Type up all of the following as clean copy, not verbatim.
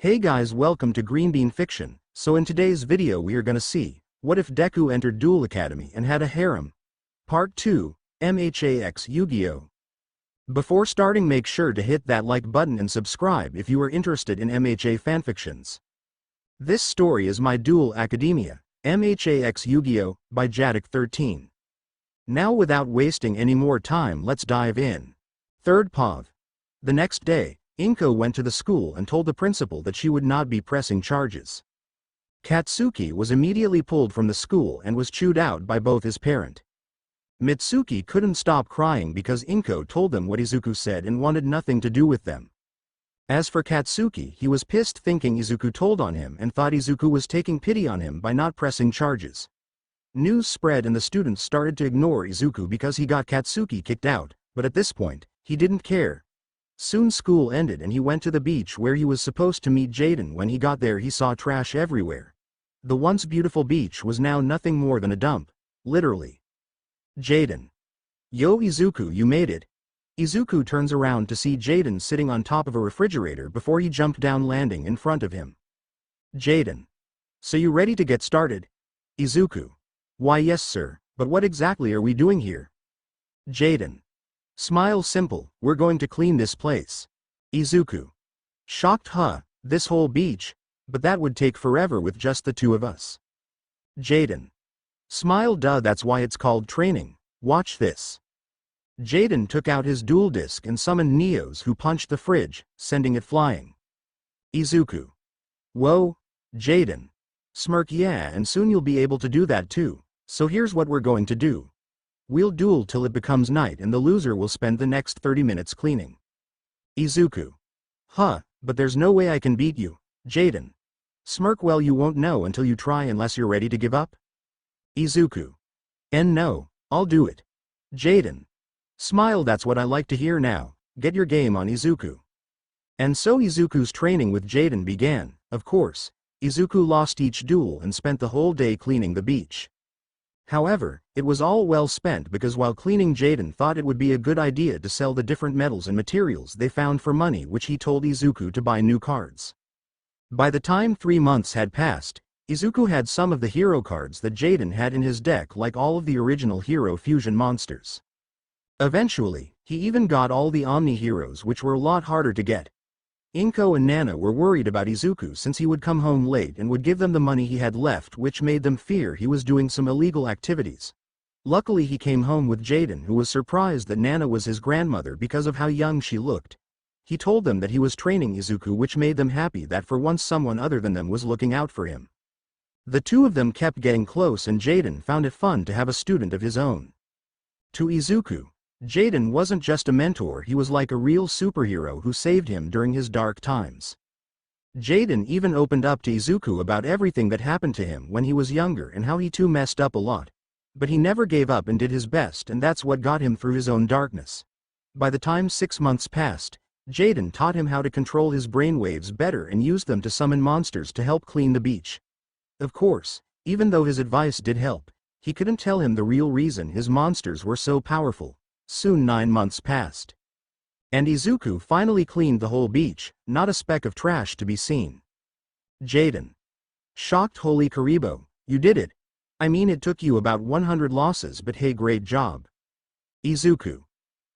Hey guys, welcome to Green Bean Fiction. So in today's video we are gonna see, what if Deku entered Duel Academy and had a harem? Part 2, MHA x Yu-Gi-Oh! Before starting, make sure to hit that like button and subscribe if you are interested in MHA fanfictions. This story is My Duel Academia, MHA x Yu-Gi-Oh! By Jaden 13. Now without wasting any more time, let's dive in. Third POV. The next day, Inko went to the school and told the principal that she would not be pressing charges. Katsuki was immediately pulled from the school and was chewed out by both his parent. Mitsuki couldn't stop crying because Inko told them what Izuku said and wanted nothing to do with them. As for Katsuki, he was pissed thinking Izuku told on him and thought Izuku was taking pity on him by not pressing charges. News spread and the students started to ignore Izuku because he got Katsuki kicked out, but at this point, he didn't care. Soon school ended and he went to the beach where he was supposed to meet Jaden. When he got there, he saw trash everywhere. The once beautiful beach was now nothing more than a dump. Literally. Jaden. Yo Izuku, you made it. Izuku turns around to see Jaden sitting on top of a refrigerator before he jumped down, landing in front of him. Jaden. So you ready to get started? Izuku. Why yes sir, but what exactly are we doing here? Jaden. Smile, simple, we're going to clean this place. Izuku. Shocked, huh, this whole beach? But that would take forever with just the two of us. Jaden. Smile, duh, that's why it's called training, watch this. Jaden took out his duel disc and summoned Neos, who punched the fridge, sending it flying. Izuku. Whoa, Jaden. Smirk, yeah, and soon you'll be able to do that too, so here's what we're going to do. We'll duel till it becomes night and the loser will spend the next 30 minutes cleaning. Izuku. Huh, but there's no way I can beat you, Jaden. Smirk, well, you won't know until you try unless you're ready to give up. Izuku. And no, I'll do it. Jaden. Smile, that's what I like to hear now, get your game on, Izuku. And so Izuku's training with Jaden began. Of course, Izuku lost each duel and spent the whole day cleaning the beach. However, it was all well spent because while cleaning, Jaden thought it would be a good idea to sell the different metals and materials they found for money, which he told Izuku to buy new cards. By the time 3 months had passed, Izuku had some of the hero cards that Jaden had in his deck, like all of the original hero fusion monsters. Eventually, he even got all the Omni heroes, which were a lot harder to get. Inko and Nana were worried about Izuku since he would come home late and would give them the money he had left, which made them fear he was doing some illegal activities. Luckily he came home with Jaden, who was surprised that Nana was his grandmother because of how young she looked. He told them that he was training Izuku, which made them happy that for once someone other than them was looking out for him. The two of them kept getting close and Jaden found it fun to have a student of his own. To Izuku, Jaden wasn't just a mentor, he was like a real superhero who saved him during his dark times. Jaden even opened up to Izuku about everything that happened to him when he was younger and how he too messed up a lot. But he never gave up and did his best, and that's what got him through his own darkness. By the time 6 months passed, Jaden taught him how to control his brainwaves better and used them to summon monsters to help clean the beach. Of course, even though his advice did help, he couldn't tell him the real reason his monsters were so powerful. Soon 9 months passed. And Izuku finally cleaned the whole beach, not a speck of trash to be seen. Jaden. Shocked, holy Karibo, you did it. I mean, it took you about 100 losses, but hey, great job. Izuku.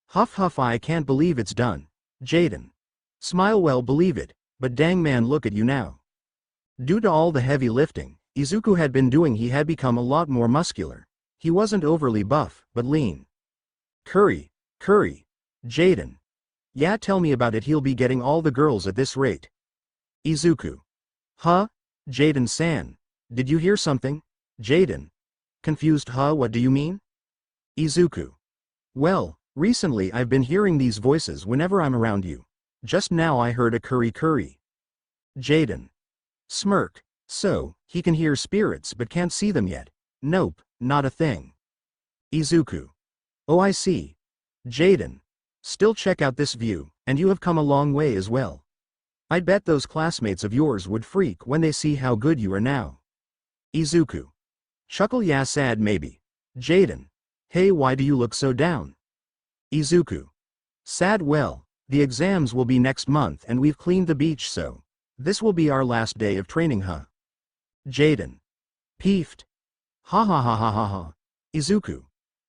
Huff huff, I can't believe it's done. Jaden. Smile, well, believe it, but dang man, look at you now. Due to all the heavy lifting Izuku had been doing, he had become a lot more muscular. He wasn't overly buff, but lean. Curry. Jaden. Yeah, tell me about it, he'll be getting all the girls at this rate. Izuku. Huh? Jaden-san. Did you hear something? Jaden. Confused, huh, what do you mean? Izuku. Well, recently I've been hearing these voices whenever I'm around you. Just now I heard a curry. Jaden. Smirk. So, he can hear spirits but can't see them yet? Nope, not a thing. Izuku. Oh, I see. Jaden. Still, check out this view, and you have come a long way as well. I'd bet those classmates of yours would freak when they see how good you are now. Izuku. Chuckle, yeah, sad maybe. Jaden. Hey, why do you look so down? Izuku. Sad, well, the exams will be next month and we've cleaned the beach, so This will be our last day of training, huh? Jaden. Peeved. Ha ha ha ha ha ha. Izuku.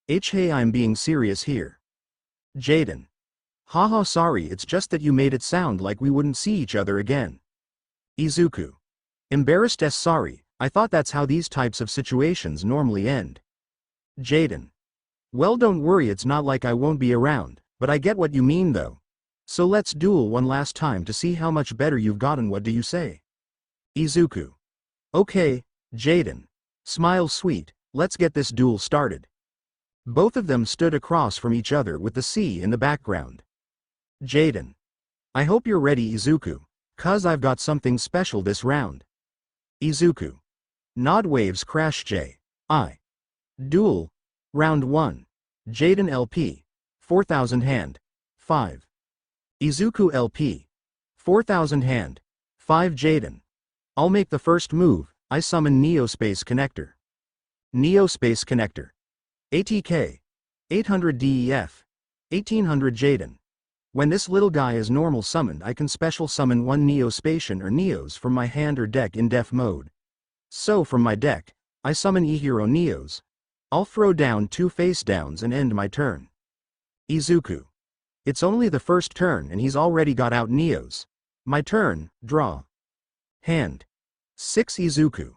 Hey, I'm being serious here. Jaden. Haha, sorry, it's just that you made it sound like we wouldn't see each other again. Izuku. Embarrassed as sorry, I thought that's how these types of situations normally end. Jaden. Well, don't worry, it's not like I won't be around, but I get what you mean though. So let's duel one last time to see how much better you've gotten, what do you say? Izuku. Okay, Jaden. Smile sweet, let's get this duel started. Both of them stood across from each other with the sea in the background. Jaden. I hope you're ready, Izuku, 'cause I've got something special this round. Izuku. Nod waves crash J.I. Duel. Round 1. Jaden LP. 4000 hand. 5. Izuku LP. 4000 hand. 5 Jaden. I'll make the first move, I summon Neospace Connector. Neospace Connector. ATK. 800 DEF. 1800 Jaden. When this little guy is normal summoned, I can special summon one Neospatian or Neos from my hand or deck in def mode. So from my deck, I summon E-Hero Neos. I'll throw down 2 face downs and end my turn. Izuku. It's only the first turn and he's already got out Neos. My turn, draw. Hand. 6 Izuku.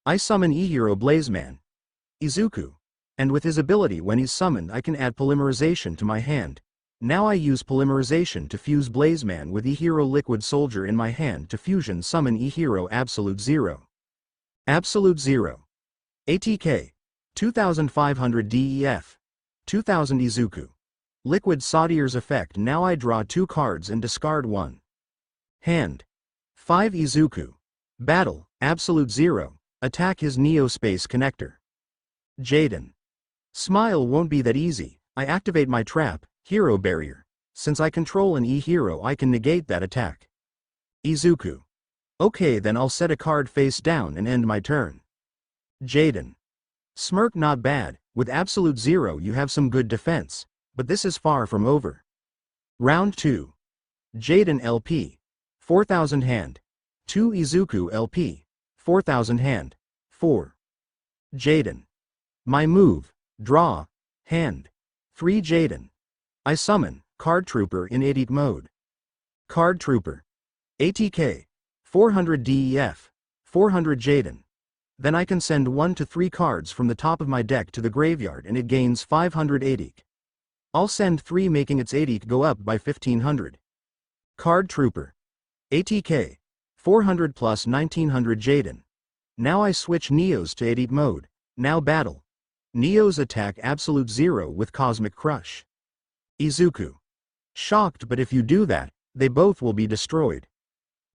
I summon E-Hero Blazeman. Izuku. And with his ability, when he's summoned, I can add polymerization to my hand. Now I use polymerization to fuse Blazeman with E-Hero Liquid Soldier in my hand to fusion summon E-Hero Absolute Zero. Absolute Zero. ATK. 2500 DEF. 2000 Izuku. Liquid Saudier's effect. Now I draw 2 cards and discard 1. Hand. 5 Izuku. Battle, Absolute Zero. Attack his Neospace Connector. Jaden. Smile won't be that easy. I activate my trap, Hero Barrier. Since I control an E-Hero, I can negate that attack. Izuku. Okay, then I'll set a card face down and end my turn. Jaden. Smirk, not bad, with Absolute Zero you have some good defense, but this is far from over. Round 2. Jaden LP. 4000 hand. 2 Izuku LP. 4000 hand. 4. Jaden. My move, draw, hand. 3 Jaden. I summon, Card Trooper in edit mode. Card Trooper. ATK. 400 DEF. 400 Jaden. Then I can send 1 to 3 cards from the top of my deck to the graveyard and it gains 500 ATK. I'll send 3 making its ATK go up by 1500. Card Trooper. ATK. 400 plus 1900 Jaden. Now I switch Neos to edit mode. Now battle. Neos attack Absolute Zero with Cosmic Crush. Izuku. Shocked, but if you do that, they both will be destroyed.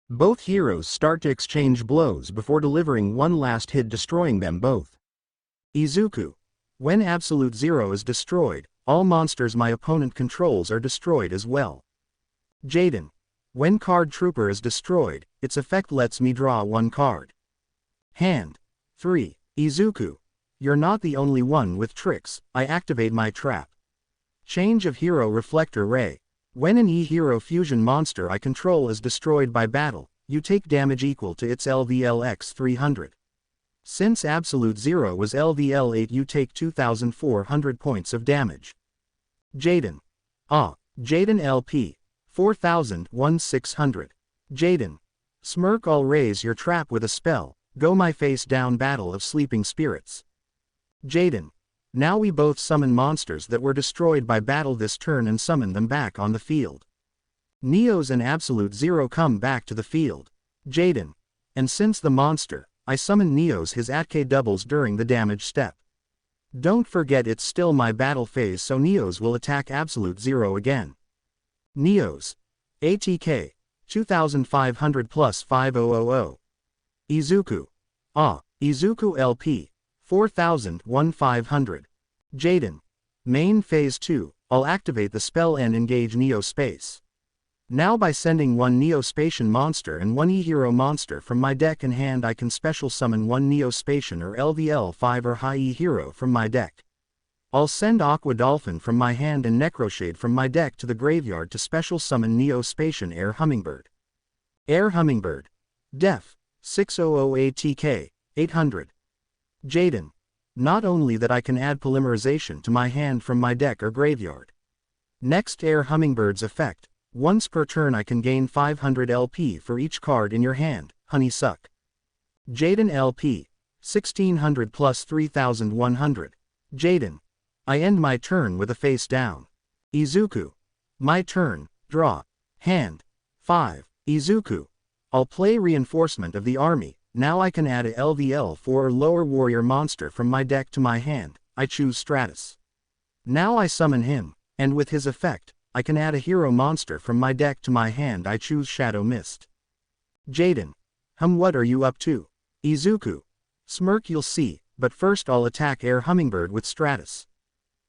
Both heroes start to exchange blows before delivering one last hit, destroying them both. Izuku. When Absolute Zero is destroyed, all monsters my opponent controls are destroyed as well. Jaden. When Card Trooper is destroyed, its effect lets me draw 1 card. Hand. 3. Izuku. You're not the only one with tricks. I activate my trap. Change of Hero Reflector Ray. When an E-Hero fusion monster I control is destroyed by battle, you take damage equal to its LVL x 300. Since Absolute Zero was LVL 8, you take 2400 points of damage. Jaden. Jaden LP. 4000 1600. Jaden. Smirk, I'll raise your trap with a spell. Go my face down, Battle of Sleeping Spirits. Jaden. Now we both summon monsters that were destroyed by battle this turn and summon them back on the field. Neos and Absolute Zero come back to the field. Jaden. And since the monster, I summon Neos, his ATK doubles during the damage step. Don't forget it's still my battle phase, so Neos will attack Absolute Zero again. Neos. ATK. 2500 plus 5000. Izuku. Izuku LP. 4000 1500. Jaden. Main phase 2, I'll activate the spell and engage Neospace. Now by sending 1 Neospatian monster and 1 E-Hero monster from my deck and hand, I can special summon 1 Neospatian or LVL 5 or high E-Hero from my deck. I'll send Aqua Dolphin from my hand and Necroshade from my deck to the graveyard to special summon Neospatian Air Hummingbird. Air Hummingbird. Def. 600 ATK. 800. Jaden. Not only that I can add polymerization to my hand from my deck or graveyard. Next Air Hummingbird's effect. Once per turn I can gain 500 LP for each card in your hand, Honeysuck. Jaden LP. 1600 plus 3100. Jaden. I end my turn with a face down. Izuku. My turn, draw. Hand. 5. Izuku. I'll play Reinforcement of the Army. Now I can add a LVL 4 or lower warrior monster from my deck to my hand. I choose Stratus. Now I summon him, and with his effect, I can add a hero monster from my deck to my hand. I choose Shadow Mist. Jaden. What are you up to? Izuku. Smirk, you'll see, but first I'll attack Air Hummingbird with Stratus.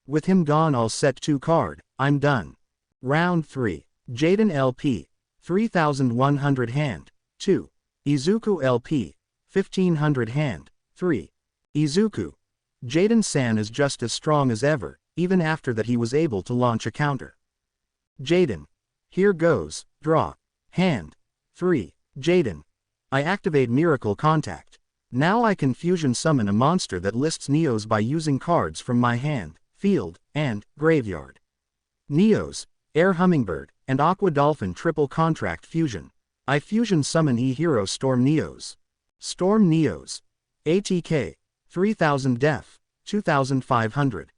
With him gone I'll set 2 card, I'm done. Round 3. Jaden LP. 3100 hand. 2. Izuku LP. 1500 hand. 3. Izuku. Jaden-san is just as strong as ever, even after that he was able to launch a counter. Jaden. Here goes, draw. Hand. 3. Jaden. I activate Miracle Contact. Now I can fusion summon a monster that lists Neos by using cards from my hand, field, and graveyard. Neos, Air Hummingbird, and Aqua Dolphin triple contract fusion. I fusion summon E-Hero Storm Neos. Storm Neos. ATK. 3000 Def. 2500.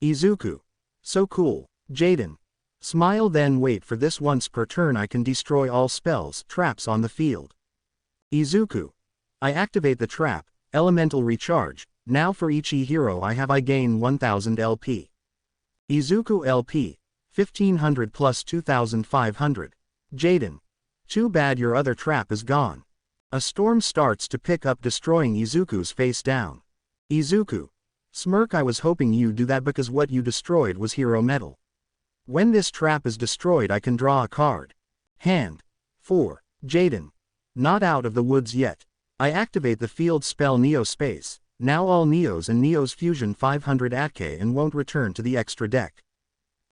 Izuku. So cool. Jaden. Smile, then wait for this. Once per turn I can destroy all spells, traps on the field. Izuku. I activate the trap, Elemental Recharge. Now for each E-Hero I gain 1000 LP. Izuku LP. 1500 plus 2500. Jaden. Too bad your other trap is gone. A storm starts to pick up, destroying Izuku's face down. Izuku. Smirk, I was hoping you'd do that because what you destroyed was hero metal. When this trap is destroyed I can draw a card. Hand. 4. Jaden. Not out of the woods yet. I activate the field spell Neo Space. Now all Neos and Neos fusion 500 ATK and won't return to the extra deck.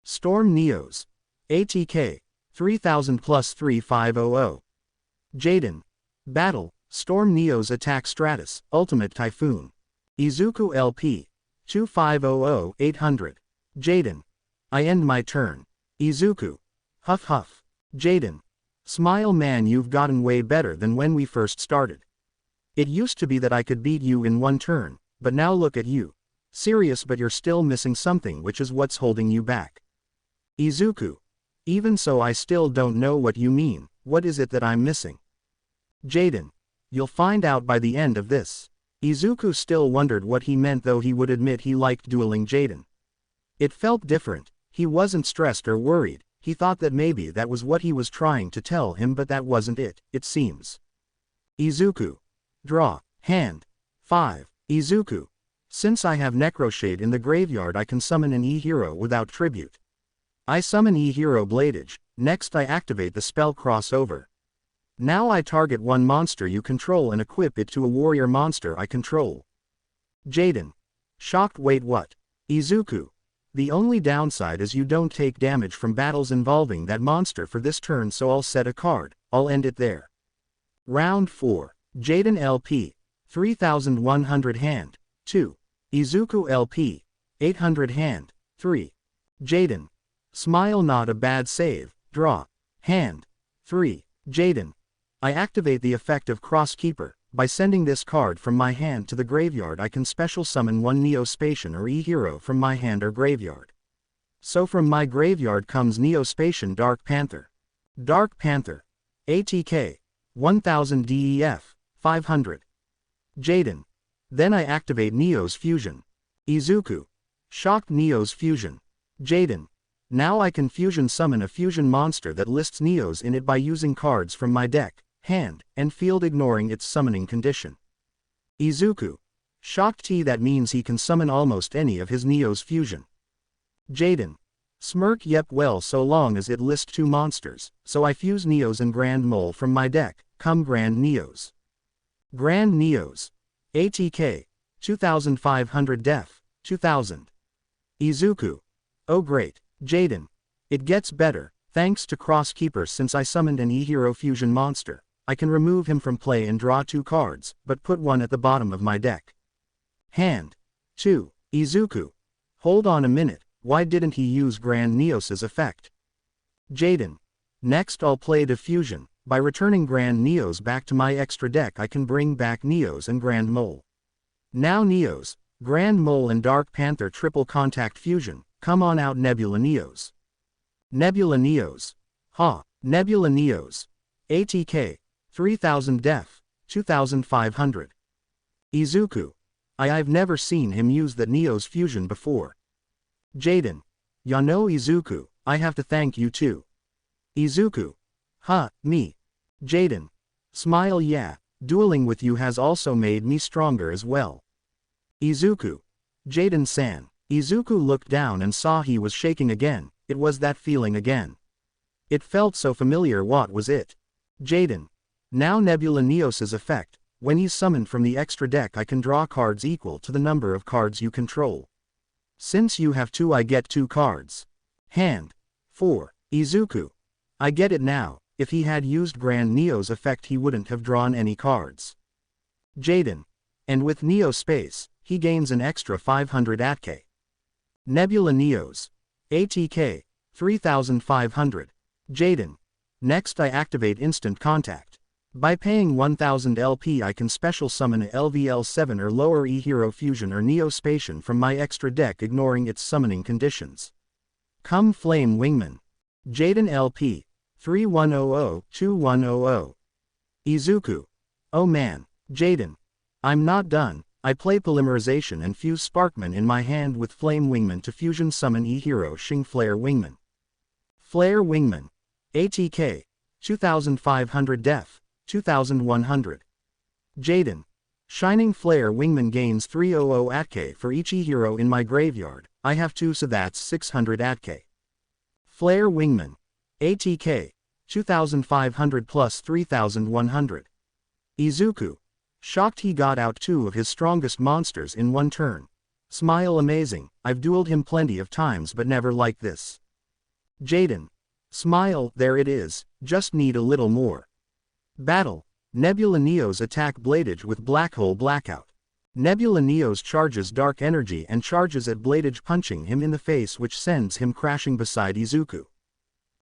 Storm Neos. ATK. 3000 plus 3500. Jaden. Battle. Storm Neos attack Stratus, Ultimate Typhoon. Izuku LP. 2500 800. Jaden. I end my turn. Izuku. Huff huff. Jaden. Smile, man, you've gotten way better than when we first started. It used to be that I could beat you in one turn, but now look at you. Serious, but you're still missing something, which is what's holding you back. Izuku. Even so, I still don't know what you mean. What is it that I'm missing? Jaden. You'll find out by the end of this. Izuku still wondered what he meant, though he would admit he liked dueling Jaden. It felt different. He wasn't stressed or worried. He thought that maybe that was what he was trying to tell him, but that wasn't it, it seems. Izuku. Draw. Hand. 5. Izuku. Since I have Necroshade in the graveyard I can summon an E-Hero without tribute. I summon E-Hero Bladeage. Next I activate the spell Crossover. Now I target one monster you control and equip it to a warrior monster I control. Jaden. Shocked, wait, what? Izuku. The only downside is you don't take damage from battles involving that monster for this turn, so I'll set a card. I'll end it there. Round 4. Jaden LP. 3100 hand. 2. Izuku LP. 800 hand. 3. Jaden. Smile, not a bad save. Draw. Hand. 3. Jaden. I activate the effect of Crosskeeper. By sending this card from my hand to the graveyard I can special summon one Neospatian or E-Hero from my hand or graveyard. So from my graveyard comes Neospatian Dark Panther. Dark Panther. ATK. 1000 DEF. 500. Jaden. Then I activate Neo's Fusion. Izuku. Shocked, Neo's Fusion. Jaden. Now I can fusion summon a fusion monster that lists Neos in it by using cards from my deck, hand, and field, ignoring its summoning condition. Izuku. Shocked T, that means he can summon almost any of his Neos fusion. Jaden. Smirk, yep, well, so long as it lists 2 monsters, so I fuse Neos and Grand Mole from my deck, come Grand Neos. Grand Neos. ATK. 2500 Def. 2000. Izuku. Oh great. Jaden. It gets better, thanks to Crosskeeper, since I summoned an E-Hero fusion monster. I can remove him from play and draw 2 cards, but put one at the bottom of my deck. Hand. 2. Izuku. Hold on a minute, why didn't he use Grand Neos's effect? Jaden. Next I'll play Diffusion. By returning Grand Neos back to my extra deck I can bring back Neos and Grand Mole. Now Neos, Grand Mole and Dark Panther triple contact fusion, come on out Nebula Neos. Nebula Neos. Ha, Nebula Neos. ATK. 3000 def, 2500. Izuku. I've never seen him use that Neos fusion before. Jaden. Ya know Izuku, I have to thank you too. Izuku. Huh, me. Jaden. Smile yeah, dueling with you has also made me stronger as well. Izuku. Jaden-san. Izuku looked down and saw he was shaking again, it was that feeling again. It felt so familiar, what was it? Jaden. Now Nebula Neos's effect, when he's summoned from the extra deck I can draw cards equal to the number of cards you control. Since you have 2 I get 2 cards. Hand. 4. Izuku. I get it now, if he had used Grand Neo's effect he wouldn't have drawn any cards. Jaden. And with Neo space, he gains an extra 500 ATK. Nebula Neos. ATK. 3500. Jaden. Next I activate Instant Contact. By paying 1000 LP I can special summon a LVL7 or lower E Hero Fusion or Neospation from my extra deck ignoring its summoning conditions. Come Flame Wingman. Jaden LP. 3100-2100. Izuku. Oh man, Jaden. I'm not done, I play Polymerization and fuse Sparkman in my hand with Flame Wingman to fusion summon E-Hero Shing Flare Wingman. Flare Wingman. ATK. 2500 def, 2100. Jaden. Shining Flare Wingman gains 300 ATK for each E-Hero in my graveyard, I have 2 so that's 600 ATK. Flare Wingman. ATK. 2500 plus 3100. Izuku. Shocked he got out 2 of his strongest monsters in one turn. Smile amazing, I've dueled him plenty of times but never like this. Jaden. Smile, there it is, just need a little more. Battle. Nebula Neos attack Bladage with Black Hole Blackout. Nebula Neos charges Dark Energy and charges at Bladage punching him in the face which sends him crashing beside Izuku.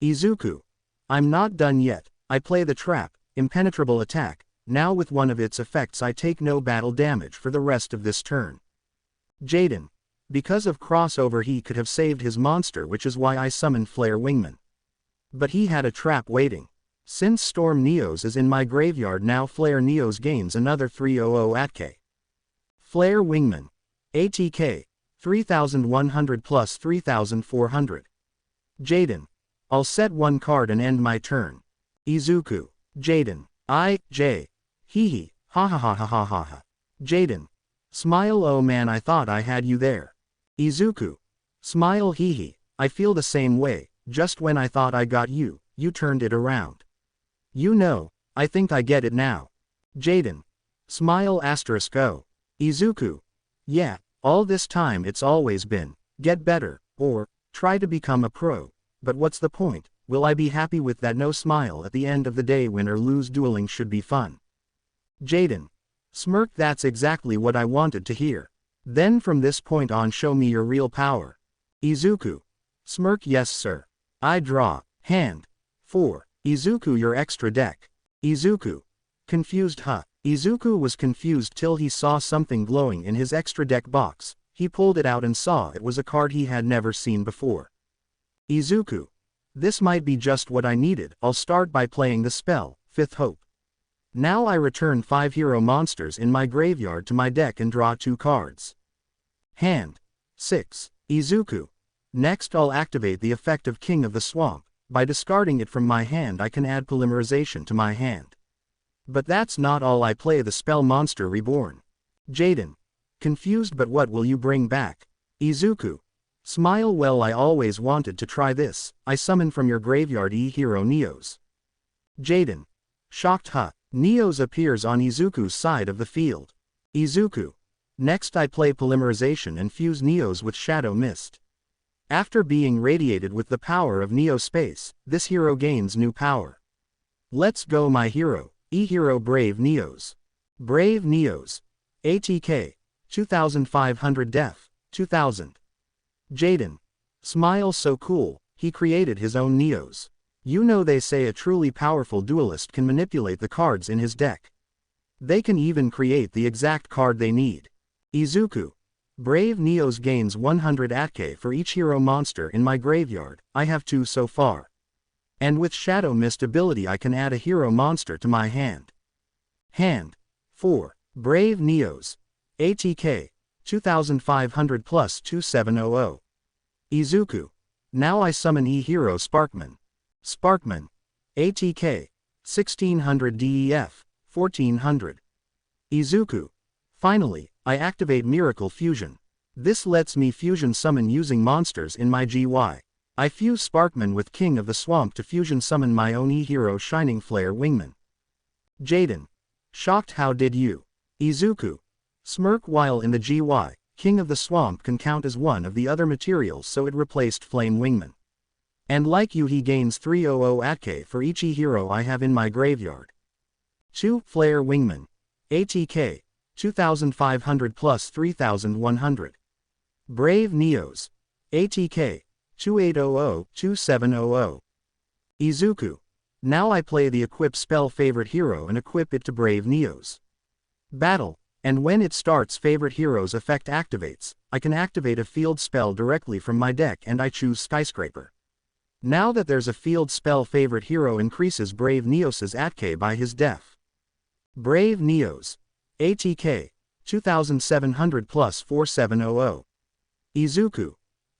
Izuku. I'm not done yet, I play the Trap, Impenetrable Attack, now with one of its effects I take no battle damage for the rest of this turn. Jaden. Because of crossover he could have saved his monster which is why I summoned Flare Wingman. But he had a trap waiting. Since Storm Neos is in my graveyard now Flare Neos gains another 300 ATK. Flare Wingman. ATK. 3100 plus 3400. Jaden. I'll set 1 card and end my turn. Izuku. Jaden. J. Hee ha ha ha ha ha ha ha. Jaden. Smile oh man I thought I had you there. Izuku. Smile hee hee, I feel the same way, just when I thought I got you, you turned it around. You know, I think I get it now. Jaden. Smile asterisk O. Izuku. Yeah, all this time it's always been, get better, or, try to become a pro, but what's the point, will I be happy with that no smile at the end of the day? Win or lose, dueling should be fun. Jaden. Smirk, that's exactly what I wanted to hear. Then from this point on show me your real power. Izuku. Smirk, yes sir. I draw. Hand. 4. Izuku, your extra deck. Izuku. Confused huh. Izuku was confused till he saw something glowing in his extra deck box. He pulled it out and saw it was a card he had never seen before. Izuku. This might be just what I needed. I'll start by playing the spell, Fifth Hope. Now I return 5 hero monsters in my graveyard to my deck and draw 2 cards. Hand. 6. Izuku. Next I'll activate the effect of King of the Swamp. By discarding it from my hand I can add Polymerization to my hand. But that's not all, I play the spell Monster Reborn. Jaden. Confused, but what will you bring back? Izuku. Smile, well I always wanted to try this, I summon from your graveyard E-Hero Neos. Jaden. Shocked huh. Neos appears on Izuku's side of the field. Izuku. Next I play Polymerization and fuse Neos with Shadow Mist. After being radiated with the power of Neo Space, this hero gains new power. Let's go my hero, E-Hero Brave Neos. Brave Neos. ATK. 2500 Def. 2000. Jaden. Smile so cool, he created his own Neos. You know they say a truly powerful duelist can manipulate the cards in his deck. They can even create the exact card they need. Izuku. Brave Neos gains 100 ATK for each hero monster in my graveyard, I have 2 so far. And with Shadow Mist ability I can add a hero monster to my hand. Hand. 4. Brave Neos. ATK. 2500 plus 2700. Izuku. Now I summon E-Hero Sparkman. Sparkman. ATK. 1600 DEF. 1400. Izuku. Finally, I activate Miracle Fusion. This lets me fusion summon using monsters in my GY. I fuse Sparkman with King of the Swamp to fusion summon my own E-Hero Shining Flare Wingman. Jaden. Shocked how did you? Izuku. Smirk while in the GY, King of the Swamp can count as one of the other materials so it replaced Flame Wingman. And like you he gains 300 ATK for each E-Hero I have in my graveyard. 2. Flare Wingman. ATK. 2500 plus 3100. Brave Neos. ATK. 2800-2700. Izuku. Now I play the equip spell favorite hero and equip it to Brave Neos. Battle. And when it starts favorite hero's effect activates, I can activate a field spell directly from my deck and I choose Skyscraper. Now that there's a field spell favorite hero increases Brave Neos' ATK by his def. Brave Neos. ATK. 2700 plus 4700. Izuku.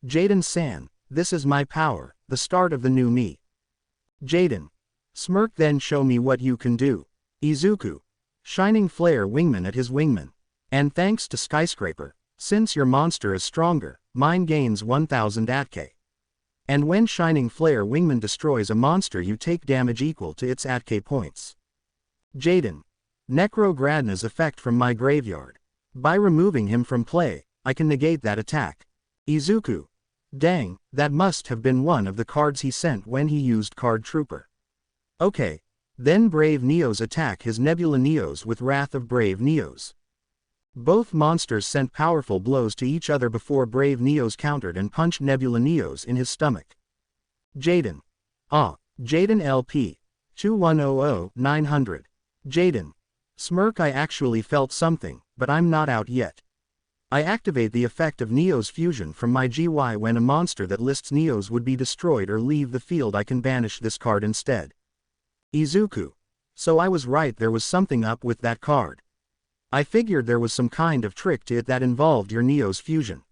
Jaden-san, this is my power, the start of the new me. Jaden. Smirk then show me what you can do. Izuku. Shining Flare Wingman at his Wingman. And thanks to Skyscraper, since your monster is stronger, mine gains 1000 ATK. And when Shining Flare Wingman destroys a monster you take damage equal to its ATK points. Jaden. Necro Gradna's effect from my graveyard. By removing him from play, I can negate that attack. Izuku. Dang, that must have been one of the cards he sent when he used Card Trooper. Okay. Then Brave Neos attack his Nebula Neos with Wrath of Brave Neos. Both monsters sent powerful blows to each other before Brave Neos countered and punched Nebula Neos in his stomach. Jaden. Jaden LP. 2100-900. Jaden. Smirk I actually felt something, but I'm not out yet. I activate the effect of Neos Fusion from my GY when a monster that lists Neos would be destroyed or leave the field I can banish this card instead. Izuku. So I was right, there was something up with that card. I figured there was some kind of trick to it that involved your Neos Fusion.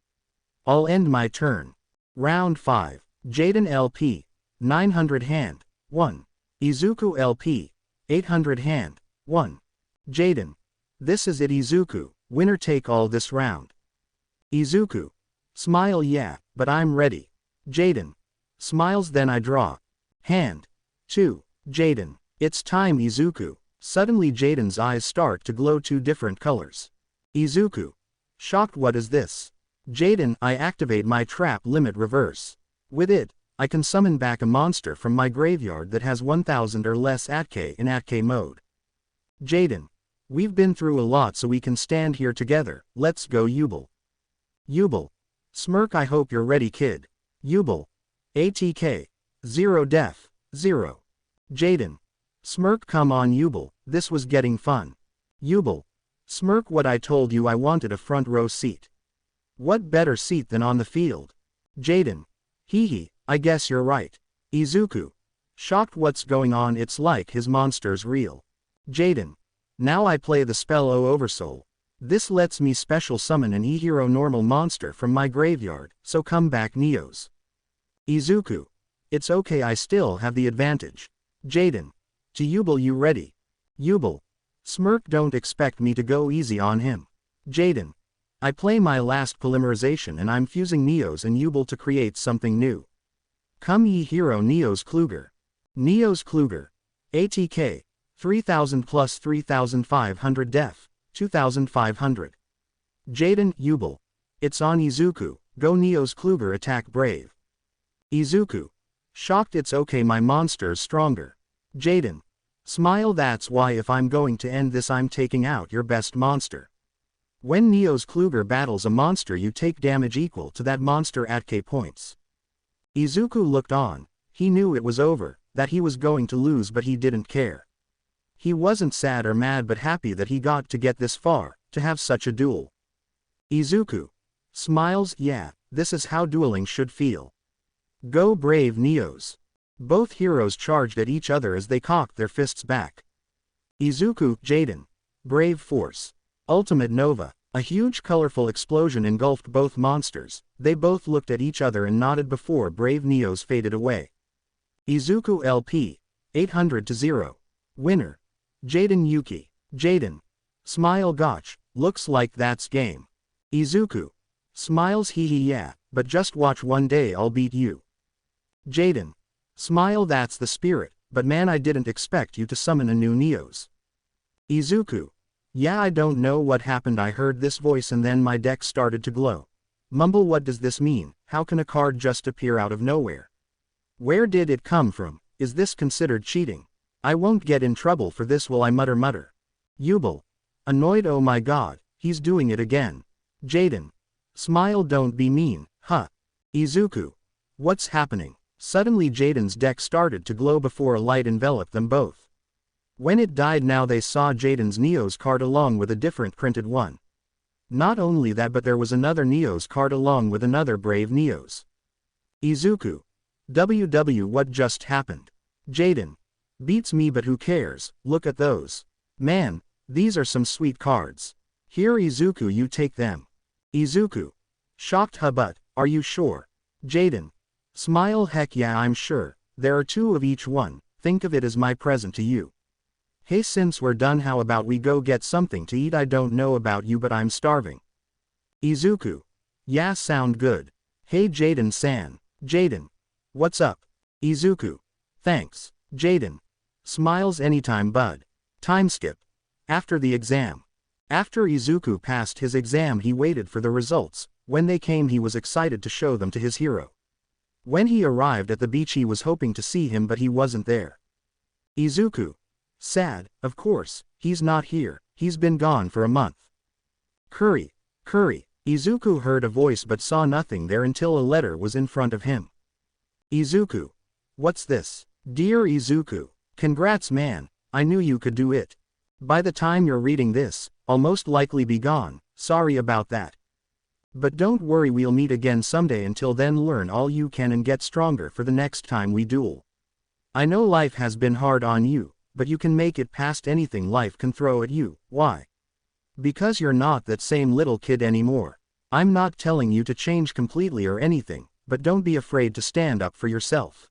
I'll end my turn. Round 5. Jaden LP. 900 hand. 1. Izuku LP. 800 hand. 1. Jaden. This is it Izuku, winner take all this round. Izuku. Smile yeah, but I'm ready. Jaden. Smiles then I draw. Hand. 2. Jaden. It's time Izuku. Suddenly Jaden's eyes start to glow 2 different colors. Izuku. Shocked what is this? Jaden I activate my trap limit reverse. With it, I can summon back a monster from my graveyard that has 1000 or less ATK in ATK mode. Jaden. We've been through a lot so we can stand here together, let's go Yubel. Yubel. Smirk I hope you're ready kid. Yubel. ATK. 0 def. 0. Jaden. Smirk come on Yubel, this was getting fun. Yubel. Smirk what I told you I wanted a front row seat. What better seat than on the field? Jaden. Hee, I guess you're right. Izuku. Shocked what's going on it's like his monster's real. Jaden. Now I play the spell O Oversoul. This lets me special summon an E-Hero normal monster from my graveyard, so come back Neos. Izuku. It's okay I still have the advantage. Jaden. To Yubel you ready? Yubel. Smirk don't expect me to go easy on him. Jaden. I play my last polymerization and I'm fusing Neos and Yubel to create something new. Come E-Hero Neos Kluger. Neos Kluger. ATK. 3000 plus 3500 def. 2500. Jaden Yubel. It's on Izuku, go Neos Kluger attack Brave. Izuku. Shocked it's okay my monster's stronger. Jaden. Smile, that's why if I'm going to end this I'm taking out your best monster. When Neo's Kluger battles a monster you take damage equal to that monster at K points. Izuku looked on. He knew it was over, that he was going to lose, but he didn't care. He wasn't sad or mad but happy that he got to get this far, to have such a duel. Izuku smiles. Yeah, this is how dueling should feel. Go brave Neos. Both heroes charged at each other as they cocked their fists back. Izuku, Jaden. Brave force. Ultimate Nova. A huge colorful explosion engulfed both monsters. They both looked at each other and nodded before brave Neos faded away. Izuku LP. 800-0. Winner. Jaden Yuki. Jaden. Smile, gotch, looks like that's game. Izuku. Smiles, hee hee, yeah, but just watch, one day I'll beat you. Jaden. Smile, that's the spirit, but man, I didn't expect you to summon a new Neos. Izuku. Yeah, I don't know what happened, I heard this voice and then my deck started to glow. Mumble, what does this mean? How can a card just appear out of nowhere? Where did it come from? Is this considered cheating? I won't get in trouble for this, will I? Mutter. Yubel. Annoyed, oh my god, he's doing it again. Jaden. Smile, don't be mean, huh? Izuku. What's happening? Suddenly Jaden's deck started to glow before a light enveloped them both. When it died, now they saw Jaden's Neos card along with a different printed one. Not only that, but there was another Neos card along with another brave Neos. Izuku. WW, what just happened? Jaden. Beats me, but who cares, look at those. Man, these are some sweet cards. Here Izuku, you take them. Izuku. Shocked, huh, but are you sure? Jaden. Smile, heck yeah, I'm sure. There are 2 of each one, think of it as my present to you. Hey, since we're done, how about we go get something to eat? I don't know about you, but I'm starving. Izuku. Yeah, sound good. Hey Jaden-san. Jaden. What's up? Izuku. Thanks. Jaden. Smiles, anytime bud. Time skip. After the exam. After Izuku passed his exam he waited for the results. When they came he was excited to show them to his hero. When he arrived at the beach he was hoping to see him but he wasn't there. Izuku. Sad, of course, he's not here, he's been gone for a month. Curry. Izuku heard a voice but saw nothing there until a letter was in front of him. Izuku. What's this? Dear Izuku. Congrats man, I knew you could do it. By the time you're reading this, I'll most likely be gone, sorry about that. But don't worry, we'll meet again someday. Until then, learn all you can and get stronger for the next time we duel. I know life has been hard on you, but you can make it past anything life can throw at you. Why? Because you're not that same little kid anymore. I'm not telling you to change completely or anything, but don't be afraid to stand up for yourself.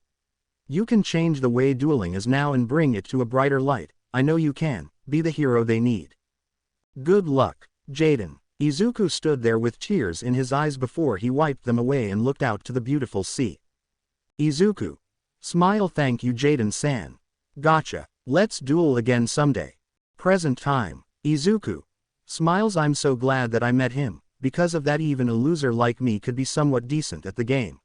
You can change the way dueling is now and bring it to a brighter light. I know you can. Be the hero they need. Good luck, Jaden. Izuku stood there with tears in his eyes before he wiped them away and looked out to the beautiful sea. Izuku. Smile, thank you Jaden-san. Gotcha. Let's duel again someday. Present time. Izuku. Smiles, I'm so glad that I met him. Because of that even a loser like me could be somewhat decent at the game.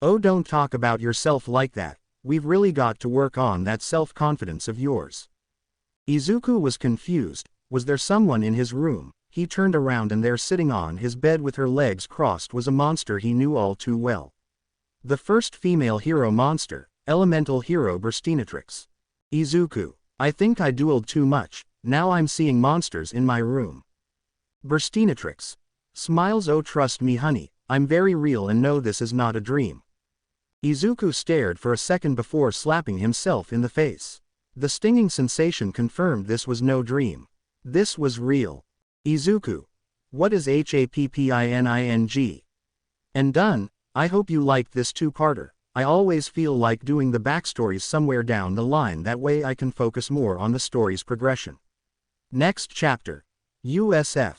Oh, don't talk about yourself like that. We've really got to work on that self-confidence of yours. Izuku was confused. Was there someone in his room? He turned around and there sitting on his bed with her legs crossed was a monster he knew all too well. The first female hero monster, elemental hero Burstinatrix. Izuku. I think I dueled too much, now I'm seeing monsters in my room. Burstinatrix. Smiles, oh trust me honey, I'm very real and know this is not a dream. Izuku stared for a second before slapping himself in the face. The stinging sensation confirmed this was no dream. This was real. Izuku. What is HAPPINING? And done. I hope you liked this two-parter. I always feel like doing the backstories somewhere down the line, that way I can focus more on the story's progression. Next chapter. USF.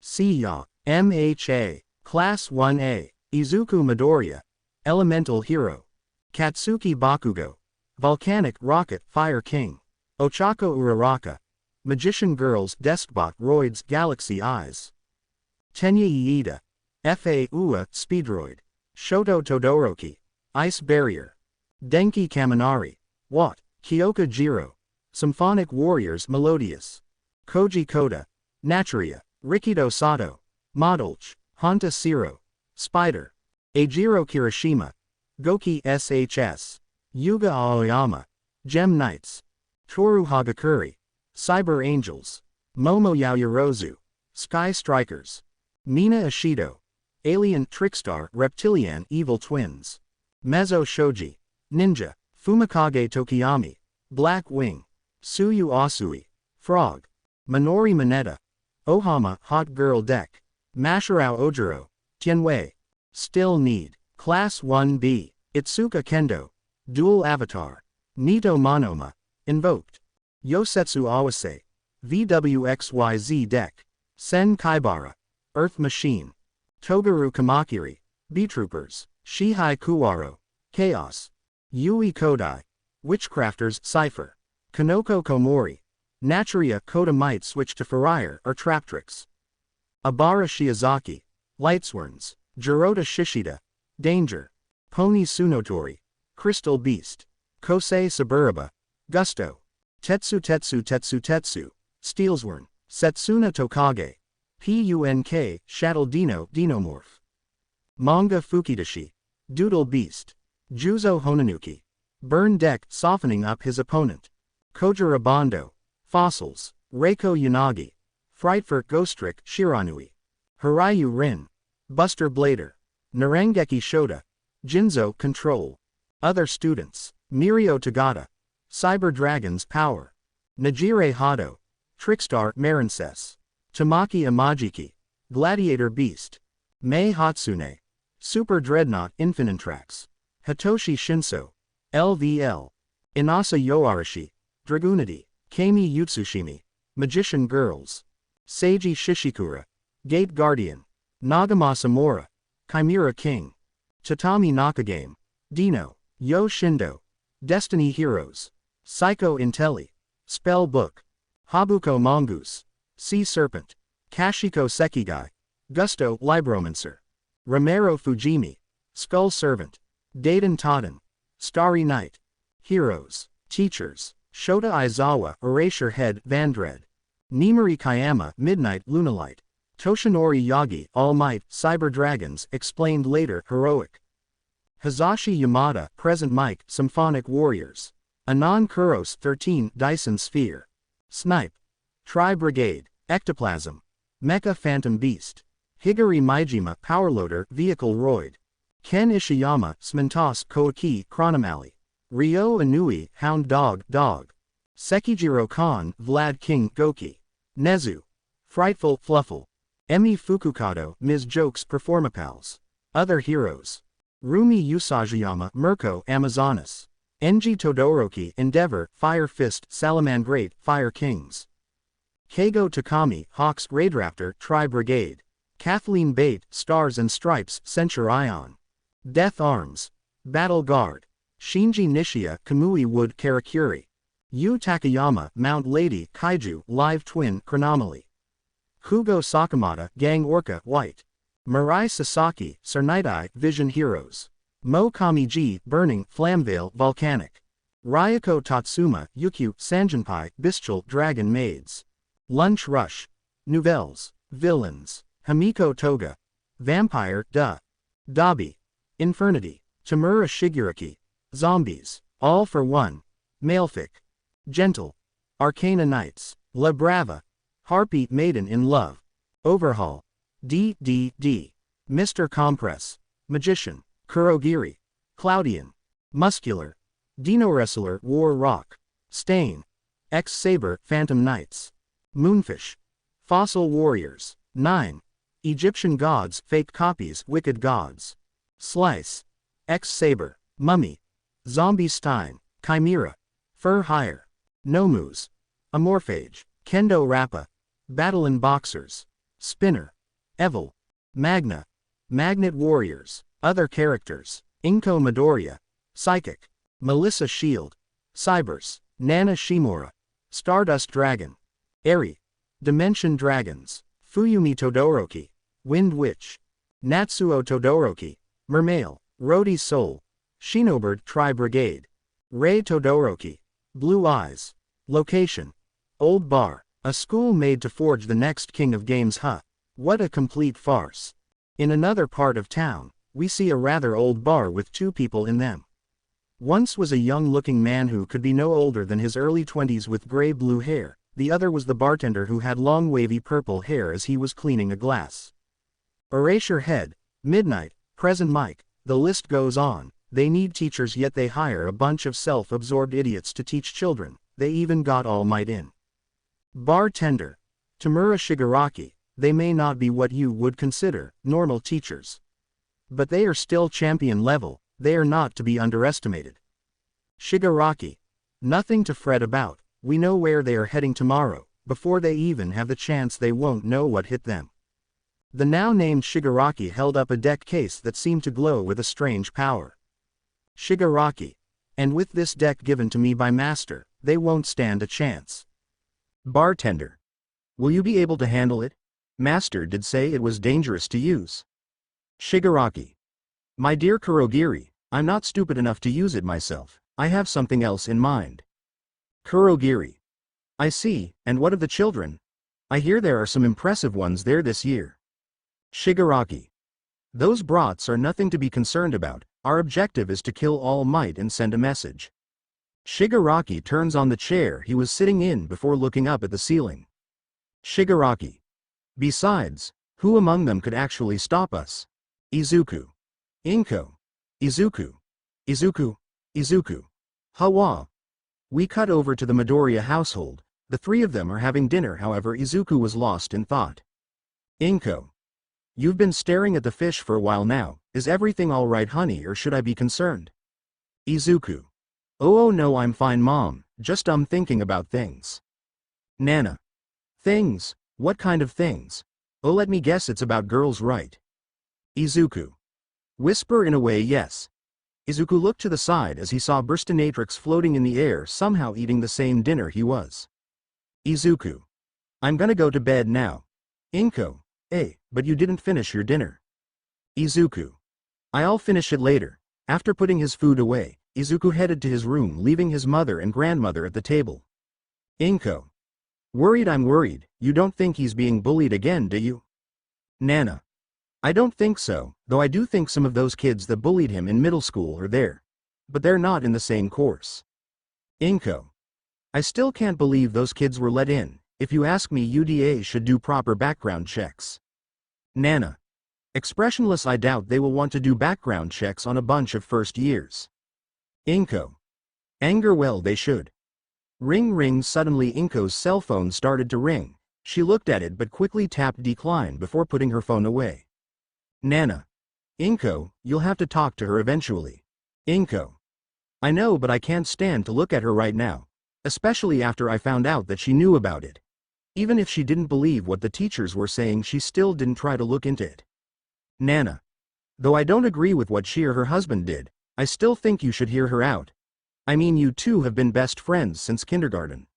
See ya. MHA. Class 1A. Izuku Midoriya. Elemental Hero. Katsuki Bakugo. Volcanic Rocket Fire King. Ochako Uraraka. Magician Girls Deskbot Roids Galaxy Eyes. Tenya Iida. Fa Ua Speedroid. Shoto Todoroki. Ice Barrier. Denki Kaminari. What? Kyoka Jiro. Symphonic Warriors Melodious. Koji Koda. Natsuria. Rikido Sato. Modulch. Honta Zero. Spider. Eijiro Kirishima. Goki SHS. Yuga Aoyama. Gem Knights. Toru Hagakure. Cyber Angels. Momo Yaoyorozu. Sky Strikers. Mina Ishido. Alien Trickstar Reptilian Evil Twins. Mezzo Shoji. Ninja. Fumikage Tokiyami. Black Wing. Tsuyu Asui. Frog. Minori Manetta. Ohama Hot Girl Deck. Mashirao Ojiro. Tianwei. Still Need. Class 1B. Itsuka Kendo. Dual Avatar. Nito Monoma. Invoked. Yosetsu Awase. VWXYZ Deck. Sen Kaibara. Earth Machine. Togaru Kamakiri. B-Troopers. Shihai Kuwaro. Chaos. Yui Kodai. Witchcrafters Cypher. Kanoko Komori. Natsuria Koda might switch to Furrier or Traptrix. Abara Shiozaki. Lightsworns. Jirota Shishida. Danger. Pony Tsunotori. Crystal Beast. Kosei Saburaba. Gusto. Tetsu Tetsu Tetsu Tetsu. Steelsworn. Setsuna Tokage. PUNK Shadow Dino Dinomorph. Manga Fukidashi. Doodle Beast. Juzo Honanuki. Burn Deck softening up his opponent. Kojira Bondo. Fossils. Reiko Yanagi. Frightfur Ghostrick Shiranui. Hiryu Rin. Buster Blader. Narengeki Shota. Jinzo Control. Other students. Mirio Tagata. Cyber Dragons Power. Najire Hado. Trickstar Marinces. Tamaki Imajiki. Gladiator Beast. Mei Hatsune. Super Dreadnought Infinitrax. Hitoshi Shinso. LVL. Inasa Yoarashi. Dragoonity. Kami Yutsushimi. Magician Girls. Seiji Shishikura. Gate Guardian. Nagama Samura. Chimera King. Tatami Nakagame. Dino. Yo Shindo. Destiny Heroes. Psycho Intelli. Spell Book. Habuko Mongoose. Sea Serpent. Kashiko Sekigai. Gusto Libromancer. Romero Fujimi. Skull Servant. Daiden Toden. Starry Night. Heroes. Teachers. Shota Aizawa Erasure Head Vandred. Nimari Kayama Midnight Lunalight. Toshinori Yagi All Might Cyber Dragons explained later Heroic. Hazashi Yamada Present Mic Symphonic Warriors. Anon Kuros 13 Dyson Sphere. Snipe. Tri Brigade. Ectoplasm. Mecha Phantom Beast. Higari Maijima Powerloader Vehicle Roid. Ken Ishiyama Smentos Koaki Chronomally. Ryo Inui Hound Dog Dog. Sekijiro Khan Vlad King Goki. Nezu. Frightful Fluffle. Emi Fukukado Ms. Jokes Performapals. Other Heroes. Rumi Usajiyama Mirko Amazonas. Enji Todoroki Endeavor Fire Fist Salamandrate Fire Kings. Keigo Takami Hawks Raidraptor Tri Brigade. Kathleen Bate Stars and Stripes Censure Ion. Death Arms. Battle Guard. Shinji Nishia Kamui Wood Karakuri. Yu Takayama Mount Lady Kaiju Live Twin Chronomaly. Kugo Sakamata Gang Orca White. Mirai Sasaki Sarnitai Vision Heroes. Mo Kamiji Burning Flamvale Volcanic. Ryako Tatsuma Yukyu Sanjinpai Bestial Dragon Maids. Lunch Rush. Nouvelles. Villains. Hamiko Toga. Vampire Dabi. Infernity. Tamura Shiguraki. Zombies. All for One. Malefic. Gentle. Arcana Knights. La Brava. Harpy Maiden in Love. Overhaul. DDD. Mr. Compress. Magician. Kurogiri. Cloudian. Muscular. Dino Wrestler War Rock. Stain. X-Saber Phantom Knights. Moonfish. Fossil Warriors. 9. Egyptian Gods Fake Copies Wicked Gods. Slice. X-Saber. Mummy. Zombie Stein. Chimera. Fur Hire. Nomus. Amorphage. Kendo Rappa. Battle in Boxers. Spinner. Evil. Magna. Magnet Warriors. Other characters. Inko Midoriya. Psychic. Melissa Shield. Cybers. Nana Shimura. Stardust Dragon. Eri. Dimension Dragons. Fuyumi Todoroki. Wind Witch. Natsuo Todoroki. Mermail. Rodi Soul. Shinobird Tri Brigade. Rei Todoroki. Blue Eyes. Location: Old Bar, a school made to forge the next king of games. What a complete farce. In another part of town, we see a rather old bar with two people in them. Once was a young-looking man who could be no older than his early 20s with gray-blue hair. The other was the bartender who had long wavy purple hair as he was cleaning a glass. Erasure Head, Midnight, Present Mike, the list goes on. They need teachers yet they hire a bunch of self-absorbed idiots to teach children. They even got All Might in. Bartender, Tamura Shigaraki. They may not be what you would consider normal teachers, but they are still champion level. They are not to be underestimated. Shigaraki. Nothing to fret about. We know where they are heading tomorrow. Before they even have the chance they won't know what hit them. The now named Shigaraki held up a deck case that seemed to glow with a strange power. Shigaraki. And with this deck given to me by Master, they won't stand a chance. Bartender. Will you be able to handle it? Master did say it was dangerous to use. Shigaraki. My dear Kurogiri, I'm not stupid enough to use it myself. I have something else in mind. Kurogiri. I see, and what of the children? I hear there are some impressive ones there this year. Shigaraki. Those brats are nothing to be concerned about. Our objective is to kill All Might and send a message. Shigaraki turns on the chair he was sitting in before looking up at the ceiling. Shigaraki. Besides, who among them could actually stop us? Izuku. Inko. Izuku. Izuku. Hawa. We cut over to the Midoriya household. The three of them are having dinner. However, Izuku was lost in thought. Inko. You've been staring at the fish for a while now. Is everything all right, honey, or should I be concerned? Izuku. Oh no, I'm fine, mom. Just thinking about things. Nana. Things? What kind of things? Oh, let me guess, it's about girls, right? Izuku. Whisper in a way, yes. Izuku looked to the side as he saw Burstinatrix floating in the air, somehow eating the same dinner he was. Izuku. I'm gonna go to bed now. Inko. But you didn't finish your dinner. Izuku. I'll finish it later. After putting his food away, Izuku headed to his room, leaving his mother and grandmother at the table. Inko. Worried? I'm worried. You don't think he's being bullied again, do you? Nana. I don't think so, though I do think some of those kids that bullied him in middle school are there. But they're not in the same course. Inko. I still can't believe those kids were let in. If you ask me, UDA should do proper background checks. Nana. Expressionless. I doubt they will want to do background checks on a bunch of first years. Inko. Anger. Well, they should. Ring ring. Suddenly Inko's cell phone started to ring. She looked at it but quickly tapped decline before putting her phone away. Nana. Inko, you'll have to talk to her eventually. Inko. I know, but I can't stand to look at her right now. Especially after I found out that she knew about it. Even if she didn't believe what the teachers were saying, she still didn't try to look into it. Nana. Though I don't agree with what she or her husband did, I still think you should hear her out. I mean, you two have been best friends since kindergarten.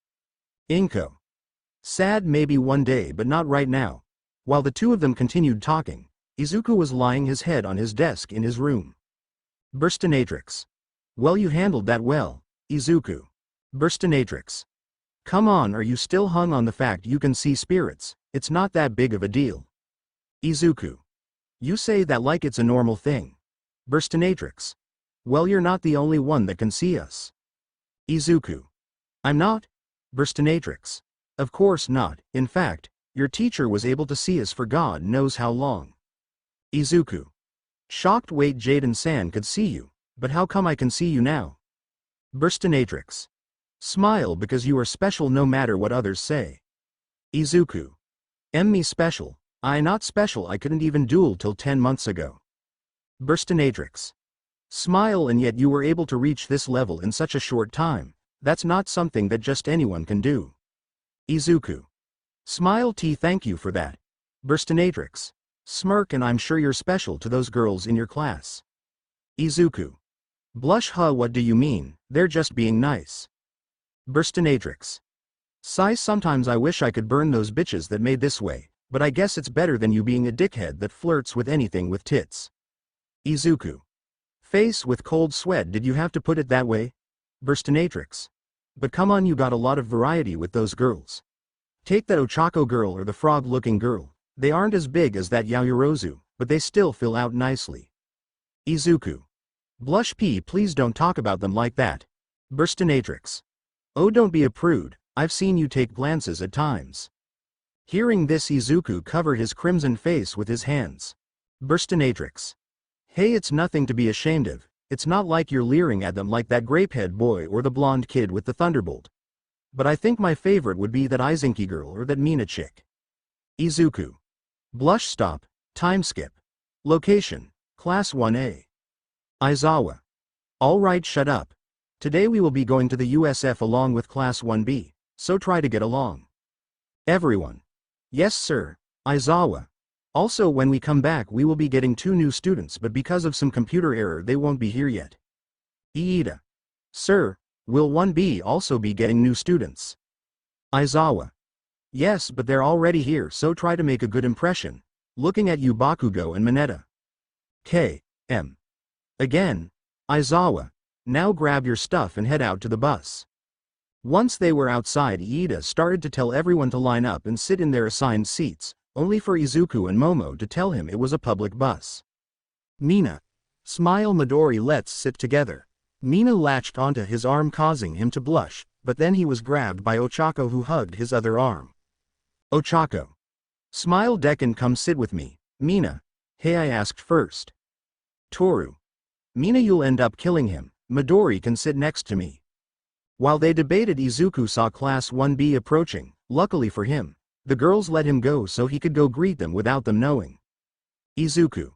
Inko. Sad, maybe one day, but not right now. While the two of them continued talking, Izuku was lying his head on his desk in his room. Burstinatrix. Well, you handled that well, Izuku. Burstinatrix. Come on, are you still hung on the fact you can see spirits? It's not that big of a deal. Izuku. You say that like it's a normal thing. Burstinatrix. Well, you're not the only one that can see us. Izuku. I'm not? Burstinatrix. Of course not. In fact, your teacher was able to see us for God knows how long. Izuku. Shocked. Wait, Jaden-san could see you, but how come I can see you now? Burstinatrix. Smile, because you are special no matter what others say. Izuku. Me special? I not special, I couldn't even duel till 10 months ago. Burstinatrix. Smile, and yet you were able to reach this level in such a short time. That's not something that just anyone can do. Izuku. Smile. Thank you for that. Burstinatrix. Smirk, and I'm sure you're special to those girls in your class. Izuku. Blush. What do you mean? They're just being nice. Burstinatrix. Sigh. Sometimes I wish I could burn those bitches that made this way, but I guess it's better than you being a dickhead that flirts with anything with tits. Izuku. Face with cold sweat. Did you have to put it that way? Burstinatrix. But come on, you got a lot of variety with those girls. Take that Ochako girl or the frog-looking girl. They aren't as big as that Yaoyorozu, but they still fill out nicely. Izuku. Blush P, please don't talk about them like that. Burstinatrix. Oh, don't be a prude, I've seen you take glances at times. Hearing this, Izuku covered his crimson face with his hands. Burstinatrix. Hey, it's nothing to be ashamed of, it's not like you're leering at them like that grapehead boy or the blonde kid with the thunderbolt. But I think my favorite would be that Izinki girl or that Mina chick. Izuku. Blush, stop, time skip. Location, Class 1A. Aizawa. Alright, shut up. Today we will be going to the USF along with Class 1B, so try to get along. Everyone. Yes sir, Aizawa. Also when we come back we will be getting 2 new students, but because of some computer error they won't be here yet. Iida. Sir, will 1B also be getting new students? Aizawa. Yes, but they're already here, so try to make a good impression. Looking at you, Bakugo and Manetta. K.M. Again. Aizawa. Now grab your stuff and head out to the bus. Once they were outside, Iida started to tell everyone to line up and sit in their assigned seats, only for Izuku and Momo to tell him it was a public bus. Mina. Smile, Midori, let's sit together. Mina latched onto his arm, causing him to blush, but then he was grabbed by Ochako, who hugged his other arm. Ochako. Smile, Deku, come sit with me. Mina. Hey, I asked first. Toru. Mina, you'll end up killing him. Midori can sit next to me. While they debated, Izuku saw Class 1B approaching. Luckily for him, the girls let him go so he could go greet them without them knowing. Izuku.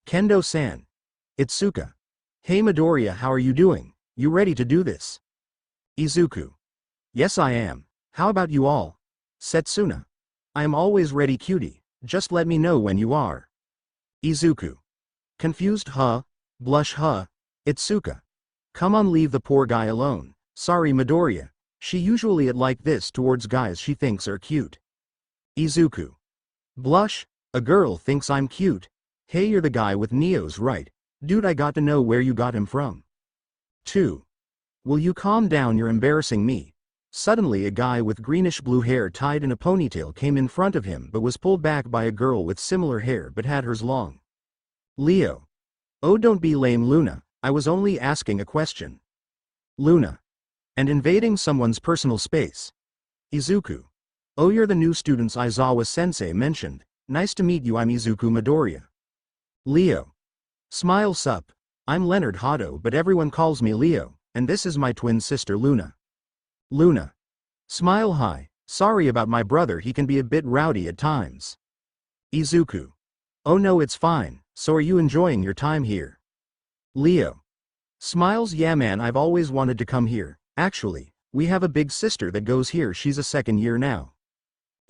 Kendo-san. Itsuka. Hey Midoriya, how are you doing? You ready to do this? Izuku. Yes I am. How about you all? Setsuna. I am always ready, cutie. Just let me know when you are. Izuku. Confused, huh? Blush, huh? Itsuka. Come on, leave the poor guy alone. Sorry Midoriya. She usually like this towards guys she thinks are cute. Izuku. Blush, a girl thinks I'm cute. Hey, you're the guy with Neo's, right? Dude, I got to know where you got him from. 2. Will you calm down, you're embarrassing me. Suddenly a guy with greenish-blue hair tied in a ponytail came in front of him but was pulled back by a girl with similar hair but had hers long. Leo. Oh, don't be lame, Luna, I was only asking a question. Luna. And invading someone's personal space. Izuku. Oh, you're the new students Aizawa-sensei mentioned. Nice to meet you, I'm Izuku Midoriya. Leo. Smile, sup. I'm Leonard Hado, but everyone calls me Leo, and this is my twin sister Luna. Luna. Smile, hi. Sorry about my brother, he can be a bit rowdy at times. Izuku. Oh no, it's fine, so are you enjoying your time here? Leo. Smiles, yeah man, I've always wanted to come here. Actually, we have a big sister that goes here, she's a second year now.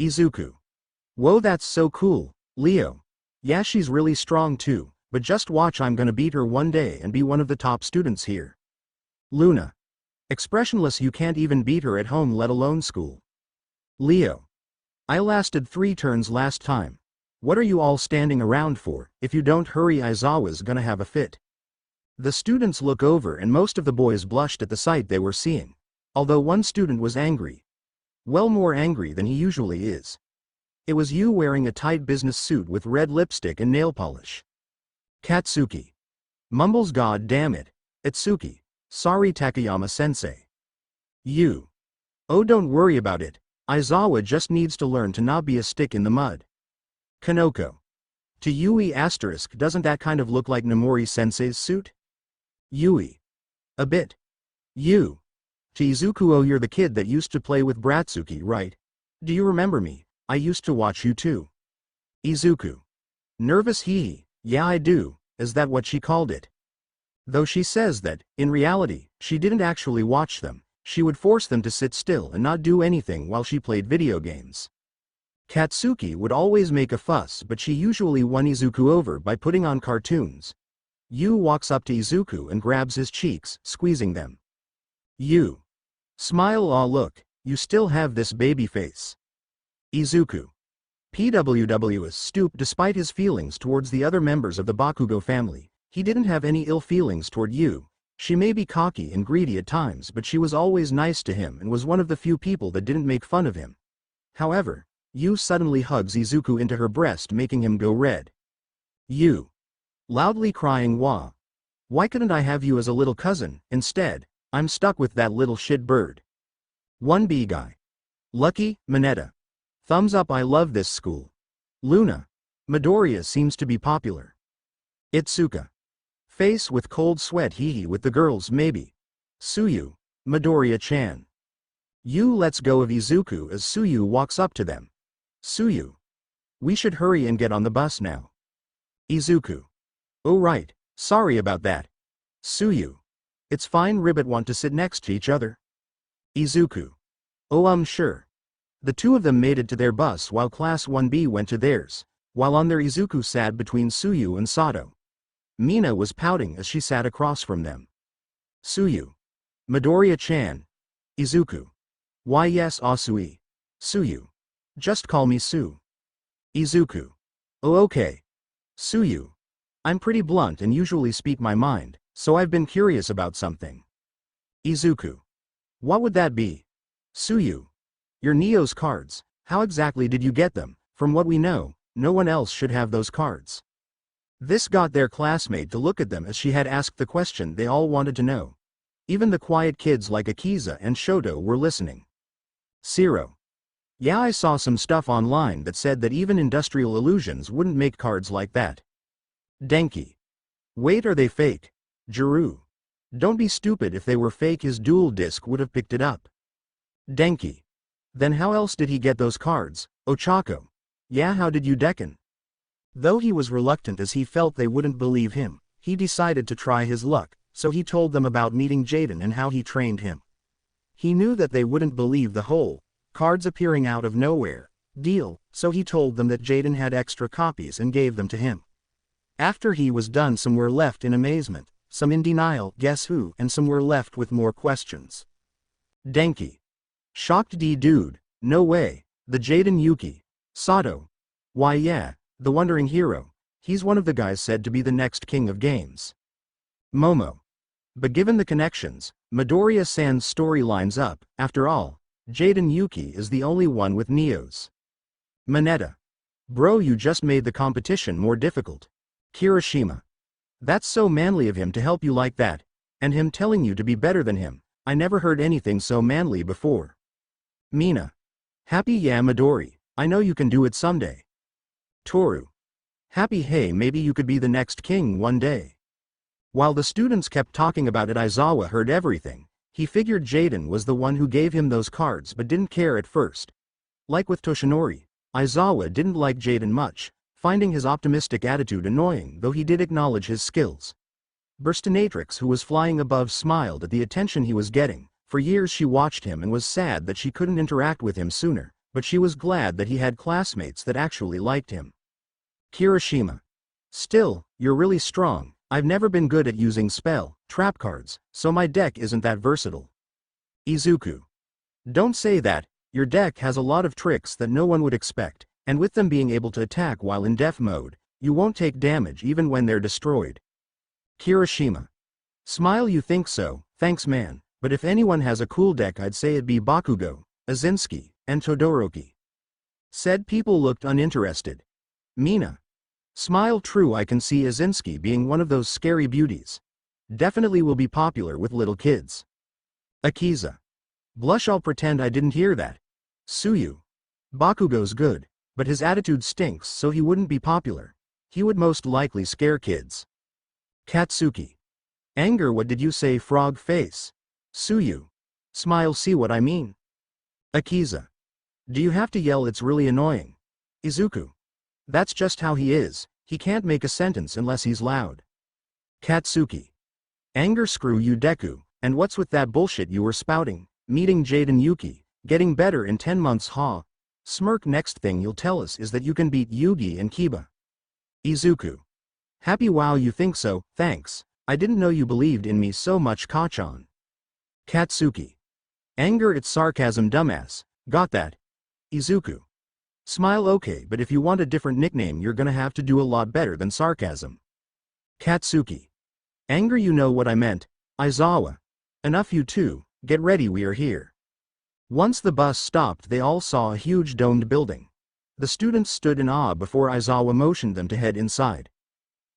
Izuku. Whoa, that's so cool. Leo. Yeah, she's really strong too, but just watch, I'm gonna beat her one day and be one of the top students here. Luna. Expressionless, you can't even beat her at home, let alone school. Leo. I lasted 3 turns last time. What are you all standing around for? If you don't hurry, Aizawa's gonna have a fit. The students look over and most of the boys blushed at the sight they were seeing. Although one student was angry. Well, more angry than he usually is. It was you wearing a tight business suit with red lipstick and nail polish. Katsuki. Mumbles, god damn it. Itsuki. Sorry Takayama-sensei. You. Oh, don't worry about it. Aizawa just needs to learn to not be a stick in the mud. Kanoko. To Yui asterisk, doesn't that kind of look like Nomori-sensei's suit? Yui. A bit. You. To Izuku, oh, you're the kid that used to play with Bratsuki, right? Do you remember me? I used to watch you too. Izuku. Nervous, hee. Yeah, I do. Is that what she called it? Though she says that, in reality, she didn't actually watch them. She would force them to sit still and not do anything while she played video games. Katsuki would always make a fuss, but she usually won Izuku over by putting on cartoons. Yu walks up to Izuku and grabs his cheeks, squeezing them. Yu. Smile, aw look, you still have this baby face. Izuku. PWW's stooped despite his feelings towards the other members of the Bakugo family. He didn't have any ill feelings toward Yu, She may be cocky and greedy at times, but she was always nice to him and was one of the few people that didn't make fun of him. However, Yu suddenly hugs Izuku into her breast, making him go red. Yu. Loudly crying, "Wah. Why couldn't I have you as a little cousin? Instead, I'm stuck with that little shit bird." 1B guy. Lucky, Manetta. Thumbs up, I love this school. Luna. Midoriya seems to be popular. Itsuka. Face with cold sweat, hee with the girls maybe. Suyu. Midoriya-chan. Yu lets go of Izuku as Suyu walks up to them. Suyu. We should hurry and get on the bus now. Izuku. Oh right, sorry about that. Suyu. It's fine, Ribbit want to sit next to each other. Izuku. Oh sure. The two of them made it to their bus while Class 1B went to theirs. While on there, Izuku sat between Suyu and Sato. Mina was pouting as she sat across from them. Suyu. Midoriya-chan. Izuku. Why yes, Asui. Suyu. Just call me Su. Izuku. Oh okay. Suyu. I'm pretty blunt and usually speak my mind, so I've been curious about something. Izuku. What would that be? Suyu. Your Neo's cards. How exactly did you get them? From what we know, no one else should have those cards. This got their classmate to look at them as she had asked the question they all wanted to know. Even the quiet kids like Akiza and Shoto were listening. Zero. Yeah, I saw some stuff online that said that even Industrial Illusions wouldn't make cards like that. Denki. Wait, are they fake? Jiru. Don't be stupid, if they were fake his dual disc would have picked it up. Denki. Then how else did he get those cards? Ochako. Yeah, how did you Decken? Though he was reluctant as he felt they wouldn't believe him, he decided to try his luck, so he told them about meeting Jaden and how he trained him. He knew that they wouldn't believe the whole cards appearing out of nowhere deal, so he told them that Jaden had extra copies and gave them to him. After he was done, some were left in amazement, some in denial, guess who, and some were left with more questions. Denki. Shocked dude, no way, the Jaden Yuki. Sato. Why yeah, the wandering hero, he's one of the guys said to be the next king of games. Momo. But given the connections, Midoriya-san's story lines up. After all, Jaden Yuki is the only one with Neos. Manetta. Bro, you just made the competition more difficult. Kirishima. That's so manly of him to help you like that, and him telling you to be better than him. I never heard anything so manly before. Mina. Happy, yeah Midori, I know you can do it someday. Toru. Happy, hey, maybe you could be the next king one day. While the students kept talking about it, Aizawa heard everything. He figured Jaden was the one who gave him those cards but didn't care at first. Like with Toshinori, Aizawa didn't like Jaden much, finding his optimistic attitude annoying, though he did acknowledge his skills. Burstinatrix, who was flying above, smiled at the attention he was getting. For years she watched him and was sad that she couldn't interact with him sooner, but she was glad that he had classmates that actually liked him. Kirishima. Still, you're really strong. I've never been good at using spell trap cards, so my deck isn't that versatile. Izuku. Don't say that, your deck has a lot of tricks that no one would expect, and with them being able to attack while in def mode, you won't take damage even when they're destroyed. Kirishima. Smile, you think so, thanks man, but if anyone has a cool deck I'd say it'd be Bakugo, Azinski, and Todoroki. Said people looked uninterested. Mina. Smile, true, I can see Azinski being one of those scary beauties. Definitely will be popular with little kids. Akiza. Blush, I'll pretend I didn't hear that. Suyu. Bakugo's good, but his attitude stinks, so he wouldn't be popular. He would most likely scare kids. Katsuki. Anger, what did you say, frog face? Suyu. Smile, see what I mean? Akiza. Do you have to yell? It's really annoying. Izuku. That's just how he is, he can't make a sentence unless he's loud. Katsuki. Anger, screw you Deku, and what's with that bullshit you were spouting? Meeting Jaden Yuki, getting better in 10 months, ha? Smirk, next thing you'll tell us is that you can beat Yugi and Kiba. Izuku. Happy, wow, you think so, thanks, I didn't know you believed in me so much, Kachan. Katsuki. Anger, it's sarcasm, dumbass, got that? Izuku. Smile, okay, but if you want a different nickname you're gonna have to do a lot better than sarcasm. Katsuki. Anger, you know what I meant, Aizawa. Enough you two, get ready, we are here. Once the bus stopped, they all saw a huge domed building. The students stood in awe before Aizawa motioned them to head inside.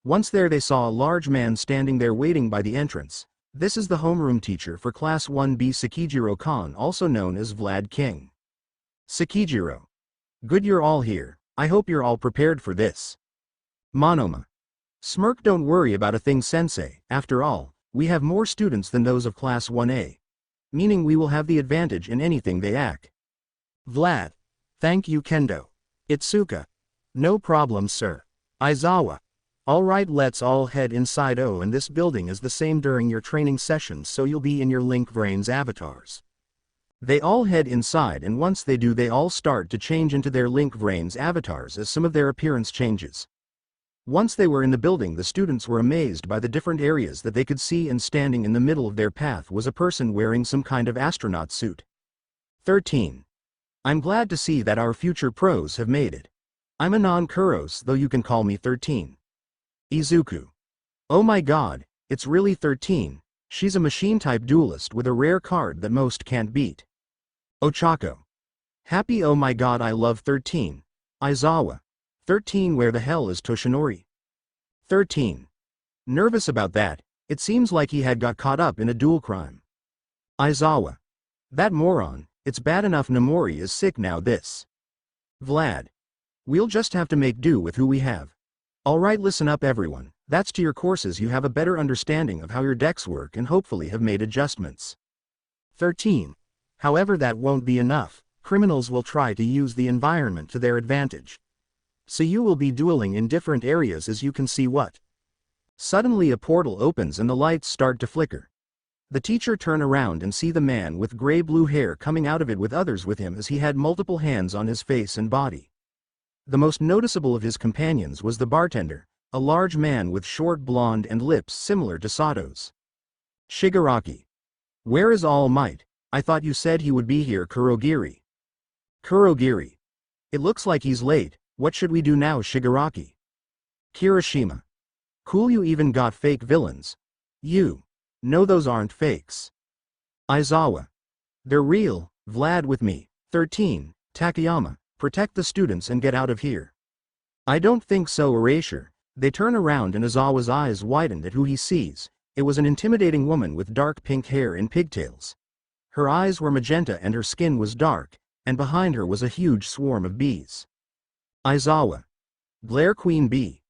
Once there, they saw a large man standing there waiting by the entrance. This is the homeroom teacher for Class 1B, Sekijiro-kan, also known as Vlad King. Sekijiro. Good, you're all here. I hope you're all prepared for this. Monoma. Smirk, don't worry about a thing, sensei. After all, we have more students than those of Class 1A. Meaning we will have the advantage in anything they act. Vlad. Thank you, Kendo. Itsuka. No problem, sir. Aizawa. Alright, let's all head inside. Oh, and this building is the same during your training sessions, so you'll be in your Link Brains avatars. They all head inside, and once they do, they all start to change into their Link Brains avatars as some of their appearance changes. Once they were in the building, the students were amazed by the different areas that they could see, and standing in the middle of their path was a person wearing some kind of astronaut suit. 13. I'm glad to see that our future pros have made it. I'm a non-Kuros, though you can call me 13. Izuku. Oh my god, it's really 13. She's a machine-type duelist with a rare card that most can't beat. Ochako. Happy, oh my god, I love 13. Aizawa. 13. Where the hell is Toshinori? 13. Nervous about that, it seems like he had got caught up in a duel crime. Aizawa. That moron, it's bad enough Nomori is sick now this. Vlad. We'll just have to make do with who we have. Alright, listen up everyone, that's to your courses, you have a better understanding of how your decks work and hopefully have made adjustments. 13. However, that won't be enough. Criminals will try to use the environment to their advantage. So you will be dueling in different areas, as you can see. What? Suddenly a portal opens and the lights start to flicker. The teacher turn around and see the man with gray-blue hair coming out of it with others with him, as he had multiple hands on his face and body. The most noticeable of his companions was the bartender, a large man with short blonde and lips similar to Sato's. Shigaraki. Where is All Might? I thought you said he would be here. Kurogiri. Kurogiri. It looks like he's late. What should we do now, Shigaraki? Kirishima. Cool, you even got fake villains. You. No, those aren't fakes. Aizawa. They're real. Vlad, with me. 13. Takayama. Protect the students and get out of here. I don't think so, Erasure. They turn around and Aizawa's eyes widened at who he sees. It was an intimidating woman with dark pink hair and pigtails. Her eyes were magenta and her skin was dark, and behind her was a huge swarm of bees. Aizawa. Glare, Queen Bee.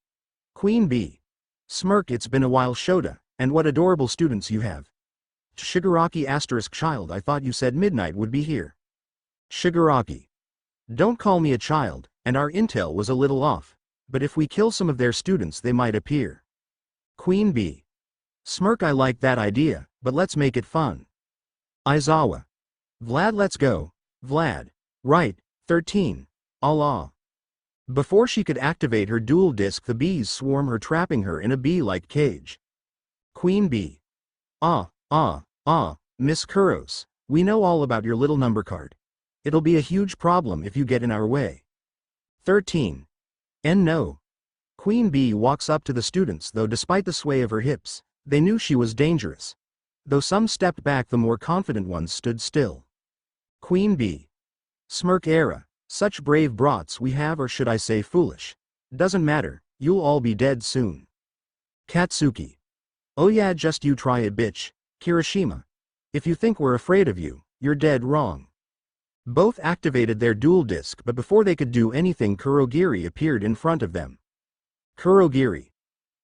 Queen Bee. Smirk, it's been a while, Shota, and what adorable students you have. Shigaraki *, child, I thought you said midnight would be here. Shigaraki. Don't call me a child, and our intel was a little off, but if we kill some of their students they might appear. Queen Bee. Smirk, I like that idea, but let's make it fun. Aizawa. Vlad, let's go. Vlad. Right, 13. Allah. Before she could activate her dual disc, the bees swarm her, trapping her in a bee-like cage. Queen Bee. Miss Kuros, we know all about your little number card. It'll be a huge problem if you get in our way. 13. No. Queen Bee walks up to the students, though despite the sway of her hips, they knew she was dangerous. Though some stepped back, the more confident ones stood still. Queen Bee. Smirk era, such brave brats we have, or should I say foolish. Doesn't matter, you'll all be dead soon. Katsuki. Oh yeah, just you try it, bitch. Kirishima. If you think we're afraid of you, you're dead wrong. Both activated their dual disc, but before they could do anything, Kurogiri appeared in front of them. Kurogiri.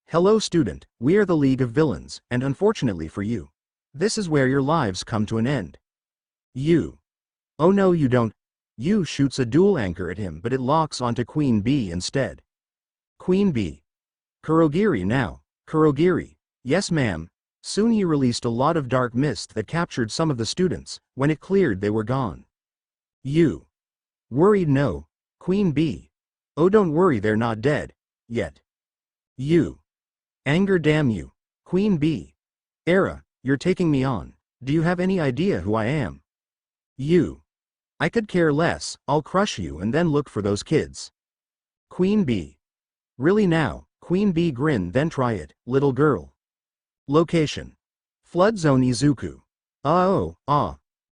Hello student, we are the League of Villains, and unfortunately for you, this is where your lives come to an end. You. Oh no, you don't. You shoots a dual anchor at him, but it locks onto Queen Bee instead. Queen Bee. Kurogiri now. Kurogiri. Yes ma'am. Soon he released a lot of dark mist that captured some of the students. When it cleared, they were gone. You. Worried? No. Queen Bee. Oh, don't worry, they're not dead. Yet. You. Anger, damn you. Queen Bee. Era, you're taking me on. Do you have any idea who I am? You. I could care less, I'll crush you and then look for those kids. Queen Bee. Really now? Queen Bee grinned. Then try it, little girl. Location. Flood Zone Izuku.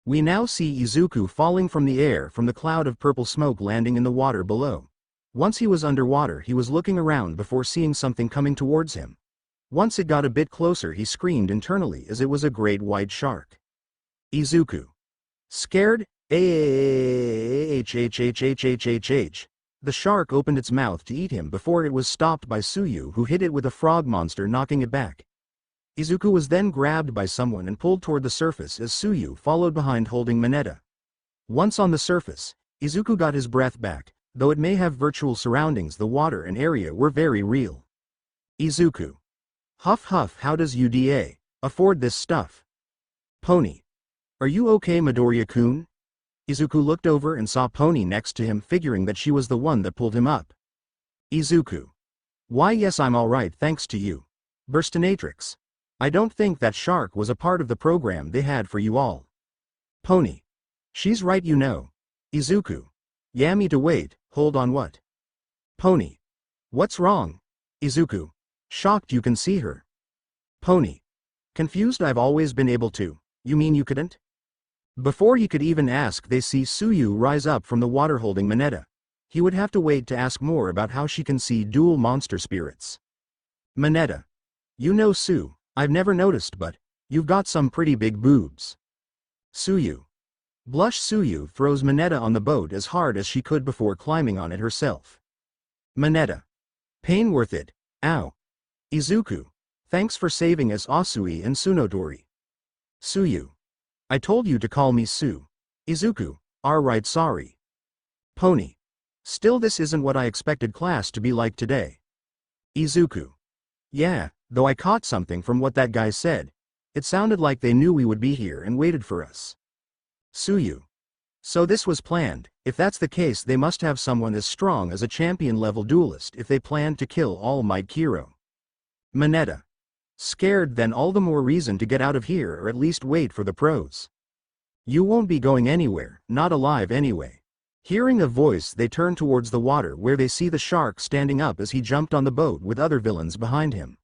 We now see Izuku falling from the air from the cloud of purple smoke landing in the water below. Once he was underwater, he was looking around before seeing something coming towards him. Once it got a bit closer, he screamed internally as it was a great white shark. Izuku. Scared? The shark opened its mouth to eat him before it was stopped by Tsuyu, who hit it with a frog monster, knocking it back. Izuku was then grabbed by someone and pulled toward the surface as Tsuyu followed behind holding Manetta. Once on the surface, Izuku got his breath back. Though it may have virtual surroundings, the water and area were very real. Izuku. Huff huff, how does UDA afford this stuff? Pony. Are you okay, Midoriya-kun? Izuku looked over and saw Pony next to him, figuring that she was the one that pulled him up. Izuku. Why, yes, I'm alright thanks to you. Burstinatrix. I don't think that shark was a part of the program they had for you all. Pony. She's right, you know. Izuku. Yeah, me to wait, hold on, what? Pony. What's wrong? Izuku. Shocked you can see her. Pony. Confused, I've always been able to. You mean you couldn't? Before he could even ask, they see Tsuyu rise up from the water holding Manetta. He would have to wait to ask more about how she can see dual monster spirits. Manetta. You know, Tsu, I've never noticed, but you've got some pretty big boobs. Tsuyu. Blush. Tsuyu throws Manetta on the boat as hard as she could before climbing on it herself. Manetta. Pain worth it. Ow. Izuku. Thanks for saving us, Asui and Tsunodori. Tsuyu. I told you to call me Tsu. Izuku. Alright, sorry. Pony. Still, this isn't what I expected class to be like today. Izuku. Yeah, though I caught something from what that guy said. It sounded like they knew we would be here and waited for us. Tsuyu. So this was planned. If that's the case, they must have someone as strong as a champion-level duelist if they planned to kill All Might Kiro. Manetta. Scared? Then all the more reason to get out of here, or at least wait for the pros. You won't be going anywhere, not alive anyway. Hearing a voice, they turn towards the water where they see the shark standing up as he jumped on the boat with other villains behind him.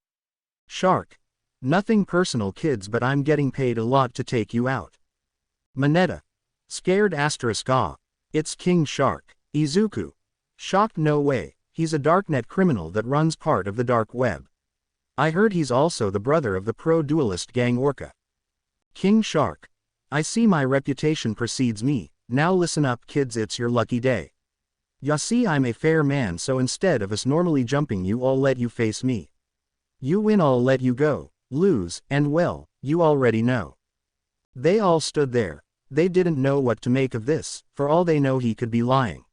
Shark. Nothing personal, kids, but I'm getting paid a lot to take you out. Manetta. Scared? Ah. It's King Shark. Izuku. Shocked? No way, he's a darknet criminal that runs part of the dark web. I heard he's also the brother of the pro-duelist gang Orca. King Shark. I see my reputation precedes me. Now listen up, kids, it's your lucky day. Ya see, I'm a fair man, so instead of us normally jumping you, I'll let you face me. You win, I'll let you go. Lose, and well, you already know. They all stood there. They didn't know what to make of this. For all they know, he could be lying.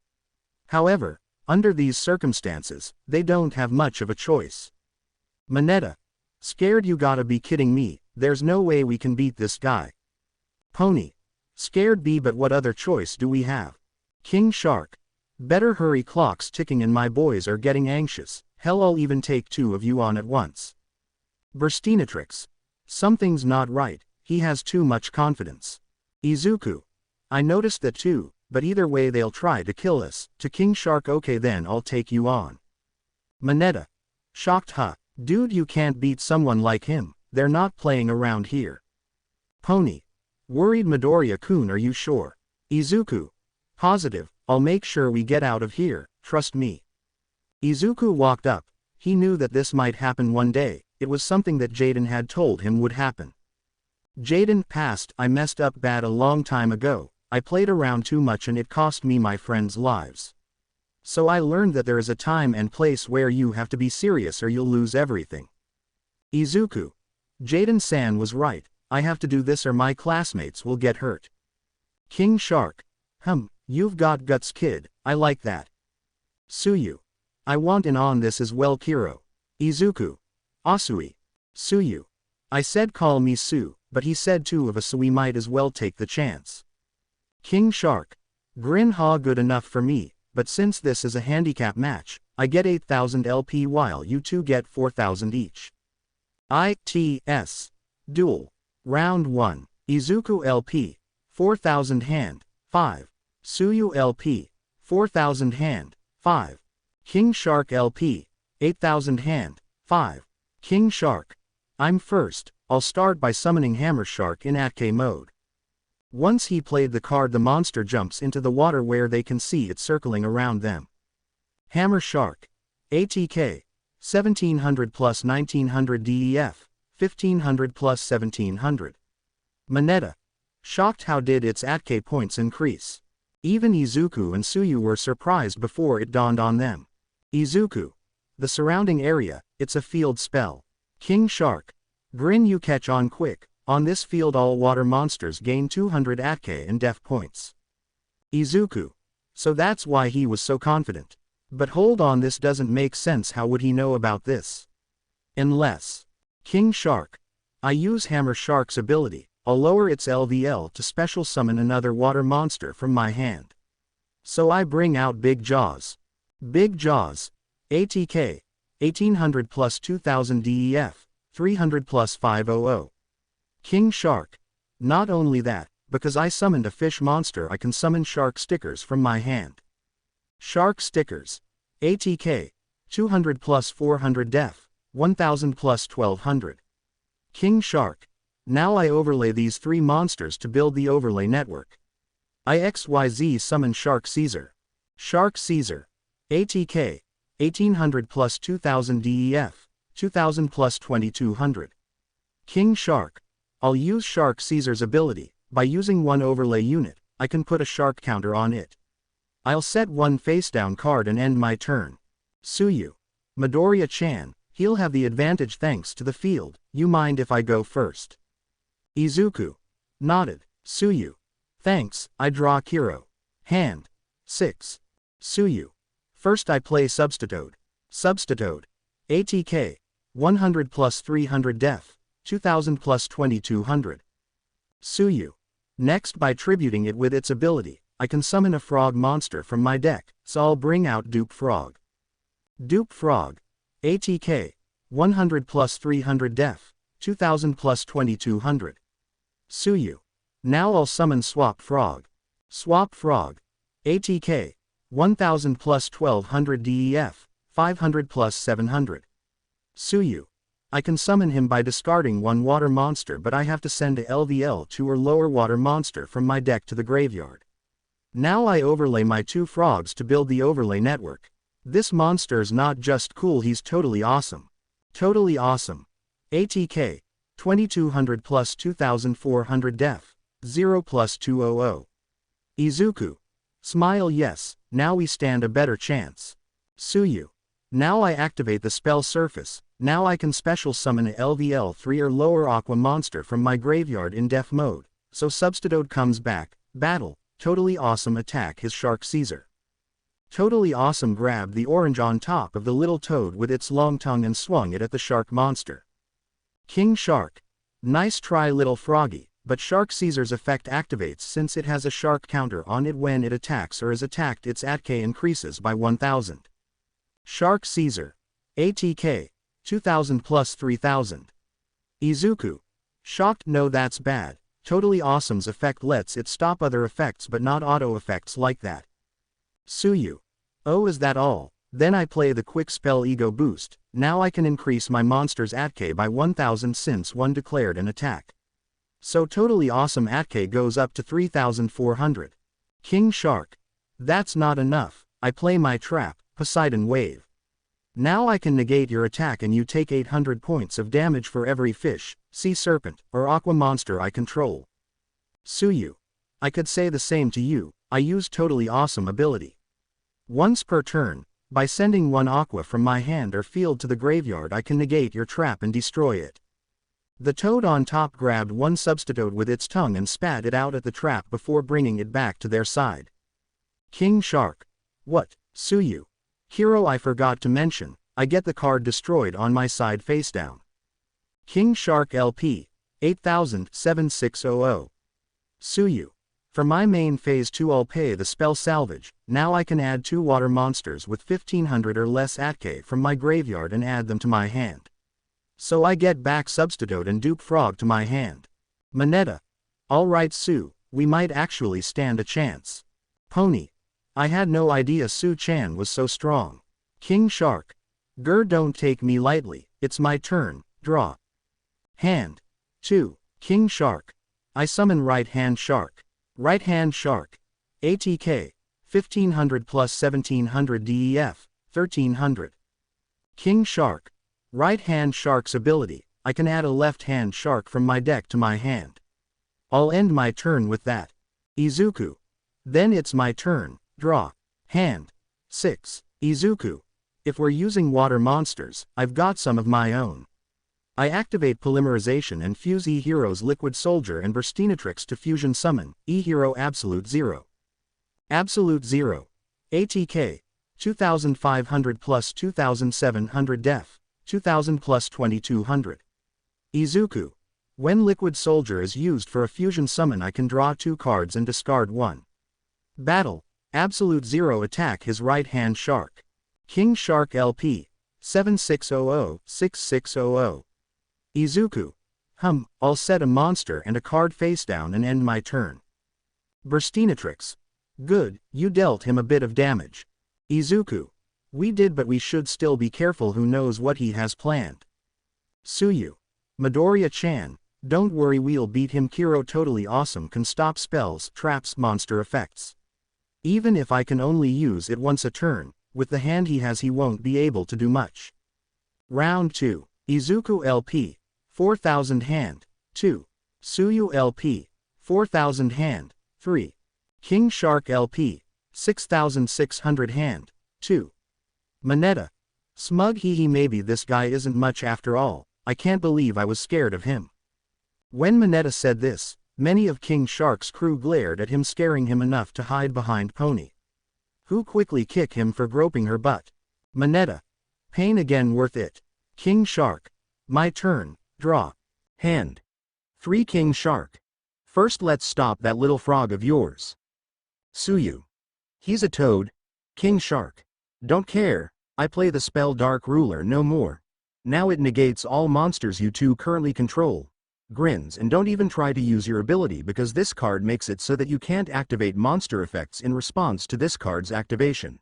However, under these circumstances, they don't have much of a choice. Manetta. Scared? You gotta be kidding me, there's no way we can beat this guy. Pony. Scared be, but what other choice do we have? King Shark. Better hurry, clock's ticking and my boys are getting anxious. Hell, I'll even take two of you on at once. Burstinatrix. Something's not right, he has too much confidence. Izuku. I noticed that too, but either way they'll try to kill us. To King Shark. Okay, then I'll take you on. Manetta. Shocked? Huh. Dude, you can't beat someone like him, they're not playing around here. Pony. Worried? Midoriya-kun, are you sure? Izuku. Positive, I'll make sure we get out of here, trust me. Izuku walked up. He knew that this might happen one day. It was something that Jaden had told him would happen. Jaden passed. I messed up bad a long time ago. I played around too much and it cost me my friends' lives. So I learned that there is a time and place where you have to be serious or you'll lose everything. Izuku. Jaden-san was right. I have to do this or my classmates will get hurt. King Shark. You've got guts, kid. I like that. Tsuyu. I want in on this as well, Kiro. Izuku. Asui. Tsuyu. I said call me Tsu, but he said two of us, so we might as well take the chance. King Shark. Grin ha, good enough for me, but since this is a handicap match, I get 8,000 LP while you two get 4,000 each. ITS. Duel. Round 1. Izuku LP. 4,000 hand. 5. Tsuyu LP. 4,000 hand. 5. King Shark LP. 8,000 hand. 5. King Shark. I'm first. I'll start by summoning Hammer Shark in ATK mode. Once he played the card, the monster jumps into the water where they can see it circling around them. Hammer Shark. ATK. 1700 plus 1900 DEF. 1500 plus 1700. Manetta. Shocked how did its ATK points increase. Even Izuku and Tsuyu were surprised before it dawned on them. Izuku. The surrounding area, it's a field spell. King Shark. Grin you catch on quick. On this field all water monsters gain 200 ATK and def points. Izuku. So that's why he was so confident. But hold on, this doesn't make sense. How would he know about this? Unless. King Shark. I use Hammer Shark's ability. I'll lower its LVL to special summon another water monster from my hand. So I bring out Big Jaws. Big Jaws. ATK. 1800 plus 2000 DEF. 300 plus 500. King Shark. Not only that, because I summoned a fish monster, I can summon shark stickers from my hand. Shark stickers. ATK. 200 plus 400 def. 1000 plus 1200. King Shark. Now I overlay these three monsters to build the overlay network. I XYZ summon Shark Caesar. Shark Caesar. ATK. 1800 plus 2000 DEF. 2000 plus 2200. King Shark. I'll use Shark Caesar's ability. By using one overlay unit, I can put a shark counter on it. I'll set one face down card and end my turn. Tsuyu. Midoriya-chan, he'll have the advantage thanks to the field. You mind if I go first? Izuku. Nodded. Tsuyu. Thanks, I draw Kiro. Hand. 6. Tsuyu. First I play Substitute. Substitute. ATK. 100 plus 300 def. 2000 plus 2200. Tsuyu. Next, by tributing it with its ability, I can summon a frog monster from my deck, so I'll bring out Dupe Frog. Dupe Frog. ATK. 100 plus 300 def. 2000 plus 2200. Tsuyu. Now I'll summon Swap Frog. Swap Frog. ATK. 1000 plus 1200 DEF. 500 plus 700. Tsuyu. I can summon him by discarding one water monster, but I have to send a LVL 2 or lower water monster from my deck to the graveyard. Now I overlay my two frogs to build the overlay network. This monster's not just cool, he's totally awesome. Totally awesome. ATK. 2200 plus 2400 def. 0 plus 200. Izuku. Smile yes, now we stand a better chance. Tsuyu. Now I activate the spell Surface. Now I can special summon a LVL 3 or lower aqua monster from my graveyard in def mode, so Substitute comes back, battle, totally awesome attack his Shark Caesar. Totally awesome grabbed the orange on top of the little toad with its long tongue and swung it at the shark monster. King Shark. Nice try little froggy, but Shark Caesar's effect activates since it has a shark counter on it when it attacks or is attacked, its ATK increases by 1000. Shark Caesar. ATK. 2000 plus 3000. Izuku. Shocked, no that's bad. Totally Awesome's effect lets it stop other effects but not auto effects like that. Tsuyu. Oh, is that all? Then I play the quick spell Ego Boost. Now I can increase my monster's ATK by 1000 since one declared an attack. So Totally Awesome ATK goes up to 3400. King Shark. That's not enough. I play my trap, Poseidon Wave. Now I can negate your attack and you take 800 points of damage for every fish, sea serpent, or aqua monster I control. Tsuyu. I could say the same to you. I use Totally Awesome ability. Once per turn, by sending one aqua from my hand or field to the graveyard, I can negate your trap and destroy it. The toad on top grabbed one Substitute with its tongue and spat it out at the trap before bringing it back to their side. King Shark. What, Tsuyu? Hero, I forgot to mention, I get the card destroyed on my side face down. King Shark LP. 8000-7600. Tsuyu. For my main phase 2 I'll pay the spell Salvage. Now I can add 2 water monsters with 1500 or less ATK from my graveyard and add them to my hand. So I get back Substitute and Dupe Frog to my hand. Manetta. Alright Sue, we might actually stand a chance. Pony. I had no idea Sue-chan was so strong. King Shark. Grr, don't take me lightly, it's my turn, draw. Hand. 2. King Shark. I summon Right Hand Shark. Right Hand Shark. ATK. 1500 plus 1700 DEF. 1300. King Shark. Right Hand Shark's ability. I can add a Left Hand Shark from my deck to my hand. I'll end my turn with that. Izuku. Then it's my turn. Draw. Hand. 6. Izuku. If we're using water monsters, I've got some of my own. I activate Polymerization and fuse E-Hero's Liquid Soldier and Burstinatrix to fusion summon, E-Hero Absolute 0. Absolute 0. ATK. 2500 plus 2700 def. 2000 plus 2200. Izuku. When Liquid Soldier is used for a fusion summon, I can draw 2 cards and discard 1. Battle. Absolute 0 attack his Right Hand Shark. King Shark LP. 7600-6600. Izuku. I'll set a monster and a card face down and end my turn. Burstinatrix. Good, you dealt him a bit of damage. Izuku. We did, but we should still be careful, who knows what he has planned. Tsuyu. Midoriya-chan, don't worry, we'll beat him. Kiro totally awesome, can stop spells, traps, monster effects. Even if I can only use it once a turn, with the hand he has he won't be able to do much. Round 2. Izuku LP. 4000 hand. 2. Tsuyu LP. 4000 hand. 3. King Shark LP. 6600 hand. 2. Manetta. Smug hehe, maybe this guy isn't much after all. I can't believe I was scared of him. When Manetta said this, many of King Shark's crew glared at him, scaring him enough to hide behind Pony, who quickly kick him for groping her butt. Manetta. Pain again, worth it. King Shark. My turn. Draw. Hand. 3 King Shark. First let's stop that little frog of yours. Tsuyu. He's a toad. King Shark. Don't care, I play the spell Dark Ruler no more. Now it negates all monsters you two currently control. Grins, and don't even try to use your ability, because this card makes it so that you can't activate monster effects in response to this card's activation.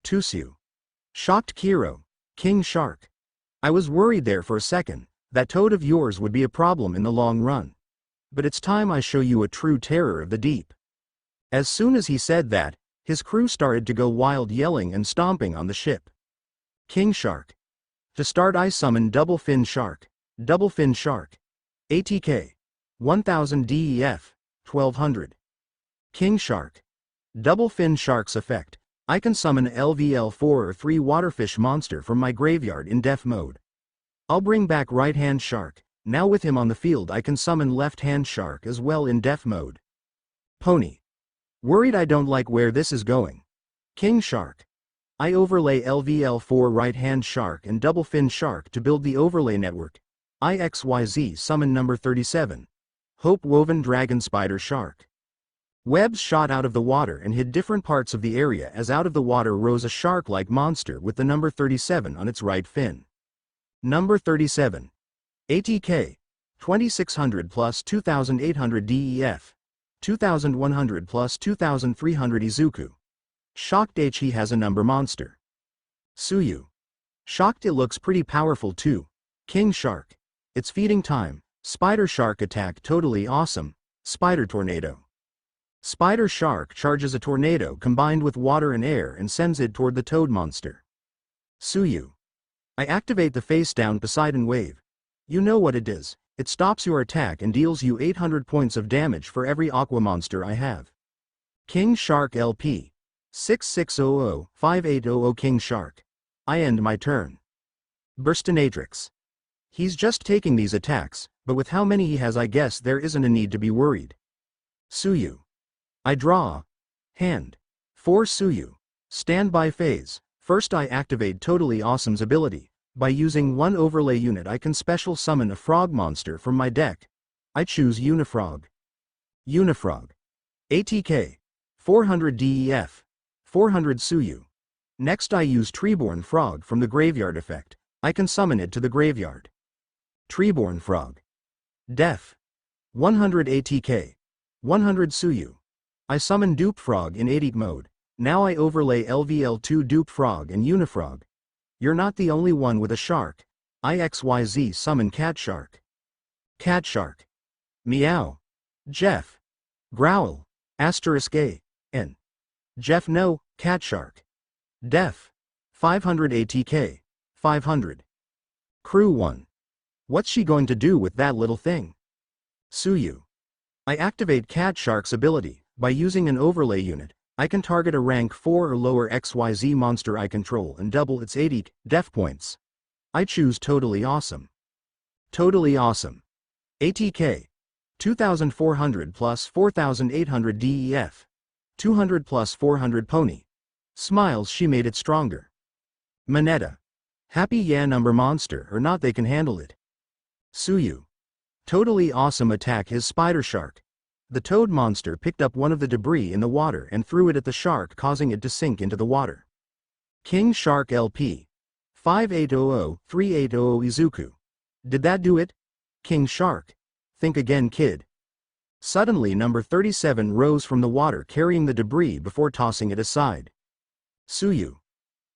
Tsuyu. Shocked Kiro. King Shark. I was worried there for a second. That toad of yours would be a problem in the long run. But it's time I show you a true terror of the deep. As soon as he said that, his crew started to go wild, yelling and stomping on the ship. King Shark. To start, I summon Double Fin Shark. Double Fin Shark. ATK. 1000 DEF. 1200. King Shark. Double Fin Shark's effect. I can summon LVL4 or 3 waterfish monster from my graveyard in def mode. I'll bring back Right Hand Shark. Now with him on the field, I can summon Left Hand Shark as well in def mode. Pony. Worried I don't like where this is going. King Shark. I overlay LVL4 Right Hand Shark and Double Fin Shark to build the overlay network. IXYZ summon number 37. Hope Woven Dragon Spider Shark. Webs shot out of the water and hid different parts of the area as out of the water rose a shark-like monster with the number 37 on its right fin. Number 37. ATK. 2600 plus 2800 DEF. 2100 plus 2300 Izuku. Shocked he has a number monster. Tsuyu. Shocked it looks pretty powerful too. King Shark. It's feeding time. Spider Shark attack totally awesome. Spider Tornado. Spider Shark charges a tornado combined with water and air and sends it toward the toad monster. Tsuyu. I activate the face down Poseidon Wave. You know what it is. It stops your attack and deals you 800 points of damage for every aqua monster I have. King Shark LP. 6600-5800 King Shark. I end my turn. Burstinatrix. He's just taking these attacks, but with how many he has I guess there isn't a need to be worried. Tsuyu. I draw. Hand. 4 Tsuyu. Standby phase. First I activate Totally Awesome's ability. By using 1 overlay unit I can special summon a frog monster from my deck. I choose Unifrog. Unifrog. ATK. 400 DEF. 400 Tsuyu. Next I use Treeborn Frog from the graveyard effect. I can summon it to the graveyard. Treeborn Frog. Def. 100 ATK. 100 Tsuyu. I summon Dupe Frog in 80 mode. Now I overlay LVL2 Dupe Frog and Unifrog. You're not the only one with a shark. IXYZ summon Cat Shark. Cat Shark. Meow. Jeff. Growl. Asterisk A. N. Jeff no, Cat Shark. Def. 500 ATK. 500. Crew 1. What's she going to do with that little thing? Suyu. I activate Cat Shark's ability. By using an overlay unit, I can target a rank 4 or lower XYZ monster I control and double its 80 def points. I choose Totally Awesome. Totally Awesome. ATK. 2400 plus 4800 DEF. 200 plus 400 Pony. Smiles, she made it stronger. Manetta. Happy yeah, number monster or not, they can handle it. Suyu. Totally Awesome attack is Spider Shark. The toad monster picked up one of the debris in the water and threw it at the shark, causing it to sink into the water. King Shark LP. 5800-3800 Izuku. Did that do it? King Shark. Think again, kid. Suddenly number 37 rose from the water carrying the debris before tossing it aside. Suyu.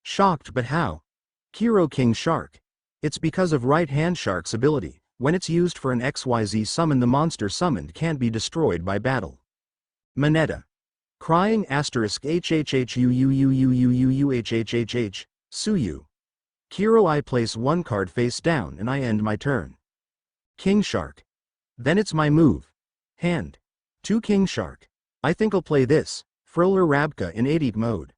Shocked, but how? Kiro King Shark. It's because of right-hand shark's ability. When it's used for an XYZ summon, the monster summoned can't be destroyed by battle. Manetta. Crying asterisk HHHUUUUUUHHHH. Suyu. Kiro. I place one card face down and I end my turn. King Shark. Then it's my move. Hand. 2 King Shark. I think I'll play this. Friller Rabka in 80 mode.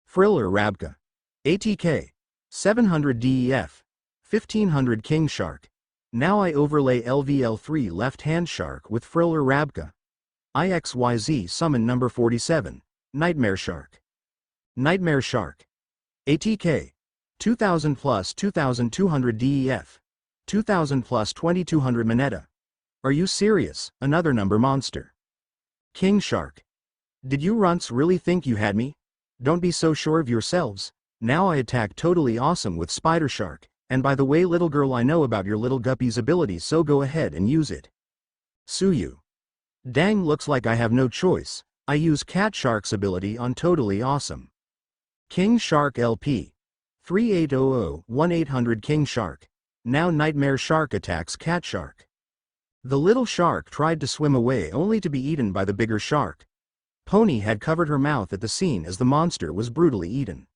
Friller Rabka. ATK. 700 DEF. 1500 King Shark. Now I overlay LVL3 left-hand shark with Friller Rabka. IXYZ summon number 47. Nightmare Shark. Nightmare Shark. ATK. 2000 plus 2200 DEF. 2000 plus 2200 Manetta. Are you serious? Another number monster. King Shark. Did you runts really think you had me? Don't be so sure of yourselves. Now I attack Totally Awesome with Spider Shark. And by the way, little girl, I know about your little guppy's ability, so go ahead and use it. Suyu. Dang, looks like I have no choice. I use Cat Shark's ability on Totally Awesome. King Shark LP. 3800-1800 King Shark. Now Nightmare Shark attacks Cat Shark. The little shark tried to swim away only to be eaten by the bigger shark. Pony had covered her mouth at the scene as the monster was brutally eaten.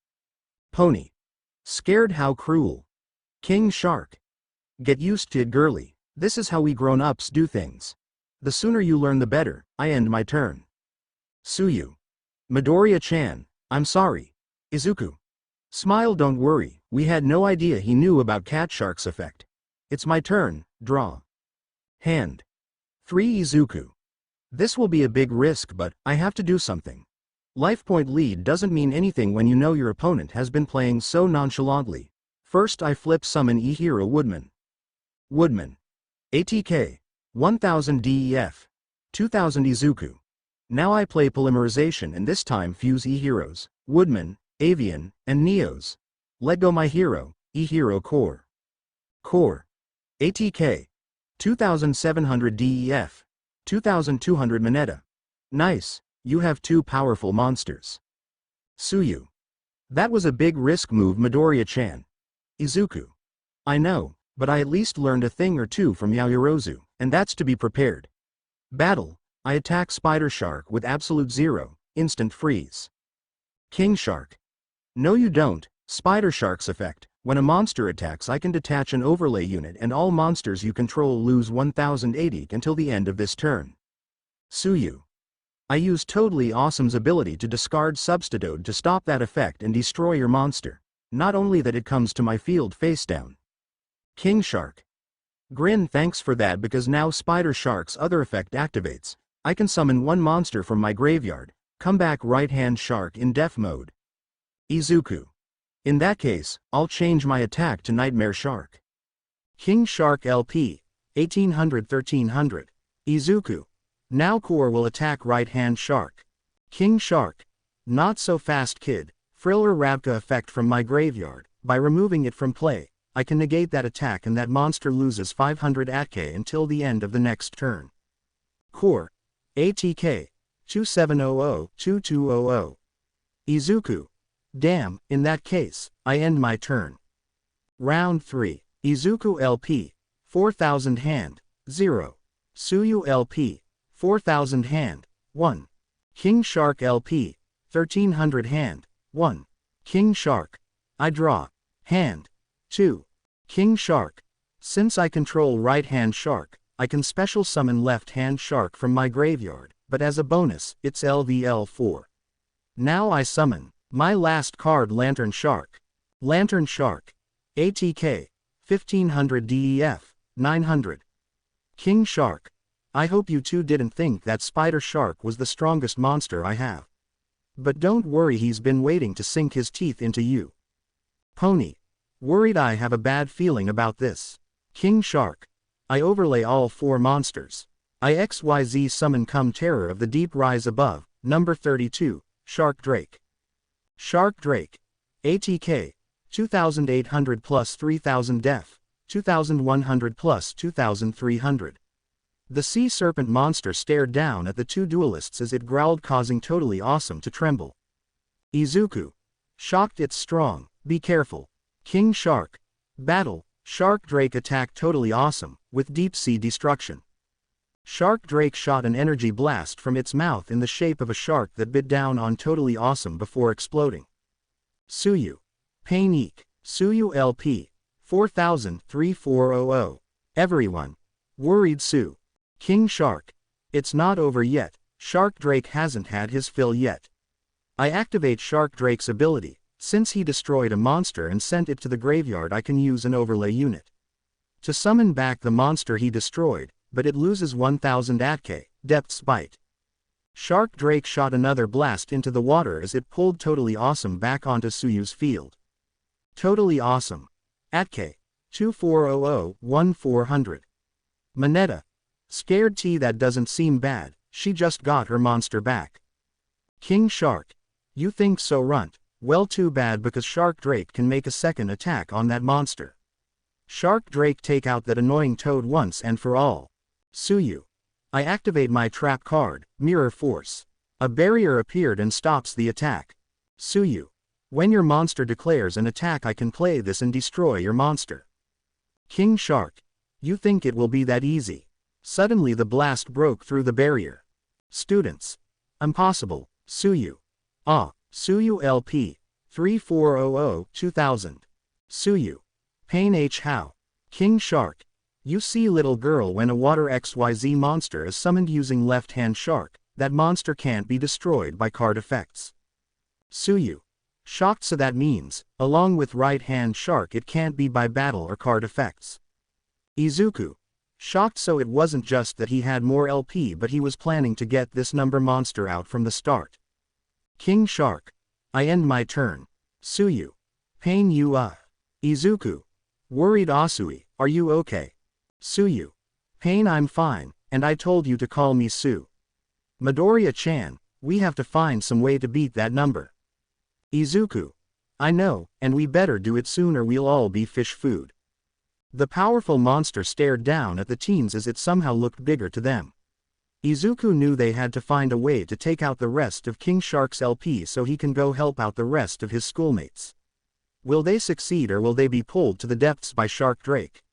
Pony. Scared? How cruel. King Shark. Get used to it, girly. This is how we grown-ups do things. The sooner you learn the better. I end my turn. Suyu. Midoriya-chan. I'm sorry. Izuku. Smile, don't worry, we had no idea he knew about Cat Shark's effect. It's my turn. Draw. Hand. 3 Izuku. This will be a big risk, but I have to do something. Life point lead doesn't mean anything when you know your opponent has been playing so nonchalantly. First I flip summon E-Hero Woodman. Woodman. ATK. 1000 DEF. 2000 Izuku. Now I play Polymerization and this time fuse E-Heroes, Woodman, Avian, and Neos. Let go my hero, E-Hero Core. Core. ATK. 2700 DEF. 2200 Manetta. Nice, you have 2 powerful monsters. Suyu. That was a big risk move, Midoriya-chan. Izuku. I know, but I at least learned a thing or two from Yaoyorozu, and that's to be prepared. Battle. I attack Spider Shark with Absolute Zero, Instant Freeze. King Shark. No you don't, Spider Shark's effect. When a monster attacks, I can detach an overlay unit and all monsters you control lose 1080 until the end of this turn. Suyu. I use Totally Awesome's ability to discard Substitute to stop that effect and destroy your monster. Not only that, it comes to my field face down. King Shark. Grin, thanks for that, because now Spider Shark's other effect activates. I can summon one monster from my graveyard. Come back right-hand shark in def mode. Izuku. In that case, I'll change my attack to Nightmare Shark. King Shark LP. 1800-1300. Izuku. Now Core will attack right-hand shark. King Shark. Not so fast, kid. Friller Rabka effect from my graveyard. By removing it from play, I can negate that attack and that monster loses 500 ATK until the end of the next turn. Core. ATK. 2700-2200. Izuku. Damn, in that case, I end my turn. Round 3. Izuku LP. 4000 hand. 0. Suyu LP, 4000 hand, 1. King Shark LP, 1300 hand, 1. King Shark. I draw. Hand. 2. King Shark. Since I control right-hand shark, I can special summon left-hand shark from my graveyard, but as a bonus, it's LVL4. Now I summon my last card Lantern Shark. Lantern Shark. ATK. 1500 DEF. 900. King Shark. I hope you two didn't think that Spider Shark was the strongest monster I have. But don't worry, he's been waiting to sink his teeth into you. Pony. Worried? I have a bad feeling about this. King Shark. I overlay all 4 monsters. I XYZ summon Come Terror of the Deep Rise Above, number 32, Shark Drake. Shark Drake. ATK. 2800 plus 3000 def. 2100 plus 2300. The sea serpent monster stared down at the 2 duelists as it growled, causing Totally Awesome to tremble. Izuku. Shocked, it's strong, be careful. King Shark. Battle. Shark Drake attack Totally Awesome, with deep sea destruction. Shark Drake shot an energy blast from its mouth in the shape of a shark that bit down on Totally Awesome before exploding. Suyu. Pain Eek. Suyu LP. 4000-3400. Everyone. Worried Sue. King Shark. It's not over yet, Shark Drake hasn't had his fill yet. I activate Shark Drake's ability. Since he destroyed a monster and sent it to the graveyard, I can use an overlay unit to summon back the monster he destroyed, but it loses 1000 ATK, Depth's Bite. Shark Drake shot another blast into the water as it pulled Totally Awesome back onto Suyu's field. Totally Awesome. ATK. 2400-1400. Manetta. Scared T, that doesn't seem bad, she just got her monster back. King Shark. You think so, Runt? Well, too bad, because Shark Drake can make a second attack on that monster. Shark Drake, take out that annoying toad once and for all. Suyu. I activate my trap card, Mirror Force. A barrier appeared and stops the attack. Suyu. When your monster declares an attack, I can play this and destroy your monster. King Shark. You think it will be that easy? Suddenly the blast broke through the barrier. Students. Impossible, Suyu. Suyu LP. 3400-2000. Suyu. Pain MHA. King Shark. You see, little girl, when a water XYZ monster is summoned using left-hand shark, that monster can't be destroyed by card effects. Suyu. Shocked, so that means, along with right-hand shark, it can't be by battle or card effects. Izuku. Shocked, so it wasn't just that he had more LP, but he was planning to get this number monster out from the start. King Shark. I end my turn. Suyu. Pain you Izuku. Worried Asui, are you okay? Suyu. Pain, I'm fine, and I told you to call me Sue. Midoriya-chan, we have to find some way to beat that number. Izuku. I know, and we better do it soon or we'll all be fish food. The powerful monster stared down at the teens as it somehow looked bigger to them. Izuku knew they had to find a way to take out the rest of King Shark's LP so he can go help out the rest of his schoolmates. Will they succeed, or will they be pulled to the depths by Shark Drake?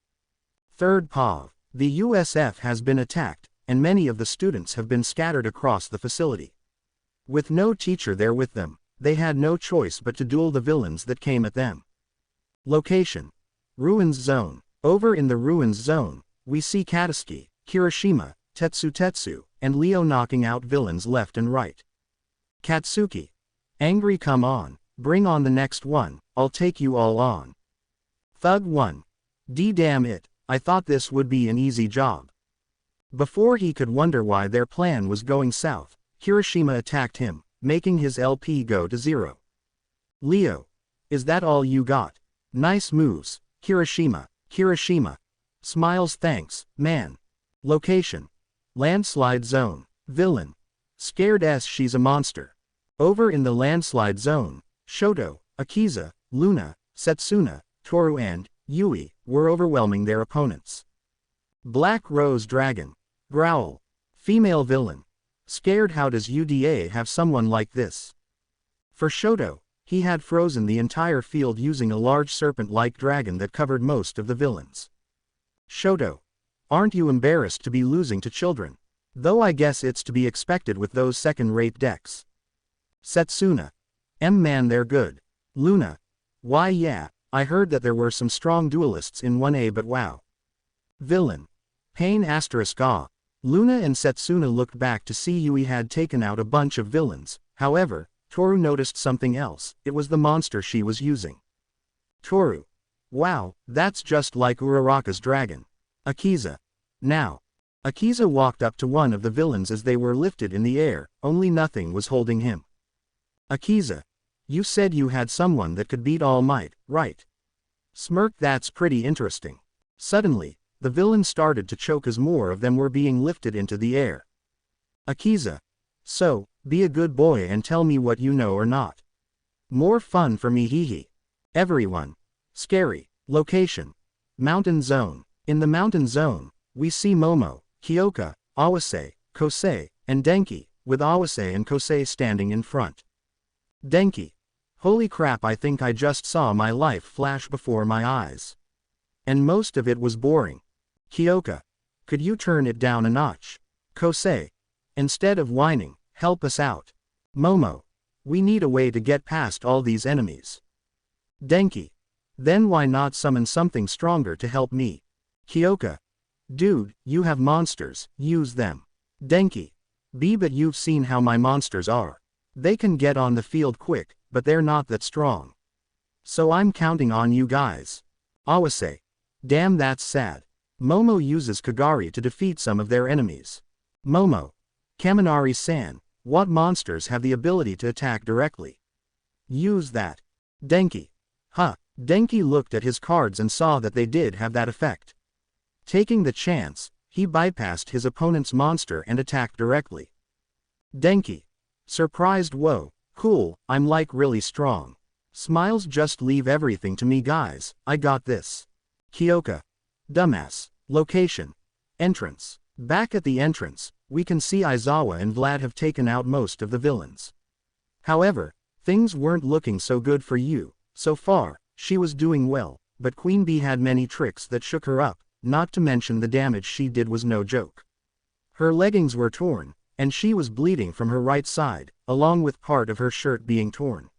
Third POV. The USF has been attacked, and many of the students have been scattered across the facility. With no teacher there with them, they had no choice but to duel the villains that came at them. Location. Ruins Zone. Over in the Ruins Zone, we see Katsuki, Kirishima, Tetsu, and Leo knocking out villains left and right. Katsuki. Angry, come on, bring on the next one, I'll take you all on. Thug 1. Damn it, I thought this would be an easy job. Before he could wonder why their plan was going south, Kirishima attacked him, making his LP go to 0. Leo. Is that all you got? Nice moves, Kirishima. Smiles, thanks, man. Location. Landslide Zone. Villain. Scared S, she's a monster. Over in the landslide zone, Shoto, Akiza, Luna, Setsuna, Toru and Yui were overwhelming their opponents. Black Rose Dragon. Growl. Female villain. Scared, how does UDA have someone like this? For Shoto, he had frozen the entire field using a large serpent-like dragon that covered most of the villains. Shoto. Aren't you embarrassed to be losing to children? Though I guess it's to be expected with those second-rate decks. Setsuna. Man, they're good. Luna. Why yeah, I heard that there were some strong duelists in 1A, but wow. Villain. Pain ***. Luna and Setsuna looked back to see Yui had taken out a bunch of villains. However, Toru noticed something else. It was the monster she was using. Toru. Wow, that's just like Uraraka's dragon. Akiza. Now. Akiza walked up to one of the villains as they were lifted in the air, only nothing was holding him. Akiza. You said you had someone that could beat All Might, right? Smirk. That's pretty interesting. Suddenly, the villain started to choke as more of them were being lifted into the air. Akiza. So, be a good boy and tell me what you know or not. More fun for me, hee. Everyone. Scary. Location. Mountain Zone. In the Mountain Zone, we see Momo, Kyoka, Awase, Kosei, and Denki, with Awase and Kosei standing in front. Denki. Holy crap, I think I just saw my life flash before my eyes. And most of it was boring. Kyoka. Could you turn it down a notch? Kosei. Instead of whining, help us out. Momo. We need a way to get past all these enemies. Denki. Then why not summon something stronger to help me? Kyoka. Dude, you have monsters, use them. Denki. But you've seen how my monsters are. They can get on the field quick, but they're not that strong. So I'm counting on you guys. Awase. Damn, that's sad. Momo uses Kagari to defeat some of their enemies. Momo. Kaminari-san, what monsters have the ability to attack directly? Use that. Denki. Huh. Denki looked at his cards and saw that they did have that effect. Taking the chance, he bypassed his opponent's monster and attacked directly. Denki. Surprised. Whoa, cool, I'm like really strong. Smiles. Just leave everything to me guys, I got this. Kyoka. Dumbass. Location. Entrance. Back at the entrance, we can see Aizawa and Vlad have taken out most of the villains. However, things weren't looking so good for you. So far, she was doing well, but Queen Bee had many tricks that shook her up, not to mention the damage she did was no joke. Her leggings were torn, and she was bleeding from her right side, along with part of her shirt being torn.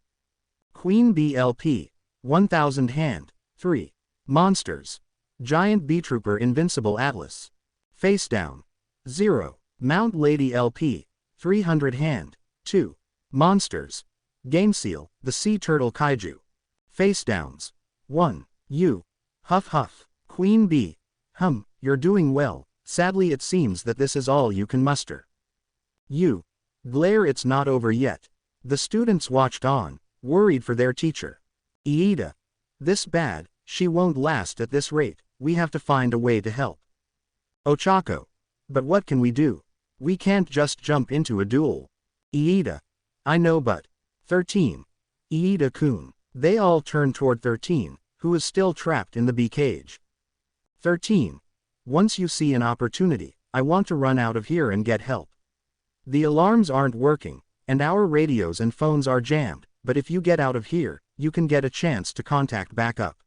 Queen Bee LP. 1000 hand. 3. Monsters. Giant Bee Trooper Invincible Atlas. Face down. 0. Mount Lady LP. 300 hand. 2. Monsters. Gameseal, the Sea Turtle Kaiju. Face downs. 1. You. Huff huff. Queen Bee. You're doing well, sadly it seems that this is all you can muster. You. Glare. It's not over yet. The students watched on, worried for their teacher. Iida. This bad, she won't last at this rate, we have to find a way to help. Ochako. But what can we do? We can't just jump into a duel. Iida. I know, but. 13. Iida-kun. They all turn toward 13, who is still trapped in the bee cage. 13. Once you see an opportunity, I want to run out of here and get help. The alarms aren't working, and our radios and phones are jammed, but if you get out of here, you can get a chance to contact backup.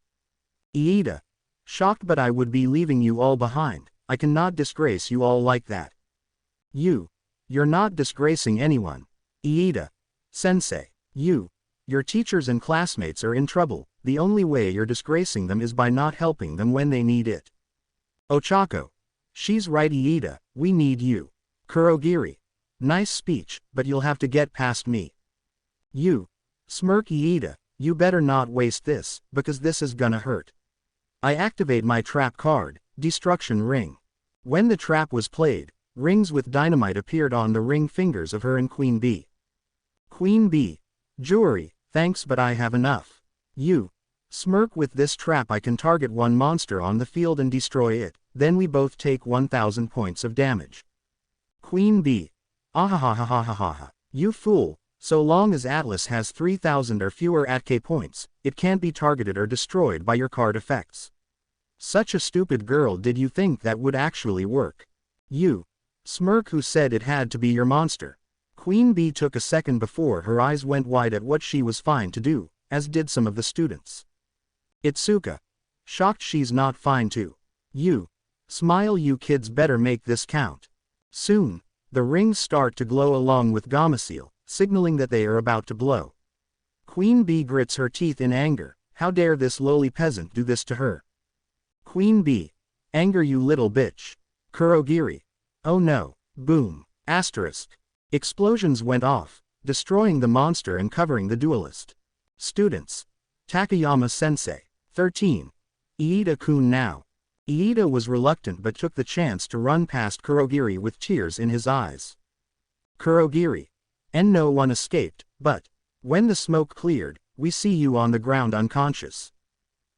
Iida. Shocked, but I would be leaving you all behind, I cannot disgrace you all like that. You. You're not disgracing anyone. Iida. Sensei. You. Your teachers and classmates are in trouble, the only way you're disgracing them is by not helping them when they need it. Ochako. She's right Iida, we need you. Kurogiri. Nice speech, but you'll have to get past me. You. Smirk. Iida, you better not waste this, because this is gonna hurt. I activate my trap card, Destruction Ring. When the trap was played, rings with dynamite appeared on the ring fingers of her and Queen Bee. Queen Bee. Jewelry, thanks, but I have enough. You. Smirk. With this trap I can target one monster on the field and destroy it, then we both take 1000 points of damage. Queen Bee. Ahahahahahaha. You fool, so long as Atlas has 3000 or fewer ATK points, it can't be targeted or destroyed by your card effects. Such a stupid girl, did you think that would actually work? You. Smirk. Who said it had to be your monster? Queen Bee took a second before her eyes went wide at what she was fine to do, as did some of the students. Itsuka. Shocked. She's not fine too. You. Smile, you kids better make this count. Soon, the rings start to glow along with gamma seal, signaling that they are about to blow. Queen Bee grits her teeth in anger. How dare this lowly peasant do this to her? Queen Bee. Anger, you little bitch. Kurogiri. Oh no. Boom. Asterisk. Explosions went off, destroying the monster and covering the duelist. Students. Takayama-sensei. 13. Iida-kun now. Iida was reluctant but took the chance to run past Kurogiri with tears in his eyes. Kurogiri. And no one escaped, but, when the smoke cleared, we see you on the ground unconscious.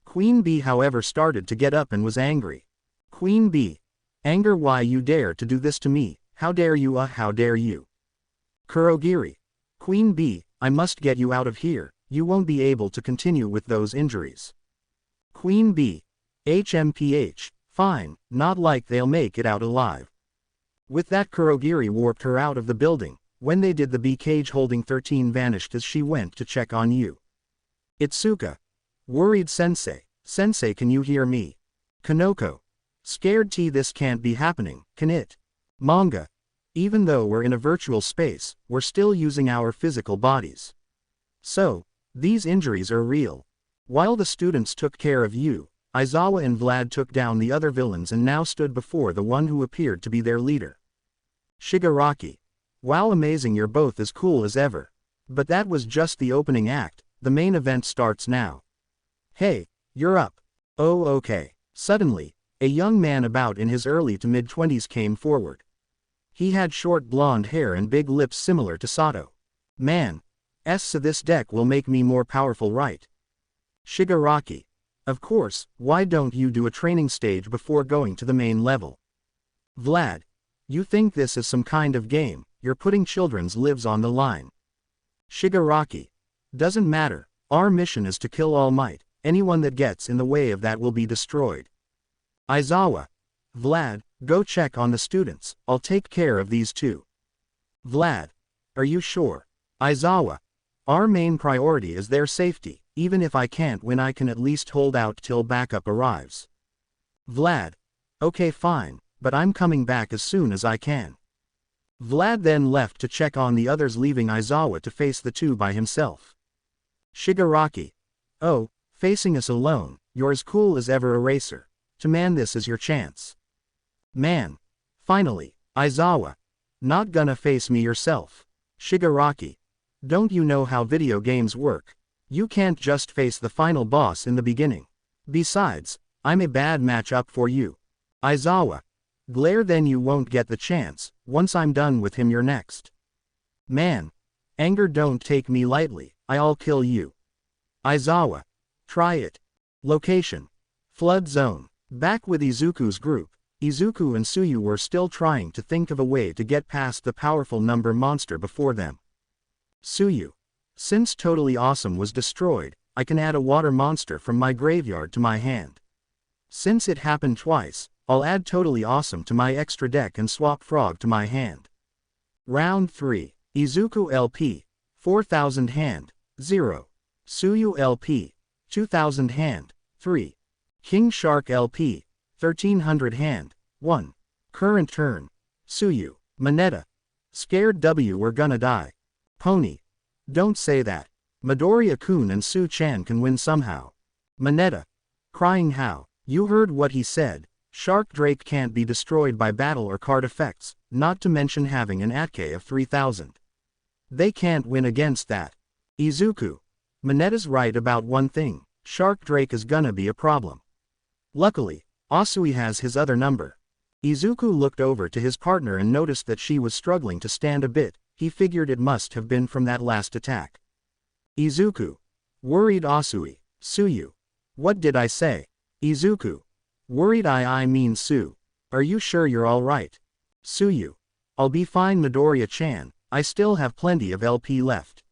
Queen Bee however started to get up and was angry. Queen Bee. Anger, why you dare to do this to me, how dare you, how dare you. Kurogiri. Queen Bee, I must get you out of here, you won't be able to continue with those injuries. Queen Bee. HMPH, fine, not like they'll make it out alive. With that, Kurogiri warped her out of the building. When they did, the bee cage holding 13 vanished as she went to check on you. Itsuka. Worried Sensei. Sensei, can you hear me? Kanoko. Scared T, this can't be happening, can it? Manga. Even though we're in a virtual space, we're still using our physical bodies. So, these injuries are real. While the students took care of you, Aizawa and Vlad took down the other villains and now stood before the one who appeared to be their leader. Shigaraki. Wow, amazing, you're both as cool as ever. But that was just the opening act, the main event starts now. Hey, you're up. Oh, okay. Suddenly, a young man about in his early to mid-20s came forward. He had short blonde hair and big lips similar to Sato. Man. So this deck will make me more powerful, right? Shigaraki. Of course, why don't you do a training stage before going to the main level? Vlad. You think this is some kind of game, you're putting children's lives on the line. Shigaraki. Doesn't matter, our mission is to kill All Might, anyone that gets in the way of that will be destroyed. Aizawa. Vlad, go check on the students, I'll take care of these two. Vlad. Are you sure? Aizawa. Our main priority is their safety, even if I can't win I can at least hold out till backup arrives. Vlad. Okay, fine, but I'm coming back as soon as I can. Vlad then left to check on the others, leaving Aizawa to face the two by himself. Shigaraki. Oh, facing us alone, you're as cool as ever, Eraser. To man, this is your chance. Man. Finally, Aizawa. Not gonna face me yourself. Shigaraki. Don't you know how video games work? You can't just face the final boss in the beginning. Besides, I'm a bad matchup for you. Aizawa. Glare, then you won't get the chance, once I'm done with him you're next. Man. Anger, don't take me lightly, I'll kill you. Aizawa. Try it. Location. Flood Zone. Back with Izuku's group, Izuku and Tsuyu were still trying to think of a way to get past the powerful number monster before them. Tsuyu. Since Totally Awesome was destroyed, I can add a water monster from my graveyard to my hand. Since it happened twice, I'll add Totally Awesome to my extra deck and swap Frog to my hand. Round 3. Izuku LP. 4000 hand. 0. Tsuyu LP. 2000 hand. 3. King Shark LP. 1300 hand. 1. Current turn. Tsuyu. Manetta. Scared W, we're gonna die. Pony. Don't say that. Midoriya-kun and Su-chan can win somehow. Manetta. Crying how? You heard what he said. Shark Drake can't be destroyed by battle or card effects, not to mention having an ATK of 3000. They can't win against that. Izuku. Manetta's right about one thing, Shark Drake is gonna be a problem. Luckily, Asui has his other number. Izuku looked over to his partner and noticed that she was struggling to stand a bit. He figured it must have been from that last attack. Izuku. Worried Asui. Tsuyu. What did I say? Izuku. Worried I mean Su. Are you sure you're alright? Tsuyu. I'll be fine, Midoriya-chan, I still have plenty of LP left.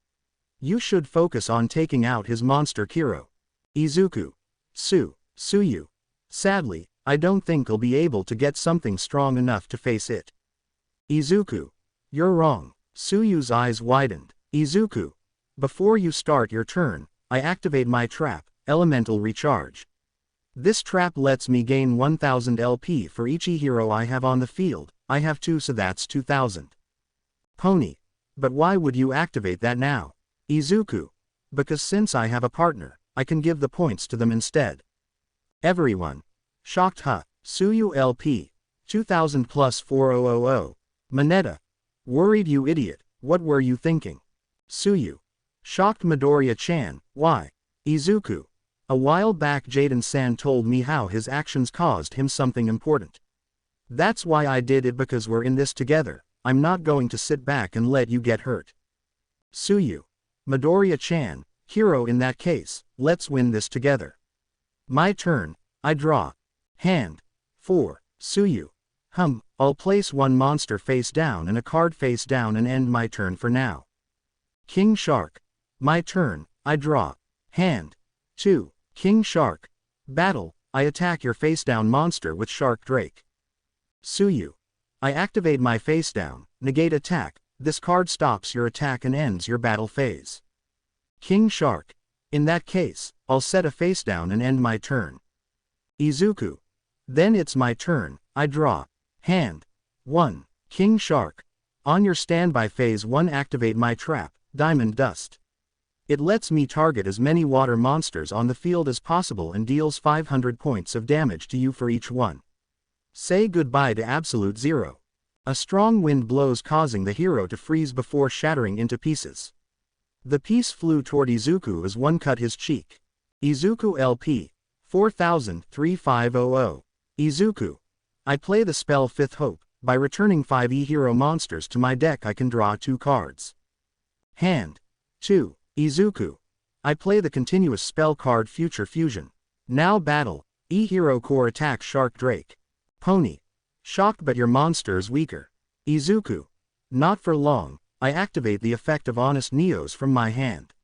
You should focus on taking out his monster Kiro. Izuku. Tsuyu. Sadly, I don't think I'll be able to get something strong enough to face it. Izuku. You're wrong. Tsuyu's eyes widened. Izuku. Before you start your turn, I activate my trap, Elemental Recharge. This trap lets me gain 1000 LP for each E-hero I have on the field. I have 2, so that's 2000. Pony. But why would you activate that now? Izuku. Because since I have a partner, I can give the points to them instead. Everyone. Shocked huh. Suyu LP. 2000 plus 4000. Manetta. Worried you idiot, what were you thinking? Suyu. Shocked Midoriya-chan, why? Izuku. A while back Jaden-san told me how his actions caused him something important. That's why I did it, because we're in this together. I'm not going to sit back and let you get hurt. Suyu. Midoriya-chan, hero in that case, let's win this together. My turn, I draw. Hand. 4. Suyu. I'll place one monster face down and a card face down and end my turn for now. King Shark. My turn, I draw. Hand. 2. King Shark. Battle, I attack your face down monster with Shark Drake. Suyu. I activate my face down, negate attack, this card stops your attack and ends your battle phase. King Shark. In that case, I'll set a face down and end my turn. Izuku. Then it's my turn, I draw. Hand. 1. King Shark. On your standby phase 1 activate my trap, Diamond Dust. It lets me target as many water monsters on the field as possible and deals 500 points of damage to you for each one. Say goodbye to Absolute Zero. A strong wind blows causing the hero to freeze before shattering into pieces. The piece flew toward Izuku as one cut his cheek. Izuku LP. 4000-3500. Izuku. I play the spell Fifth Hope. By returning 5 E-hero monsters to my deck I can draw 2 cards. Hand. 2. Izuku. I play the continuous spell card Future Fusion. Now battle. E-hero core attack Shark Drake. Pony. Shocked but your monster's weaker. Izuku. Not for long, I activate the effect of Honest Neos from my hand.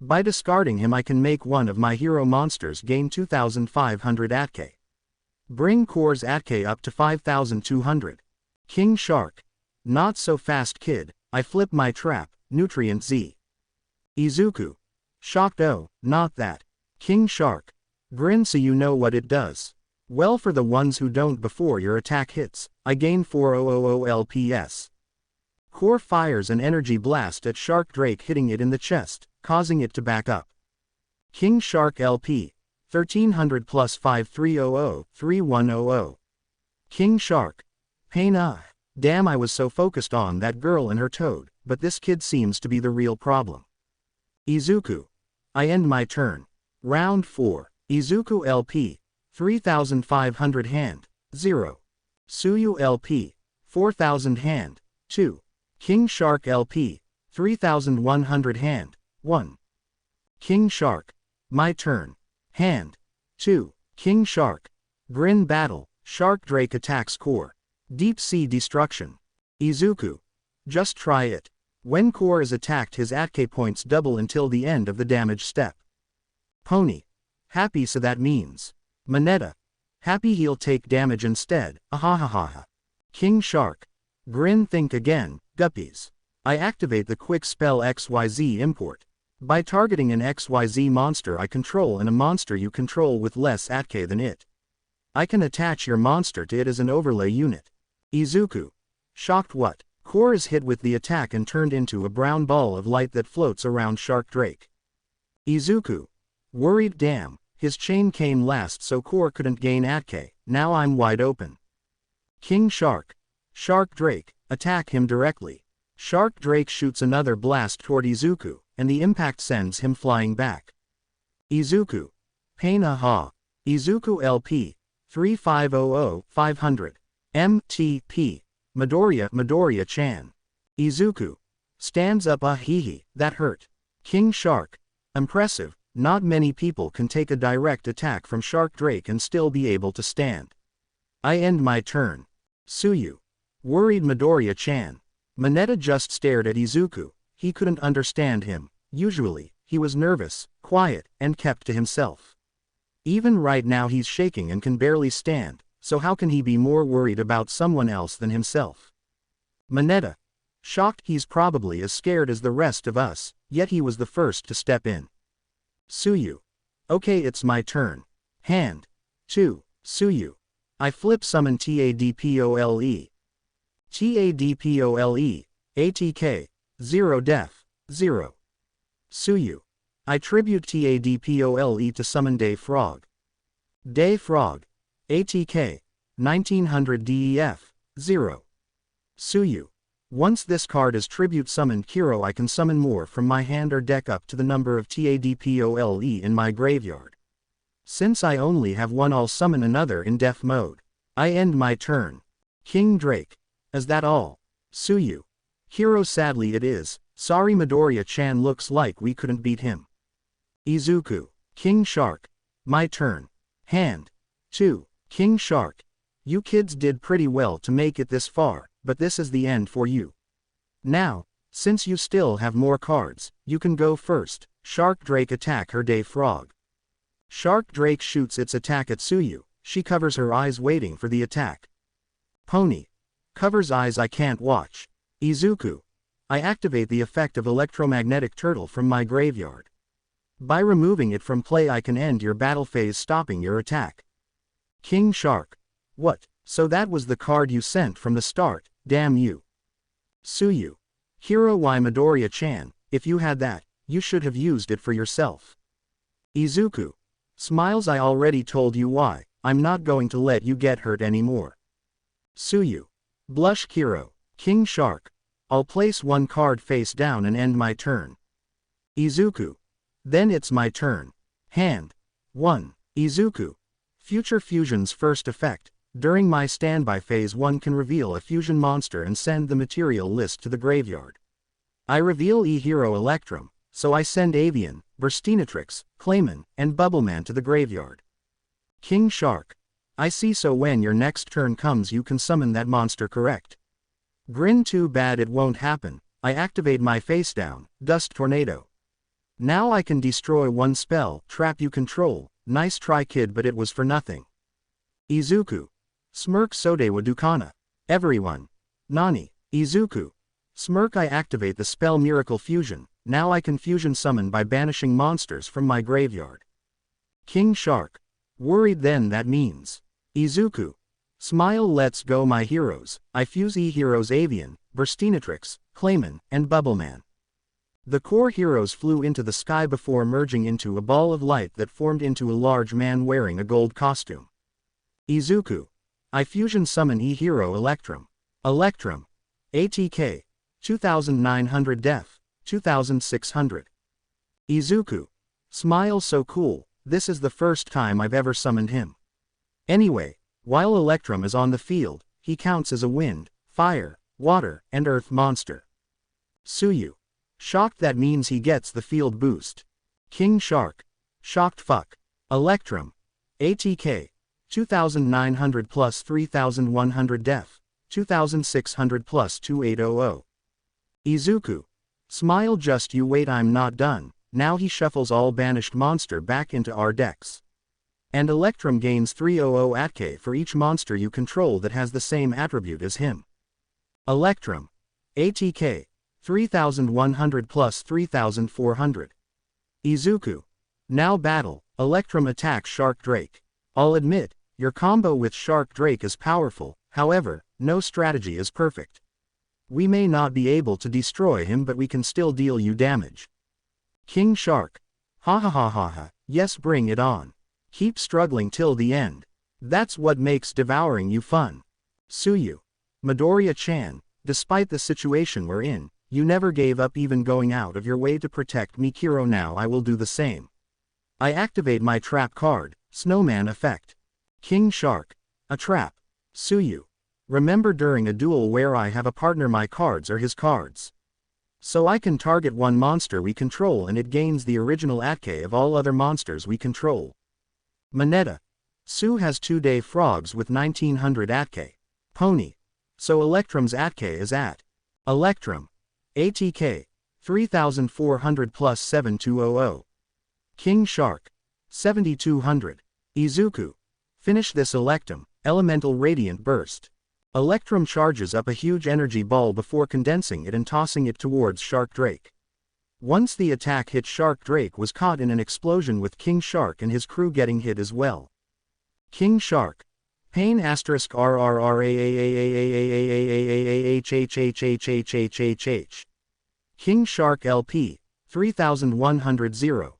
By discarding him I can make one of my hero monsters gain 2500 ATK. Bring core's ATK up to 5200. King Shark. Not so fast kid, I flip my trap, Nutrient Z. Izuku. Shocked oh, not that. King Shark. Grin so you know what it does. Well, for the ones who don't, before your attack hits, I gain 4000 LPS. Core fires an energy blast at Shark Drake, hitting it in the chest, causing it to back up. King Shark LP. 1300 plus 5300-3100. King Shark. Pain damn, I was so focused on that girl and her toad, but this kid seems to be the real problem. Izuku. I end my turn. Round 4. Izuku LP. 3500 hand. 0. Suyu LP. 4000 hand. 2. King Shark LP. 3100 hand. 1. King Shark. My turn. Hand. 2. King Shark. Grin battle, Shark Drake attacks core. Deep Sea Destruction. Izuku. Just try it. When core is attacked his ATK points double until the end of the damage step. Pony. Happy, so that means. Manetta. Happy he'll take damage instead, ahahaha. King Shark. Grin think again, guppies. I activate the quick spell XYZ import. By targeting an XYZ monster I control and a monster you control with less ATK than it. I can attach your monster to it as an overlay unit. Izuku. Shocked what? Core is hit with the attack and turned into a brown ball of light that floats around Shark Drake. Izuku. Worried damn, his chain came last so core couldn't gain ATK, now I'm wide open. King Shark. Shark Drake, attack him directly. Shark Drake shoots another blast toward Izuku, and the impact sends him flying back. Izuku. Pain aha. Izuku LP. 3500-500. MTP. Midoriya-chan. Izuku. Stands up hee, that hurt. King Shark. Impressive, not many people can take a direct attack from Shark Drake and still be able to stand. I end my turn. Suyu. Worried Midoriya-chan. Manetta just stared at Izuku, he couldn't understand him. Usually, he was nervous, quiet, and kept to himself. Even right now he's shaking and can barely stand, so how can he be more worried about someone else than himself? Manetta. Shocked, he's probably as scared as the rest of us, yet he was the first to step in. Suyu. Okay, it's my turn. Hand. 2. Suyu. I flip summon Tadpole. Tadpole. ATK. 0 def. 0. Suyu. I tribute Tadpole to summon Day Frog. Day Frog. ATK. 1900 DEF. 0. Suyu. Once this card is tribute summoned Kiro, I can summon more from my hand or deck up to the number of Tadpole in my graveyard. Since I only have one, I'll summon another in def mode. I end my turn. King Drake. Is that all? Suyu. Hero, sadly it is. Sorry Midoriya-chan, looks like we couldn't beat him. Izuku. King Shark. My turn. Hand. 2. King Shark. You kids did pretty well to make it this far, but this is the end for you. Now, since you still have more cards, you can go first. Shark Drake attack her Day Frog. Shark Drake shoots its attack at Suyu. She covers her eyes waiting for the attack. Pony. Covers eyes, I can't watch. Izuku. I activate the effect of Electromagnetic Turtle from my graveyard. By removing it from play, I can end your battle phase, stopping your attack. King Shark. What? So that was the card you sent from the start, damn you. Suyu. Hero, why Midoriya-chan, if you had that, you should have used it for yourself. Izuku. Smiles, I already told you why, I'm not going to let you get hurt anymore. Suyu. Blush Kiro. King Shark. I'll place one card face down and end my turn. Izuku. Then it's my turn. Hand. 1. Izuku. Future Fusion's first effect. During my standby phase, one can reveal a fusion monster and send the material list to the graveyard. I reveal E-Hero Electrum, so I send Avian, Burstinatrix, Clayman, and Bubbleman to the graveyard. King Shark. I see, so when your next turn comes you can summon that monster, correct? Grin, too bad it won't happen. I activate my face down, Dust Tornado. Now I can destroy one spell, trap you control. Nice try kid, but it was for nothing. Izuku. Smirk Sodewa Dukana. Everyone. Nani. Izuku. Smirk, I activate the spell Miracle Fusion. Now I can fusion summon by banishing monsters from my graveyard. King Shark. Worried, then that means. Izuku. Smile, let's go my heroes. I fuse E-Heroes Avian, Burstinatrix, Clayman, and Bubbleman. The core heroes flew into the sky before merging into a ball of light that formed into a large man wearing a gold costume. Izuku. I fusion summon E-Hero Electrum. Electrum. ATK. 2900 def. 2600. Izuku. Smile, so cool, this is the first time I've ever summoned him. Anyway, while Electrum is on the field, he counts as a wind, fire, water, and earth monster. Suyu. Shocked, that means he gets the field boost. King Shark. Shocked fuck. Electrum. ATK. 2900 plus 3100 def. 2600 plus 2800. Izuku. Smile, just you wait, I'm not done. Now he shuffles all banished monster back into our decks. And Electrum gains 300 ATK for each monster you control that has the same attribute as him. Electrum. ATK. 3100 plus 3400. Izuku. Now battle. Electrum attacks Shark Drake. I'll admit, your combo with Shark Drake is powerful, however, no strategy is perfect. We may not be able to destroy him, but we can still deal you damage. King Shark. Ha ha ha ha ha, yes, bring it on. Keep struggling till the end. That's what makes devouring you fun. Suyu. Midoriya-chan, despite the situation we're in, you never gave up, even going out of your way to protect me. Kiro, now I will do the same. I activate my trap card, Snowman effect. King Shark. A trap. Suyu. Remember, during a duel where I have a partner, my cards are his cards. So I can target one monster we control and it gains the original ATK of all other monsters we control. Manetta. Su has 2 day frogs with 1900 ATK. Pony. So Electrum's ATK is at. Electrum. ATK. 3400 plus 7200. King Shark. 7200. Izuku. Finish this Electrum. Elemental Radiant Burst. Electrum charges up a huge energy ball before condensing it and tossing it towards Shark Drake. Once the attack hit, Shark Drake was caught in an explosion with King Shark and his crew getting hit as well. King Shark. Pain asterisk RRRAAAAAAAAAAAHHHHHHHH. King Shark LP. 3100.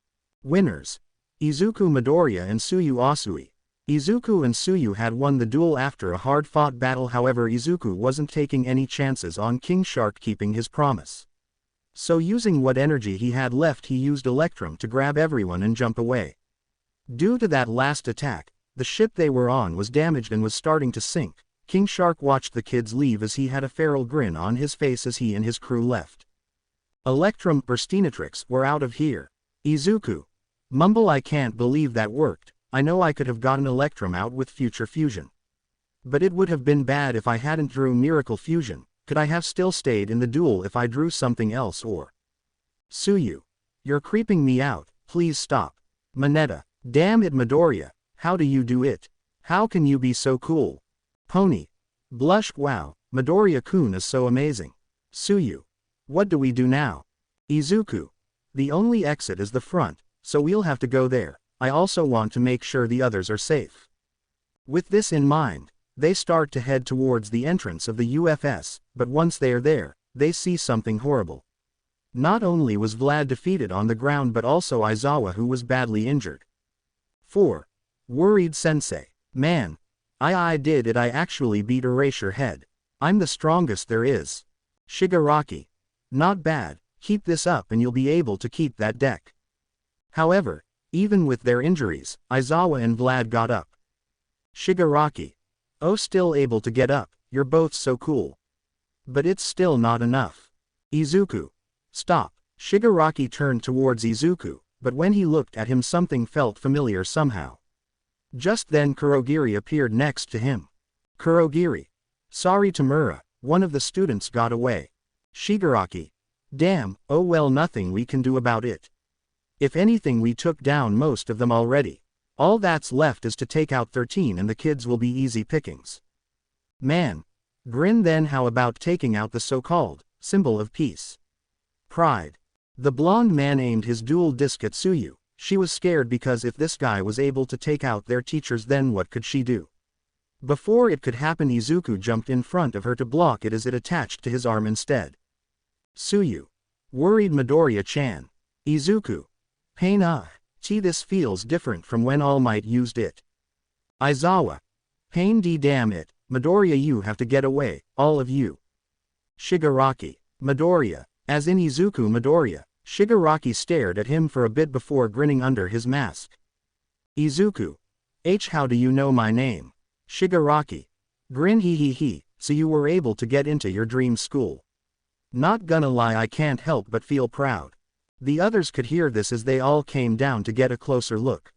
Winners. Izuku Midoriya and Tsuyu Asui. Izuku and Tsuyu had won the duel after a hard-fought battle, however Izuku wasn't taking any chances on King Shark keeping his promise. So using what energy he had left he used Electrum to grab everyone and jump away. Due to that last attack, the ship they were on was damaged and was starting to sink. King Shark watched the kids leave as he had a feral grin on his face as he and his crew left. Electrum Burstinatrix were out of here. Izuku. Mumble, I can't believe that worked. I know I could have gotten Electrum out with Future Fusion. But it would have been bad if I hadn't drew Miracle Fusion. Could I have still stayed in the duel if I drew something else or? Tsuyu. You're creeping me out, please stop. Manetta. Damn it Midoriya, how do you do it? How can you be so cool? Pony. Blush, wow, Midoriya-kun is so amazing. Tsuyu. What do we do now? Izuku. The only exit is the front, so we'll have to go there. I also want to make sure the others are safe. With this in mind, they start to head towards the entrance of the UFS, but once they are there, they see something horrible. Not only was Vlad defeated on the ground but also Aizawa, who was badly injured. 4. Worried Sensei. Man. I did it, I actually beat Erasure Head. I'm the strongest there is. Shigaraki. Not bad, keep this up and you'll be able to keep that deck. However, even with their injuries, Aizawa and Vlad got up. Shigaraki. Oh, still able to get up, you're both so cool. But it's still not enough. Izuku. Stop. Shigaraki turned towards Izuku, but when he looked at him something felt familiar somehow. Just then Kurogiri appeared next to him. Kurogiri. Sorry Tamura, one of the students got away. Shigaraki. Damn, oh well, nothing we can do about it. If anything, we took down most of them already. All that's left is to take out 13 and the kids will be easy pickings. Man. Grin. Then how about taking out the so-called symbol of peace? Pride. The blonde man aimed his dual disc at Tsuyu. She was scared because if this guy was able to take out their teachers, then what could she do? Before it could happen, Izuku jumped in front of her to block it as it attached to his arm instead. Tsuyu. Worried Midoriya-chan. Izuku. Pain. Gee, this feels different from when All Might used it. Aizawa. Pain. Damn it, Midoriya, you have to get away, all of you. Shigaraki. Midoriya. As in Izuku Midoriya. Shigaraki stared at him for a bit before grinning under his mask. Izuku. How do you know my name? Shigaraki. Grin. He. So you were able to get into your dream school. Not gonna lie, I can't help but feel proud. The others could hear this as they all came down to get a closer look.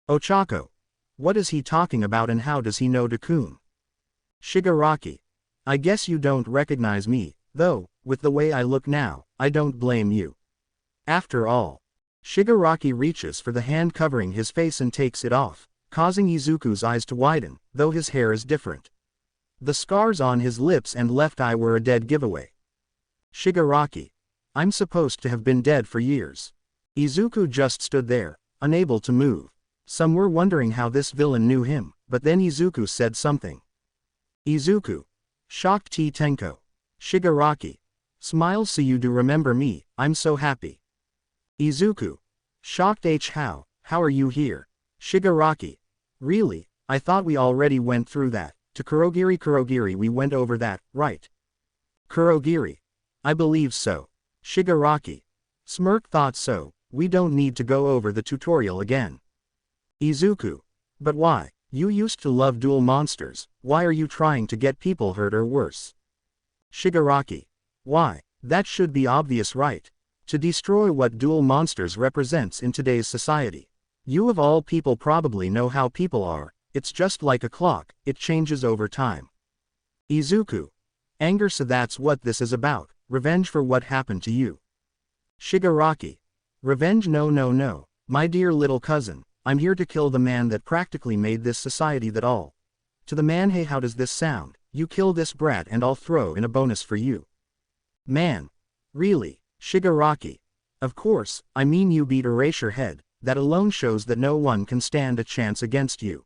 Ochako. What is he talking about and how does he know Deku? Shigaraki. I guess you don't recognize me, though, with the way I look now, I don't blame you. After all. Shigaraki reaches for the hand covering his face and takes it off, causing Izuku's eyes to widen, though his hair is different. The scars on his lips and left eye were a dead giveaway. Shigaraki. I'm supposed to have been dead for years. Izuku just stood there, unable to move. Some were wondering how this villain knew him, but then Izuku said something. Izuku. Shocked T. Tenko. Shigaraki. Smiles. So you do remember me, I'm so happy. Izuku. Shocked How are you here? Shigaraki. Really, I thought we already went through that. To Kurogiri, we went over that, right? Kurogiri. I believe so. Shigaraki. Smirk. Thought so, we don't need to go over the tutorial again. Izuku. But why? You used to love duel monsters, why are you trying to get people hurt or worse? Shigaraki. Why? That should be obvious, right? To destroy what duel monsters represents in today's society. You of all people probably know how people are, it's just like a clock, it changes over time. Izuku. Anger. So that's what this is about, revenge for what happened to you. Shigaraki. Revenge? No, my dear little cousin, I'm here to kill the man that practically made this society that all. To the man. Hey, how does this sound? You kill this brat and I'll throw in a bonus for you. Man. Really? Shigaraki. Of course, I mean you beat Erasure Head, that alone shows that no one can stand a chance against you.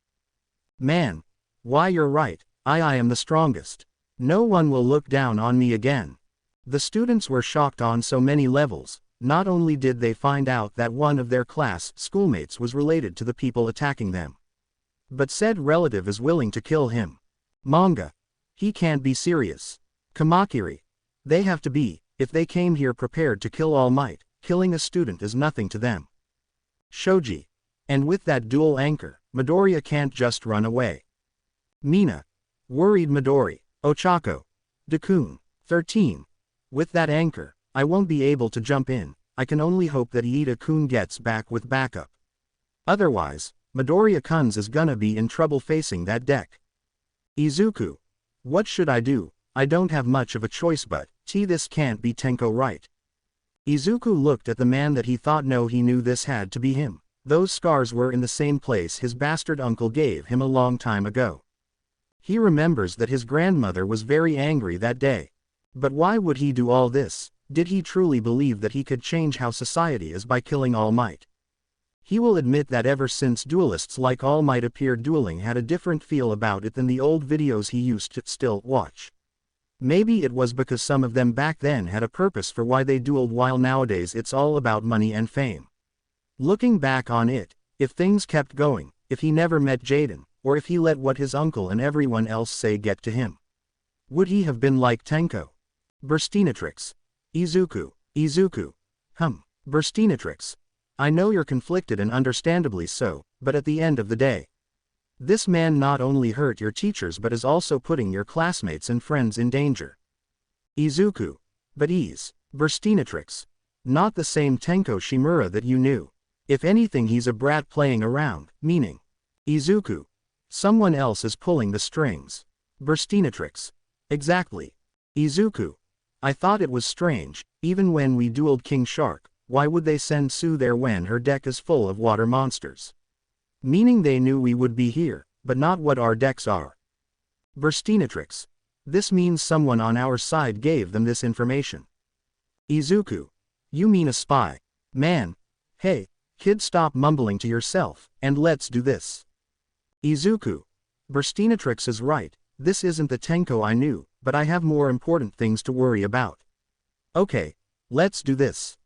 Man. Why you're right, I am the strongest. No one will look down on me again. The students were shocked on so many levels. Not only did they find out that one of their class schoolmates was related to the people attacking them, but said relative is willing to kill him. Manga. He can't be serious. Kamakiri. They have to be, if they came here prepared to kill All Might, killing a student is nothing to them. Shoji. And with that dual anchor, Midoriya can't just run away. Mina. Worried Midori. Ochako. Deku. 13. With that anchor, I won't be able to jump in. I can only hope that Iida-kun gets back with backup. Otherwise, Midoriya-kun's is gonna be in trouble facing that deck. Izuku. What should I do? I don't have much of a choice but, this can't be Tenko right. Izuku looked at the man that he thought he knew this had to be him. Those scars were in the same place his bastard uncle gave him a long time ago. He remembers that his grandmother was very angry that day. But why would he do all this? Did he truly believe that he could change how society is by killing All Might? He will admit that ever since duelists like All Might appeared, dueling had a different feel about it than the old videos he used to still watch. Maybe it was because some of them back then had a purpose for why they dueled, while nowadays it's all about money and fame. Looking back on it, if things kept going, if he never met Jaden, or if he let what his uncle and everyone else say get to him, would he have been like Tenko? Burstinatrix. Izuku. Burstinatrix. I know you're conflicted, and understandably so, but at the end of the day, this man not only hurt your teachers but is also putting your classmates and friends in danger. Izuku. But Burstinatrix. Not the same Tenko Shimura that you knew. If anything, he's a brat playing around, meaning. Izuku. Someone else is pulling the strings. Burstinatrix. Exactly. Izuku. I thought it was strange, even when we dueled King Shark, why would they send Sue there when her deck is full of water monsters? Meaning they knew we would be here, but not what our decks are. Burstinatrix. This means someone on our side gave them this information. Izuku. You mean a spy? Man. Hey, kid, stop mumbling to yourself, and let's do this. Izuku. Burstinatrix is right, this isn't the Tenko I knew, but I have more important things to worry about. Okay, let's do this.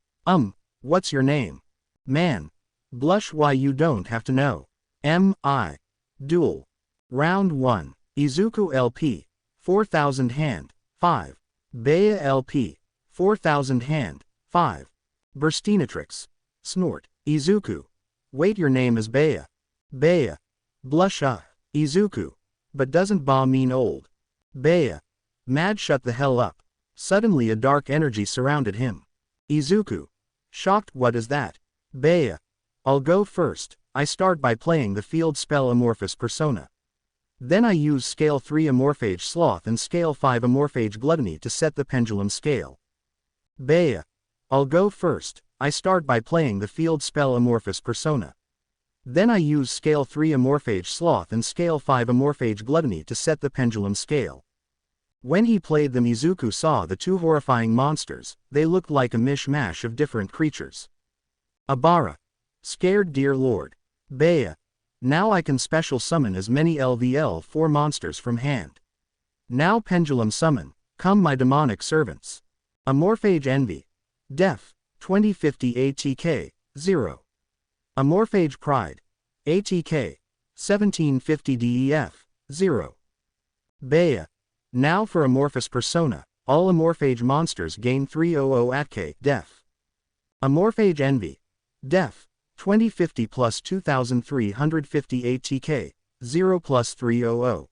What's your name? Man. Blush, why you don't have to know. M.I. Duel. Round 1. Izuku LP. 4000 hand. 5. Bea LP. 4000 hand. 5. Burstinatrix. Snort. Izuku. Wait, your name is Bea. Bea. Blush. Izuku. But doesn't Ba mean old? Bea. Mad, shut the hell up. Suddenly a dark energy surrounded him. Izuku. Shocked, what is that? Bea. I'll go first. I start by playing the field spell Amorphous Persona. Then I use scale 3 Amorphage Sloth and scale 5 Amorphage Gluttony to set the pendulum scale. Bea. I'll go first. I start by playing the field spell Amorphous Persona. Then I use scale 3 Amorphage Sloth and scale 5 Amorphage Gluttony to set the pendulum scale. When he played them, Izuku saw the two horrifying monsters. They looked like a mishmash of different creatures. Abara. Scared, dear lord. Bea. Now I can special summon as many LVL4 monsters from hand. Now pendulum summon. Come, my demonic servants. Amorphage Envy. Def. 2050 ATK. 0. Amorphage Pride. ATK. 1750 DEF. 0. Bea. Now for Amorphous Persona, all Amorphage monsters gain 300 ATK. Def. Amorphage Envy. Def. 2050 plus 2350 ATK. 0 plus 300.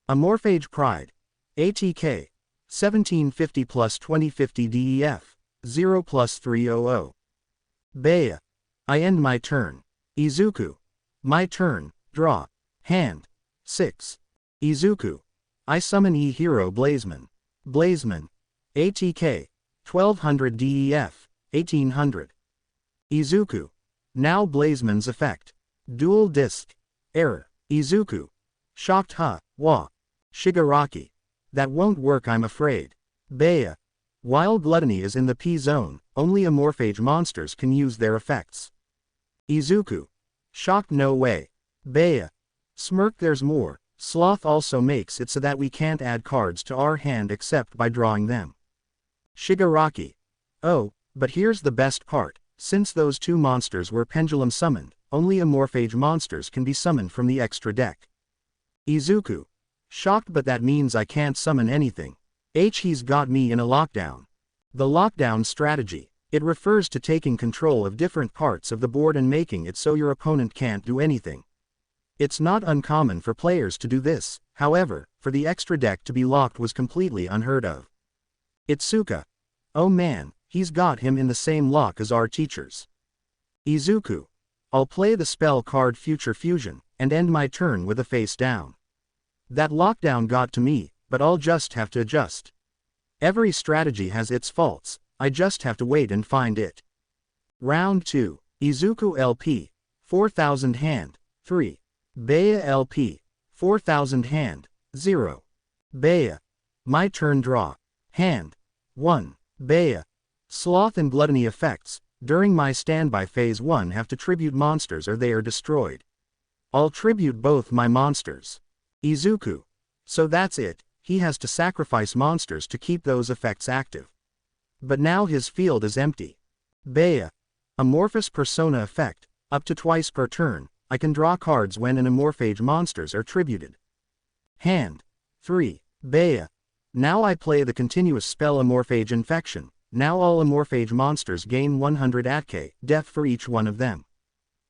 Amorphage Pride. ATK. 1750 plus 2050 DEF. 0 plus 300. Bea. I end my turn. Izuku. My turn. Draw. Hand. 6. Izuku. I summon E-Hero Blazeman. Blazeman. ATK. 1200 DEF. 1800. Izuku. Now Blazeman's effect. Dual Disc. Error. Izuku. Shocked, Wa. Shigaraki. That won't work, I'm afraid. Bea. While Gluttony is in the P-zone, only Amorphage monsters can use their effects. Izuku. Shocked, no way. Bea. Smirk, there's more. Sloth also makes it so that we can't add cards to our hand except by drawing them. Shigaraki. Oh, but here's the best part. Since those two monsters were pendulum summoned, only Amorphage monsters can be summoned from the extra deck. Izuku. Shocked, but that means I can't summon anything. He's got me in a lockdown. The lockdown strategy. It refers to taking control of different parts of the board and making it so your opponent can't do anything. It's not uncommon for players to do this, however, for the extra deck to be locked was completely unheard of. Itsuka. Oh man, he's got him in the same lock as our teachers. Izuku. I'll play the spell card Future Fusion, and end my turn with a face down. That lockdown got to me, but I'll just have to adjust. Every strategy has its faults, I just have to wait and find it. Round 2. Izuku LP. 4000 hand. 3. Bea LP. 4000 hand. 0. Bea. My turn, draw. Hand. 1. Bea. Sloth and Gluttony effects. During my standby phase 1 have to tribute monsters or they are destroyed. I'll tribute both my monsters. Izuku. So that's it, he has to sacrifice monsters to keep those effects active. But now his field is empty. Bea. Amorphous Persona effect. Up to twice per turn, I can draw cards when an Amorphage monsters are tributed. Hand. 3. Bea. Now I play the continuous spell Amorphage Infection. Now all Amorphage monsters gain 100 ATK, death for each one of them.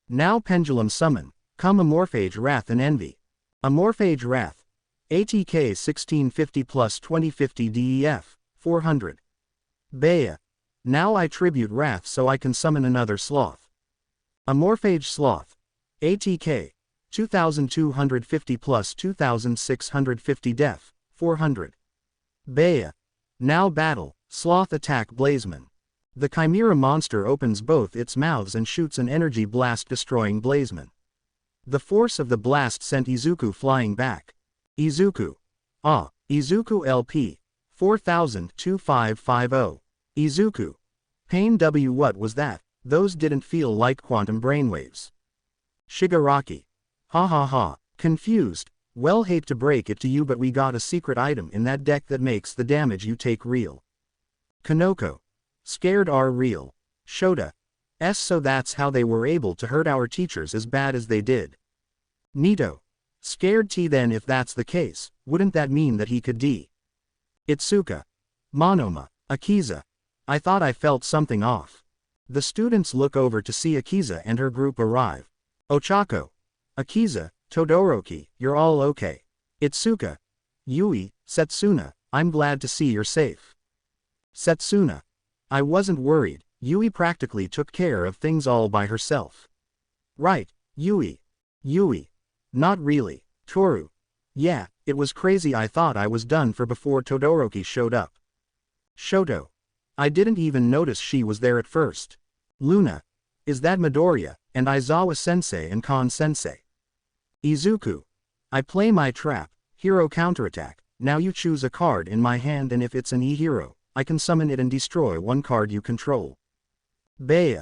Now Pendulum Summon. Come Amorphage Wrath and Envy. Amorphage Wrath. ATK 1650 plus 2050 DEF, 400. Bea. Now I tribute Wrath so I can summon another Sloth. Amorphage Sloth. ATK. 2250 plus 2650 def, 400. Bea. Now battle, Sloth attack Blazeman. The Chimera monster opens both its mouths and shoots an energy blast destroying Blazeman. The force of the blast sent Izuku flying back. Izuku. Izuku LP. 4000-2550. Izuku. Pain W. What was that? Those didn't feel like quantum brainwaves. Shigaraki. Ha ha ha. Confused. Well, hate to break it to you, but we got a secret item in that deck that makes the damage you take real. Kanoko. Scared are real. Shota. So that's how they were able to hurt our teachers as bad as they did. Nito. Scared T. Then if that's the case, wouldn't that mean that he could D? Itsuka. Monoma. Akiza. I thought I felt something off. The students look over to see Akiza and her group arrive. Ochako. Akiza, Todoroki, you're all okay. Itsuka. Yui, Setsuna, I'm glad to see you're safe. Setsuna. I wasn't worried, Yui practically took care of things all by herself. Right, Yui. Yui. Not really, Toru. Yeah, it was crazy, I thought I was done for before Todoroki showed up. Shoto. I didn't even notice she was there at first. Luna. Is that Midoriya, and Aizawa-sensei and Kon-sensei? Izuku. I play my trap, hero counterattack, now you choose a card in my hand and if it's an E-hero, I can summon it and destroy one card you control. Bea.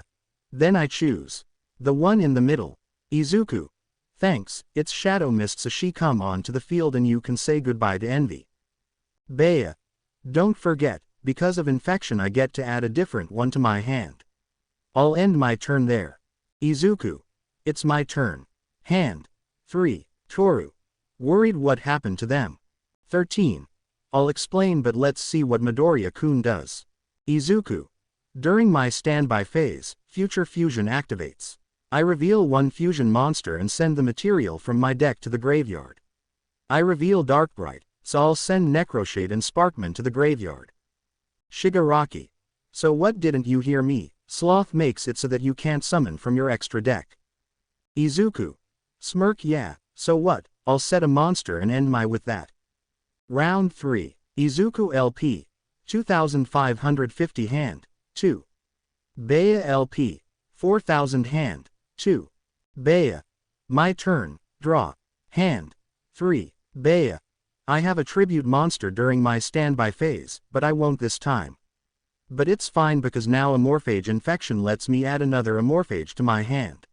Then I choose the one in the middle. Izuku. Thanks, it's Shadow Mist, so she come on to the field and you can say goodbye to Envy. Bea. Don't forget, because of infection I get to add a different one to my hand. I'll end my turn there. Izuku. It's my turn. Hand. 3. Toru. Worried what happened to them. 13. I'll explain, but let's see what Midoriya-kun does. Izuku. During my standby phase, Future Fusion activates. I reveal one fusion monster and send the material from my deck to the graveyard. I reveal Darkbright, so I'll send Necroshade and Sparkman to the graveyard. Shigaraki. So what, didn't you hear me? Sloth makes it so that you can't summon from your extra deck. Izuku. Smirk. Yeah, so what, I'll set a monster and end my with that. Round 3. Izuku LP. 2550 hand. 2. Bea LP. 4000 hand. 2. Bea. My turn, draw. Hand. 3. Bea. I have a tribute monster during my standby phase, but I won't this time. But it's fine because now Amorphage Infection lets me add another Amorphage to my hand.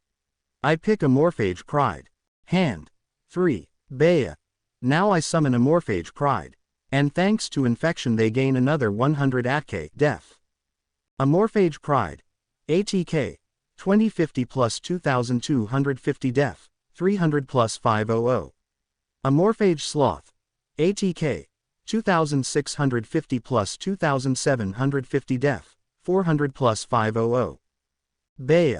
I pick Amorphage Pride. Hand. 3. Bea. Now I summon a Morphage Pride. And thanks to infection they gain another 100 ATK def. A Morphage Pride. ATK. 2050 plus 2250 def. 300 plus 500. A Morphage Sloth. ATK. 2650 plus 2750 def. 400 plus 500. Bea.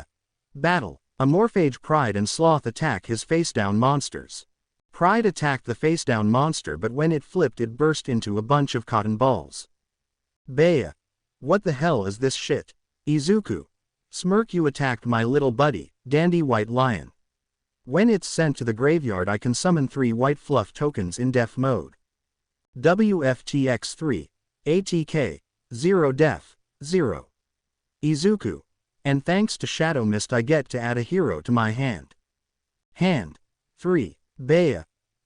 Battle. A Morphage Pride and Sloth attack his face-down monsters. Pride attacked the face-down monster, but when it flipped it burst into a bunch of cotton balls. Bea. What the hell is this shit? Izuku. Smirk, you attacked my little buddy, Dandy White Lion. When it's sent to the graveyard I can summon 3 white fluff tokens in def mode. WFTX3. ATK. 0 def. 0. Izuku. And thanks to Shadow Mist I get to add a hero to my hand. 3. Bea.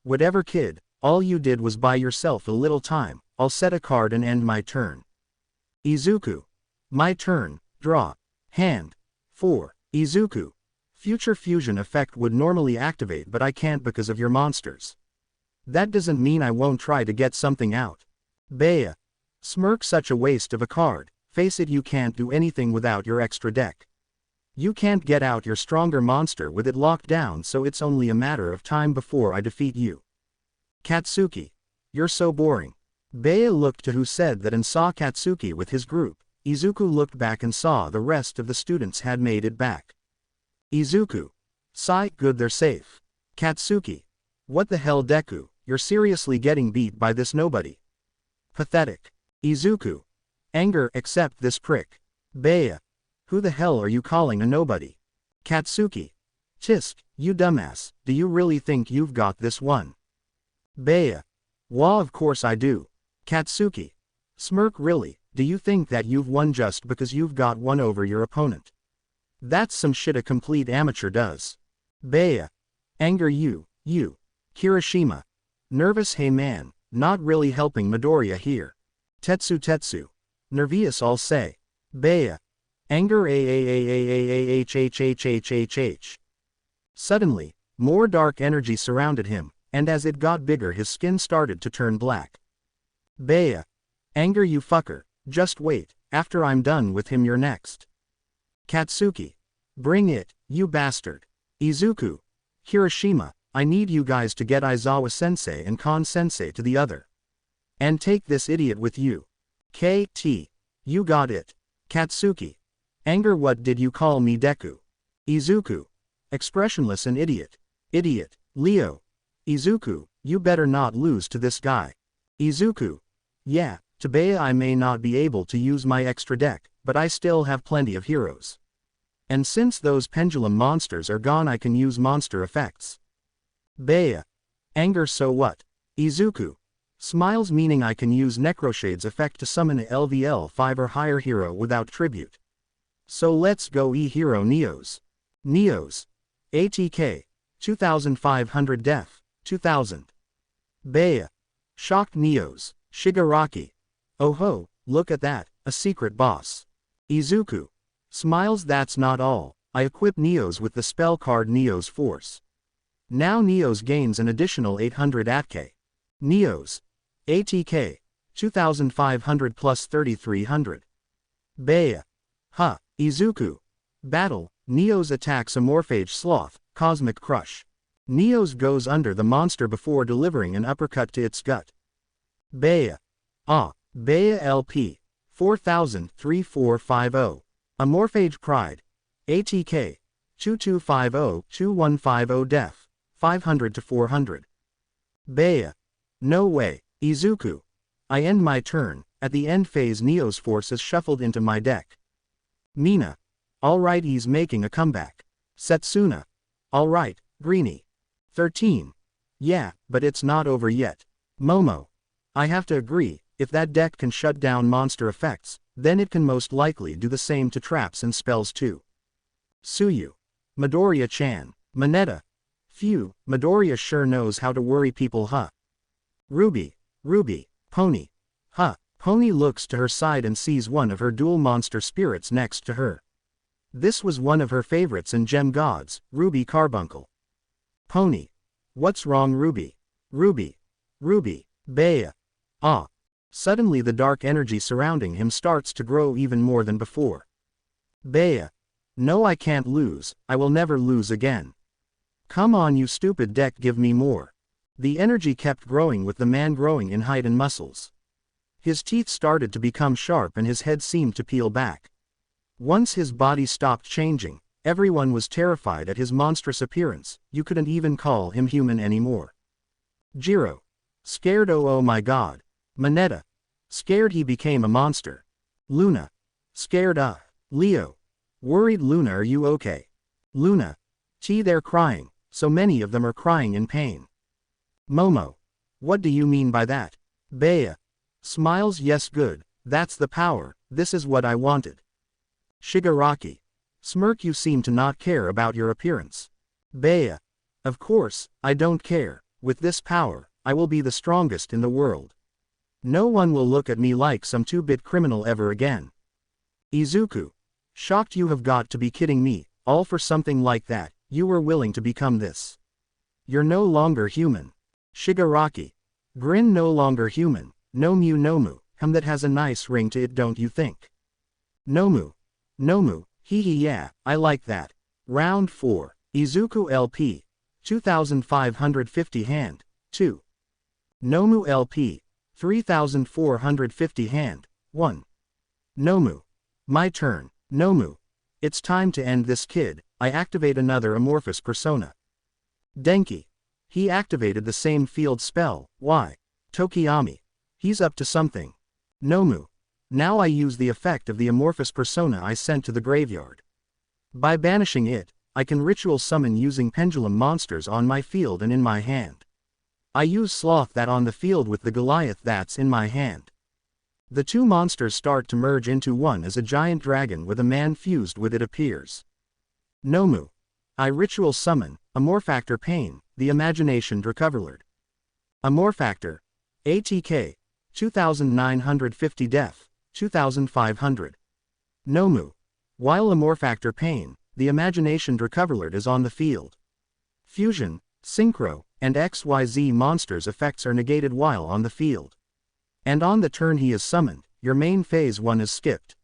Whatever kid, all you did was buy yourself a little time, I'll set a card and end my turn. Izuku. My turn, draw. 4. Izuku. Future fusion effect would normally activate but I can't because of your monsters. That doesn't mean I won't try to get something out. Bea. Smirk, such a waste of a card, face it, you can't do anything without your extra deck. You can't get out your stronger monster with it locked down, so it's only a matter of time before I defeat you. Katsuki. You're so boring. Bea looked to who said that and saw Katsuki with his group. Izuku looked back and saw the rest of the students had made it back. Izuku. Sigh, good they're safe. Katsuki. What the hell, Deku, you're seriously getting beat by this nobody. Pathetic. Izuku. Anger, accept this prick. Bea. Who the hell are you calling a nobody? Katsuki. Tisk, you dumbass, do you really think you've got this one? Bea. Wah, of course I do. Katsuki. Smirk, really, do you think that you've won just because you've got one over your opponent? That's some shit a complete amateur does. Bea. Anger, you. Kirishima. Nervous, hey man, not really helping Midoriya here. Tetsu. Nervous, I'll say. Bea. Anger, ahhhhhhhhh. Suddenly, more dark energy surrounded him, and as it got bigger his skin started to turn black. Bea. Anger, you fucker, just wait, after I'm done with him you're next. Katsuki. Bring it, you bastard. Izuku. Kirishima, I need you guys to get Aizawa-sensei and Kon-sensei to the other. And take this idiot with you. KT. You got it. Katsuki. Anger, what did you call me, Deku? Izuku. Expressionless and idiot. Leo. Izuku, you better not lose to this guy. Izuku. Yeah, to Bea I may not be able to use my extra deck, but I still have plenty of heroes. And since those pendulum monsters are gone I can use monster effects. Bea. Anger, so what? Izuku. Smiles, meaning I can use Necroshade's effect to summon a LVL 5 or higher hero without tribute. So let's go E-hero Neos. ATK. 2500 def. 2000. Bea. Shocked Neos. Shigaraki. Oh ho, look at that, a secret boss. Izuku. Smiles, that's not all, I equip Neos with the spell card Neos Force. Now Neos gains an additional 800 ATK. Neos. ATK. 2500 plus 3300. Bea. Izuku. Battle. Neos attacks a Morphage Sloth, Cosmic Crush. Neos goes under the monster before delivering an uppercut to its gut. Bea. Bea LP. 4000-3450. A Morphage Pride. ATK. 2250-2150 def. 500 to 400. Bea. No way, Izuku. I end my turn, at the end phase Neos Force is shuffled into my deck. Mina. Alright, he's making a comeback. Setsuna. Alright, Greenie. 13. Yeah, but it's not over yet. Momo. I have to agree, if that deck can shut down monster effects, then it can most likely do the same to traps and spells too. Suyu. Midoriya-chan. Manetta. Phew, Midoriya sure knows how to worry people, huh? Ruby. Pony. Pony looks to her side and sees one of her dual monster spirits next to her. This was one of her favorites and gem gods, Ruby Carbuncle. Pony. What's wrong, Ruby? Ruby. Ruby. Bea. Ah. Suddenly the dark energy surrounding him starts to grow even more than before. Bea. No, I can't lose, I will never lose again. Come on, you stupid deck, give me more. The energy kept growing with the man growing in height and muscles. His teeth started to become sharp and his head seemed to peel back. Once his body stopped changing, everyone was terrified at his monstrous appearance. You couldn't even call him human anymore. Jiro. Scared, oh my god. Manetta. Scared he became a monster. Luna. Scared, Leo. Worried. Luna, are you okay? Luna. They're crying, so many of them are crying in pain. Momo. What do you mean by that? Bea. Smiles, yes, good, that's the power, this is what I wanted. Shigaraki. Smirk, you seem to not care about your appearance. Bea. Of course, I don't care, with this power, I will be the strongest in the world. No one will look at me like some 2-bit criminal ever again. Izuku. Shocked, you have got to be kidding me, all for something like that, you were willing to become this. You're no longer human. Shigaraki. Grin, no longer human. Nomu, that has a nice ring to it, don't you think? Nomu. Hee yeah, I like that. Round 4. Izuku LP. 2550 hand. 2. Nomu LP. 3450 hand. 1. Nomu. My turn. Nomu. It's time to end this, kid. I activate another amorphous persona. Denki. He activated the same field spell. Why? Tokiyami. He's up to something. Nomu. Now I use the effect of the amorphous persona I sent to the graveyard. By banishing it, I can ritual summon using pendulum monsters on my field and in my hand. I use Sloth that on the field with the Goliath that's in my hand. The two monsters start to merge into one as a giant dragon with a man fused with it appears. Nomu. I ritual summon, Amorphactor Pain, the Imagination Recoverlord. Amorphactor. ATK. 2950 Def. 2500. Nomu. While Amorphactor Pain, the Imagination Recoverlord is on the field. Fusion, Synchro, and XYZ monsters' effects are negated while on the field. And on the turn he is summoned, your main phase 1 is skipped.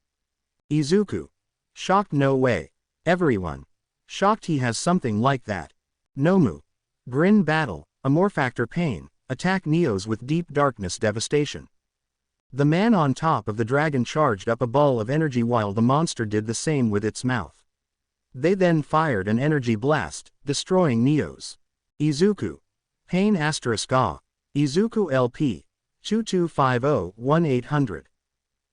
Izuku. Shocked, no way. Everyone. Shocked he has something like that. Nomu. Grin battle, Amorphactor Pain, attack Neos with Deep Darkness Devastation. The man on top of the dragon charged up a ball of energy while the monster did the same with its mouth. They then fired an energy blast, destroying Neos. Izuku. Pain asterisk ah. Izuku LP. 2250-1800.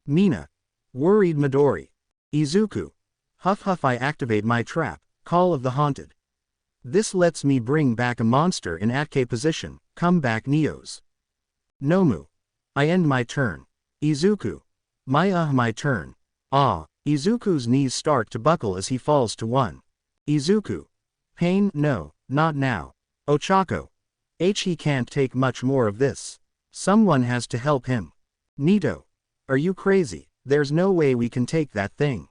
Mina. Worried Midori. Izuku. Huff, I activate my trap, Call of the Haunted. This lets me bring back a monster in ATK position, come back Neos. Nomu. I end my turn. Izuku. My turn. Ah. Izuku's knees start to buckle as he falls to 1. Izuku. Pain, no, not now. Ochako. He can't take much more of this. Someone has to help him. Nito. Are you crazy? There's no way we can take that thing.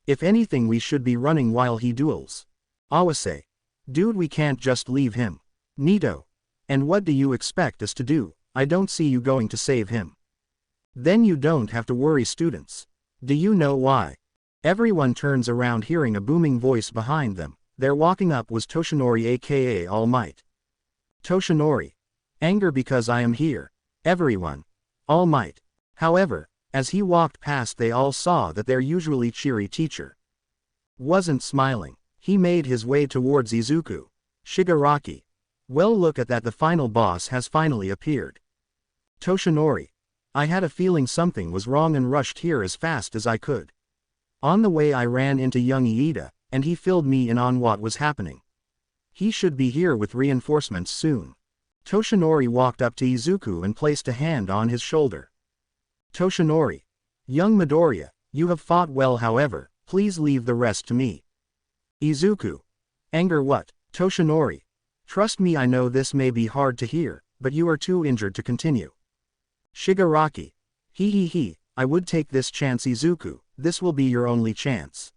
If anything, we should be running while he duels. Awase. Dude, we can't just leave him. Nito. And what do you expect us to do? I don't see you going to save him. Then you don't have to worry, students. Do you know why? Everyone turns around hearing a booming voice behind them. There walking up was Toshinori, aka All Might. Toshinori. Anger because I am here. Everyone. All Might. However, as he walked past, they all saw that their usually cheery teacher wasn't smiling. He made his way towards Izuku. Shigaraki. Well, look at that, the final boss has finally appeared. Toshinori. I had a feeling something was wrong and rushed here as fast as I could. On the way I ran into young Iida, and he filled me in on what was happening. He should be here with reinforcements soon. Toshinori walked up to Izuku and placed a hand on his shoulder. Toshinori. Young Midoriya, you have fought well, however, please leave the rest to me. Izuku. Anger what? Toshinori. Trust me, I know this may be hard to hear, but you are too injured to continue. Shigaraki. I would take this chance, Izuku, this will be your only chance.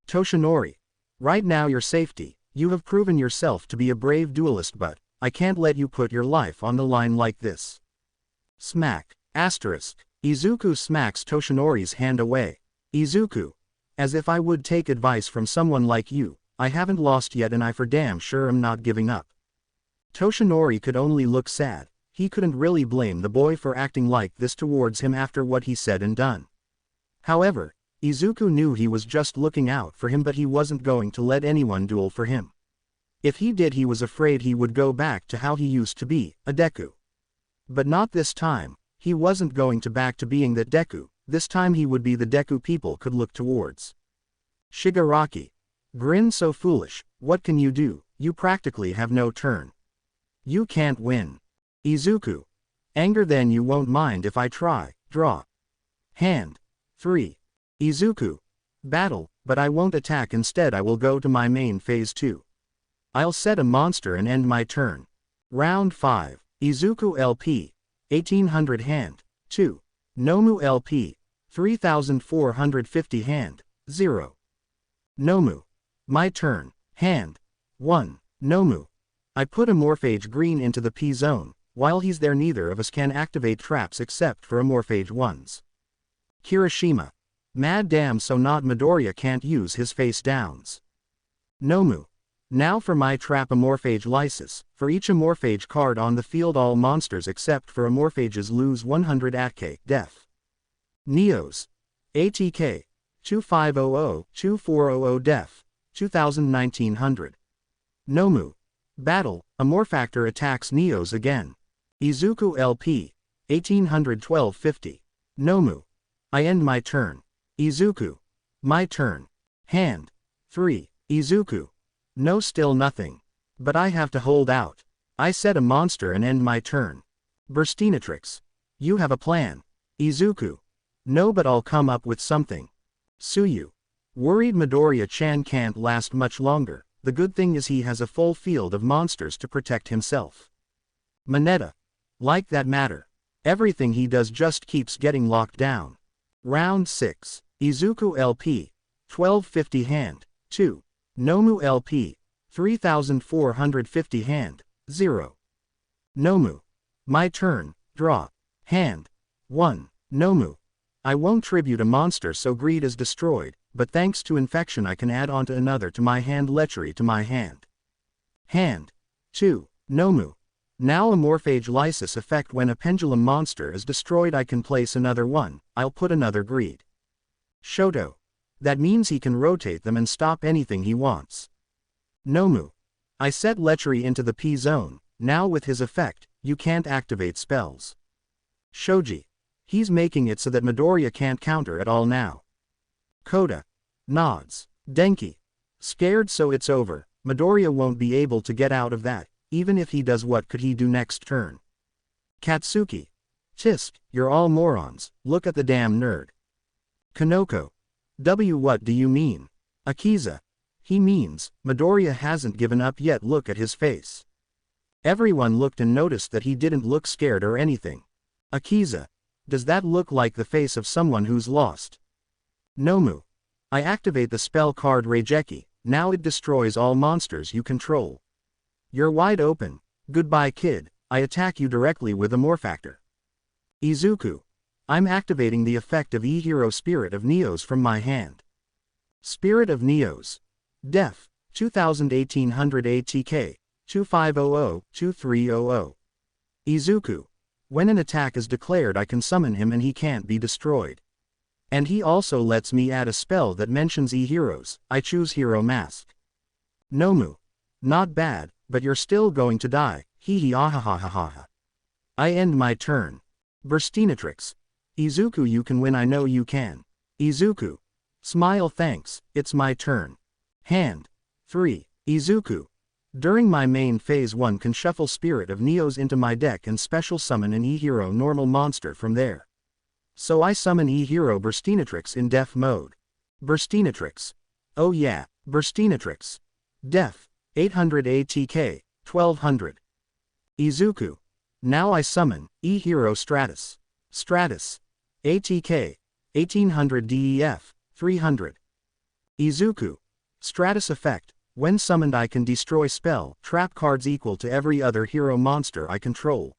Toshinori. Right now your safety, You have proven yourself to be a brave duelist, but I can't let you put your life on the line like this. Smack. Asterisk. Izuku smacks Toshinori's hand away. Izuku. As if I would take advice from someone like you. I haven't lost yet and I for damn sure am not giving up. Toshinori could only look sad. He couldn't really blame the boy for acting like this towards him after what he said and done. However, Izuku knew he was just looking out for him, but he wasn't going to let anyone duel for him. If he did, he was afraid he would go back to how he used to be, a Deku. But not this time. He wasn't going to back to being that Deku. This time he would be the Deku people could look towards. Shigaraki. Grin so foolish, what can you do? You practically have no turn. You can't win. Izuku. Anger, then you won't mind if I try. Draw. Hand. 3. Izuku. Battle, but I won't attack, instead I will go to my main phase 2. I'll set a monster and end my turn. Round 5. Izuku LP. 1800 hand. 2. Nomu LP. 3450 hand. 0. Nomu. My turn. Hand. 1. Nomu. I put a Morphage Green into the P zone. While he's there, neither of us can activate traps except for a Morphage ones. Kirishima. Mad damn, so not Midoriya can't use his face downs. Nomu. Now for my trap, a Morphage Lysis. For each Amorphage card on the field, all monsters except for Amorphages lose 100 ATK, death. Neos. ATK. 2500-2400 def. 1900. Nomu. Battle, a Morphactor attacks Neos again. Izuku LP. 1812-50. Nomu. I end my turn. Izuku. My turn. Hand. 3. Izuku. No, still nothing. But I have to hold out. I set a monster and end my turn. Burstinatrix. You have a plan. Izuku. No, but I'll come up with something. Suyu. Worried Midoriya-chan can't last much longer. The good thing is he has a full field of monsters to protect himself. Manetta. Like that matter. Everything he does just keeps getting locked down. Round 6. Izuku LP. 1250 hand. 2. Nomu LP. 3450 hand. 0. Nomu. My turn. Draw. Hand. 1. Nomu. I won't tribute a monster so greed is destroyed, but thanks to infection I can add onto another to my hand, lechery to my hand. Hand. 2. Nomu. Now a Morphage Lysis effect, when a pendulum monster is destroyed I can place another one, I'll put another greed. Shoto. That means he can rotate them and stop anything he wants. Nomu. I set lechery into the P zone, now with his effect, you can't activate spells. Shoji. He's making it so that Midoriya can't counter at all now. Koda. Nods. Denki. Scared, so it's over. Midoriya won't be able to get out of that. Even if he does, what could he do next turn? Katsuki. Tisk, you're all morons, look at the damn nerd. Kanoko. What do you mean? Akiza. He means, Midoriya hasn't given up yet, look at his face. Everyone looked and noticed that he didn't look scared or anything. Akiza. Does that look like the face of someone who's lost? Nomu. I activate the spell card Reigeki, now it destroys all monsters you control. You're wide open. Goodbye, kid. I attack you directly with a Morphactor. Izuku. I'm activating the effect of E-Hero Spirit of Neos from my hand. Spirit of Neos. Def. 2800 ATK. 2500-2300. Izuku. When an attack is declared I can summon him and he can't be destroyed. And he also lets me add a spell that mentions E-Heroes. I choose Hero Mask. Nomu. Not bad, but you're still going to die. Hee hee ahahahaha. I end my turn. Burstinatrix. Izuku, you can win, I know you can. Izuku. Smile, thanks, it's my turn. Hand. 3. Izuku. During my main phase 1 can shuffle Spirit of Neos into my deck and special summon an E-Hero normal monster from there. So I summon E-Hero Burstinatrix in def mode. Burstinatrix. Oh yeah, Burstinatrix. Def. 800 ATK, 1200. Izuku. Now I summon E-Hero Stratus. Stratus. ATK. 1800 DEF, 300. Izuku. Stratus effect. When summoned I can destroy spell trap cards equal to every other hero monster I control.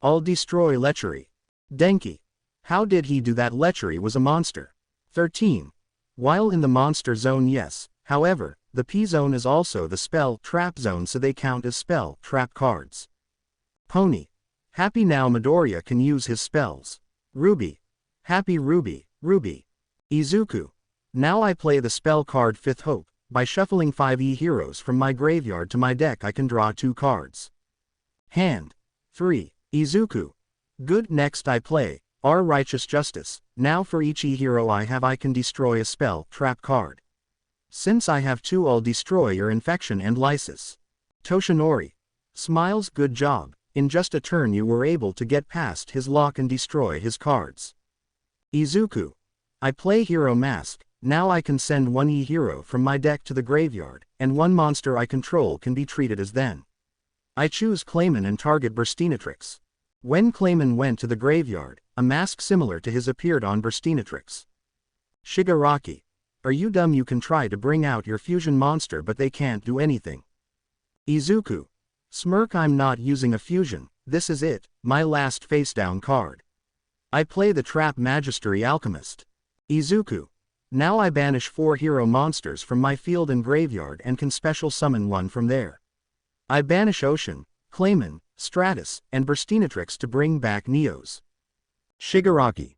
I'll destroy lechery. Denki. How did he do that? Lechery was a monster. 13. While in the monster zone, yes, however, the P-zone is also the spell trap zone, so they count as spell trap cards. Pony. Happy now Midoriya can use his spells. Ruby. Happy Ruby, Ruby. Izuku. Now I play the spell card Fifth Hope. By shuffling 5 heroes from my graveyard to my deck I can draw 2 cards. Hand. 3. Izuku. Good. Next I play our Righteous Justice. Now for each hero I have I can destroy a spell trap card. Since I have 2 I'll destroy your Infection and Lysis. Toshinori. Smiles. Good job. In just a turn you were able to get past his lock and destroy his cards. Izuku. I play Hero Mask. Now I can send 1 hero from my deck to the graveyard, and 1 monster I control can be treated as then. I choose Clayman and target Burstinatrix. When Clayman went to the graveyard, a mask similar to his appeared on Burstinatrix. Shigaraki. Are you dumb? You can try to bring out your fusion monster but they can't do anything. Izuku. Smirk. I'm not using a fusion, this is it, my last face down card. I play the Trap Magistery Alchemist. Izuku. Now I banish 4 hero monsters from my field and graveyard and can special summon 1 from there. I banish Ocean, Clayman, Stratus, and Burstinatrix to bring back Neos. Shigaraki.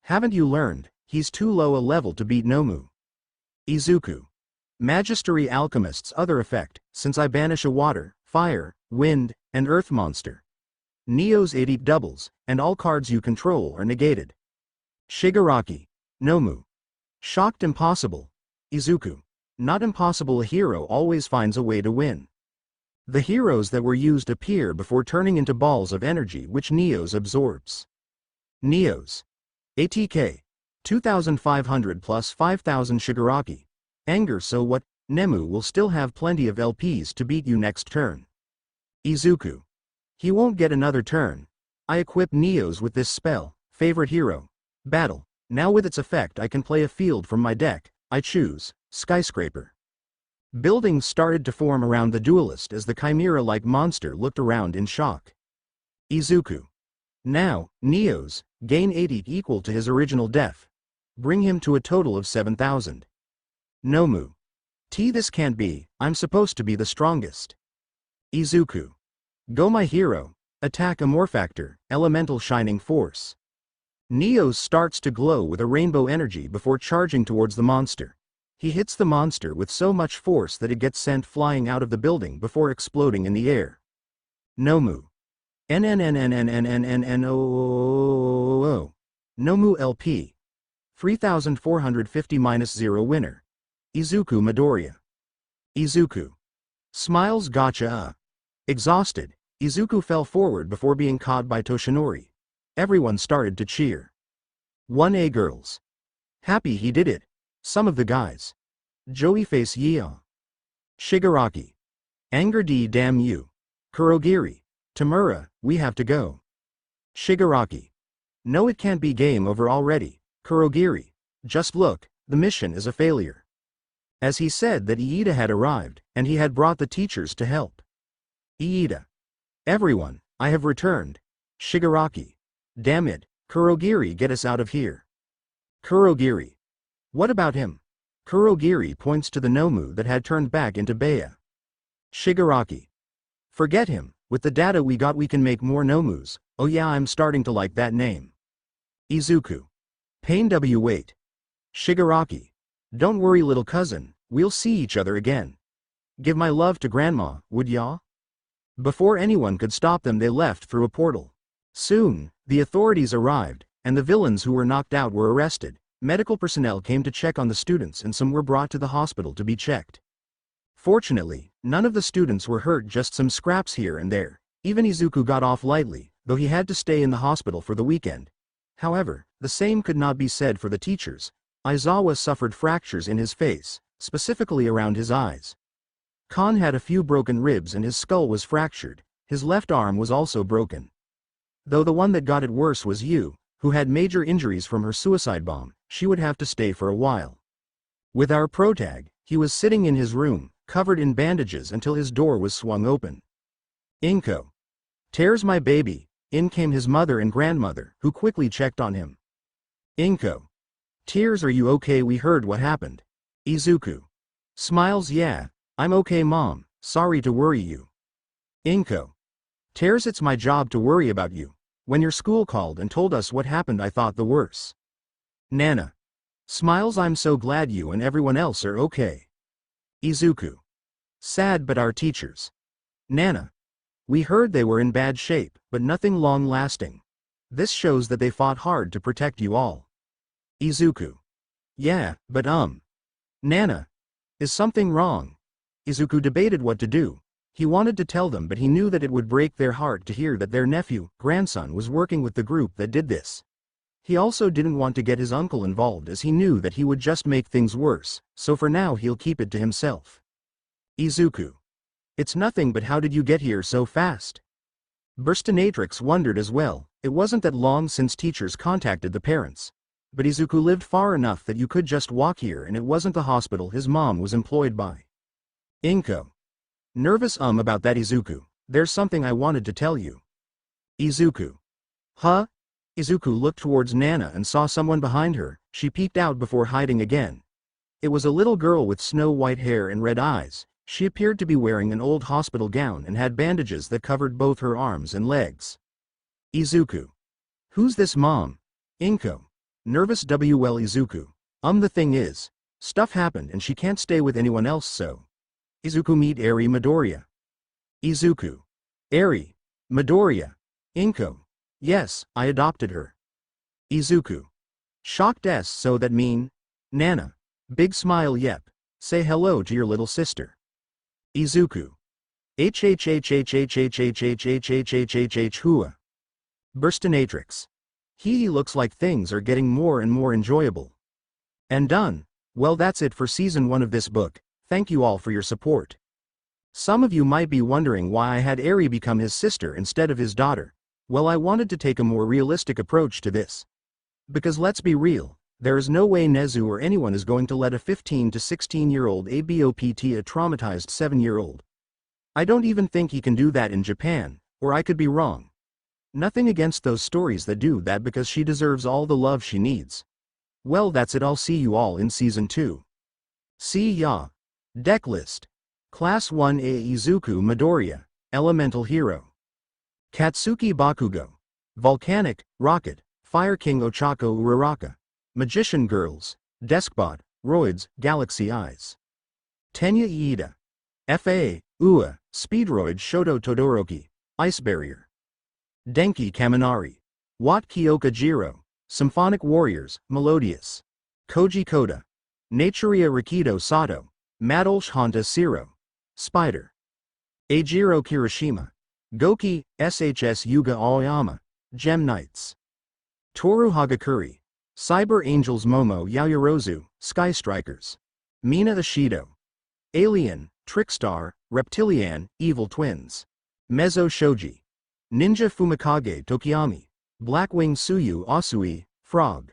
Haven't you learned, he's too low a level to beat Nomu. Izuku. Magistery Alchemist's other effect, since I banish a water, fire, wind, and earth monster. Neo's 8 doubles, and all cards you control are negated. Shigaraki. Nomu. Shocked. Impossible. Izuku. Not impossible, a hero always finds a way to win. The heroes that were used appear before turning into balls of energy which Neos absorbs. Neos. ATK. 2500 plus 5000. Shigaraki. Anger. So what? Nemu will still have plenty of LPs to beat you next turn. Izuku. He won't get another turn. I equip Neos with this spell, favorite hero. Battle. Now with its effect I can play a field from my deck. I choose Skyscraper. Buildings started to form around the duelist as the chimera-like monster looked around in shock. Izuku. Now, Neos, gain 80 equal to his original def. Bring him to a total of 7000. Nomu. This can't be, I'm supposed to be the strongest. Izuku. Go my hero, attack Amorphactor, Elemental Shining Force. Neos starts to glow with a rainbow energy before charging towards the monster. He hits the monster with so much force that it gets sent flying out of the building before exploding in the air. Nomu. NNNNNNNNNO. Nomu LP. 3450-0 winner. Izuku Midoriya. Izuku. Smiles. Gotcha. Exhausted, Izuku fell forward before being caught by Toshinori. Everyone started to cheer. 1A girls. Happy he did it. Some of the guys. Joey face yeah. Shigaraki. Anger. Damn you. Kurogiri. Tamura, we have to go. Shigaraki. No, it can't be, game over already. Kurogiri. Just look, the mission is a failure. As he said that Iida had arrived, and he had brought the teachers to help. Iida. Everyone, I have returned. Shigaraki. Damn it, Kurogiri, get us out of here. Kurogiri. What about him? Kurogiri points to the Nomu that had turned back into Bea. Shigaraki. Forget him, with the data we got we can make more Nomus. Oh yeah, I'm starting to like that name. Izuku. Pain. Wait. Shigaraki. Don't worry little cousin, we'll see each other again. Give my love to grandma, would ya? Before anyone could stop them they left through a portal. Soon, the authorities arrived, and the villains who were knocked out were arrested. Medical personnel came to check on the students and some were brought to the hospital to be checked. Fortunately, none of the students were hurt, just some scraps here and there. Even Izuku got off lightly, though he had to stay in the hospital for the weekend. However, the same could not be said for the teachers. Aizawa suffered fractures in his face, specifically around his eyes. Khan had a few broken ribs and his skull was fractured. His left arm was also broken. Though the one that got it worse was Yu, who had major injuries from her suicide bomb. She would have to stay for a while. With our protag, he was sitting in his room, covered in bandages until his door was swung open. Inko. Tears my baby. In came his mother and grandmother, who quickly checked on him. Inko. Tears, are you okay? We heard what happened. Izuku. Smiles, yeah, I'm okay mom, sorry to worry you. Inko. Tears, it's my job to worry about you. When your school called and told us what happened I thought the worst. Nana. Smiles, I'm so glad you and everyone else are okay. Izuku. Sad, but our teachers. Nana. We heard they were in bad shape, but nothing long-lasting. This shows that they fought hard to protect you all. Izuku. Yeah, but Nana. Is something wrong? Izuku debated what to do. He wanted to tell them, but he knew that it would break their heart to hear that their nephew, grandson, was working with the group that did this. He also didn't want to get his uncle involved, as he knew that he would just make things worse, so for now he'll keep it to himself. Izuku. It's nothing, but how did you get here so fast? Burstinatrix wondered as well. It wasn't that long since teachers contacted the parents. But Izuku lived far enough that you could just walk here, and it wasn't the hospital his mom was employed by. Inko. Nervous about that, Izuku. There's something I wanted to tell you. Izuku. Huh? Izuku looked towards Nana and saw someone behind her. She peeked out before hiding again. It was a little girl with snow-white hair and red eyes. She appeared to be wearing an old hospital gown and had bandages that covered both her arms and legs. Izuku. Who's this, mom? Inko. Nervous Izuku. The thing is, stuff happened and she can't stay with anyone else, so. Izuku, meet Eri Midoriya. Izuku. Eri. Midoriya. Inko. Yes, I adopted her. Izuku. Shocked s, so that mean? Nana. Big smile, yep. Say hello to your little sister. Izuku. Hua. Burstinatrix. He looks like things are getting more and more enjoyable. And done. Well, that's it for season 1 of this book. Thank you all for your support. Some of you might be wondering why I had Eri become his sister instead of his daughter. Well, I wanted to take a more realistic approach to this. Because let's be real, there is no way Nezu or anyone is going to let a 15 to 16-year-old ABOPT a traumatized 7-year-old. I don't even think he can do that in Japan, or I could be wrong. Nothing against those stories that do that, because she deserves all the love she needs. Well, that's it. I'll see you all in season 2. See ya. Deck list. Class 1A Izuku Midoriya, Elemental Hero. Katsuki Bakugo. Volcanic, Rocket, Fire King Ochako Uraraka. Magician Girls, Deskbot, Roids, Galaxy Eyes. Tenya Iida. FA, Ua, Speedroid Shoto Todoroki, Ice Barrier. Denki Kaminari. Wat Kyoka Jiro, Symphonic Warriors, Melodious. Koji Koda. Naturia Rikido Sato, Madolsh Honta Siro. Spider. Eijiro Kirishima. Goki, SHS Yuga Aoyama, Gem Knights. Toru Hagakuri. Cyber Angels Momo Yaoyorozu, Sky Strikers. Mina Ishido. Alien, Trickstar, Reptilian, Evil Twins. Mezzo Shoji. Ninja Fumikage Tokiyami. Blackwing Suyu Asui, Frog.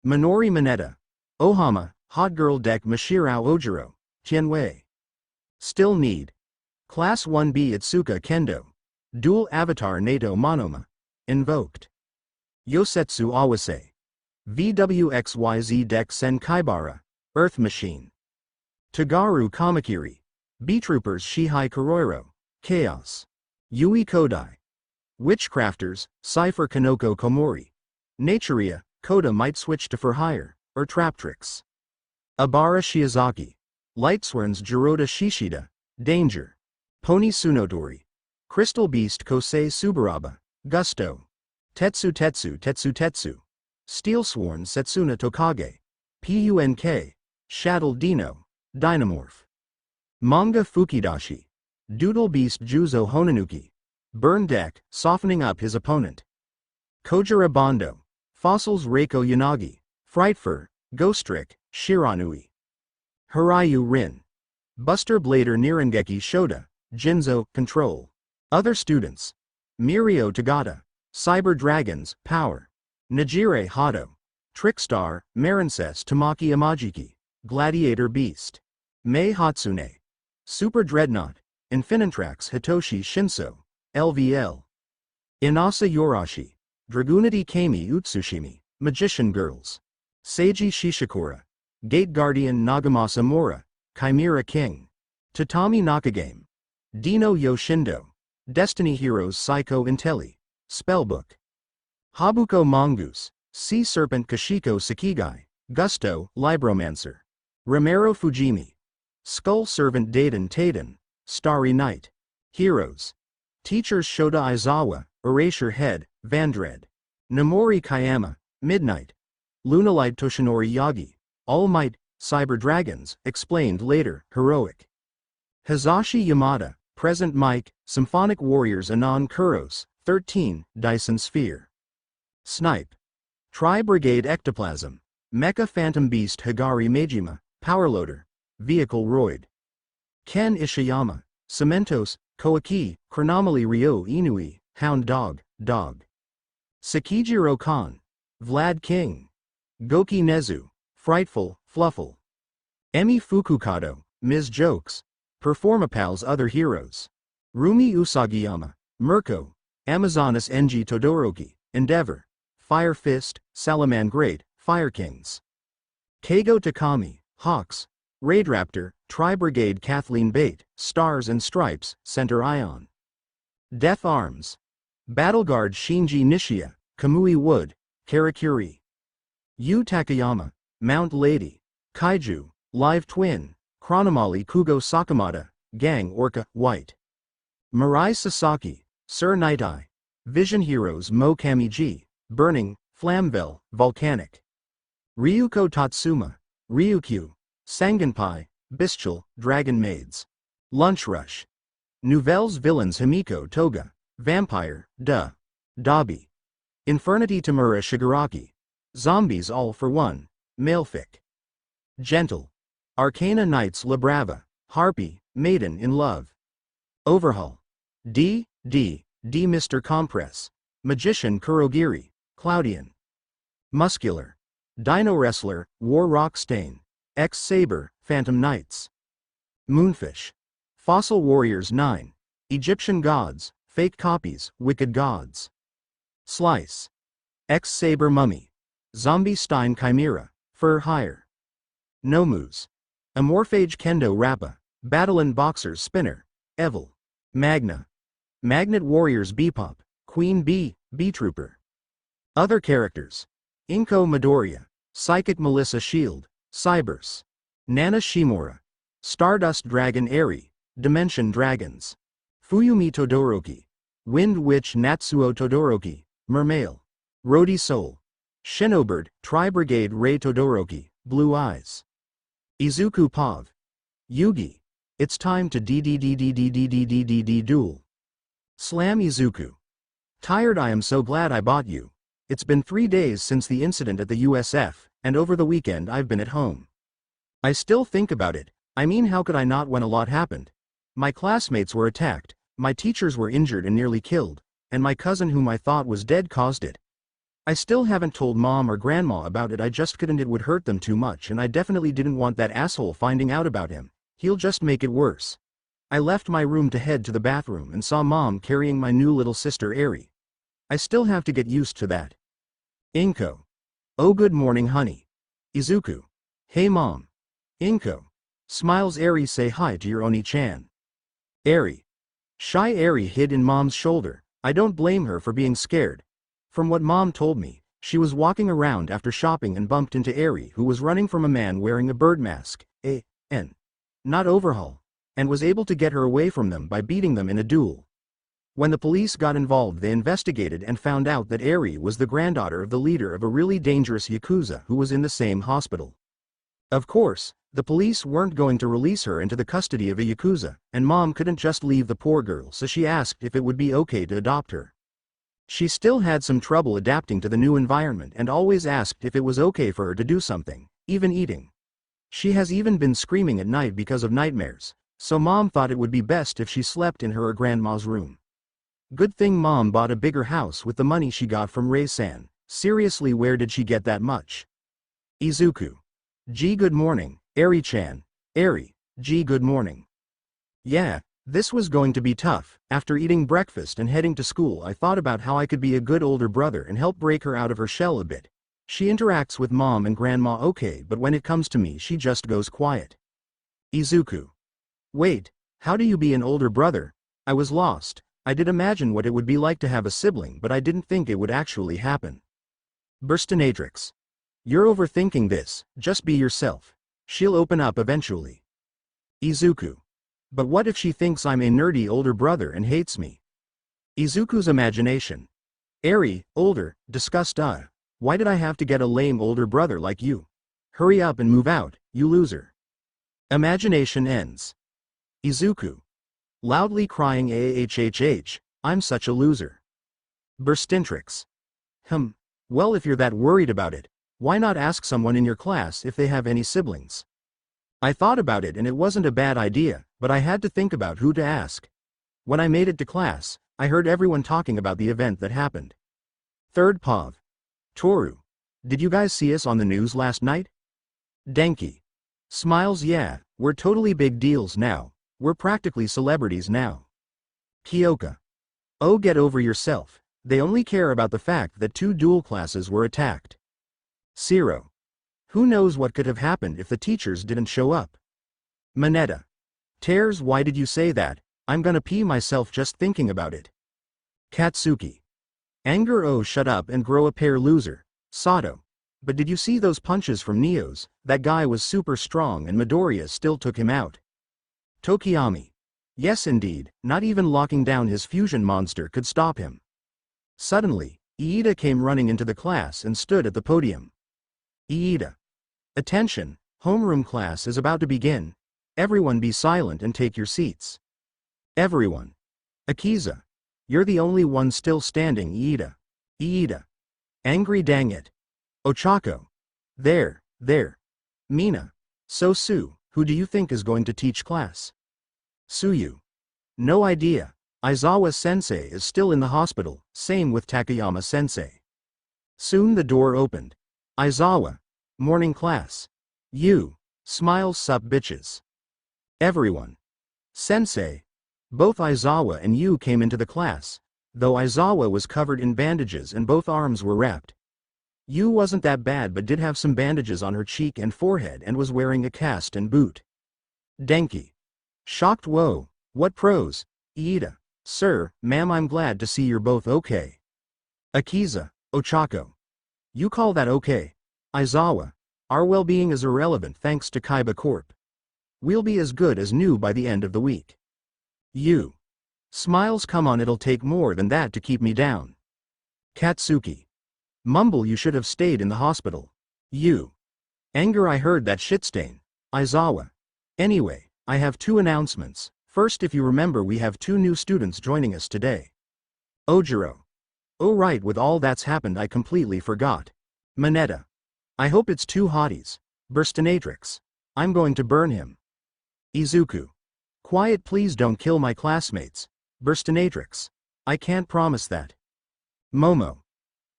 Minori Manetta. Ohama, Hot Girl Deck Mashirao Ojiro, Tianwei. Still Need. Class 1B Itsuka Kendo. Dual Avatar Nato Monoma. Invoked. Yosetsu Awase. VWXYZ Deck Senkaibara, Earth Machine. Tagaru Kamakiri. B-Troopers Shihai Kuroiro, Chaos. Yui Kodai. Witchcrafters, Cypher Kanoko Komori. Naturia, Koda might switch to For Hire, or Traptrix. Abara Shiozaki. Lightsworns Jiroda Shishida, Danger. Pony Sunodori. Crystal Beast Kosei Subaraba, Gusto. Tetsu Tetsu Tetsu Tetsu. Steelsworn Setsuna Tokage. PUNK. Shadow Dino, Dynamorph. Manga Fukidashi. Doodle Beast Juzo Honanuki. Burn Deck, softening up his opponent. Kojira Bondo. Fossils Reiko Yanagi. Frightfur, Ghostrick, Shiranui. Harayu Rin. Buster Blader Nirengeki Shoda, Jinzo, Control. Other students. Mirio Tagata. Cyber Dragons, Power. Najire Hado. Trickstar, Marinces Tamaki Amajiki. Gladiator Beast. Mei Hatsune. Super Dreadnought, Infinitrax Hitoshi Shinso, LVL. Inasa Yorashi, Dragunity Kami Utsushimi, Magician Girls. Seiji Shishikura, Gate Guardian Nagamasa Mora, Chimera King. Tatami Nakagame. Dino Yoshindo, Destiny Heroes Psycho Intelli, Spellbook. Habuko Mongoose, Sea Serpent Kashiko Sakigai, Gusto, Libromancer. Romero Fujimi. Skull Servant Daiden Taiden, Starry Night. Heroes. Teachers Shota Aizawa, Erasure Head, Vandred. Nomori Kayama, Midnight. Lunalight Toshinori Yagi, All Might, Cyber Dragons, explained later, Heroic. Hazashi Yamada, Present Mike, Symphonic Warriors Anon Kuros, 13, Dyson Sphere. Snipe. Tri-Brigade Ectoplasm, Mecha Phantom Beast Hagari Majima, Powerloader, Vehicle Roid. Ken Ishiyama, Cementos, Koaki, Chronomaly Ryo Inui, Hound Dog, Dog. Sakijiro Khan, Vlad King. Goki Nezu, Frightful, Fluffle. Emi Fukukado, Ms. Jokes. Performapal's Other Heroes. Rumi Usagiyama, Mirko. Amazonas Enji Todoroki, Endeavor. Fire Fist, Salaman Great, Fire Kings. Keigo Takami, Hawks. Raidraptor, Tri-Brigade Kathleen Bate, Stars and Stripes, Center Ion. Death Arms. Battleguard Shinji Nishia, Kamui Wood, Karakuri. Yu Takayama, Mount Lady. Kaiju, Live Twin, Chronomaly Kugo Sakamata, Gang Orca, White. Mirai Sasaki, Sir Night Eye. Vision Heroes Mo Kamiji, Burning, Flamvel, Volcanic. Ryuko Tatsuma, Ryukyu. Sanganpai, Bestial, Dragon Maids. Lunch Rush. Nouvelles Villains Himiko Toga, Vampire, Dobby. Infernity Tamura Shigaraki. Zombies All for One, Malefic. Gentle. Arcana Knights La Brava, Harpy, Maiden in Love. Overhaul. D. Mr. Compress. Magician Kurogiri, Cloudian. Muscular. Dino Wrestler, War Rock Stain. X-Saber, Phantom Knights. Moonfish. Fossil Warriors 9. Egyptian Gods, Fake Copies, Wicked Gods. Slice. X-Saber Mummy. Zombie Stein Chimera, Fur Hire. Nomus. Amorphage Kendo Rappa, Battlein Boxers Spinner, Evil. Magna. Magnet Warriors Bebop, Queen Bee, Bee-Trooper. Other characters. Inko Midoriya, Psychic Melissa Shield, Cybers. Nana Shimura. Stardust Dragon Eri, Dimension Dragons. Fuyumi Todoroki. Wind Witch Natsuo Todoroki, Mermail. Rody Soul. Shinobird, Tri-Brigade Rei Todoroki, Blue Eyes. Izuku Pav. Yugi. It's time to duel. Slam Izuku. Tired. I am so glad I bought you. It's been 3 days since the incident at the USF, and over the weekend I've been at home. I still think about it. I mean, how could I not when a lot happened? My classmates were attacked, my teachers were injured and nearly killed, and my cousin whom I thought was dead caused it. I still haven't told mom or grandma about it. I just couldn't. It would hurt them too much, and I definitely didn't want that asshole finding out about him. He'll just make it worse. I left my room to head to the bathroom and saw mom carrying my new little sister Eri. I still have to get used to that. Inko. Oh, good morning, honey. Izuku. Hey, mom. Inko. Smiles Eri. Say hi to your Oni-chan. Eri. Shy Eri hid in mom's shoulder. I don't blame her for being scared. From what mom told me, she was walking around after shopping and bumped into Eri, who was running from a man wearing a bird mask, not Overhaul, and was able to get her away from them by beating them in a duel. When the police got involved, they investigated and found out that Eri was the granddaughter of the leader of a really dangerous Yakuza who was in the same hospital. Of course, the police weren't going to release her into the custody of a Yakuza, and mom couldn't just leave the poor girl, so she asked if it would be okay to adopt her. She still had some trouble adapting to the new environment and always asked if it was okay for her to do something, even eating. She has even been screaming at night because of nightmares, so mom thought it would be best if she slept in her grandma's room. Good thing mom bought a bigger house with the money she got from Rei-san. Seriously, where did she get that much? Izuku. Gee, good morning, Eri-chan. Eri. Gee, good morning. Yeah, this was going to be tough. After eating breakfast and heading to school, I thought about how I could be a good older brother and help break her out of her shell a bit. She interacts with mom and grandma okay, but when it comes to me she just goes quiet. Izuku. Wait, how do you be an older brother? I was lost. I did imagine what it would be like to have a sibling, but I didn't think it would actually happen. Burstinatrix. You're overthinking this, just be yourself. She'll open up eventually. Izuku. But what if she thinks I'm a nerdy older brother and hates me? Izuku's imagination. Airy, older, disgust. Why did I have to get a lame older brother like you? Hurry up and move out, you loser. Imagination ends. Izuku. Loudly crying ahhhh, I'm such a loser. Burstintrix. Well, if you're that worried about it, why not ask someone in your class if they have any siblings? I thought about it and it wasn't a bad idea, but I had to think about who to ask. When I made it to class, I heard everyone talking about the event that happened. Third Pav. Toru. Did you guys see us on the news last night? Denki. Smiles. Yeah, we're totally big deals now. We're practically celebrities now. Kyoka. Oh, get over yourself. They only care about the fact that 2 dual classes were attacked. Zero. Who knows what could have happened if the teachers didn't show up? Manetta. Tears, why did you say that? I'm gonna pee myself just thinking about it. Katsuki. Anger. Oh, shut up and grow a pair, loser. Sato. But did you see those punches from Neo's? That guy was super strong and Midoriya still took him out. Tokiyami. Yes indeed, not even locking down his fusion monster could stop him. Suddenly, Iida came running into the class and stood at the podium. Iida. Attention, homeroom class is about to begin. Everyone be silent and take your seats. Everyone. Akiza. You're the only one still standing, Iida. Iida. Angry, dang it. Ochako. There. Mina. So Sue, who do you think is going to teach class? Suyu. No idea. Aizawa-sensei is still in the hospital, same with Takayama-sensei. Soon the door opened. Aizawa. Morning class. You. Smiles, sup bitches. Everyone. Sensei. Both Aizawa and Yu came into the class, though Aizawa was covered in bandages and both arms were wrapped. Yu wasn't that bad but did have some bandages on her cheek and forehead and was wearing a cast and boot. Denki. Shocked. Whoa, what pros? Iida. Sir, ma'am, I'm glad to see you're both okay. Akiza. Ochako. You call that okay? Aizawa. Our well-being is irrelevant thanks to Kaiba Corp. We'll be as good as new by the end of the week. Yu. Smiles. Come on, it'll take more than that to keep me down. Katsuki. Mumble, you should have stayed in the hospital. Yu. Anger, I heard that shitstain. Aizawa. Anyway, I have 2 announcements. First, if you remember, we have 2 new students joining us today. Ojiro. Oh right, with all that's happened I completely forgot. Manetta. I hope it's 2 hotties. Burstinatrix. I'm going to burn him. Izuku. Quiet, please don't kill my classmates. Burstinatrix. I can't promise that. Momo.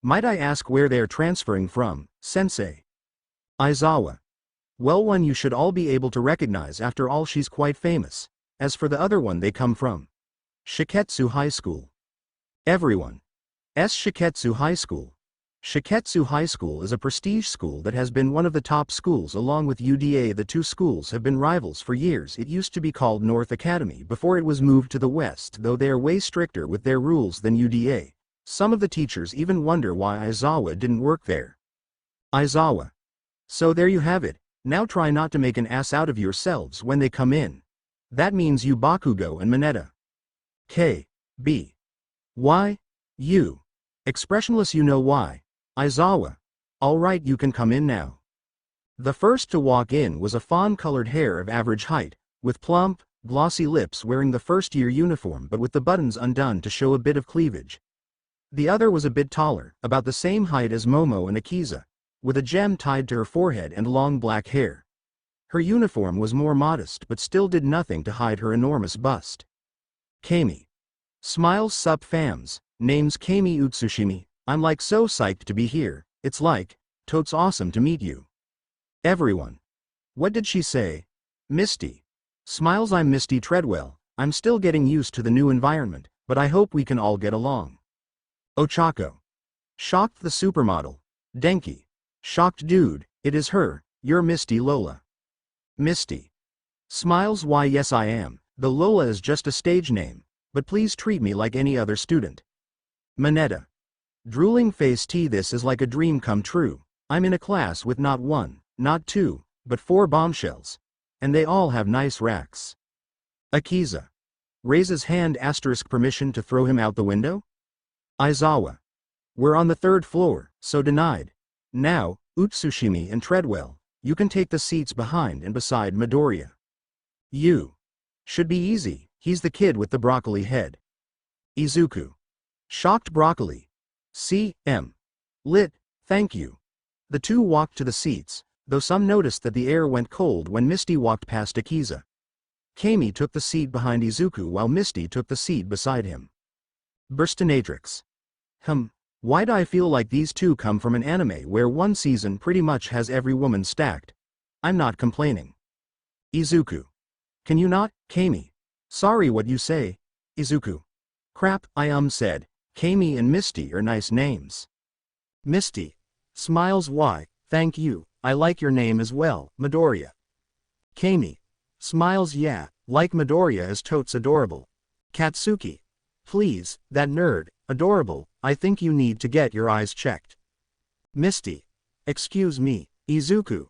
Might I ask where they're transferring from, sensei? Aizawa. Well, one you should all be able to recognize, after all she's quite famous. As for the other one, they come from Shiketsu High School. Everyone. Shiketsu High School. Shiketsu High School is a prestige school that has been one of the top schools along with UDA. The 2 schools have been rivals for years. It used to be called North Academy before it was moved to the West, though they are way stricter with their rules than UDA. Some of the teachers even wonder why Aizawa didn't work there. Aizawa. So there you have it. Now try not to make an ass out of yourselves when they come in. That means you, Bakugo and Manetta. K. B. Y. U. Expressionless. You know why. Aizawa. Alright, you can come in now. The first to walk in was a fawn-colored hair of average height, with plump, glossy lips, wearing the first-year uniform but with the buttons undone to show a bit of cleavage. The other was a bit taller, about the same height as Momo and Akiza, with a gem tied to her forehead and long black hair. Her uniform was more modest but still did nothing to hide her enormous bust. Kami. Smiles, sup fams, name's Kami Utsushimi, I'm like so psyched to be here, it's like, totes awesome to meet you. Everyone. What did she say? Misty. Smiles, I'm Misty Treadwell, I'm still getting used to the new environment, but I hope we can all get along. Ochako. Shocked the supermodel. Denki. Shocked dude, it is her, you're Misty Lola. Misty. Smiles. Why yes I am, the Lola is just a stage name, but please treat me like any other student. Manetta. Drooling face. This is like a dream come true. I'm in a class with not one, not two, but 4 bombshells. And they all have nice racks. Akiza. Raises hand. Permission to throw him out the window? Aizawa. We're on the 3rd floor, so denied. Now, Utsushimi and Treadwell, you can take the seats behind and beside Midoriya. You. Should be easy, he's the kid with the broccoli head. Izuku. Shocked broccoli. C.M. Lit, thank you. The two walked to the seats, though some noticed that the air went cold when Misty walked past Akiza. Kami took the seat behind Izuku while Misty took the seat beside him. Burstinatrix. Why do I feel like these two come from an anime where one season pretty much has every woman stacked? I'm not complaining. Izuku. Can you not, Kami? Sorry, what you say? Izuku. Crap, I said. Kami and Misty are nice names. Misty. Smiles. Why, thank you, I like your name as well, Midoriya. Kami. Smiles. Yeah, like Midoriya is totes adorable. Katsuki. Please, that nerd, adorable, I think you need to get your eyes checked. Misty. Excuse me, Izuku.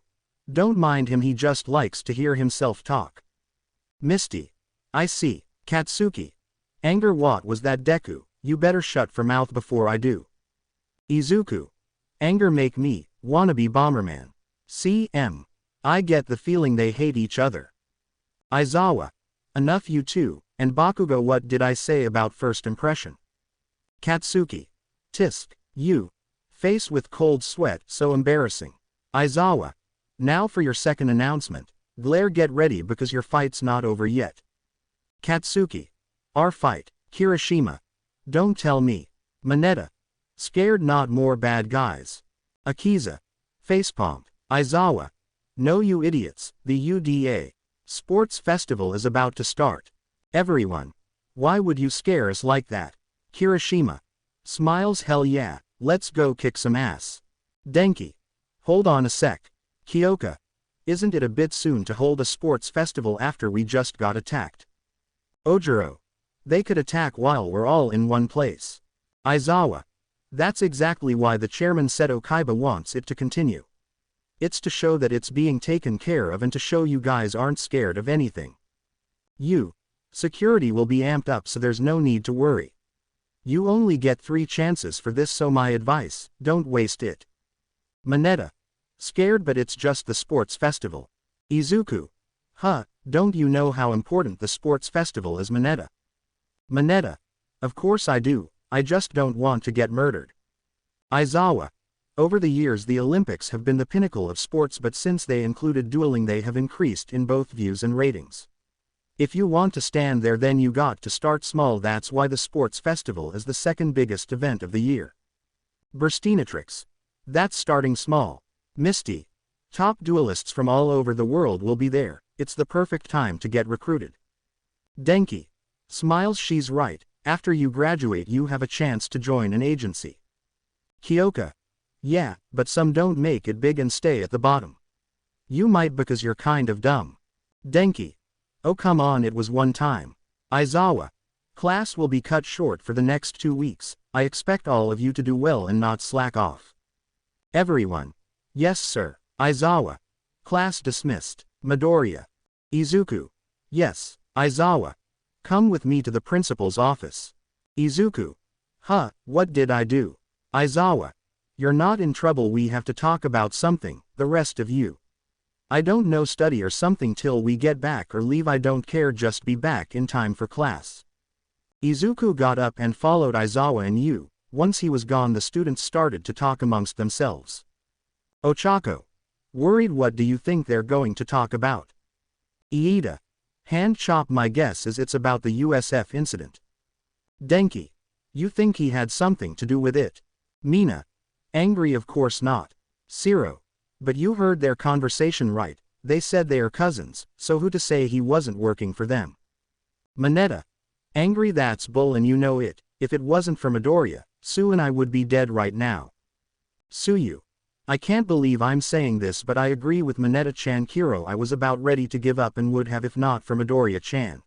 Don't mind him, he just likes to hear himself talk. Misty. I see, Katsuki. Anger. What was that, Deku? You better shut your mouth before I do. Izuku. Anger make me wanna be Bomberman. C.M. I get the feeling they hate each other. Aizawa. Enough you two, and Bakugo. What did I say about first impression? Katsuki. Tisk, you. Face with cold sweat, so embarrassing. Aizawa. Now for your second announcement. Glare, get ready because your fight's not over yet. Katsuki. Our fight, Kirishima. Don't tell me. Manetta. Scared, not more bad guys. Akiza. Facepalm. Aizawa. No, you idiots, the UDA Sports Festival is about to start. Everyone. Why would you scare us like that? Kirishima. Smiles. Hell yeah, let's go kick some ass. Denki. Hold on a sec. Kyoka. Isn't it a bit soon to hold a sports festival after we just got attacked? Ojiro. They could attack while we're all in one place. Aizawa. That's exactly why the chairman said Okaiba wants it to continue. It's to show that it's being taken care of and to show you guys aren't scared of anything. You. Security will be amped up, so there's no need to worry. You only get 3 chances for this, so my advice, don't waste it. Manetta. Scared, but it's just the sports festival. Izuku. Don't you know how important the sports festival is, Manetta? Manetta. Of course I do, I just don't want to get murdered. Aizawa. Over the years the Olympics have been the pinnacle of sports, but since they included dueling they have increased in both views and ratings. If you want to stand there, then you got to start small. That's why the sports festival is the second biggest event of the year. Burstinatrix. That's starting small. Misty. Top duelists from all over the world will be there, it's the perfect time to get recruited. Denki. Smiles. She's right, after you graduate you have a chance to join an agency. Kyoka. Yeah, but some don't make it big and stay at the bottom. You might because you're kind of dumb. Denki. Oh come on, it was one time. Aizawa. Class will be cut short for the next 2 weeks, I expect all of you to do well and not slack off. Everyone. Yes sir. Aizawa. Class dismissed. Midoriya. Izuku. Yes, Aizawa. Come with me to the principal's office. Izuku. What did I do? Aizawa. You're not in trouble, we have to talk about something, the rest of you. I don't know, study or something till we get back, or leave, I don't care, just be back in time for class. Izuku got up and followed Aizawa and Yu. Once he was gone the students started to talk amongst themselves. Ochako. Worried, what do you think they're going to talk about? Iida. Hand chop, my guess is it's about the USF incident. Denki. You think he had something to do with it? Mina. Angry, of course not. Zero. But you heard their conversation right, they said they are cousins, so who to say he wasn't working for them? Manetta. Angry, that's bull and you know it. If it wasn't for Midoriya, Sue and I would be dead right now. Suyu. I can't believe I'm saying this, but I agree with Manetta-chan. Kiro, I was about ready to give up and would have if not for Midoriya-chan.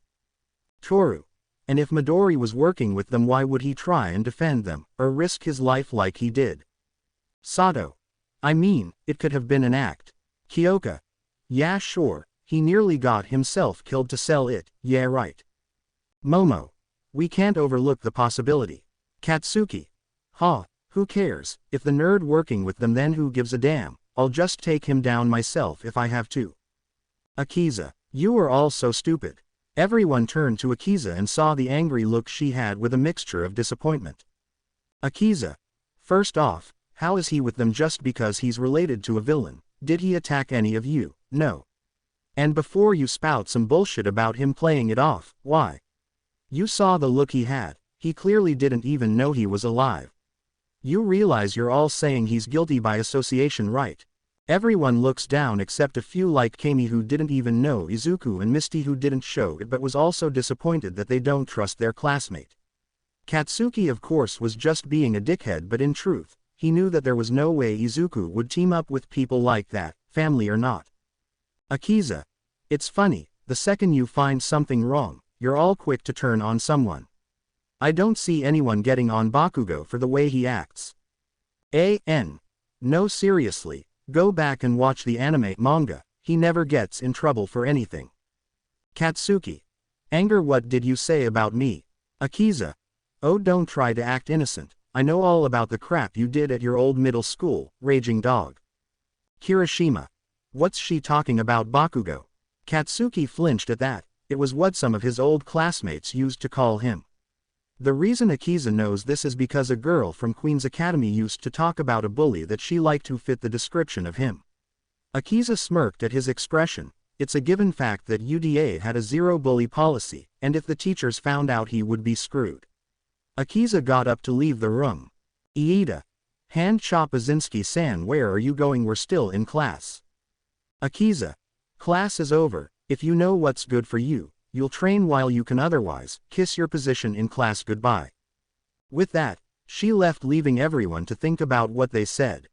Toru. And if Midori was working with them, why would he try and defend them, or risk his life like he did? Sato. I mean, it could have been an act. Kyoka. Yeah sure, he nearly got himself killed to sell it, yeah right. Momo. We can't overlook the possibility. Katsuki. Ha, who cares, if the nerd working with them, then who gives a damn, I'll just take him down myself if I have to. Akiza. You are all so stupid. Everyone turned to Akiza and saw the angry look she had with a mixture of disappointment. Akiza. First off, how is he with them just because he's related to a villain? Did he attack any of you? No. And before you spout some bullshit about him playing it off, why? You saw the look he had, he clearly didn't even know he was alive. You realize you're all saying he's guilty by association, right? Everyone looks down except a few like Kami, who didn't even know Izuku, and Misty, who didn't show it but was also disappointed that they don't trust their classmate. Katsuki of course was just being a dickhead, but in truth, he knew that there was no way Izuku would team up with people like that, family or not. Akiza. It's funny, the second you find something wrong, you're all quick to turn on someone. I don't see anyone getting on Bakugo for the way he acts. No seriously, go back and watch the anime manga, he never gets in trouble for anything. Katsuki. Anger, what did you say about me? Akiza. Oh, don't try to act innocent, I know all about the crap you did at your old middle school, raging dog. Kirishima. What's she talking about, Bakugo? Katsuki flinched at that, it was what some of his old classmates used to call him. The reason Akiza knows this is because a girl from Queen's Academy used to talk about a bully that she liked who fit the description of him. Akiza smirked at his expression. It's a given fact that UDA had a zero bully policy, and if the teachers found out, he would be screwed. Akiza got up to leave the room. Iida. Hand chop Azinski-san, where are you going? We're still in class. Akiza. Class is over, if you know what's good for you, you'll train while you can, otherwise, kiss your position in class goodbye. With that, she left, leaving everyone to think about what they said.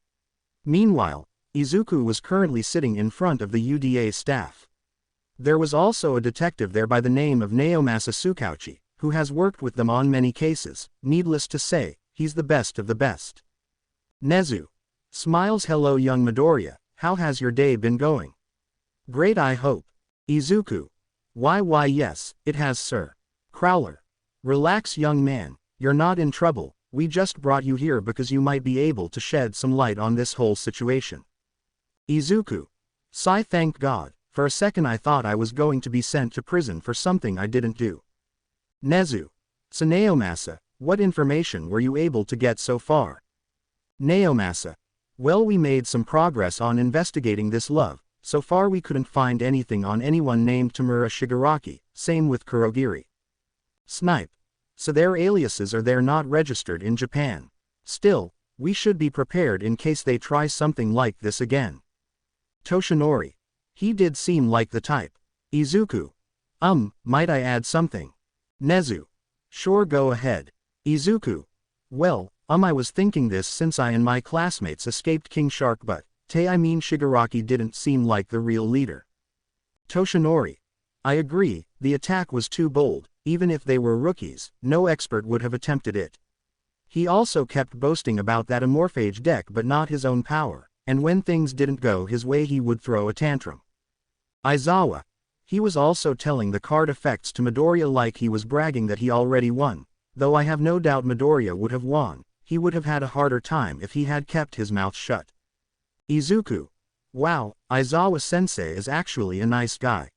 Meanwhile, Izuku was currently sitting in front of the UDA staff. There was also a detective there by the name of Naomasa Tsukauchi, who has worked with them on many cases. Needless to say, he's the best of the best. Nezu. Smiles. Hello young Midoriya, how has your day been going? Great, I hope. Izuku. Why yes, it has, sir. Crowler. Relax young man, you're not in trouble, we just brought you here because you might be able to shed some light on this whole situation. Izuku. Sigh, thank God, for a second I thought I was going to be sent to prison for something I didn't do. Nezu. Naomasa, what information were you able to get so far? Naomasa. Well, we made some progress on investigating this love. So far we couldn't find anything on anyone named Tamura Shigaraki, same with Kurogiri. Snipe. So their aliases are they're not registered in Japan. Still, we should be prepared in case they try something like this again. Toshinori. He did seem like the type. Izuku. Might I add something? Nezu. Sure, go ahead. Izuku. Well, I was thinking this since I and my classmates escaped King Shark, but Shigaraki didn't seem like the real leader. Toshinori. I agree, the attack was too bold, even if they were rookies, no expert would have attempted it. He also kept boasting about that Amorphage deck but not his own power, and when things didn't go his way he would throw a tantrum. Aizawa. He was also telling the card effects to Midoriya like he was bragging that he already won, though I have no doubt Midoriya would have won, he would have had a harder time if he had kept his mouth shut. Izuku. Wow, Aizawa-sensei is actually a nice guy.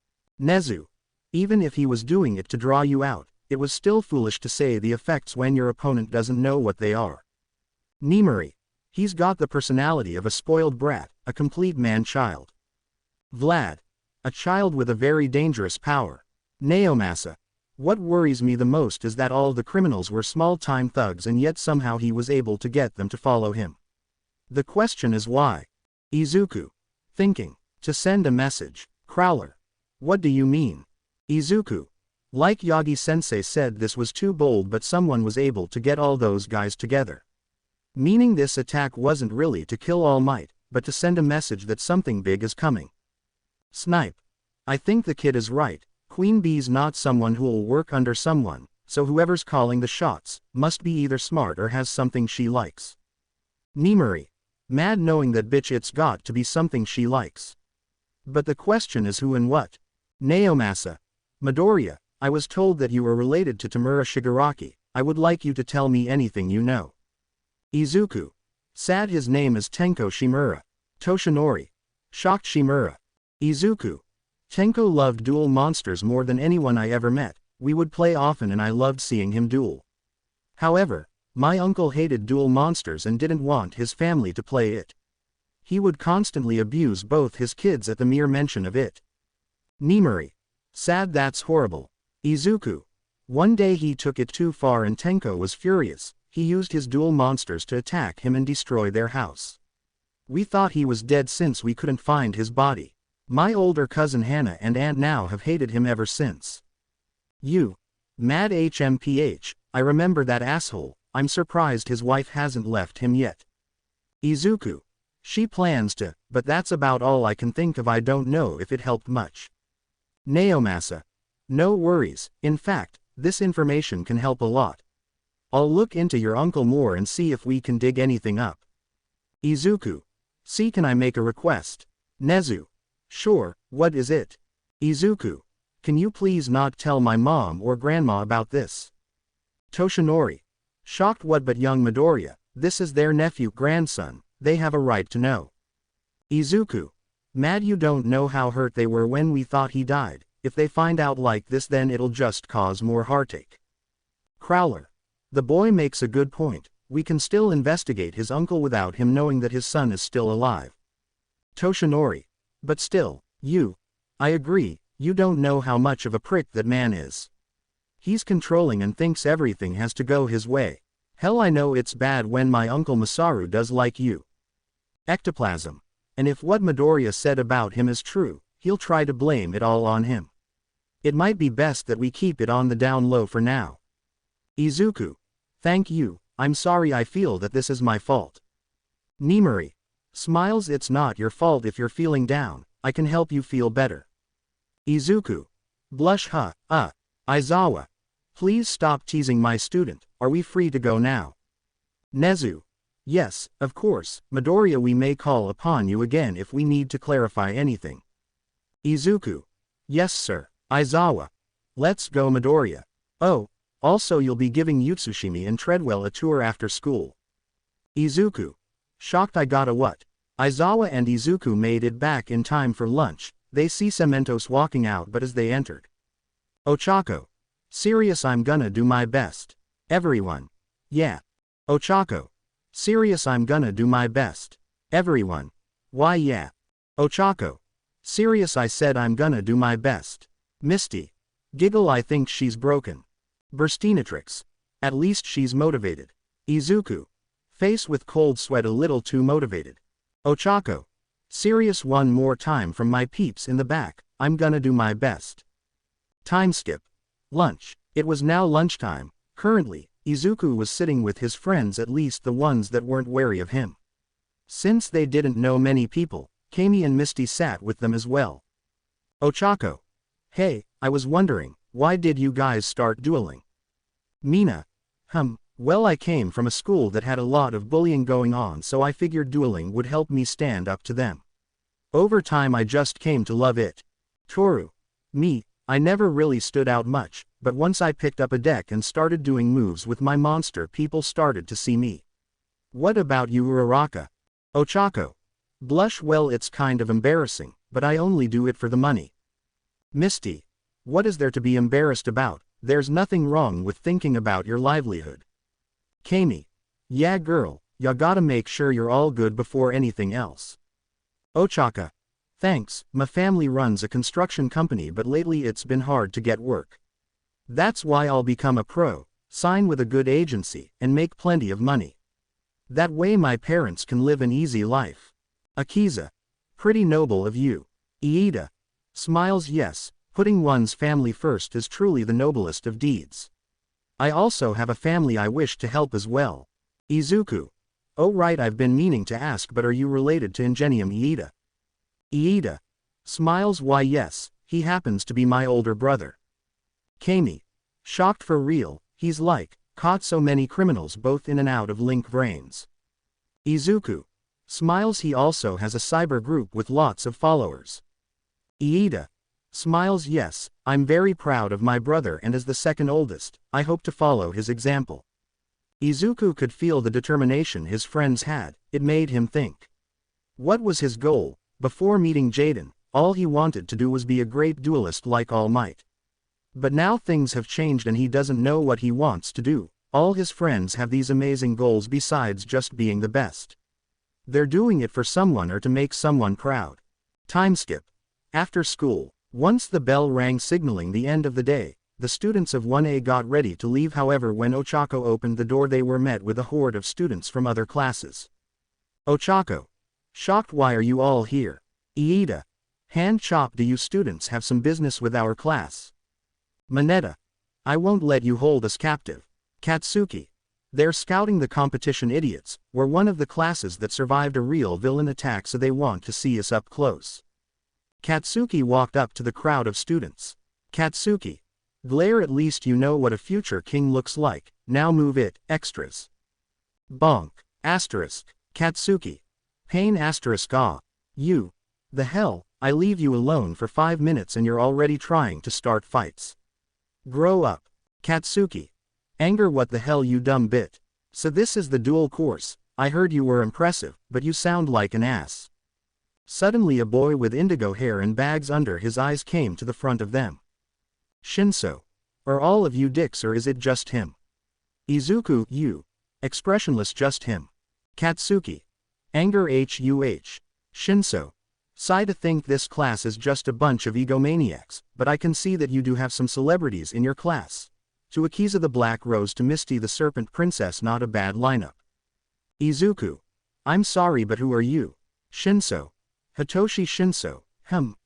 Nezu. Even if he was doing it to draw you out, it was still foolish to say the effects when your opponent doesn't know what they are. Nimuri. He's got the personality of a spoiled brat, a complete man-child. Vlad. A child with a very dangerous power. Naomasa. What worries me the most is that all the criminals were small-time thugs and yet somehow he was able to get them to follow him. The question is why? Izuku. Thinking. To send a message. Crowler. What do you mean? Izuku. Like Yagi-sensei said, this was too bold, but someone was able to get all those guys together. Meaning this attack wasn't really to kill All Might, but to send a message that something big is coming. Snipe. I think the kid is right. Queen Bee's not someone who'll work under someone, so whoever's calling the shots must be either smart or has something she likes. Nimuri. Mad knowing that bitch, it's got to be something she likes. But the question is who and what. Naomasa. Midoriya, I was told that you were related to Tamura Shigaraki. I would like you to tell me anything you know. Izuku. Sad his name is Tenko Shimura. Toshinori. Shocked Shimura. Izuku. Tenko loved duel monsters more than anyone I ever met. We would play often and I loved seeing him duel. However, my uncle hated duel monsters and didn't want his family to play it. He would constantly abuse both his kids at the mere mention of it. Nimuri. Sad, that's horrible. Izuku. One day he took it too far and Tenko was furious. He used his duel monsters to attack him and destroy their house. We thought he was dead since we couldn't find his body. My older cousin Hannah and aunt now have hated him ever since. You. Mad HMPH, I remember that asshole. I'm surprised his wife hasn't left him yet. Izuku. She plans to, but that's about all I can think of. I don't know if it helped much. Naomasa. No worries, in fact, this information can help a lot. I'll look into your uncle more and see if we can dig anything up. Izuku. See, can I make a request? Nezu. Sure, what is it? Izuku. Can you please not tell my mom or grandma about this? Toshinori. Shocked, what? But young Midoriya, this is their nephew grandson, they have a right to know. Izuku. Mad, you don't know how hurt they were when we thought he died. If they find out like this, then it'll just cause more heartache. Crowler. The boy makes a good point. We can still investigate his uncle without him knowing that his son is still alive. Toshinori. But still, I agree, you don't know how much of a prick that man is. He's controlling and thinks everything has to go his way. Hell, I know it's bad when my uncle Masaru does like you. Ectoplasm. And if what Midoriya said about him is true, he'll try to blame it all on him. It might be best that we keep it on the down low for now. Izuku. Thank you, I'm sorry, I feel that this is my fault. Nimuri. Smiles. It's not your fault if you're feeling down, I can help you feel better. Izuku. Blush. Aizawa. Please stop teasing my student, are we free to go now? Nezu. Yes, of course, Midoriya, we may call upon you again if we need to clarify anything. Izuku. Yes sir. Aizawa. Let's go, Midoriya. Oh, also you'll be giving Utsushimi and Treadwell a tour after school. Izuku. Shocked, I gotta what? Aizawa and Izuku made it back in time for lunch. They see Cementos walking out, but as they entered. Ochako. Serious, I'm gonna do my best. Everyone. Yeah. Ochako. Serious, I'm gonna do my best. Everyone. Why yeah. Ochako. Serious, I said I'm gonna do my best. Misty. Giggle, I think she's broken. Burstinatrix. At least she's motivated. Izuku. Face with cold sweat, a little too motivated. Ochako. Serious, one more time from my peeps in the back, I'm gonna do my best. Time skip. Lunch. It was now lunchtime. Currently, Izuku was sitting with his friends, at least the ones that weren't wary of him. Since they didn't know many people, Kami and Misty sat with them as well. Ochako. Hey, I was wondering, why did you guys start dueling? Mina. Well, I came from a school that had a lot of bullying going on, so I figured dueling would help me stand up to them. Over time I just came to love it. Toru. Me, I never really stood out much, but once I picked up a deck and started doing moves with my monster, people started to see me. What about you, Uraraka? Ochako. Blush. Well, it's kind of embarrassing, but I only do it for the money. Misty. What is there to be embarrassed about? There's nothing wrong with thinking about your livelihood. Kami. Yeah girl, ya gotta make sure you're all good before anything else. Ochaka. Thanks, my family runs a construction company, but lately it's been hard to get work. That's why I'll become a pro, sign with a good agency, and make plenty of money. That way my parents can live an easy life. Akiza. Pretty noble of you. Iida. Smiles. Yes, Putting one's family first is truly the noblest of deeds. I also have a family I wish to help as well. Izuku. Oh right, I've been meaning to ask, but are you related to Ingenium Iida? Iida. Smiles, why yes, he happens to be my older brother. Kami. Shocked, for real, he's like, caught so many criminals both in and out of Link brains. Izuku. Smiles, he also has a cyber group with lots of followers. Iida. Smiles, yes, I'm very proud of my brother, and as the second oldest, I hope to follow his example. Izuku could feel the determination his friends had. It made him think. What was his goal? Before meeting Jaden, all he wanted to do was be a great duelist like All Might. But now things have changed and he doesn't know what he wants to do. All his friends have these amazing goals besides just being the best. They're doing it for someone or to make someone proud. Time skip. After school, once the bell rang signaling the end of the day, the students of 1A got ready to leave. However, when Ochako opened the door, they were met with a horde of students from other classes. Ochako. Shocked, why are you all here? Iida. Hand chop, do you students have some business with our class? Manetta. I won't let you hold us captive. Katsuki. They're scouting the competition. Idiots. We're one of the classes that survived a real villain attack, so they want to see us up close. Katsuki walked up to the crowd of students. Katsuki. Glare, at least you know what a future king looks like. Now move it, extras. Bonk. Asterisk. Katsuki. Pain asterisk ah. You. The hell, I leave you alone for 5 minutes and you're already trying to start fights. Grow up. Katsuki. Anger, what the hell you dumb bit. So this is the duel course. I heard you were impressive, but you sound like an ass. Suddenly a boy with indigo hair and bags under his eyes came to the front of them. Shinso. Are all of you dicks or is it just him? Izuku, you. Expressionless, just him. Katsuki. Anger huh. Shinso. Sigh to think this class is just a bunch of egomaniacs, but I can see that you do have some celebrities in your class. To Akiza the Black Rose to Misty the Serpent Princess, not a bad lineup. Izuku. I'm sorry, but who are you? Shinso. Hitoshi Shinso.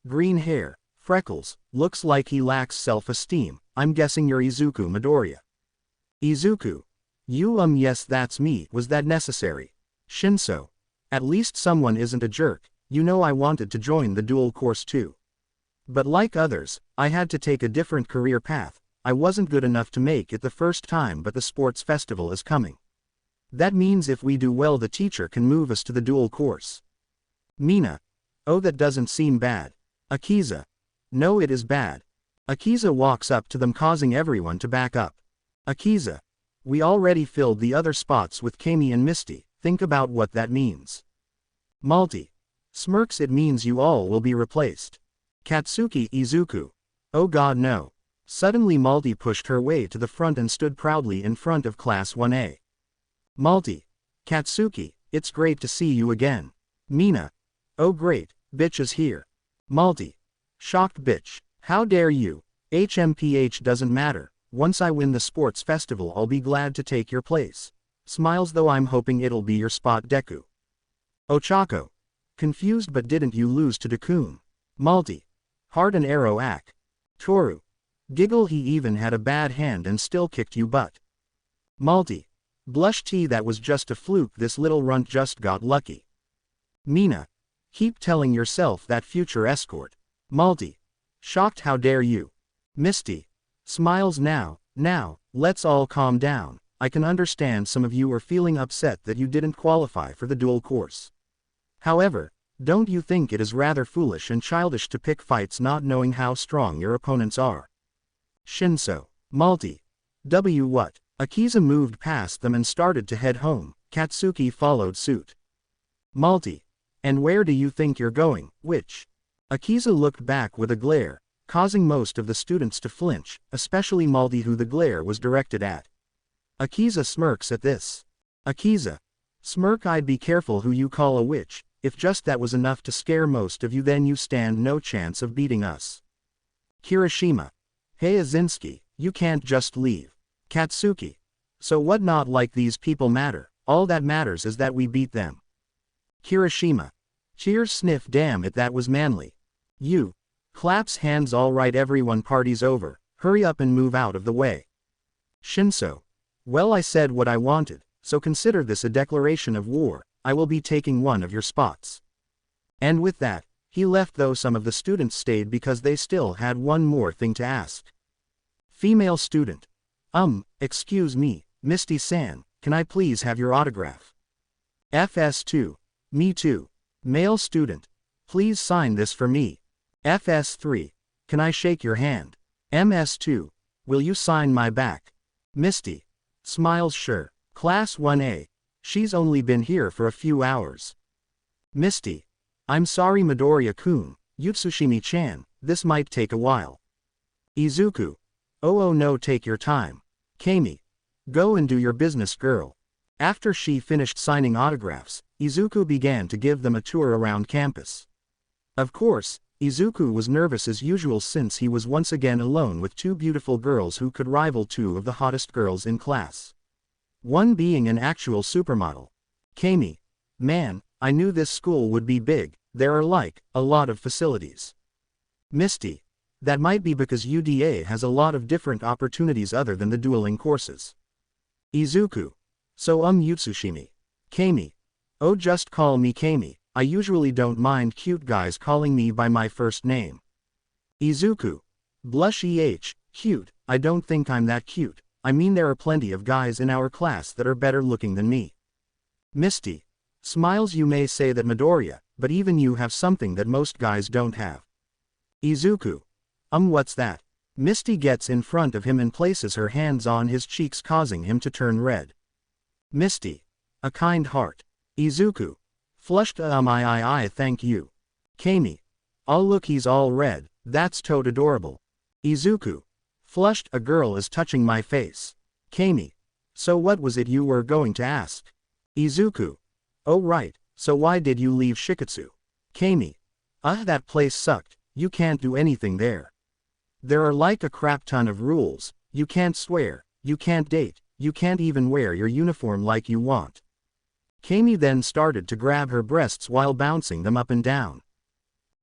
Green hair, freckles, looks like he lacks self-esteem. I'm guessing you're Izuku Midoriya. Izuku. You yes, that's me. Was that necessary? Shinso. At least someone isn't a jerk. You know, I wanted to join the duel course too. But like others, I had to take a different career path. I wasn't good enough to make it the first time, but the sports festival is coming. That means if we do well, the teacher can move us to the duel course. Mina. Oh, that doesn't seem bad. Akiza. No, it is bad. Akiza walks up to them, causing everyone to back up. Akiza. We already filled the other spots with Kami and Misty. Think about what that means. Malty. Smirks, it means you all will be replaced. Katsuki. Izuku. Oh god no. Suddenly Malty pushed her way to the front and stood proudly in front of Class 1A. Malty. Katsuki, it's great to see you again. Mina. Oh great, bitch is here. Malty. Shocked, bitch. How dare you? HMPH doesn't matter. Once I win the sports festival, I'll be glad to take your place. Smiles, though I'm hoping it'll be your spot, Deku. Ochako. Confused, but didn't you lose to Deku? Malty. Hard an arrow ack. Toru. Giggle, he even had a bad hand and still kicked you butt. Malty. Blush tea, that was just a fluke, this little runt just got lucky. Mina. Keep telling yourself that, future escort. Malty. Shocked, how dare you? Misty. Smiles, now, let's all calm down. I can understand some of you are feeling upset that you didn't qualify for the duel course. However, don't you think it is rather foolish and childish to pick fights not knowing how strong your opponents are? Shinso. Malty. What? Akiza moved past them and started to head home. Katsuki followed suit. Malty. And where do you think you're going, witch? Akiza looked back with a glare, causing most of the students to flinch, especially Malty, who the glare was directed at. Akiza smirks at this. Akiza. Smirk, I'd be careful who you call a witch. If just that was enough to scare most of you, then you stand no chance of beating us. Kirishima. Hey Azinski, you can't just leave. Katsuki. So what? Not like these people matter, all that matters is that we beat them. Kirishima. Cheers, sniff, damn it, that was manly. You. Claps hands. Alright everyone, party's over, hurry up and move out of the way. Shinso. Well, I said what I wanted, so consider this a declaration of war. I will be taking one of your spots. And with that, he left, though some of the students stayed because they still had one more thing to ask. Female student. Excuse me, Misty-san, can I please have your autograph? FS2. Me too. Male student. Please sign this for me. FS3. Can I shake your hand? MS2. Will you sign my back? Misty. Smiles. Sure. Class 1A. She's only been here for a few hours. Misty. I'm sorry Midoriya-kun, Utsushimi-chan, this might take a while. Izuku. Oh no, take your time. Kami. Go and do your business, girl. After she finished signing autographs, Izuku began to give them a tour around campus. Of course, Izuku was nervous as usual since he was once again alone with two beautiful girls who could rival two of the hottest girls in class. One being an actual supermodel. Kami. Man, I knew this school would be big, there are a lot of facilities. Misty. That might be because UDA has a lot of different opportunities other than the dueling courses. Izuku. So Utsushimi. Kami. Oh, just call me Kami, I usually don't mind cute guys calling me by my first name. Izuku. Blush. Cute, I don't think I'm that cute, I mean there are plenty of guys in our class that are better looking than me. Misty. Smiles. You may say that Midoriya, but even you have something that most guys don't have. Izuku. What's that? Misty gets in front of him and places her hands on his cheeks, causing him to turn red. Misty. A kind heart. Izuku. Flushed. I thank you. Kami. Oh look, he's all red, that's toad adorable. Izuku. Flushed. A girl is touching my face. Kami. So what was it you were going to ask? Izuku. Oh right, so why did you leave Shikatsu? Kami. That place sucked, you can't do anything there. There are a crap ton of rules, you can't swear, you can't date, you can't even wear your uniform like you want. Kami then started to grab her breasts while bouncing them up and down.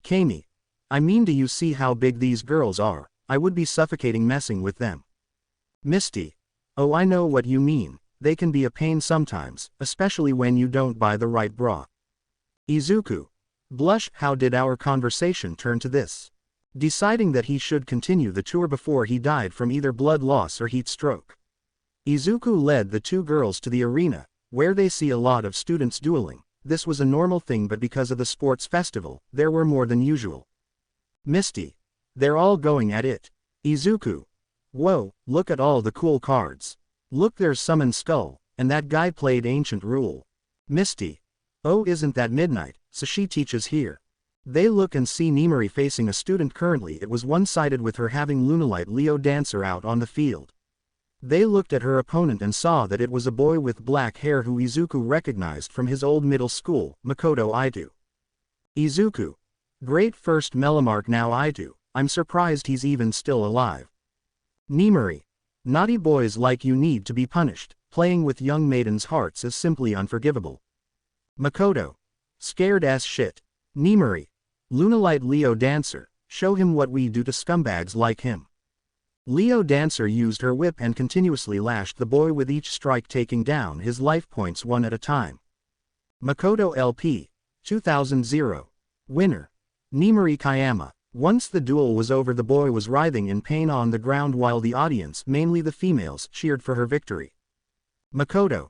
Kami. I mean, do you see how big these girls are? I would be suffocating messing with them. Misty. Oh, I know what you mean. They can be a pain sometimes, especially when you don't buy the right bra. Izuku. Blush. How did our conversation turn to this? Deciding that he should continue the tour before he died from either blood loss or heat stroke. Izuku led the two girls to the arena, where they see a lot of students dueling. This was a normal thing, but because of the sports festival, there were more than usual. Misty. They're all going at it. Izuku. Whoa, look at all the cool cards. Look, there's Summon Skull, and that guy played Ancient Rule. Misty. Oh, isn't that Midnight, so she teaches here. They look and see Nimari facing a student. Currently it was one-sided with her having Lunalight Leo Dancer out on the field. They looked at her opponent and saw that it was a boy with black hair who Izuku recognized from his old middle school, Makoto Aitu. Izuku. Great first Melamark. Now Aitu, I'm surprised he's even still alive. Nimari. Naughty boys like you need to be punished, playing with young maidens' hearts is simply unforgivable. Makoto. Scared as shit. Nimari. Lunalight Leo Dancer, show him what we do to scumbags like him. Leo Dancer used her whip and continuously lashed the boy with each strike, taking down his life points one at a time. Makoto LP. 2000. Winner. Nimari Kayama. Once the duel was over, the boy was writhing in pain on the ground while the audience, mainly the females, cheered for her victory. Makoto.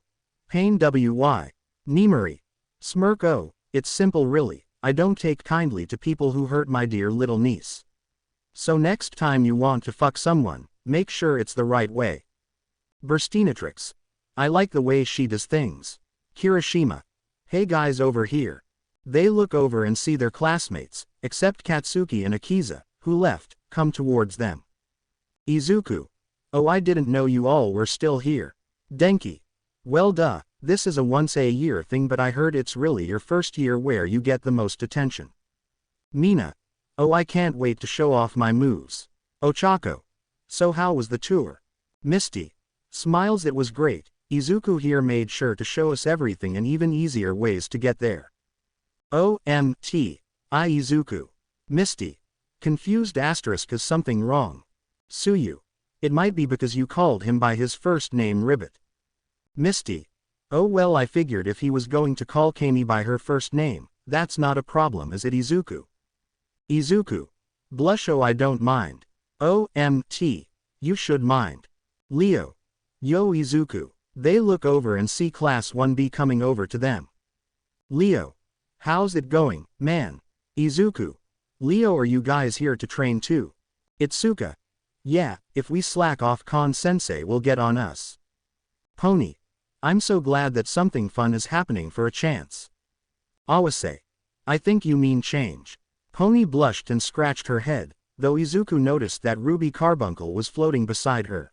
Pain WY. Nimari. Smirk. Oh, it's simple really, I don't take kindly to people who hurt my dear little niece. So next time you want to fuck someone, make sure it's the right way. Burstinatrix. I like the way she does things. Kirishima. Hey guys, over here. They look over and see their classmates, except Katsuki and Akiza, who left, come towards them. Izuku. Oh, I didn't know you all were still here. Denki. Well duh, this is a once-a-year thing, but I heard it's really your first year where you get the most attention. Mina. Oh, I can't wait to show off my moves. Ochako. So how was the tour? Misty. Smiles. It was great, Izuku here made sure to show us everything and even easier ways to get there. OMT. Izuku. Misty. Confused asterisk is something wrong. Suyu. It might be because you called him by his first name Ribbit. Misty. Oh well, I figured if he was going to call Kami by her first name, that's not a problem, is it Izuku? Izuku. Blush. Oh, I don't mind. OMT. You should mind. Leo. Yo Izuku. They look over and see Class 1B coming over to them. Leo. How's it going, man? Izuku. Leo, are you guys here to train too? Itsuka. Yeah, if we slack off Kon-sensei will get on us. Pony. I'm so glad that something fun is happening for a chance. Awase. I think you mean change. Pony blushed and scratched her head, though Izuku noticed that Ruby Carbuncle was floating beside her.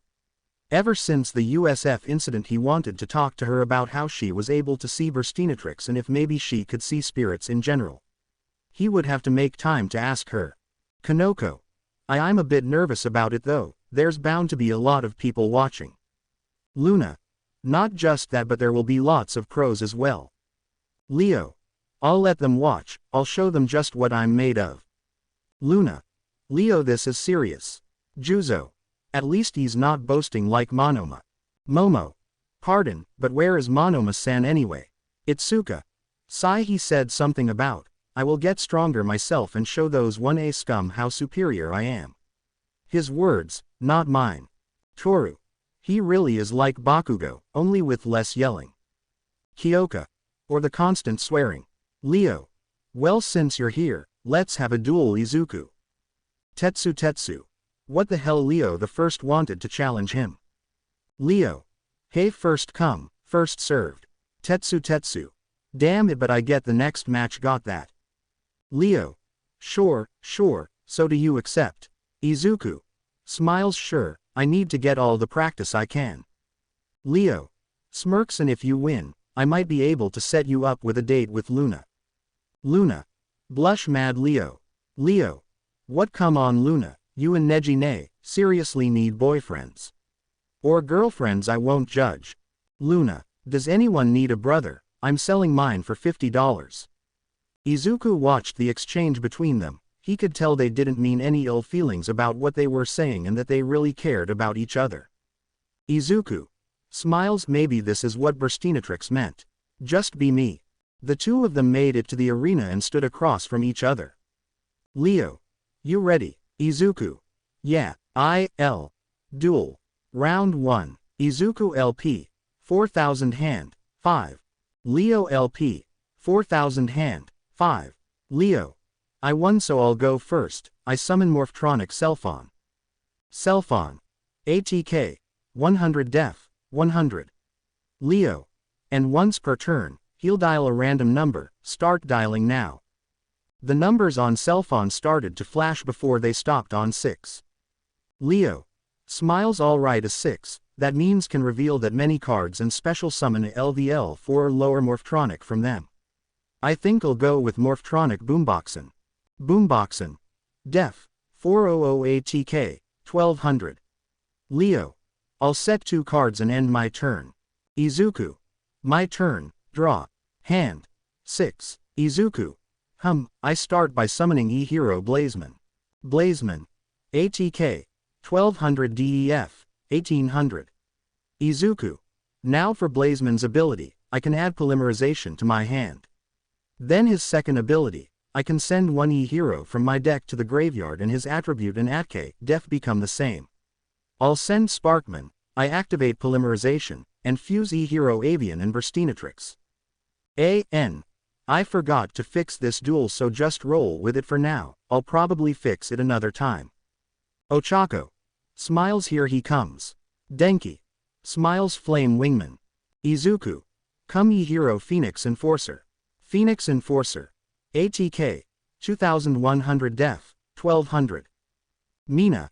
Ever since the USF incident, he wanted to talk to her about how she was able to see Burstinatrix and if maybe she could see spirits in general. He would have to make time to ask her. Kanoko. I'm a bit nervous about it though, there's bound to be a lot of people watching. Luna. Not just that, but there will be lots of pros as well. Leo. I'll let them watch, I'll show them just what I'm made of. Luna. Leo, this is serious. Juzo. At least he's not boasting like Monoma. Momo. Pardon, but where is Monoma-san anyway? Itsuka. Sai, he said something about, I will get stronger myself and show those 1A scum how superior I am. His words, not mine. Toru. He really is like Bakugo, only with less yelling. Kyoka. Or the constant swearing. Leo. Well, since you're here, let's have a duel. Izuku. Tetsu. What the hell? Leo the first wanted to challenge him. Leo. Hey, first come, first served. Tetsu. Damn it, but I get the next match got that. Leo. Sure, so do you accept? Izuku. Smiles. Sure, I need to get all the practice I can. Leo. Smirks. And if you win, I might be able to set you up with a date with Luna. Luna. Blush. Mad. Leo. What? Come on, Luna, you and Neji seriously need boyfriends. Or girlfriends, I won't judge. Luna. Does anyone need a brother? I'm selling mine for $50. Izuku watched the exchange between them. He could tell they didn't mean any ill feelings about what they were saying and that they really cared about each other. Izuku. Smiles. Maybe this is what Burstinatrix meant. Just be me. The two of them made it to the arena and stood across from each other. Leo. You ready? Izuku. Yeah, I'll. Duel. Round 1. Izuku LP. 4000 hand. 5. Leo LP. 4000 hand. 5. Leo. I won, so I'll go first. I summon Morphtronic Cellphone. Cellphone. ATK. 100 def. 100. Leo. And once per turn, he'll dial a random number. Start dialing now. The numbers on Cellphone started to flash before they stopped on 6. Leo. Smiles. Alright, a 6, that means can reveal that many cards and special summon a LVL 4 or lower Morphtronic from them. I think I'll go with Morphtronic Boomboxen. Boomboxen. Def. 400 ATK. 1200. Leo. I'll set 2 cards and end my turn. Izuku. My turn. Draw. Hand. 6. Izuku. I start by summoning E-Hero Blazeman. Blazeman. ATK. 1200 DEF. 1800. Izuku. Now for Blazeman's ability, I can add polymerization to my hand. Then his second ability, I can send one E-Hero from my deck to the graveyard and his attribute and ATK def become the same. I'll send Sparkman, I activate polymerization, and fuse E-Hero Avian and Burstinatrix. I forgot to fix this duel, so just roll with it for now, I'll probably fix it another time. Ochako. Smiles. Here he comes. Denki. Smiles. Flame Wingman. Izuku. Come E-Hero Phoenix Enforcer. Phoenix Enforcer. ATK. 2100 def. 1200. Mina.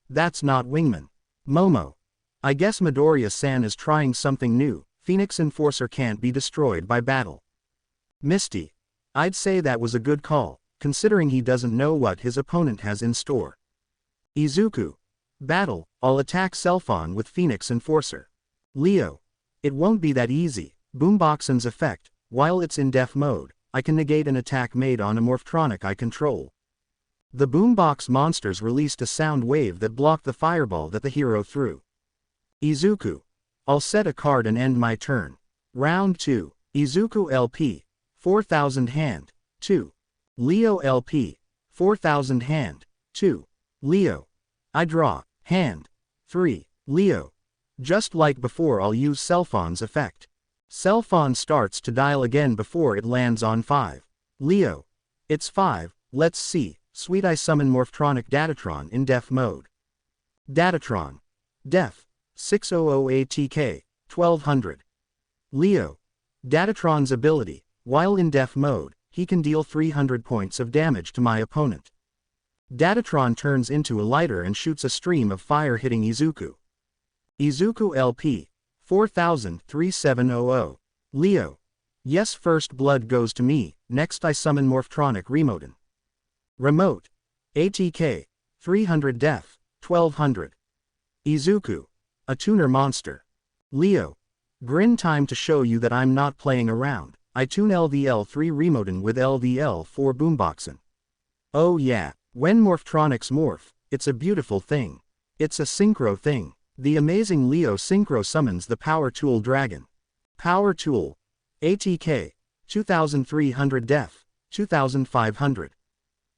That's not Wingman. Momo. I guess Midoriya-san is trying something new. Phoenix Enforcer can't be destroyed by battle. Misty. I'd say that was a good call, considering he doesn't know what his opponent has in store. Izuku. Battle. I'll attack Cellphone with Phoenix Enforcer. Leo. It won't be that easy. Boomboxen's effect, while it's in def mode, I can negate an attack made on a Morphtronic I control. The boombox monsters released a sound wave that blocked the fireball that the hero threw. Izuku. I'll set a card and end my turn. Round 2. Izuku LP. 4000 hand. 2. Leo LP. 4000 hand. 2. Leo. I draw. Hand. 3. Leo. Just like before, I'll use Cellphone's effect. Cellphone starts to dial again before it lands on 5. Leo. It's 5, let's see. Sweet, I summon Morphtronic Datatron in Def mode. Datatron. Def. 600 ATK. 1200. Leo. Datatron's ability. While in Def mode, he can deal 300 points of damage to my opponent. Datatron turns into a lighter and shoots a stream of fire hitting Izuku. Izuku LP. 4000-3700. Leo. Yes, first blood goes to me. Next I summon Morphtronic Remoten. Remote. ATK. 300 Def. 1200. Izuku. A tuner monster. Leo. Grin, time to show you that I'm not playing around. I tune LVL3 Remoten with LVL4 Boomboxin. Oh yeah, when Morphtronics morph, it's a beautiful thing. It's a synchro thing. The amazing Leo synchro summons the Power Tool Dragon. Power Tool. ATK. 2300 Def. 2500.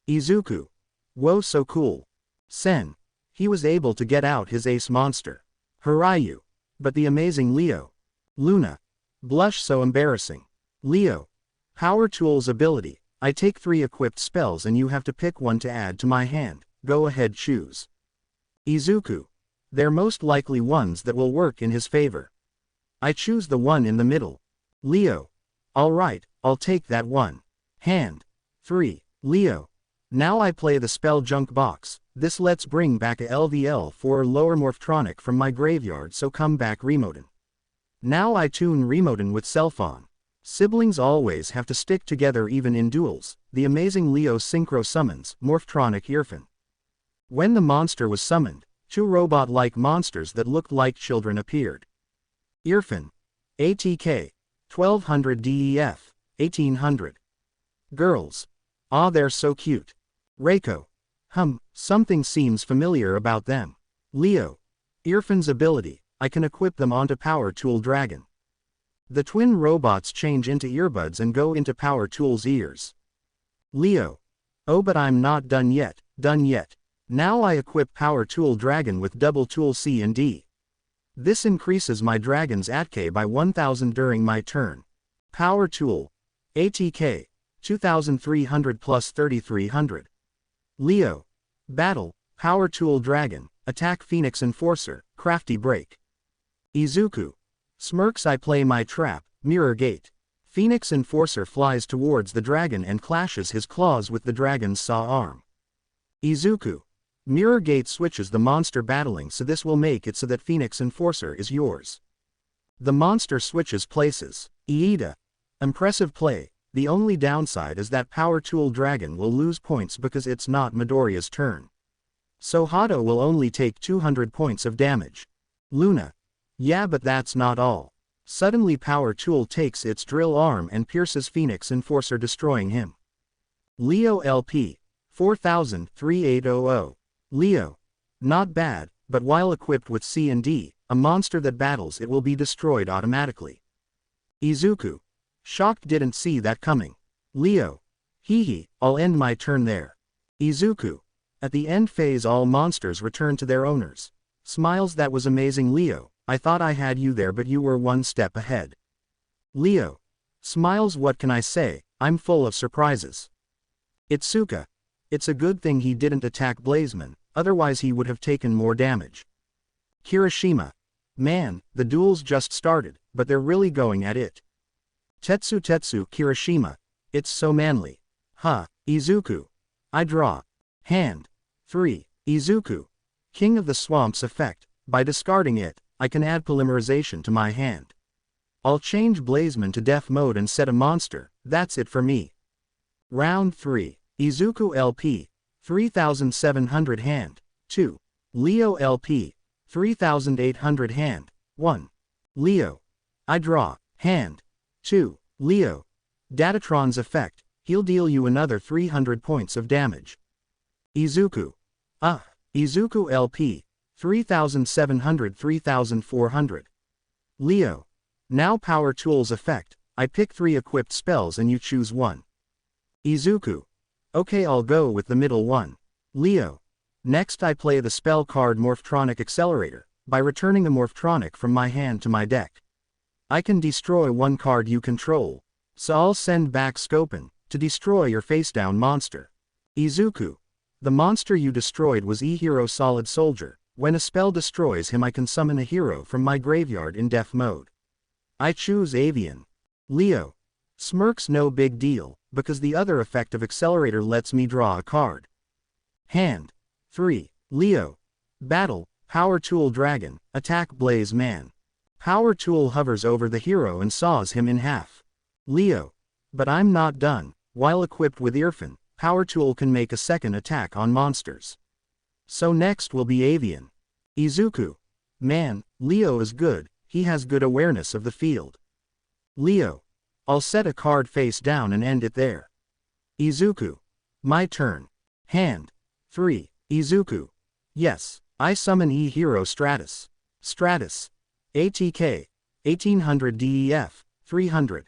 Izuku. Whoa, so cool. Sen. He was able to get out his ace monster. Harayu. But the amazing Leo. Luna. Blush, so embarrassing. Leo. Power Tool's ability. I take 3 equipped spells and you have to pick one to add to my hand. Go ahead, choose. Izuku. They're most likely ones that will work in his favor. I choose the one in the middle. Leo. Alright, I'll take that one. Hand. 3. Leo. Now I play the spell Junk Box. This lets bring back a LVL for lower Morphtronic from my graveyard, so come back Remoten. Now I tune Remoten with Cellphone. Siblings always have to stick together even in duels. The amazing Leo synchro summons Morphtronic Irfan. When the monster was summoned, 2 robot-like monsters that looked like children appeared. Irfan. ATK. 1200 DEF. 1800. Girls. Ah, they're so cute. Reiko. Something seems familiar about them. Leo. Irfan's ability. I can equip them onto Power Tool Dragon. The twin robots change into earbuds and go into Power Tool's ears. Leo. Oh, but I'm not done yet. Now I equip Power Tool Dragon with Double Tool C and D. This increases my dragon's ATK by 1000 during my turn. Power Tool. ATK. 2300 plus 3300. Leo. Battle. Power Tool Dragon. Attack Phoenix Enforcer. Crafty Break. Izuku. Smirks, I play my trap, Mirror Gate. Phoenix Enforcer flies towards the dragon and clashes his claws with the dragon's saw arm. Izuku. Mirror Gate switches the monster battling, so this will make it so that Phoenix Enforcer is yours. The monster switches places. Iida. Impressive play. The only downside is that Power Tool Dragon will lose points because it's not Midoriya's turn. So Hado will only take 200 points of damage. Luna. Yeah, but that's not all. Suddenly Power Tool takes its drill arm and pierces Phoenix Enforcer, destroying him. Leo LP. 4000-3800. Leo. Not bad, but while equipped with C and D, a monster that battles it will be destroyed automatically. Izuku. Shocked, didn't see that coming. Leo. Hehe, I'll end my turn there. Izuku. At the end phase all monsters return to their owners. Smiles, that was amazing Leo. I thought I had you there but you were one step ahead. Leo. Smiles, what can I say, I'm full of surprises. Itsuka. It's a good thing he didn't attack Blazeman, otherwise he would have taken more damage. Kirishima. Man, the duel's just started, but they're really going at it. Tetsu Kirishima. It's so manly. Izuku. I draw. Hand. 3. Izuku. King of the Swamps effect. By discarding it, I can add polymerization to my hand. I'll change Blazeman to Def mode and set a monster. That's it for me. Round 3. Izuku LP. 3700 hand. 2. Leo LP. 3800 hand. 1. Leo. I draw. Hand. 2. Leo. Datatron's effect. He'll deal you another 300 points of damage. Izuku. Izuku LP. 3700 3400. Leo. Now Power Tools effect, I pick 3 equipped spells and you choose one. Izuku. Okay, I'll go with the middle one. Leo. Next I play the spell card Morphtronic Accelerator, by returning a Morphtronic from my hand to my deck. I can destroy one card you control, so I'll send back Scopen, to destroy your face-down monster. Izuku. The monster you destroyed was E-Hero Solid Soldier. When a spell destroys him I can summon a hero from my graveyard in def mode. I choose Avian. Leo. Smirks no big deal, because the other effect of Accelerator lets me draw a card. Hand. 3. Leo. Battle, Power Tool Dragon, attack Blaze Man. Power Tool hovers over the hero and saws him in half. Leo. But I'm not done. While equipped with Earfin, Power Tool can make a second attack on monsters. So next will be Avian. Izuku. Man, Leo is good, he has good awareness of the field. Leo. I'll set a card face down and end it there. Izuku. My turn. Hand. 3. Izuku. Yes, I summon E-Hero Stratus. Stratus. ATK. 1800 DEF. 300.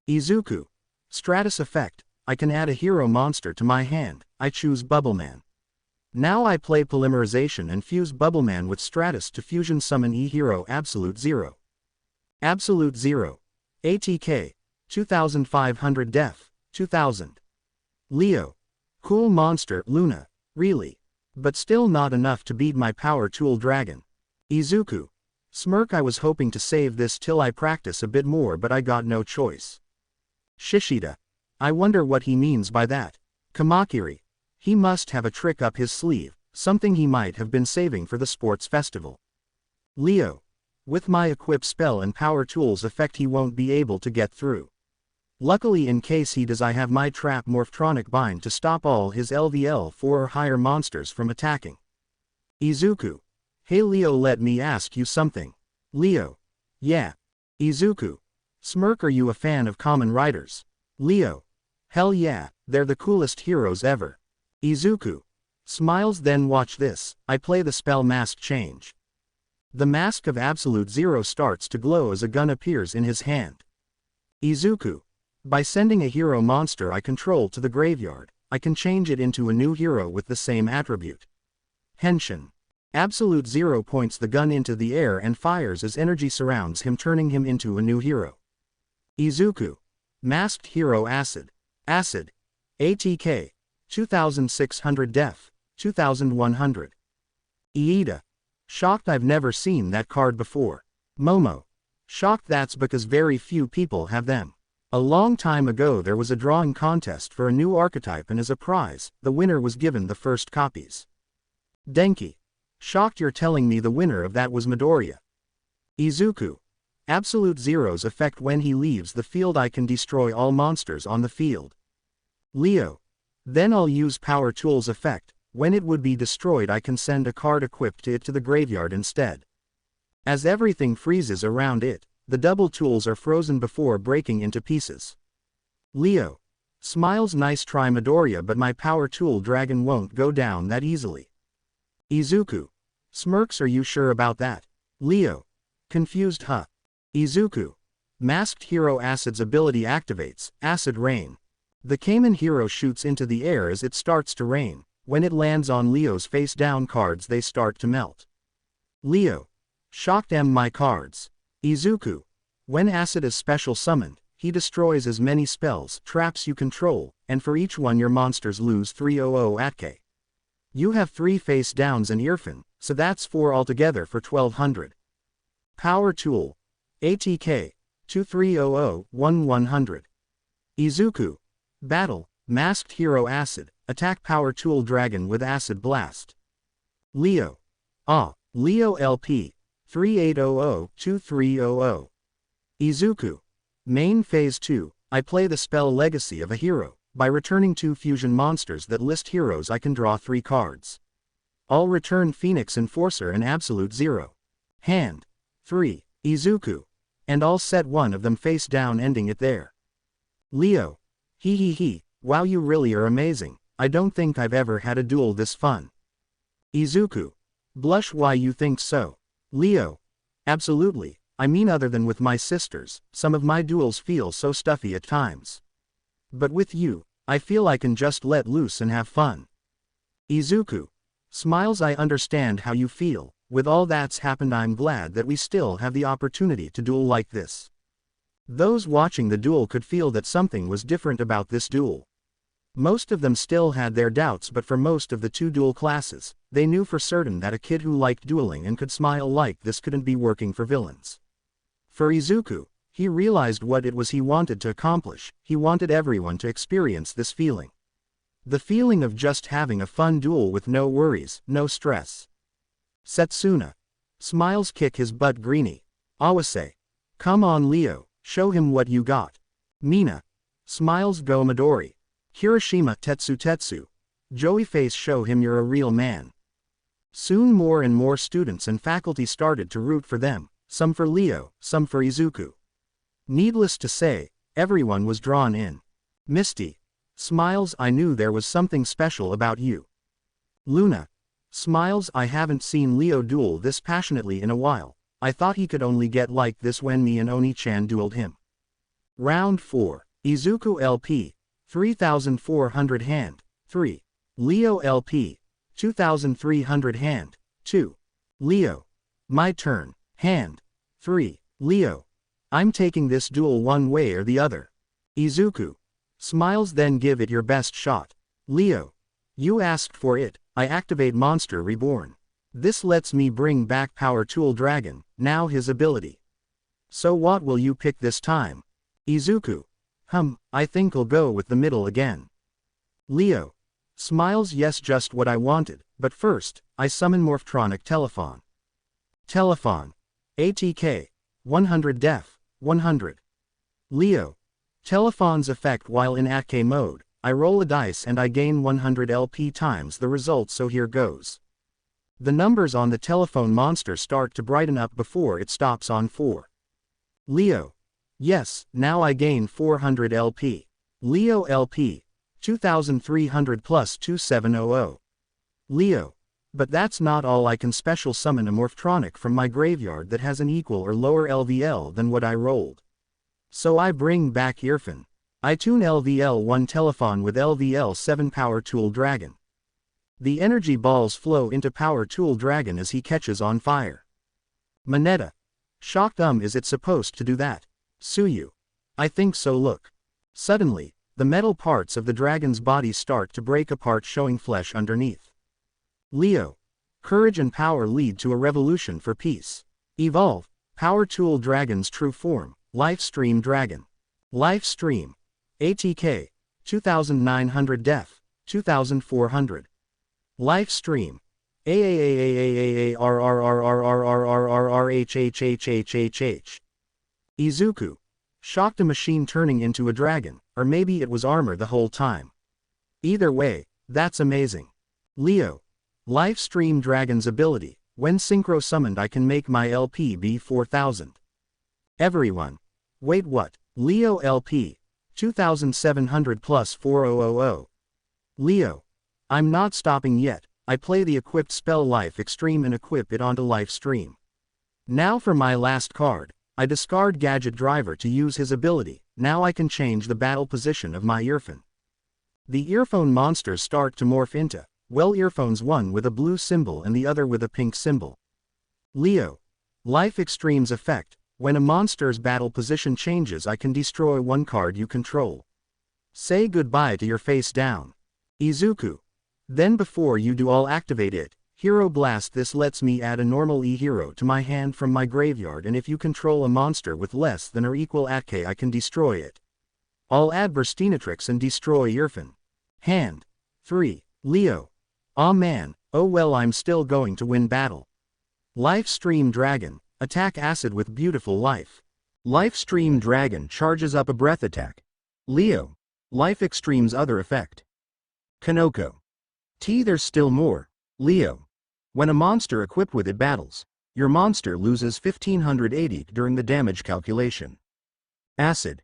Izuku. Stratus effect, I can add a hero monster to my hand, I choose Bubbleman. Now I play Polymerization and fuse Bubbleman with Stratus to fusion summon E-Hero Absolute Zero. Absolute Zero. ATK. 2500 def. 2000. Leo. Cool monster, Luna. Really. But still not enough to beat my Power Tool Dragon. Izuku. Smirk, I was hoping to save this till I practice a bit more but I got no choice. Shishida. I wonder what he means by that. Kamakiri. He must have a trick up his sleeve, something he might have been saving for the sports festival. Leo. With my equip spell and Power Tools effect he won't be able to get through. Luckily in case he does I have my trap Morphtronic Bind to stop all his LVL 4 or higher monsters from attacking. Izuku. Hey Leo, let me ask you something. Leo. Yeah. Izuku. Smirk, are you a fan of Kamen Riders? Leo. Hell yeah, they're the coolest heroes ever. Izuku. Smiles, then watch this, I play the spell Mask Change. The mask of Absolute Zero starts to glow as a gun appears in his hand. Izuku. By sending a hero monster I control to the graveyard, I can change it into a new hero with the same attribute. Henshin. Absolute Zero points the gun into the air and fires as energy surrounds him, turning him into a new hero. Izuku. Masked Hero Acid. Acid. ATK. 2600 def. 2100. Iida. Shocked, I've never seen that card before. Momo. Shocked, that's because very few people have them. A long time ago there was a drawing contest for a new archetype and as a prize, the winner was given the first copies. Denki. Shocked, you're telling me the winner of that was Midoriya. Izuku. Absolute Zero's effect, when he leaves the field I can destroy all monsters on the field. Leo. Then I'll use Power Tools effect, when it would be destroyed I can send a card equipped to it to the graveyard instead. As everything freezes around it, the double tools are frozen before breaking into pieces. Leo. Smiles, nice try Midoriya, but my Power Tool Dragon won't go down that easily. Izuku. Smirks, are you sure about that? Leo. Confused, huh? Izuku. Masked Hero Acid's ability activates, Acid Rain. The Kamen hero shoots into the air as it starts to rain. When it lands on Leo's face-down cards they start to melt. Leo. Shocked, my cards. Izuku. When Acid is special summoned, he destroys as many spells, traps you control, and for each one your monsters lose 300 ATK. You have 3 face downs and Earfin, so that's 4 altogether for 1200. Power Tool. ATK. 2300-1100. Izuku. Battle, Masked Hero Acid, attack Power Tool Dragon with Acid Blast. Leo. Leo LP. 3800-2300. Izuku. Main Phase 2, I play the spell Legacy of a Hero, by returning 2 fusion monsters that list heroes I can draw 3 cards. I'll return Phoenix Enforcer and Absolute Zero. Hand. 3. Izuku. And I'll set one of them face down, ending it there. Leo. He, wow, you really are amazing. I don't think I've ever had a duel this fun. Izuku. Blush, why you think so? Leo. Absolutely, I mean other than with my sisters, some of my duels feel so stuffy at times. But with you, I feel I can just let loose and have fun. Izuku. Smiles, I understand how you feel, with all that's happened I'm glad that we still have the opportunity to duel like this. Those watching the duel could feel that something was different about this duel. Most of them still had their doubts, but for most of the two duel classes, they knew for certain that a kid who liked dueling and could smile like this couldn't be working for villains. For Izuku, he realized what it was he wanted to accomplish. He wanted everyone to experience this feeling. The feeling of just having a fun duel with no worries, no stress. Setsuna. Smiles, kick his butt Greenie. Awase. Come on Leo, show him what you got. Mina. Smiles, go Midori. Hiroshima, Tetsu. Joey face, show him you're a real man. Soon more and more students and faculty started to root for them, some for Leo, some for Izuku. Needless to say, everyone was drawn in. Misty. Smiles, I knew there was something special about you. Luna. Smiles, I haven't seen Leo duel this passionately in a while. I thought he could only get like this when me and Oni-chan dueled him. Round 4. Izuku LP. 3,400 hand. 3. Leo LP. 2,300 hand. 2. Leo. My turn. Hand. 3. Leo. I'm taking this duel one way or the other. Izuku. Smiles, then give it your best shot. Leo. You asked for it, I activate Monster Reborn. This lets me bring back Power Tool Dragon, now his ability. So what will you pick this time? Izuku. I think I'll go with the middle again. Leo. Smiles, yes, just what I wanted, but first, I summon Morphtronic Telephone. Telephone. ATK. 100 def. 100. Leo. Telephone's effect while in ATK mode, I roll a dice and I gain 100 LP times the result, so here goes. The numbers on the telephone monster start to brighten up before it stops on 4. Leo. Yes, now I gain 400 LP. Leo LP. 2,300 plus 2700. Leo. But that's not all, I can special summon a Morphtronic from my graveyard that has an equal or lower LVL than what I rolled. So I bring back Irfan. I tune LVL1 Telephone with LVL7 Power Tool Dragon. The energy balls flow into Power Tool Dragon as he catches on fire. Manetta. Shocked, is it supposed to do that? Suyu. I think so, look. Suddenly, the metal parts of the dragon's body start to break apart, showing flesh underneath. Leo. Courage and power lead to a revolution for peace. Evolve. Power Tool Dragon's true form, Life Stream Dragon. Life Stream. ATK. 2,900 def. 2,400. Life Stream. AAAAAAARRRRRRRRRRRHHHHHH. Izuku. Shocked, a machine turning into a dragon, or maybe it was armor the whole time. Either way, that's amazing. Leo. Life Stream Dragon's ability, when synchro summoned I can make my LP be 4,000. Everyone. Wait, what? Leo LP. 2,700 plus 4000. Leo. I'm not stopping yet, I play the equipped spell Life Extreme and equip it onto Life Stream. Now for my last card. I discard Gadget Driver to use his ability, now I can change the battle position of my Earphone. The earphone monsters start to morph into, well, earphones, one with a blue symbol and the other with a pink symbol. Leo. Life Extreme's effect, when a monster's battle position changes I can destroy one card you control. Say goodbye to your face down. Izuku. Then before you do, I'll activate it. Hero Blast. This lets me add a normal E-hero to my hand from my graveyard, and if you control a monster with less than or equal ATK I can destroy it. I'll add Burstinatrix and destroy Irfan. Hand. 3. Leo. Aw man, oh well, I'm still going to win battle. Life Stream Dragon. Attack Acid with Beautiful Life. Life Stream Dragon charges up a breath attack. Leo. Life Extreme's other effect. Kanoko. There's still more. Leo. When a monster equipped with it battles, your monster loses 1580 during the damage calculation. Acid.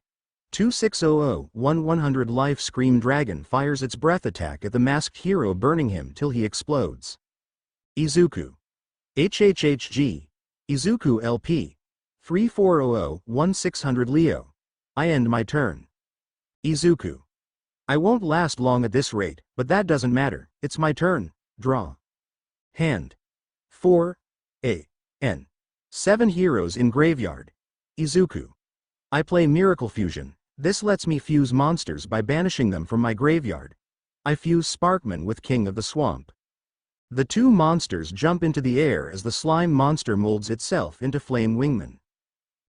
2600 100 life Scream Dragon fires its breath attack at the masked hero, burning him till he explodes. Izuku. HHHG. Izuku LP. 3400 1600 Leo. I end my turn. Izuku. I won't last long at this rate, but that doesn't matter, it's my turn. Draw. Hand. 4. A. N. 7 heroes in graveyard. Izuku. I play Miracle Fusion. This lets me fuse monsters by banishing them from my graveyard. I fuse Sparkman with King of the Swamp. The two monsters jump into the air as the slime monster molds itself into Flame Wingman.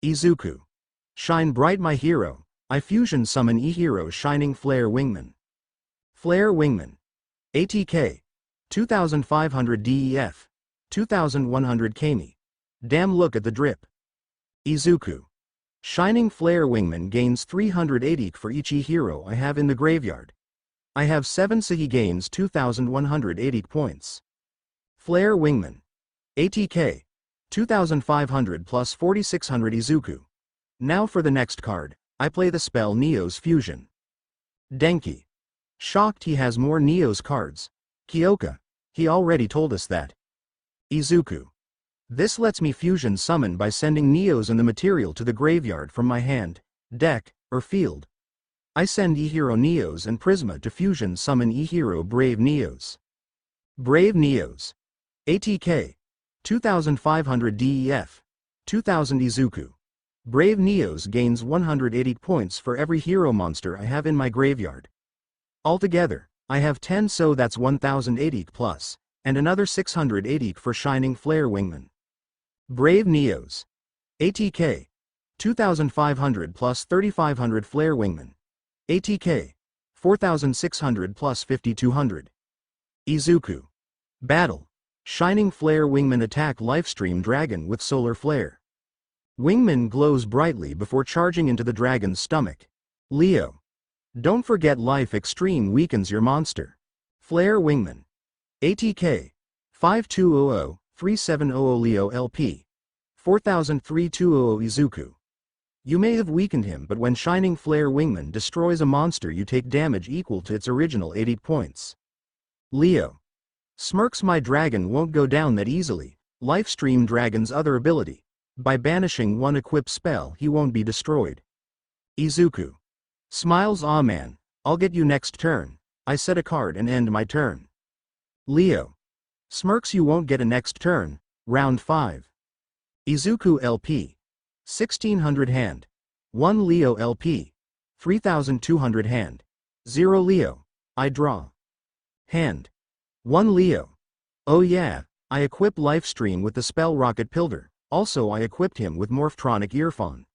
Izuku. Shine bright my hero. I fusion summon E-Hero Shining Flare Wingman. Flare Wingman. ATK. 2500 DEF. 2100 Kami. Damn, look at the drip. Izuku. Shining Flare Wingman gains 380 for each E-Hero I have in the graveyard. I have 7, so he gains 2180 points. Flare Wingman. ATK. 2500 plus 4600 Izuku. Now for the next card, I play the spell Neo's Fusion. Denki. Shocked he has more Neo's cards. Kyoka. He already told us that. Izuku. This lets me fusion summon by sending Neos and the material to the graveyard from my hand, deck, or field. I send E-Hero Neos and Prisma to fusion summon E-Hero Brave Neos. Brave Neos. ATK. 2500 DEF. 2000 Izuku. Brave Neos gains 180 points for every hero monster I have in my graveyard. Altogether, I have 10, so that's 1080 plus, and another 680 for Shining Flare Wingman. Brave Neos. ATK. 2500 plus 3500 Flare Wingman. ATK. 4600 plus 5200. Izuku. Battle. Shining Flare Wingman attack Lifestream Dragon with Solar Flare. Wingman glows brightly before charging into the dragon's stomach. Leo. Don't forget Life Extreme weakens your monster. Flare Wingman. ATK. 5200 3700 Leo LP. 4320 Izuku. You may have weakened him, but when Shining Flare Wingman destroys a monster, you take damage equal to its original 80 points. Leo. Smirks, my dragon won't go down that easily. Lifestream Dragon's other ability. By banishing one equipped spell, he won't be destroyed. Izuku. Smiles, aw man, I'll get you next turn. I set a card and end my turn. Leo. Smirks, you won't get a next turn. Round 5. Izuku LP. 1600 hand. 1 Leo LP. 3200 hand. 0 Leo. I draw. Hand. 1 Leo. Oh yeah, I equip Lifestream with the spell Rocket Pilder. Also I equipped him with Morphtronic Earphone.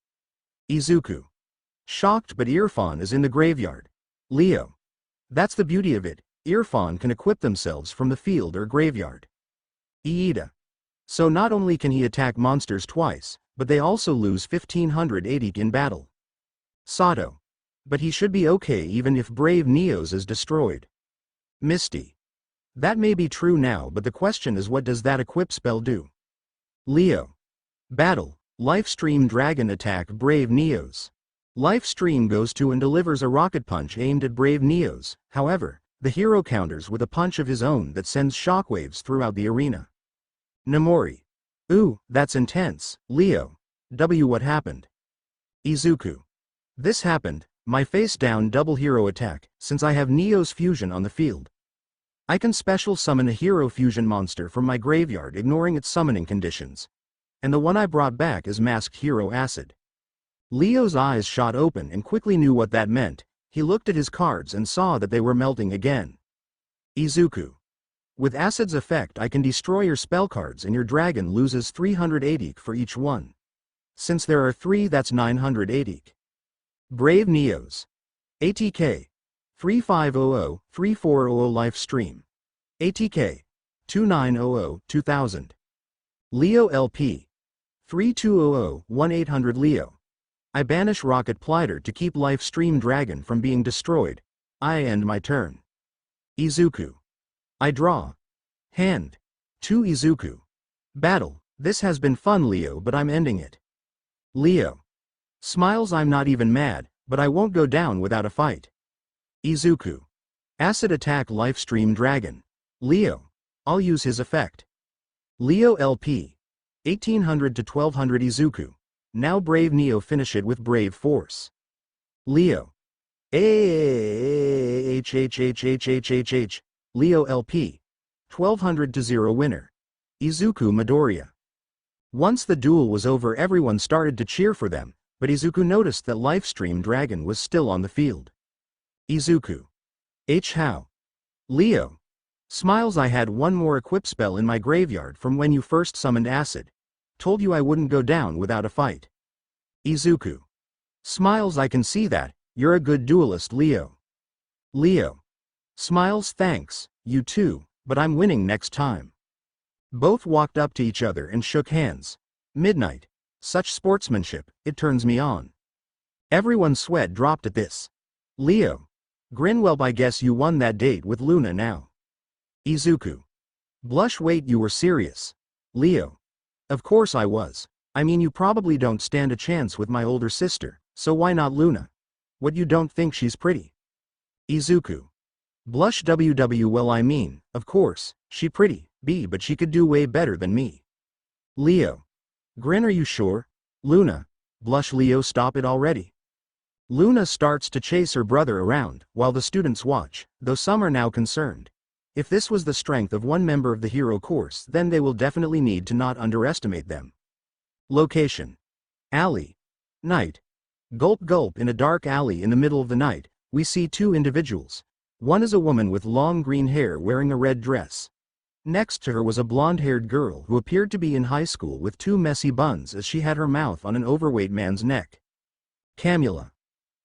Izuku. Shocked, but Earphone is in the graveyard. Leo. That's the beauty of it, Earphone can equip themselves from the field or graveyard. Iida. So not only can he attack monsters twice, but they also lose 1580 in battle. Sato. But he should be okay even if Brave Neos is destroyed. Misty. That may be true now, but the question is, what does that equip spell do? Leo. Battle. Lifestream Dragon attack Brave Neos. Lifestream goes to and delivers a rocket punch aimed at Brave Neos. However, the hero counters with a punch of his own that sends shockwaves throughout the arena. Namori. Ooh, that's intense. Leo. W, what happened? Izuku. This happened, my face down double hero attack, since I have Neo's fusion on the field. I can special summon a hero fusion monster from my graveyard ignoring its summoning conditions. And the one I brought back is Masked Hero Acid. Leo's eyes shot open and quickly knew what that meant. He looked at his cards and saw that they were melting again. Izuku. With Acid's effect, I can destroy your spell cards and your dragon loses 380 for each one. Since there are 3, that's 980. Brave Neos. ATK. 3500 3400 Lifestream. ATK. 2900 2000. Leo LP. 3200 1800 Leo. I banish Rocket Plighter to keep Lifestream Dragon from being destroyed. I end my turn. Izuku. I draw. Hand. 2 Izuku. Battle. This has been fun, Leo, but I'm ending it. Leo. Smiles, I'm not even mad. but I won't go down without a fight. Izuku. Acid Attack Lifestream Dragon. Leo. I'll use his effect. Leo LP. 1800 to 1200 Izuku. Now Brave Neo finish it with Brave Force. Leo. AHHHHHHH. Leo LP. 1200 to 0 winner. Izuku Midoriya. Once the duel was over, everyone started to cheer for them, but Izuku noticed that Lifestream Dragon was still on the field. Izuku. How? Leo. Smiles. I had one more equip spell in my graveyard from when you first summoned Acid. Told you I wouldn't go down without a fight. Izuku. Smiles. I can see that, you're a good duelist, Leo. Leo. Smiles. Thanks, you too, but I'm winning next time. Both walked up to each other and shook hands. Midnight. Such sportsmanship, it turns me on. Everyone's sweat dropped at this. Leo. Grin. Well, I guess you won that date with Luna now. Izuku. Blush. Wait, you were serious? Leo. Of course I was. I mean, you probably don't stand a chance with my older sister, so why not Luna? What, you don't think she's pretty? Izuku. Blush. Well, I mean, of course, she pretty, but she could do way better than me. Leo. Grin. Are you sure? Luna. Blush. Leo, stop it already. Luna starts to chase her brother around, while the students watch, though some are now concerned. If this was the strength of one member of the hero course, then they will definitely need to not underestimate them. Location. Alley. Night. Gulp gulp. In a dark alley in the middle of the night, we see two individuals. One is a woman with long green hair wearing a red dress. Next to her was a blonde-haired girl who appeared to be in high school with two messy buns as she had her mouth on an overweight man's neck. Camula.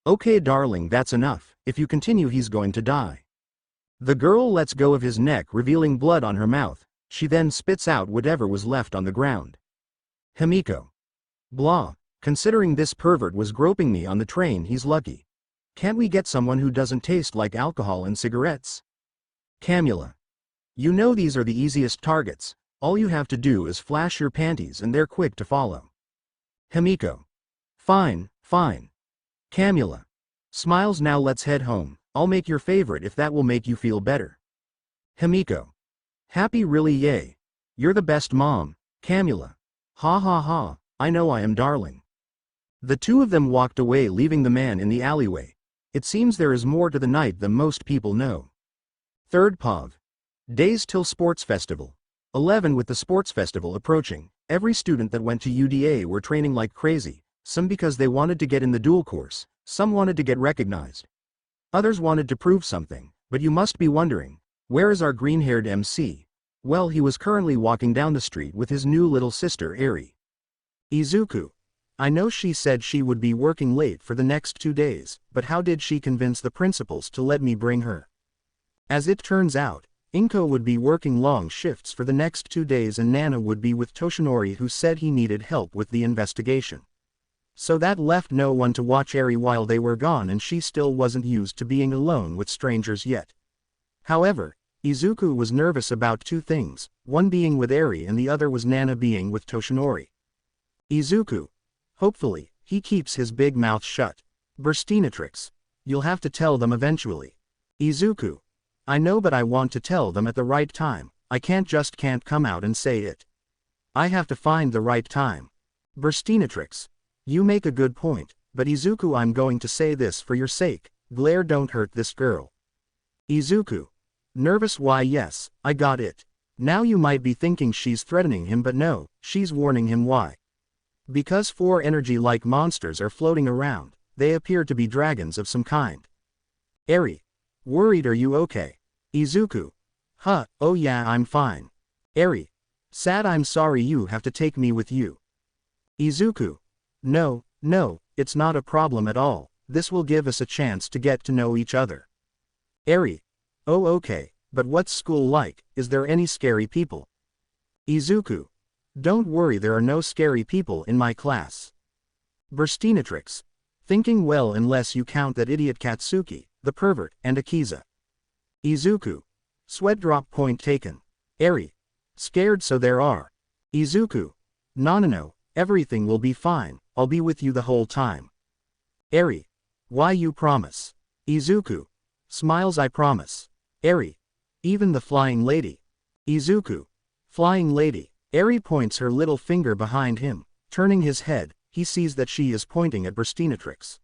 Okay darling, that's enough, if you continue he's going to die. The girl lets go of his neck, revealing blood on her mouth. She then spits out whatever was left on the ground. Himiko. Blah, considering this pervert was groping me on the train, he's lucky. Can't we get someone who doesn't taste like alcohol and cigarettes? Camula. You know these are the easiest targets, all you have to do is flash your panties and they're quick to follow. Himiko. Fine, fine. Camula. Smiles. Now let's head home, I'll make your favorite if that will make you feel better. Himiko. Happy? Really? Yay. You're the best mom. Camula. Ha ha ha, I know I am, darling. The two of them walked away, leaving the man in the alleyway. It seems there is more to the night than most people know. Third POV. Days till Sports Festival. 11. With the Sports Festival approaching, every student that went to UDA were training like crazy, some because they wanted to get in the dual course, some wanted to get recognized. Others wanted to prove something, but you must be wondering, where is our green-haired MC? Well, he was currently walking down the street with his new little sister Eri. Izuku. I know she said she would be working late for the next 2 days, but how did she convince the principals to let me bring her? As it turns out, Inko would be working long shifts for the next 2 days and Nana would be with Toshinori, who said he needed help with the investigation. So that left no one to watch Eri while they were gone, and she still wasn't used to being alone with strangers yet. However, Izuku was nervous about two things, one being with Eri and the other was Nana being with Toshinori. Izuku. Hopefully, he keeps his big mouth shut. Burstinatrix. You'll have to tell them eventually. Izuku. I know, but I want to tell them at the right time. I can't come out and say it. I have to find the right time. Burstinatrix. You make a good point, but Izuku, I'm going to say this for your sake. Glare, don't hurt this girl. Izuku. Nervous? Why yes, I got it. Now you might be thinking she's threatening him, but no, she's warning him. Why? Because 4 energy-like monsters are floating around. They appear to be dragons of some kind. Eri. Worried? Are you okay? Izuku. Huh, oh yeah, I'm fine. Eri. Sad? I'm sorry you have to take me with you. Izuku. No, it's not a problem at all. This will give us a chance to get to know each other. Eri. Oh okay, but what's school like? Is there any scary people? Izuku. Don't worry, there are no scary people in my class. Burstinatrix. Thinking well, unless you count that idiot Katsuki, the pervert, and Akiza. Izuku. Sweat drop. Point taken. Eri. Scared? So there are. Izuku. No, everything will be fine, I'll be with you the whole time. Eri. Why you promise? Izuku. Smiles I promise. Eri. Even the flying lady. Izuku. Flying lady. Eri points her little finger behind him. Turning his head, he sees that she is pointing at Burstinatrix.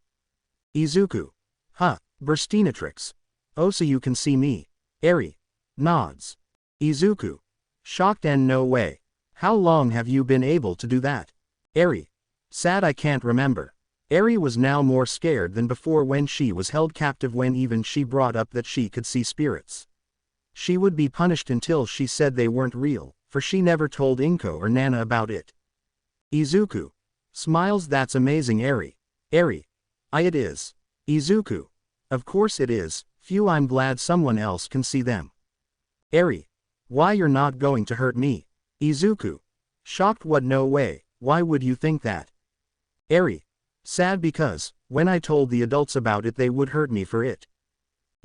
Izuku. Huh, Burstinatrix. Oh, so you can see me. Eri. Nods. Izuku. Shocked and no way. How long have you been able to do that? Eri. Sad I can't remember. Eri was now more scared than before when she was held captive, when even she brought up that she could see spirits. She would be punished until she said they weren't real, for she never told Inko or Nana about it. Izuku. Smiles that's amazing Eri. Eri. It is. Izuku. Of course it is, phew I'm glad someone else can see them. Eri. Why you're not going to hurt me? Izuku. Shocked what no way, why would you think that? Eri. Sad because, when I told the adults about it they would hurt me for it.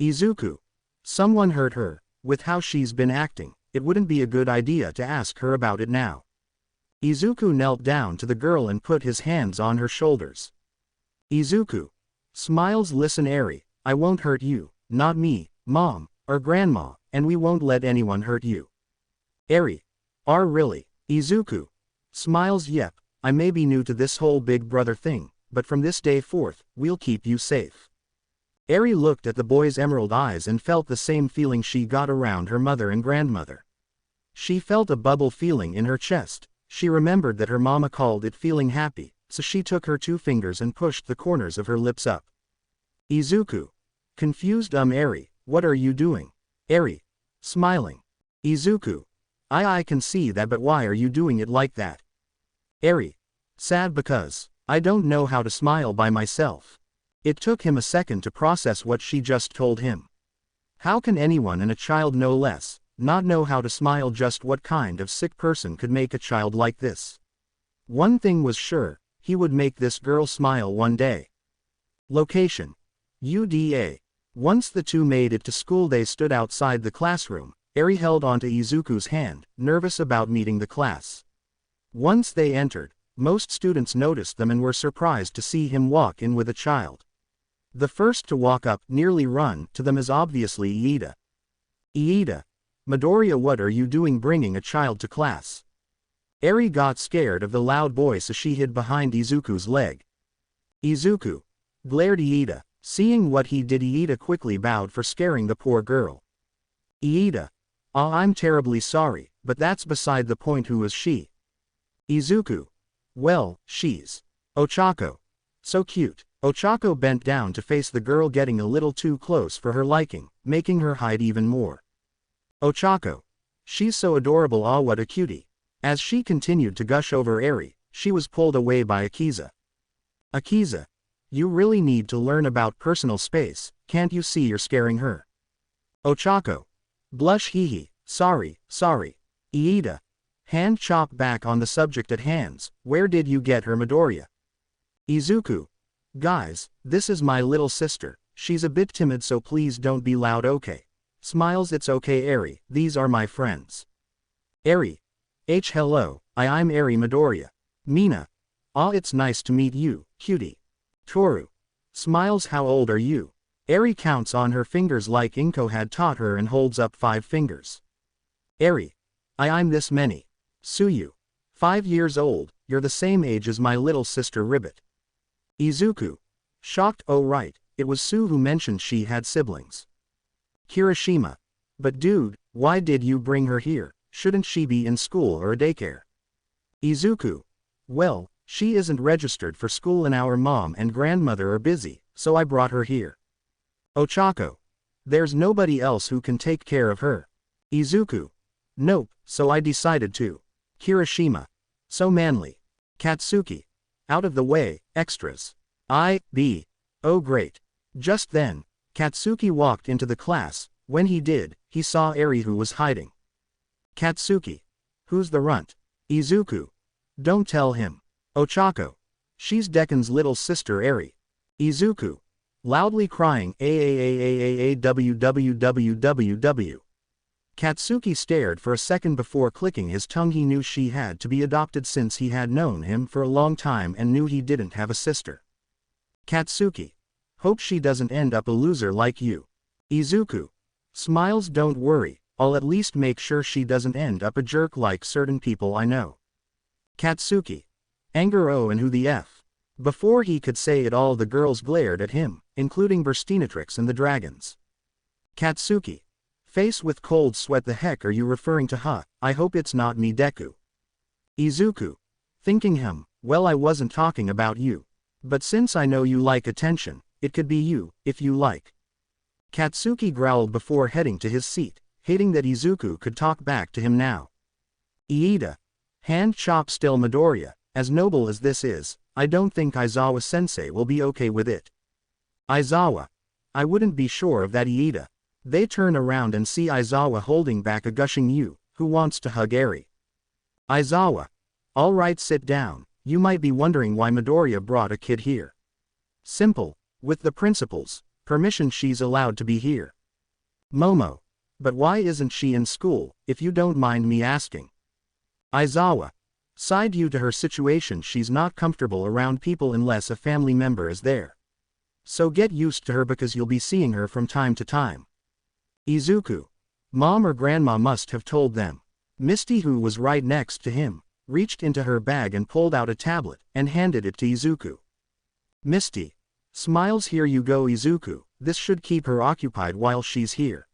Izuku. Someone hurt her, with how she's been acting, it wouldn't be a good idea to ask her about it now. Izuku knelt down to the girl and put his hands on her shoulders. Izuku. Smiles listen Eri, I won't hurt you, not me, mom, or grandma, and we won't let anyone hurt you. Eri. Really? Izuku. Smiles yep, I may be new to this whole big brother thing, but from this day forth, we'll keep you safe. Eri looked at the boy's emerald eyes and felt the same feeling she got around her mother and grandmother. She felt a bubble feeling in her chest. She remembered that her mama called it feeling happy, so she took her 2 fingers and pushed the corners of her lips up. Izuku. Confused Eri, what are you doing? Eri. Smiling. Izuku. I can see that, but why are you doing it like that? Eri. Sad because I don't know how to smile by myself. It took him a second to process what she just told him. How can anyone, and a child no less, not know how to smile? Just what kind of sick person could make a child like this? One thing was sure, he would make this girl smile one day. Location. UDA. Once the two made it to school they stood outside the classroom. Eri held onto Izuku's hand, nervous about meeting the class. Once they entered, most students noticed them and were surprised to see him walk in with a child. The first to walk up, nearly run, to them is obviously Iida. Iida. Midoriya, what are you doing bringing a child to class? Eri got scared of the loud voice as she hid behind Izuku's leg. Izuku. Glared Iida. Seeing what he did, Iida quickly bowed for scaring the poor girl. Iida. I'm terribly sorry, but that's beside the point. Who is she? Izuku. Well, she's Ochako. So cute. Ochako bent down to face the girl, getting a little too close for her liking, making her hide even more. Ochako. She's so adorable, what a cutie. As she continued to gush over Eri, she was pulled away by Akiza. Akiza. You really need to learn about personal space, can't you see you're scaring her? Ochako. Blush hee. Sorry. Iida. Hand chop back on the subject at hands, where did you get her Midoriya? Izuku. Guys, this is my little sister, she's a bit timid so please don't be loud okay? Smiles it's okay Eri, these are my friends. Eri. Hello, I'm Eri Midoriya. Mina. It's nice to meet you, cutie. Toru. Smiles how old are you? Eri counts on her fingers like Inko had taught her and holds up 5 fingers. Eri. I'm this many. Suyu. 5 years old, you're the same age as my little sister Ribbit. Izuku. Shocked, oh right, it was Sue who mentioned she had siblings. Kirishima. But dude, why did you bring her here? Shouldn't she be in school or a daycare? Izuku. Well, she isn't registered for school and our mom and grandmother are busy, so I brought her here. Ochako. There's nobody else who can take care of her. Izuku. Nope, so I decided to. Kirishima. So manly. Katsuki. Out of the way, extras. Oh great. Just then, Katsuki walked into the class. When he did, he saw Eri who was hiding. Katsuki. Who's the runt? Izuku. Don't tell him. Ochako. She's Dekkan's little sister Eri. Izuku. Loudly crying www. Katsuki stared for a second before clicking his tongue. He knew she had to be adopted since he had known him for a long time and knew he didn't have a sister. Katsuki. Hope she doesn't end up a loser like you. Izuku. Smiles, don't worry, I'll at least make sure she doesn't end up a jerk like certain people I know. Katsuki. Anger, oh, and who the F? Before he could say it all, the girls glared at him, including Burstinatrix and the dragons. Katsuki. Face with cold sweat, the heck are you referring to, huh? I hope it's not me, Deku. Izuku. Thinking him, well, I wasn't talking about you. But since I know you like attention, it could be you, if you like. Katsuki growled before heading to his seat, hating that Izuku could talk back to him now. Iida. Hand chop, still Midoriya, as noble as this is, I don't think Aizawa-sensei will be okay with it. Aizawa. I wouldn't be sure of that, Iida. They turn around and see Aizawa holding back a gushing Yu, who wants to hug Eri. Aizawa. Alright, sit down, you might be wondering why Midoriya brought a kid here. Simple, with the principal's permission she's allowed to be here. Momo. But why isn't she in school, if you don't mind me asking? Aizawa. Side you to her situation, she's not comfortable around people unless a family member is there. So get used to her because you'll be seeing her from time to time. Izuku. Mom or grandma must have told them. Misty, who was right next to him, reached into her bag and pulled out a tablet and handed it to Izuku. Misty. Smiles, here you go, Izuku, this should keep her occupied while she's here.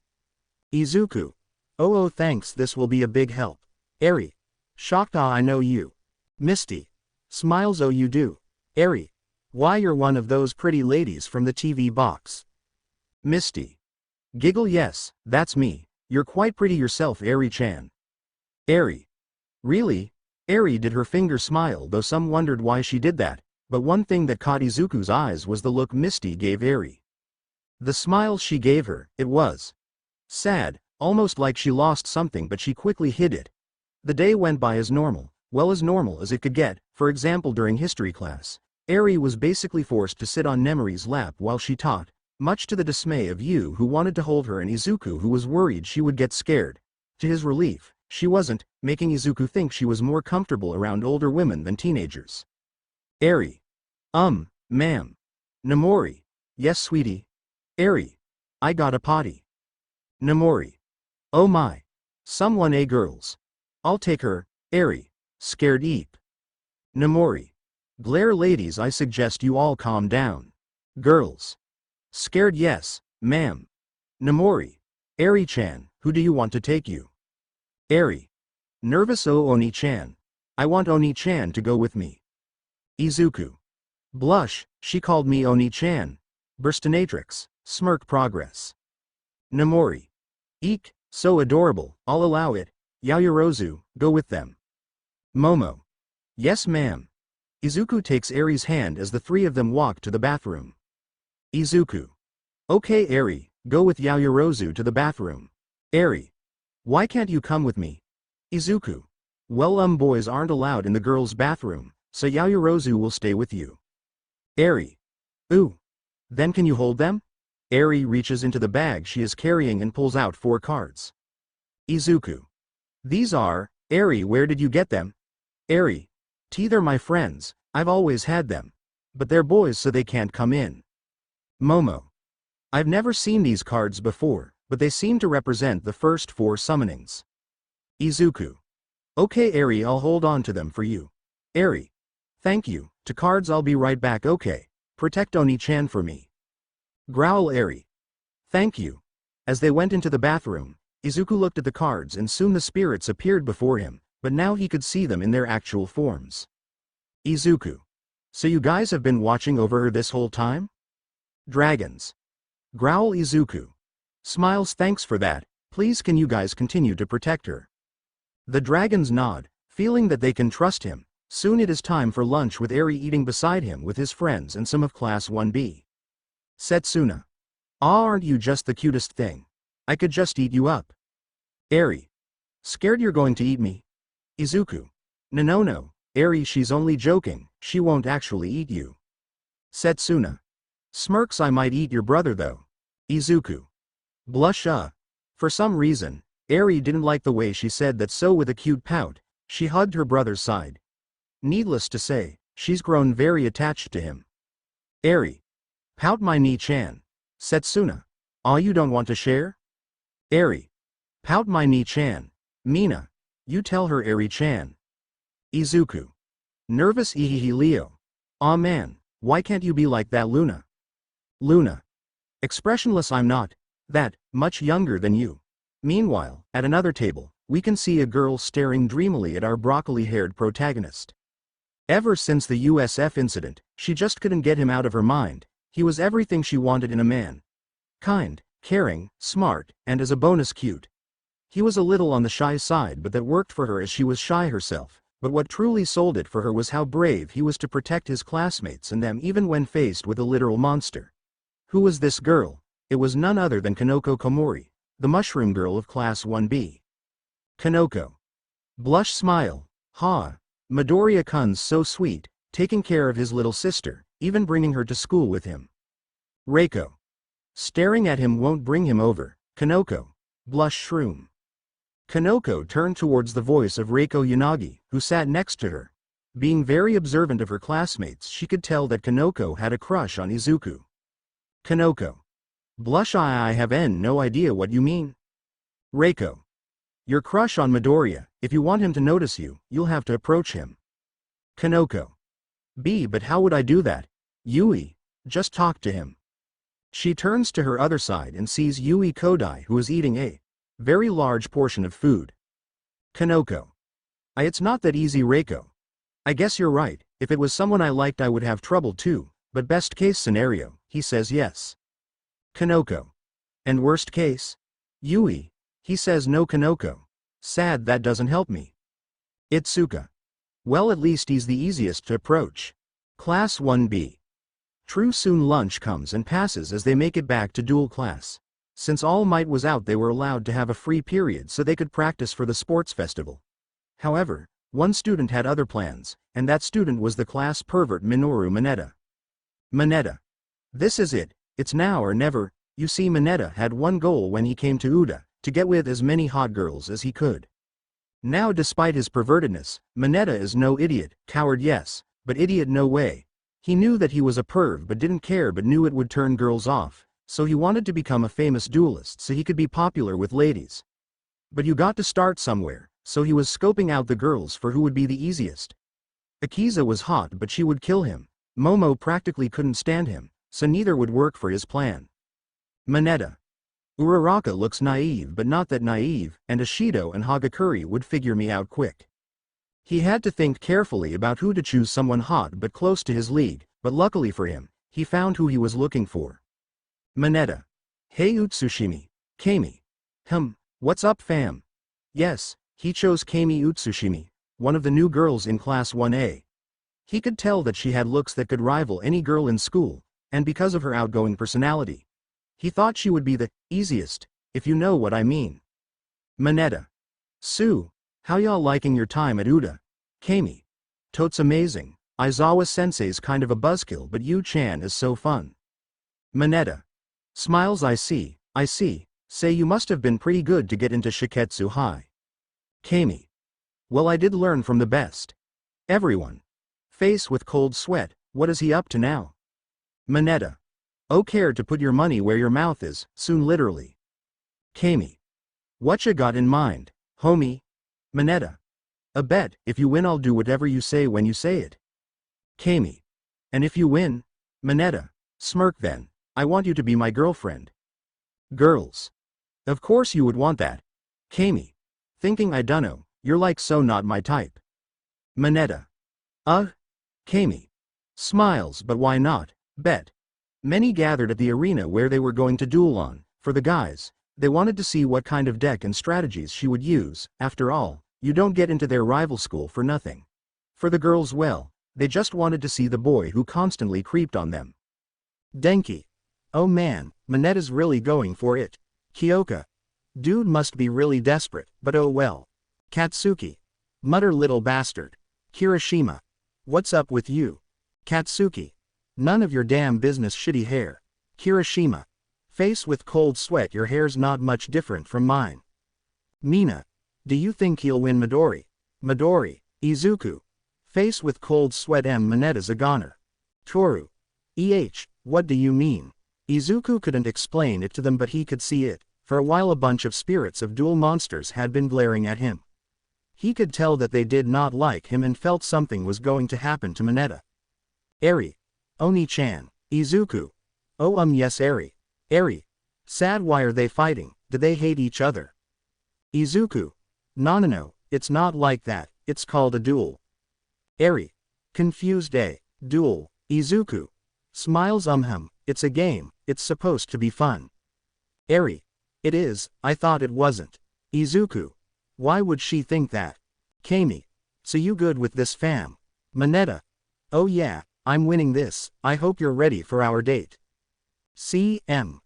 Izuku. Oh thanks, this will be a big help. Eri. Shocked, ah, I know you. Misty. Smiles, oh you do. Eri. Why, you're one of those pretty ladies from the TV box. Misty. Giggle, yes, that's me, you're quite pretty yourself, Eri-chan. Eri. Really? Eri did her finger smile, though some wondered why she did that, but one thing that caught Izuku's eyes was the look Misty gave Eri. The smile she gave her, it was sad, almost like she lost something, but she quickly hid it. The day went by as normal, well, as normal as it could get. For example, during history class, Eri was basically forced to sit on Nemori's lap while she taught, much to the dismay of Yu, who wanted to hold her, and Izuku, who was worried she would get scared. To his relief, she wasn't, making Izuku think she was more comfortable around older women than teenagers. Eri. Ma'am. Nemori. Yes, sweetie. Eri. I got a potty. Nemori. Oh my. Someone, girls. I'll take her. Eri. Scared eep. Nemori. Glare, ladies, I suggest you all calm down. Girls. Scared, yes, ma'am. Nemori. Eri-chan, who do you want to take you? Eri. Nervous, oh Oni-chan. I want Oni-chan to go with me. Izuku. Blush, she called me Oni-chan. Burstinatrix, smirk progress. Nemori. Eek, so adorable, I'll allow it. Yaoyorozu, go with them. Momo. Yes, ma'am. Izuku takes Eri's hand as the three of them walk to the bathroom. Izuku. Okay, Eri, go with Yaoyorozu to the bathroom. Eri. Why can't you come with me? Izuku. Well, boys aren't allowed in the girls' bathroom, so Yaoyorozu will stay with you. Eri. Ooh. Then can you hold them? Eri reaches into the bag she is carrying and pulls out 4 cards. Izuku. These are, Eri, where did you get them? Eri. They're my friends, I've always had them. But they're boys so they can't come in. Momo. I've never seen these cards before, but they seem to represent the first 4 summonings. Izuku. Okay, Eri, I'll hold on to them for you. Eri. Thank you, to cards, I'll be right back. Okay. Protect Oni-chan for me. Growl, Eri. Thank you. As they went into the bathroom, Izuku looked at the cards and soon the spirits appeared before him, but now he could see them in their actual forms. Izuku. So you guys have been watching over her this whole time? Dragons. Growl, Izuku. Smiles, thanks for that, please can you guys continue to protect her? The dragons nod, feeling that they can trust him. Soon it is time for lunch, with Eri eating beside him with his friends and some of Class 1B. Setsuna. Aren't you just the cutest thing? I could just eat you up. Eri. Scared you're going to eat me? Izuku. No, Eri, she's only joking, she won't actually eat you. Setsuna. Smirks, I might eat your brother though. Izuku. Blush. For some reason, Eri didn't like the way she said that, so with a cute pout, she hugged her brother's side. Needless to say, she's grown very attached to him. Eri. Pout my knee-chan. Setsuna. Aw, you don't want to share? Eri. Pout my knee-chan. Mina. You tell her, Eri-chan. Izuku. Nervous Ihihi Leo. Aw man, why can't you be like that, Luna? Luna. Expressionless, I'm not that much younger than you. Meanwhile, at another table, we can see a girl staring dreamily at our broccoli-haired protagonist. Ever since the USF incident, she just couldn't get him out of her mind. He was everything she wanted in a man. Kind, caring, smart, and as a bonus cute. He was a little on the shy side, but that worked for her as she was shy herself. But what truly sold it for her was how brave he was to protect his classmates and them even when faced with a literal monster. Who was this girl? It was none other than Kanoko Komori, the mushroom girl of Class 1B. Kanoko. Blush smile. Ha. Midoriya-kun's so sweet, taking care of his little sister, even bringing her to school with him. Reiko. Staring at him won't bring him over. Kanoko. Blush shroom. Kanoko turned towards the voice of Reiko Yanagi, who sat next to her. Being very observant of her classmates, she could tell that Kanoko had a crush on Izuku. Kanoko. Blush. I have no idea what you mean. Reiko. Your crush on Midoriya. If you want him to notice you, you'll have to approach him. Kanoko. But how would I do that? Yui. Just talk to him. She turns to her other side and sees Yui Kodai, who is eating a very large portion of food. Kanoko. It's not that easy, Reiko. I guess you're right. If it was someone I liked, I would have trouble too, but best case scenario, he says yes. Kanoko. And worst case? Yui. He says no. Kanoko. Sad, that doesn't help me. Itsuka. Well, at least he's the easiest to approach. Class 1B. True. Soon lunch comes and passes as they make it back to duel class. Since All Might was out, they were allowed to have a free period so they could practice for the sports festival. However, one student had other plans, and that student was the class pervert Minoru Manetta. Manetta. This is it, it's now or never. You see, Manetta had one goal when he came to Uda, to get with as many hot girls as he could. Now, despite his pervertedness, Manetta is no idiot, coward yes, but idiot no way. He knew that he was a perv but didn't care, but knew it would turn girls off. So he wanted to become a famous duelist so he could be popular with ladies. But you got to start somewhere, so he was scoping out the girls for who would be the easiest. Akiza was hot, but she would kill him. Momo practically couldn't stand him, so neither would work for his plan. Manetta. Uraraka looks naive, but not that naive, and Ashido and Hagakure would figure me out quick. He had to think carefully about who to choose, someone hot but close to his league, but luckily for him, he found who he was looking for. Manetta. Hey Utsushimi. Kami. What's up, fam? Yes, he chose Kami Utsushimi, one of the new girls in Class 1A. He could tell that she had looks that could rival any girl in school, and because of her outgoing personality, he thought she would be the easiest, if you know what I mean. Manetta. Sue, how y'all liking your time at Uda? Kami. Totes amazing. Aizawa-sensei's kind of a buzzkill, but Yu-chan is so fun. Manetta. Smiles. I see. Say, you must have been pretty good to get into Shiketsu High. Kami. Well, I did learn from the best. Everyone. Face with cold sweat, what is he up to now? Manetta. Oh, care to put your money where your mouth is, soon literally. Kami. Whatcha got in mind, homie? Manetta. A bet, if you win I'll do whatever you say when you say it. Kami. And if you win? Manetta. Smirk then. I want you to be my girlfriend. Girls. Of course you would want that. Kami. Thinking I dunno, you're like so not my type. Manetta. Kami. Smiles, but why not? Bet. Many gathered at the arena where they were going to duel on. For the guys, they wanted to see what kind of deck and strategies she would use. After all, you don't get into their rival school for nothing. For the girls, well, they just wanted to see the boy who constantly creeped on them. Denki. Oh man, Manetta's really going for it. Kyoka. Dude must be really desperate, but oh well. Katsuki. Mutter little bastard. Kirishima. What's up with you? Katsuki. None of your damn business, shitty hair. Kirishima. Face with cold sweat, your hair's not much different from mine. Mina. Do you think he'll win Midori? Izuku. Face with cold sweat, Manetta's a goner. Toru. What do you mean? Izuku couldn't explain it to them, but he could see it. For a while a bunch of spirits of dual monsters had been glaring at him. He could tell that they did not like him and felt something was going to happen to Manetta. Eri. Oni-chan. Izuku. Oh yes Eri. Eri. Sad, why are they fighting? Do they hate each other? Izuku. No, it's not like that, it's called a duel. Eri. Confused. A duel. Izuku. Smiles. It's a game, it's supposed to be fun. Eri. It is, I thought it wasn't. Izuku. Why would she think that? Kami. So you good with this fam? Manetta. Oh yeah, I'm winning this, I hope you're ready for our date. CM.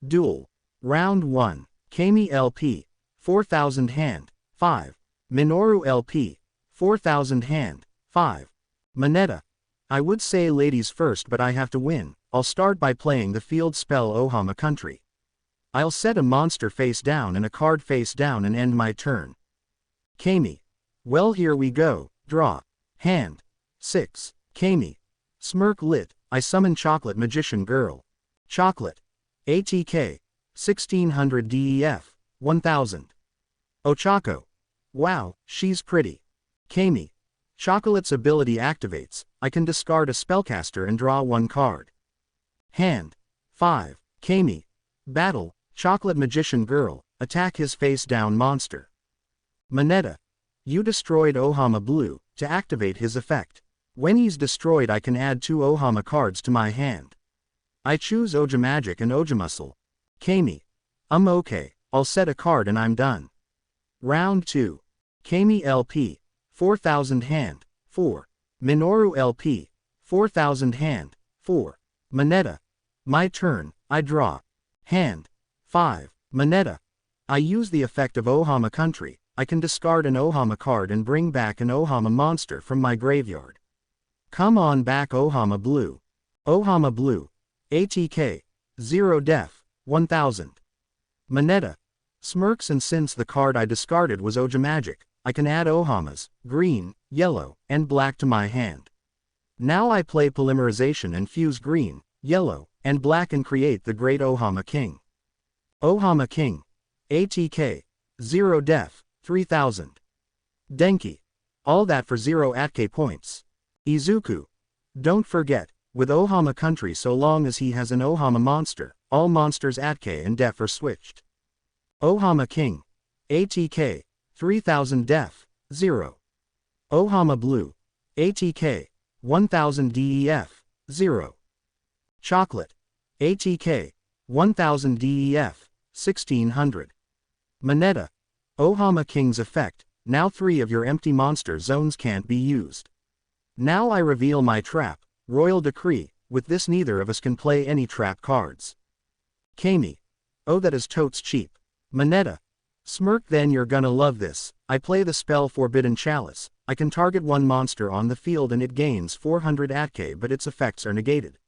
Duel. Round 1. Kami LP. 4000 hand. 5. Minoru LP. 4000 hand. 5. Manetta. I would say ladies first, but I have to win. I'll start by playing the field spell Ohama Country. I'll set a monster face down and a card face down and end my turn. Kami. Well, here we go. Draw. Hand. 6. Kami. Smirk lit. I summon Chocolate Magician Girl. Chocolate. ATK. 1600 DEF. 1000. Ochako. Wow, she's pretty. Kami. Chocolate's ability activates. I can discard a spellcaster and draw one card. Hand. 5. Kami. Battle. Chocolate Magician Girl. Attack his face down monster. Manetta. You destroyed Ohama Blue. To activate his effect. When he's destroyed, I can add 2 Ohama cards to my hand. I choose Oja Magic and Oja Muscle. Kami. Okay, I'll set a card and I'm done. Round 2. Kami LP. 4000 hand. 4. Minoru LP. 4000 hand. 4. Manetta. My turn, I draw. Hand. 5. Manetta. I use the effect of Ohama Country. I can discard an Ohama card and bring back an Ohama monster from my graveyard. Come on back Ohama Blue. Ohama Blue. ATK. 0 def. 1000. Manetta. Smirks, and since the card I discarded was Oja Magic, I can add Ohamas, green, yellow, and black to my hand. Now I play Polymerization and fuse green, yellow, and black and create the Great Ohama King. Ohama King. ATK. 0 def. 3000. Denki. All that for 0 ATK points. Izuku. Don't forget, with Ohama Country, so long as he has an Ohama monster, all monsters ATK and def are switched. Ohama King. ATK. 3000 def. 0. Ohama Blue. ATK. 1000 DEF. 0. Chocolate. ATK. 1000 DEF. 1600. Manetta. Ohama King's effect. Now 3 of your empty monster zones can't be used. Now I reveal my trap, Royal Decree. With this neither of us can play any trap cards. Kami. Oh, that is totes cheap. Manetta. Smirk, then you're gonna love this. I play the spell Forbidden Chalice. I can target one monster on the field and it gains 400 ATK, but its effects are negated.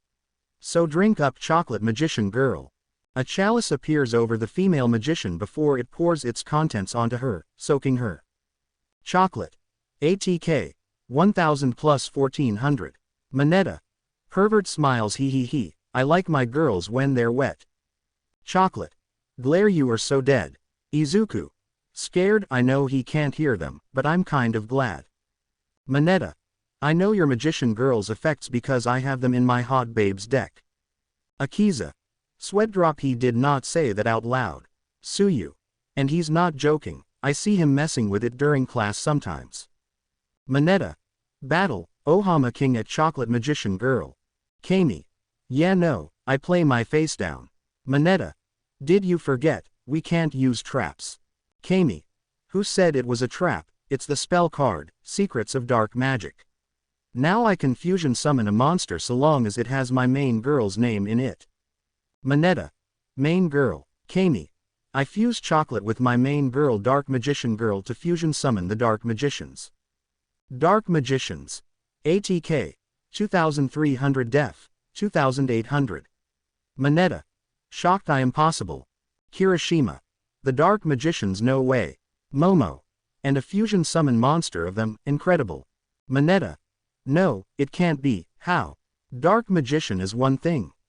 So drink up Chocolate Magician Girl. A chalice appears over the female magician before it pours its contents onto her, soaking her. Chocolate. ATK. 1000 plus 1400. Manetta. Pervert smiles, he. I like my girls when they're wet. Chocolate. Glare, you are so dead. Izuku. Scared, I know he can't hear them, but I'm kind of glad. Manetta. I know your magician girl's effects because I have them in my hot babes deck. Akiza. Sweat drop, he did not say that out loud. Suyu. And he's not joking, I see him messing with it during class sometimes. Manetta. Battle, Ohama King at Chocolate Magician Girl. Kami. Yeah, no, I play my face down. Manetta. Did you forget, we can't use traps. Kami. Who said it was a trap? It's the spell card, Secrets of Dark Magic. Now I can fusion summon a monster so long as it has my main girl's name in it. Manetta. Main girl, Kami. I fuse Chocolate with my main girl Dark Magician Girl to fusion summon the Dark Magicians. Dark Magicians. ATK. 2300 def. 2800. Manetta. Shocked, I am possible. Kirishima. The Dark Magicians, no way. Momo. And a fusion summon monster of them, incredible. Manetta. No, it can't be, how? Dark Magician is one thing,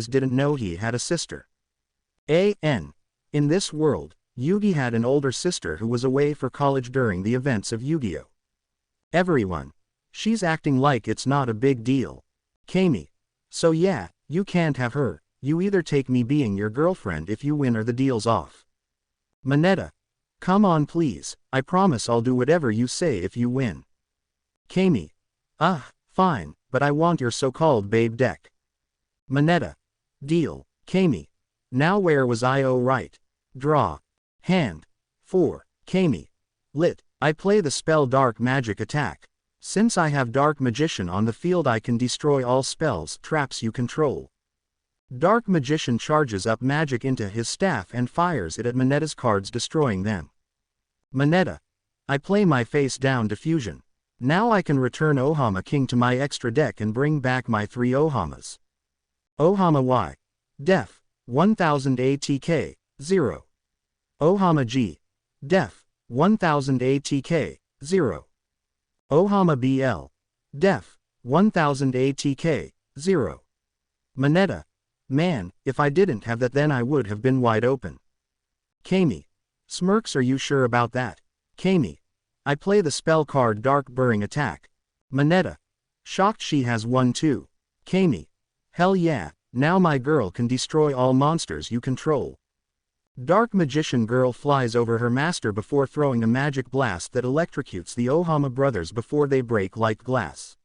guys didn't know he had a sister. In this world, Yugi had an older sister who was away for college during the events of Yu-Gi-Oh! Everyone. She's acting like it's not a big deal. Kami. So yeah, you can't have her, you either take me being your girlfriend if you win or the deal's off. Manetta. Come on please, I promise I'll do whatever you say if you win. Kami. Fine, but I want your so-called babe deck. Manetta. Deal. Kami. Now where was I? Oh right. Draw. Hand. 4. Kami. Lit. I play the spell Dark Magic Attack. Since I have Dark Magician on the field I can destroy all spells, traps you control. Dark Magician charges up magic into his staff and fires it at Manetta's cards, destroying them. Manetta. I play my face down diffusion. Now I can return Ohama King to my extra deck and bring back my 3 Ohamas. Ohama Y. Def. 1000 ATK. 0. Ohama G. Def. 1000 ATK. 0. Ohama BL. Def. 1000 ATK. 0. Manetta. Man, if I didn't have that then I would have been wide open. Kami. Smirks, are you sure about that? Kami. I play the spell card Dark Burring Attack. Manetta. Shocked she has one too. Kami. Hell yeah, now my girl can destroy all monsters you control. Dark Magician Girl flies over her master before throwing a magic blast that electrocutes the Ohama brothers before they break like glass.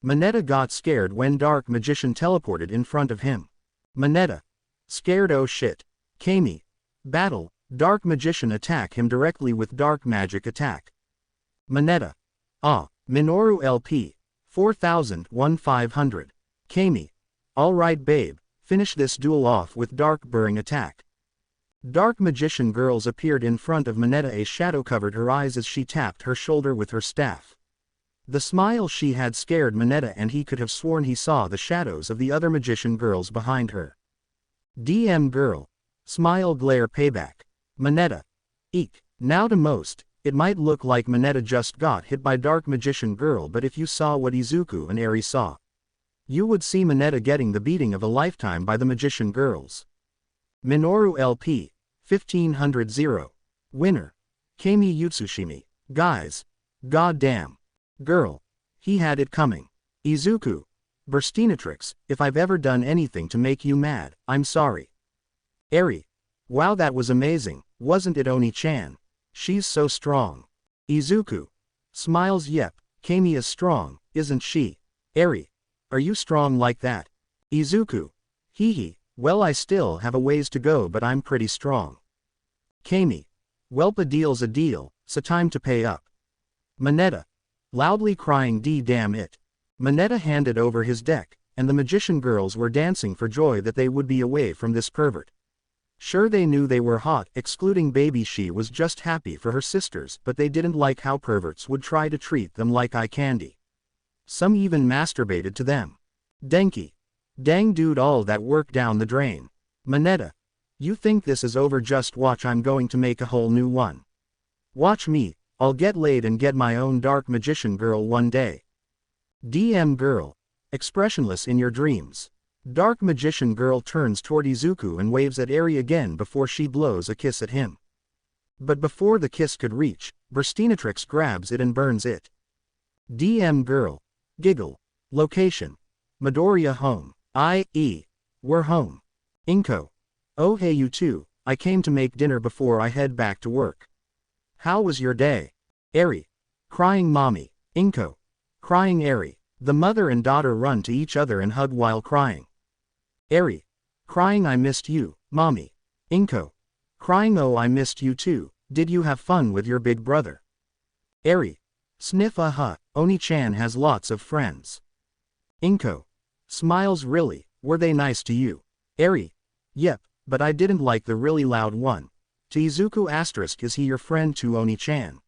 Manetta got scared when Dark Magician teleported in front of him. Manetta. Scared, oh shit. Kami. Battle. Dark Magician attack him directly with Dark Magic Attack. Manetta. Minoru LP. 4000-1500. Kami. Alright babe, finish this duel off with Dark Burring Attack. Dark Magician Girls appeared in front of Manetta. A shadow covered her eyes as she tapped her shoulder with her staff. The smile she had scared Manetta and he could have sworn he saw the shadows of the other Magician Girls behind her. DM Girl. Smile glare payback. Manetta. Eek. Now to most, it might look like Manetta just got hit by Dark Magician Girl, but if you saw what Izuku and Eri saw, you would see Manetta getting the beating of a lifetime by the Magician Girls. Minoru LP. 1500 0. Winner. Kami Yutsushimi. Guys. Goddamn. Girl. He had it coming. Izuku. Burstinatrix, if I've ever done anything to make you mad, I'm sorry. Eri. Wow, that was amazing, wasn't it Oni-chan? She's so strong. Izuku. Smiles. Yep, Kami is strong, isn't she? Eri. Are you strong like that? Izuku. Hee. Well, I still have a ways to go, but I'm pretty strong. Kami. Welp, a deal's a deal, so time to pay up. Manetta. Loudly crying, D damn it. Manetta handed over his deck, and the magician girls were dancing for joy that they would be away from this pervert. Sure, they knew they were hot, excluding baby. She was just happy for her sisters, but they didn't like how perverts would try to treat them like eye candy. Some even masturbated to them. Denki. Dang dude, all that work down the drain. Manetta. You think this is over? Just watch, I'm going to make a whole new one. Watch me, I'll get laid and get my own dark magician girl one day. DM girl. Expressionless in your dreams. Dark magician girl turns toward Izuku and waves at Eri again before she blows a kiss at him. But before the kiss could reach, Burstinatrix grabs it and burns it. DM girl. Giggle. Location. Midoriya home. I.e. We're home. Inko. Oh hey you two, I came to make dinner before I head back to work. How was your day? Eri. Crying mommy. Inko. Crying Eri. The mother and daughter run to each other and hug while crying. Eri. Crying I missed you, mommy. Inko. Crying oh I missed you too, did you have fun with your big brother? Eri. Sniff Oni-chan has lots of friends. Inko. Smiles really, were they nice to you? Eri. Yep, but I didn't like the really loud one. To Izuku asterisk is he your friend too Oni-chan?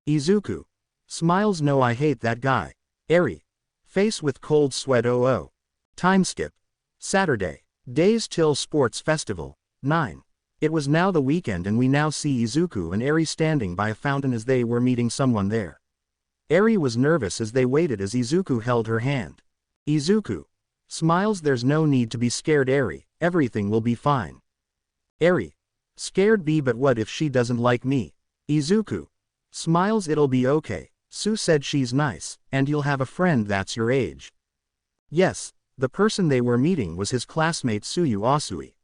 Izuku. Smiles no I hate that guy. Eri. Face with cold sweat oh. Time skip. Saturday. Days till sports festival. 9. It was now the weekend and we now see Izuku and Eri standing by a fountain as they were meeting someone there. Eri was nervous as they waited as Izuku held her hand. Izuku. Smiles there's no need to be scared Eri, everything will be fine. Eri. Scared be but what if she doesn't like me? Izuku. Smiles it'll be okay, Sue said she's nice, and you'll have a friend that's your age. Yes. The person they were meeting was his classmate Tsuyu Asui.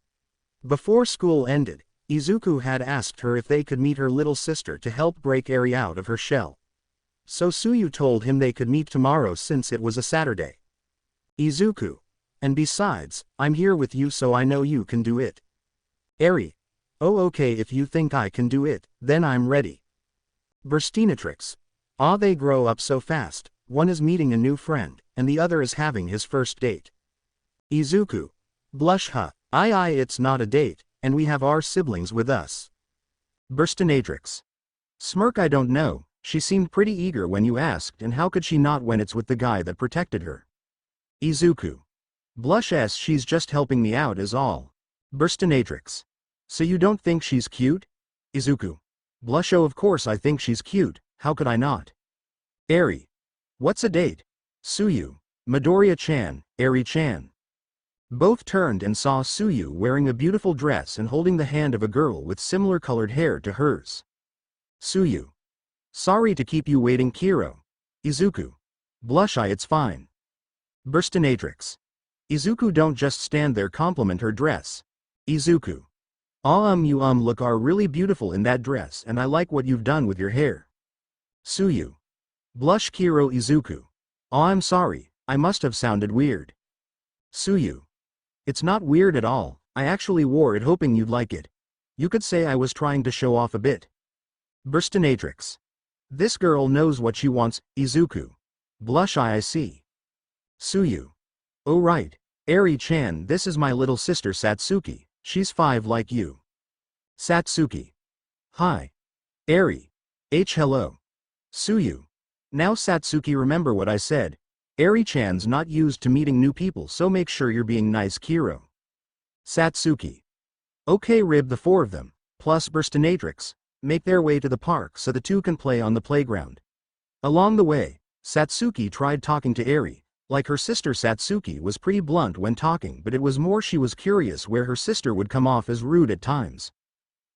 Before school ended, Izuku had asked her if they could meet her little sister to help break Eri out of her shell. So Tsuyu told him they could meet tomorrow since it was a Saturday. Izuku. And besides, I'm here with you so I know you can do it. Eri. Oh okay if you think I can do it, then I'm ready. Burstinatrix. Ah they grow up so fast, one is meeting a new friend, and the other is having his first date. Izuku. Blush Aye it's not a date, and we have our siblings with us. Burstinatrix. Smirk I don't know, she seemed pretty eager when you asked and how could she not when it's with the guy that protected her. Izuku. Blush she's just helping me out is all. Burstinatrix. So you don't think she's cute? Izuku. Blush oh of course I think she's cute, how could I not? Eri. What's a date? Tsuyu. Midoriya-chan, Eri-chan. Both turned and saw Tsuyu wearing a beautiful dress and holding the hand of a girl with similar colored hair to hers. Tsuyu. Sorry to keep you waiting Kiro. Izuku. Blush it's fine. Burstinatrix. Izuku don't just stand there compliment her dress. Izuku. You look are really beautiful in that dress and I like what you've done with your hair. Tsuyu. Blush Kiro Izuku. I'm sorry, I must have sounded weird. Tsuyu. It's not weird at all, I actually wore it hoping you'd like it. You could say I was trying to show off a bit. Burstinatrix. This girl knows what she wants, Izuku. Blush I see. Tsuyu. Oh right, Eri-chan this is my little sister Satsuki, she's 5 like you. Satsuki. Hi. Eri. Hello. Tsuyu. Now Satsuki remember what I said. Eri-chan's not used to meeting new people so make sure you're being nice Kiro. Satsuki. Okay Rib the 4 of them, plus Burstinatrix, make their way to the park so the two can play on the playground. Along the way, Satsuki tried talking to Eri, like her sister Satsuki was pretty blunt when talking but it was more she was curious where her sister would come off as rude at times.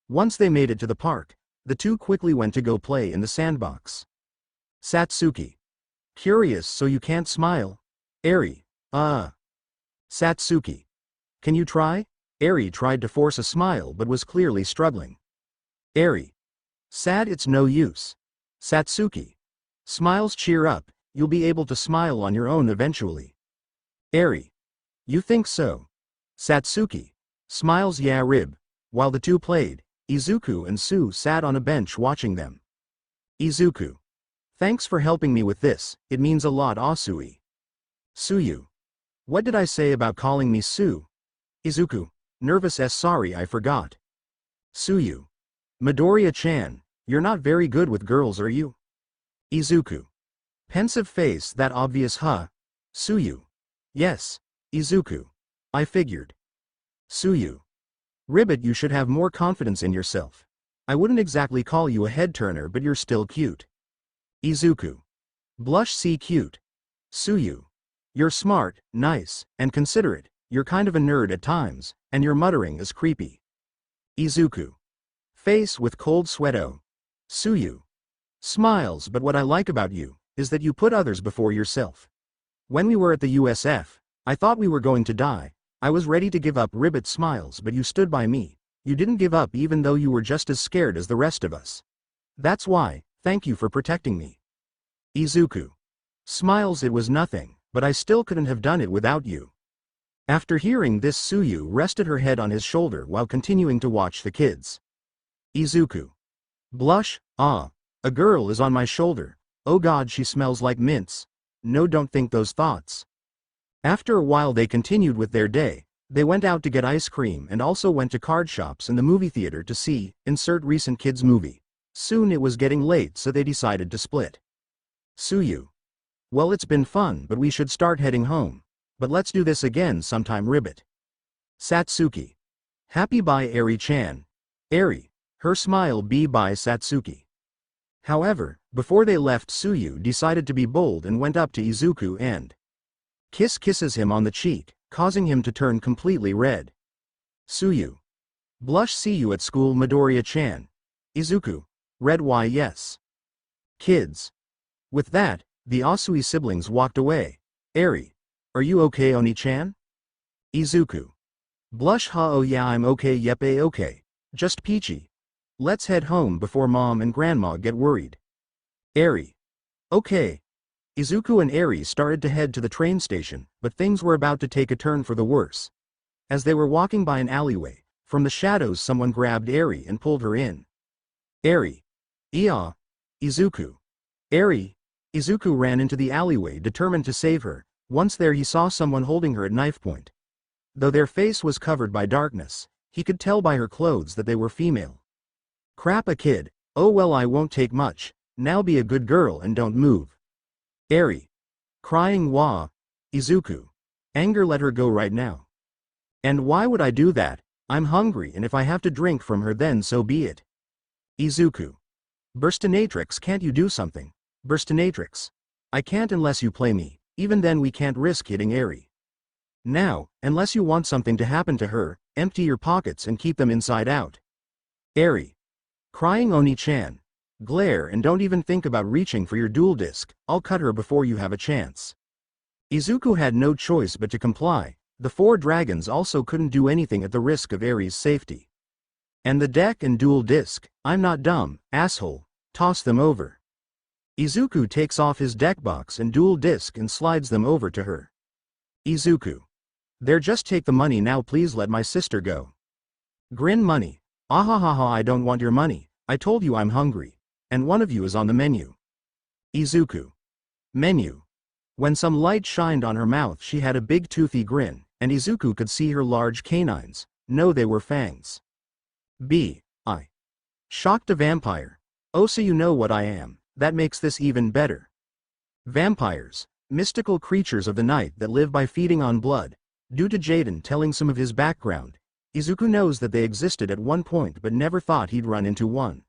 Once they made it to the park, the two quickly went to go play in the sandbox. Satsuki. Curious so you can't smile? Eri. Satsuki. Can you try? Eri tried to force a smile but was clearly struggling. Eri. Sad it's no use. Satsuki. Smiles cheer up, you'll be able to smile on your own eventually. Eri. You think so? Satsuki. Smiles yeah Rib. While the two played, Izuku and Sue sat on a bench watching them. Izuku. Thanks for helping me with this, it means a lot Asui. Suyu. What did I say about calling me Su? Izuku. Nervous sorry I forgot. Suyu. Midoriya-chan, you're not very good with girls are you? Izuku. Pensive face that obvious huh? Suyu. Yes. Izuku. I figured. Suyu. Ribbit you should have more confidence in yourself. I wouldn't exactly call you a head-turner but you're still cute. Izuku. Blush see cute. Suyu. You're smart, nice, and considerate, you're kind of a nerd at times, and your muttering is creepy. Izuku. Face with cold sweat oh. Suyu. Smiles but what I like about you, is that you put others before yourself. When we were at the USF, I thought we were going to die. I was ready to give up. Ribbit smiles but you stood by me. You didn't give up even though you were just as scared as the rest of us. That's why, thank you for protecting me. Izuku. Smiles it was nothing, but I still couldn't have done it without you. After hearing this Suyu rested her head on his shoulder while continuing to watch the kids. Izuku. Blush, ah. A girl is on my shoulder. Oh god she smells like mints. No don't think those thoughts. After a while they continued with their day. They went out to get ice cream and also went to card shops and the movie theater to see, insert recent kids movie. Soon it was getting late so they decided to split. Suyu. Well it's been fun but we should start heading home. But let's do this again sometime Ribbit. Satsuki. Happy bye Eri-chan. Eri. Her smile be bye Satsuki. However, before they left Suyu decided to be bold and went up to Izuku and kisses him on the cheek, causing him to turn completely red. Suyu. Blush see you at school Midoriya-chan. Izuku. Red why yes. Kids. With that, the Asui siblings walked away. Eri. Are you okay Oni-chan? Izuku. Blush ha oh yeah I'm okay yepe okay. Just peachy. Let's head home before mom and grandma get worried. Eri. Okay. Izuku and Eri started to head to the train station, but things were about to take a turn for the worse. As they were walking by an alleyway, from the shadows someone grabbed Eri and pulled her in. Eri. Iya. Izuku. Eri. Izuku ran into the alleyway determined to save her. Once there he saw someone holding her at knife point. Though their face was covered by darkness, he could tell by her clothes that they were female. Crap a kid, oh well I won't take much, now be a good girl and don't move. Eri. Crying wah. Izuku. Anger let her go right now. And why would I do that? I'm hungry and if I have to drink from her then so be it. Izuku. Burstinatrix can't you do something? Burstinatrix. I can't unless you play me, even then we can't risk hitting Eri. Now, unless you want something to happen to her, empty your pockets and keep them inside out. Eri. Crying Oni-chan. Glare and don't even think about reaching for your dual disc, I'll cut her before you have a chance. Izuku had no choice but to comply. The four dragons also couldn't do anything at the risk of Eri's safety. And the deck and dual disc, I'm not dumb, asshole, toss them over. Izuku takes off his deck box and dual disc and slides them over to her. Izuku. There just take the money now please let my sister go. Grin money. Ahahaha I don't want your money, I told you I'm hungry. And one of you is on the menu. Izuku. Menu. When some light shined on her mouth she had a big toothy grin, and Izuku could see her large canines. No they were fangs. I. Shocked a vampire. Oh so you know what I am, that makes this even better. Vampires. Mystical creatures of the night that live by feeding on blood. Due to Jaden telling some of his background, Izuku knows that they existed at one point but never thought he'd run into one.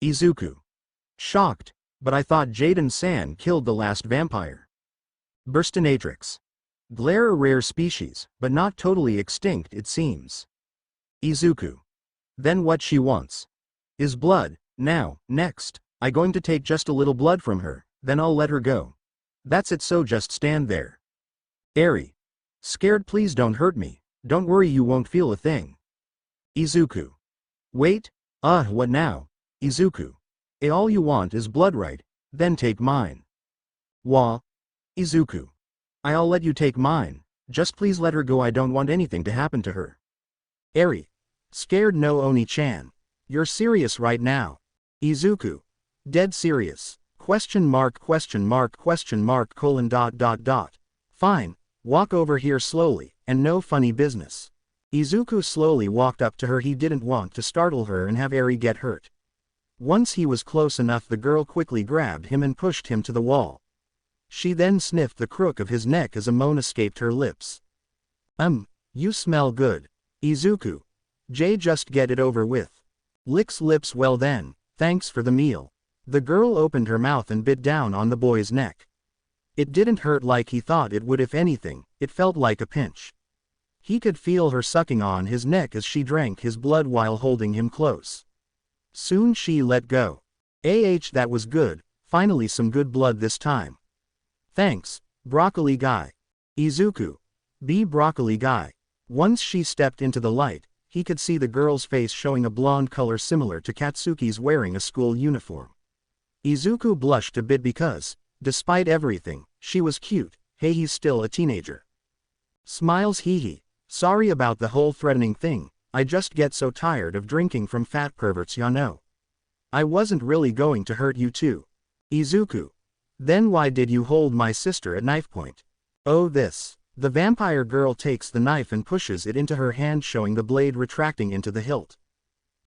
Izuku. Shocked, but I thought Jaden-san killed the last vampire. Burstinatrix. Glare a rare species, but not totally extinct it seems. Izuku. Then what she wants is blood. Now, next, I going to take just a little blood from her, then I'll let her go. That's it so just stand there. Eri. Scared please don't hurt me, don't worry you won't feel a thing. Izuku. Wait, what now? Izuku. All you want is blood right, then take mine. Wah. Izuku. I'll let you take mine, just please let her go I don't want anything to happen to her. Eri. Scared no Oni-chan. You're serious right now. Izuku. Dead serious. Question mark. Fine, walk over here slowly, and no funny business. Izuku slowly walked up to her. He didn't want to startle her and have Eri get hurt. Once he was close enough, the girl quickly grabbed him and pushed him to the wall. She then sniffed the crook of his neck as a moan escaped her lips. You smell good. Izuku. Just get it over with. Licks lips. Well then, thanks for the meal. The girl opened her mouth and bit down on the boy's neck. It didn't hurt like he thought it would. If anything, it felt like a pinch. He could feel her sucking on his neck as she drank his blood while holding him close. Soon she let go. That was good, finally some good blood this time. Thanks, broccoli guy. Izuku. Be broccoli guy. Once she stepped into the light, he could see the girl's face showing a blonde color similar to Katsuki's wearing a school uniform. Izuku blushed a bit because, despite everything, she was cute. Hey, he's still a teenager. Smiles. Hee. Sorry about the whole threatening thing, I just get so tired of drinking from fat perverts, ya know. I wasn't really going to hurt you too. Izuku. Then why did you hold my sister at knife point? Oh this. The vampire girl takes the knife and pushes it into her hand, showing the blade retracting into the hilt.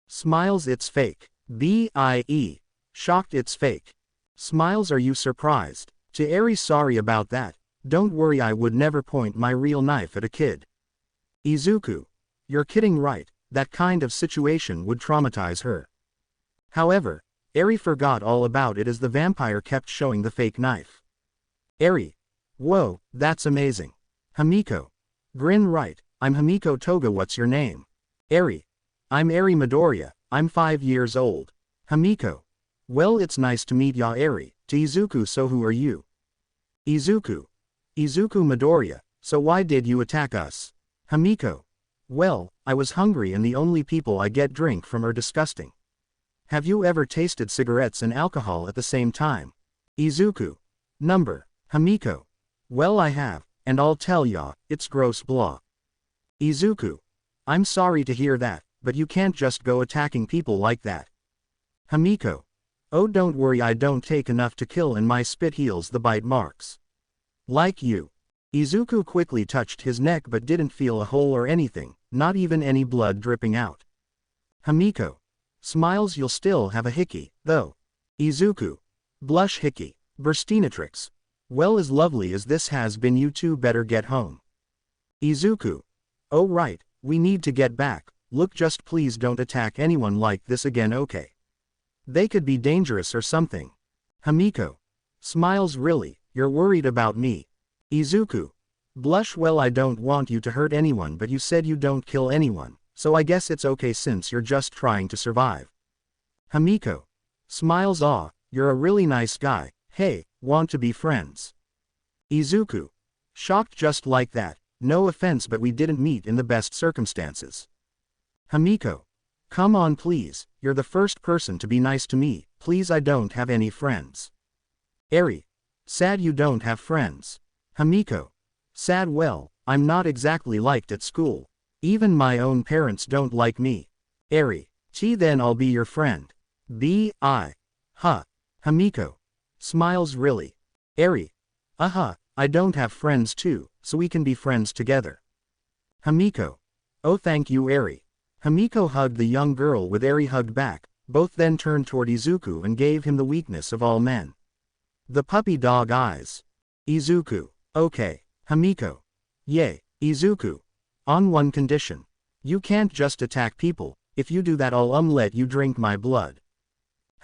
Smiles. It's fake. B.I.E. Shocked. It's fake. Smiles. Are you surprised? To Eri. Sorry about that. Don't worry, I would never point my real knife at a kid. Izuku. You're kidding, right? That kind of situation would traumatize her. However, Eri forgot all about it as the vampire kept showing the fake knife. Eri. Whoa, that's amazing. Hamiko. Grin. Right, I'm Hamiko Toga. What's your name? Eri. I'm Eri Midoriya, I'm 5 years old. Hamiko. Well, it's nice to meet ya, Eri. To Izuku. So who are you? Izuku. Izuku Midoriya, so why did you attack us? Hamiko. Well, I was hungry and the only people I get drink from are disgusting. Have you ever tasted cigarettes and alcohol at the same time? Izuku. Number. Hamiko. Well, I have, and I'll tell ya, it's gross. Blah. Izuku. I'm sorry to hear that, but you can't just go attacking people like that. Hamiko. Oh, don't worry, I don't take enough to kill and my spit heals the bite marks. Like you. Izuku quickly touched his neck but didn't feel a hole or anything, not even any blood dripping out. Hamiko. Smiles. You'll still have a hickey, though. Izuku. Blush. Hickey. Burstinatrix. Well, as lovely as this has been, you two better get home. Izuku. Oh right, we need to get back. Look, just please don't attack anyone like this again, okay? They could be dangerous or something. Hamiko. Smiles. Really, you're worried about me? Izuku. Blush. Well, I don't want you to hurt anyone, but you said you don't kill anyone, so I guess it's okay since you're just trying to survive. Hamiko. Smiles. Aw, you're a really nice guy. Hey, want to be friends? Izuku. Shocked. Just like that. No offense, but we didn't meet in the best circumstances. Hamiko. Come on please, you're the first person to be nice to me. Please, I don't have any friends. Eri. Sad you don't have friends. Hamiko. Sad. Well, I'm not exactly liked at school. Even my own parents don't like me. Eri. Then I'll be your friend. B.I. Huh. Hamiko. Smiles. Really? Eri. I don't have friends too, so we can be friends together. Hamiko. Oh, thank you, Eri. Hamiko hugged the young girl with Eri hugged back. Both then turned toward Izuku and gave him the weakness of all men. The puppy dog eyes. Izuku. Okay. Hamiko. Yay. Izuku. On one condition. You can't just attack people. If you do that, I'll let you drink my blood.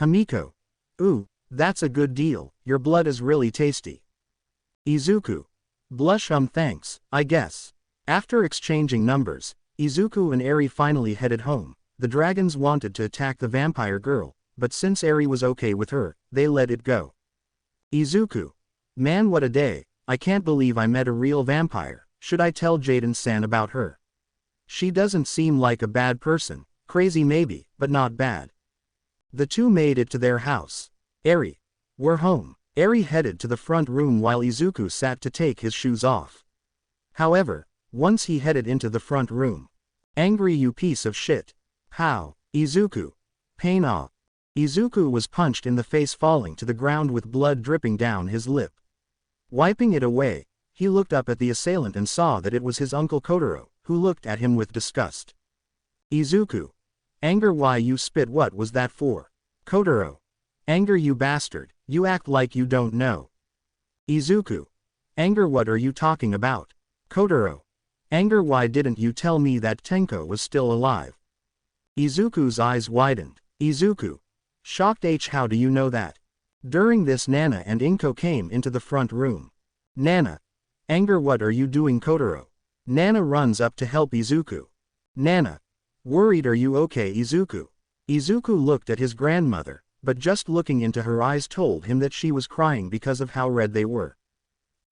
Hamiko. Ooh, that's a good deal. Your blood is really tasty. Izuku. Blush. Thanks, I guess. After exchanging numbers, Izuku and Eri finally headed home. The dragons wanted to attack the vampire girl, but since Eri was okay with her, they let it go. Izuku. Man, what a day. I can't believe I met a real vampire. Should I tell Jaden-san about her? She doesn't seem like a bad person. Crazy maybe, but not bad. The two made it to their house. Eri. We're home. Eri headed to the front room while Izuku sat to take his shoes off. However, once he headed into the front room. Angry, you piece of shit. How? Izuku. Pain. Izuku was punched in the face, falling to the ground with blood dripping down his lip. Wiping it away, He looked up at the assailant and saw that it was his uncle Kotaro, who looked at him with disgust. Izuku. Anger. Why you spit? What was that for? Kotaro. Anger. You bastard, you act like you don't know. Izuku. Anger. What are you talking about? Kotaro. Anger. Why didn't you tell me that Tenko was still alive? Izuku's eyes widened. Izuku. Shocked. How do you know that? During this Nana and Inko came into the front room. Nana. Anger. What are you doing? Kotaro. Nana runs up to help Izuku. Nana. Worried. Are you okay? Izuku. Izuku looked at his grandmother, but just looking into her eyes told him that she was crying because of how red they were.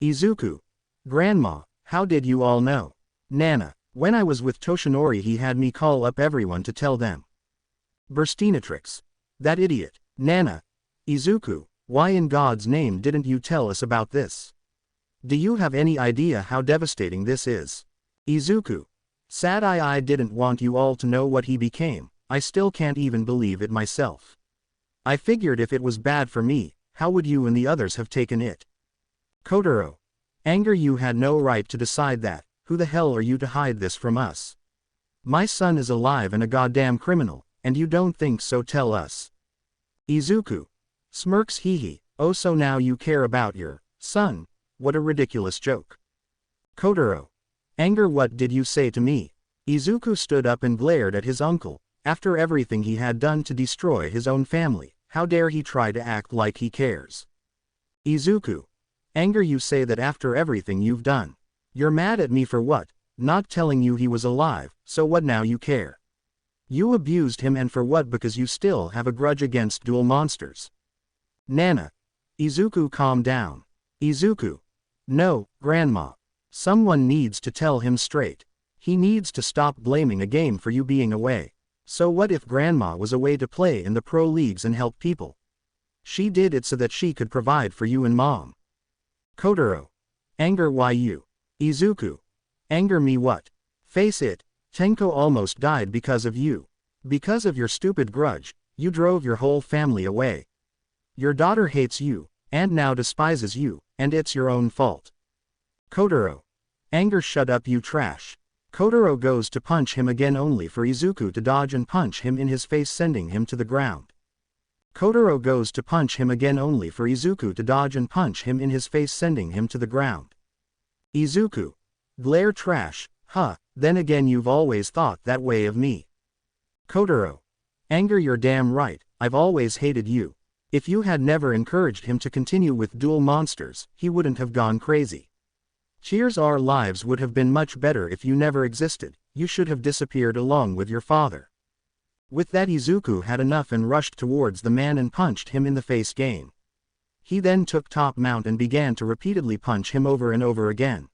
Izuku. Grandma, how did you all know? Nana. When I was with Toshinori he had me call up everyone to tell them. Burstinatrix. That idiot. Nana. Izuku, why in God's name didn't you tell us about this? Do you have any idea how devastating this is? Izuku. Sad. I didn't want you all to know what he became. I still can't even believe it myself. I figured if it was bad for me, how would you and the others have taken it? Kotaro. Anger. You had no right to decide that. Who the hell are you to hide this from us? My son is alive and a goddamn criminal, and you don't think so? Tell us. Izuku. Smirks. Hee. Oh, so now you care about your son? What a ridiculous joke. Kotaro. Anger. What did you say to me? Izuku stood up and glared at his uncle. After everything he had done to destroy his own family, how dare he try to act like he cares? Izuku. Anger. You say that after everything you've done. You're mad at me for what? Not telling you he was alive, so what now you care? You abused him and for what? Because you still have a grudge against dual monsters. Nana. Izuku. Calm down. Izuku. No, Grandma. Someone needs to tell him straight. He needs to stop blaming a game for you being away. So what if Grandma was away to play in the pro leagues and help people? She did it so that she could provide for you and Mom. Kotaro. Anger. Why you? Izuku. Anger. Me what? Face it, Tenko almost died because of you. Because of your stupid grudge, you drove your whole family away. Your daughter hates you, and now despises you, and it's your own fault. Kotaro. Anger. Shut up, you trash. Kotaro goes to punch him again only for Izuku to dodge and punch him in his face, sending him to the ground. Kotaro goes to punch him again only for Izuku to dodge and punch him in his face, sending him to the ground. Izuku. Glare. Trash, huh, then again you've always thought that way of me. Kotaro. Anger. You're damn right, I've always hated you. If you had never encouraged him to continue with dual monsters, he wouldn't have gone crazy. Cheers. Our lives would have been much better if you never existed. You should have disappeared along with your father. With that, Izuku had enough and rushed towards the man and punched him in the face again. He then took top mount and began to repeatedly punch him over and over again.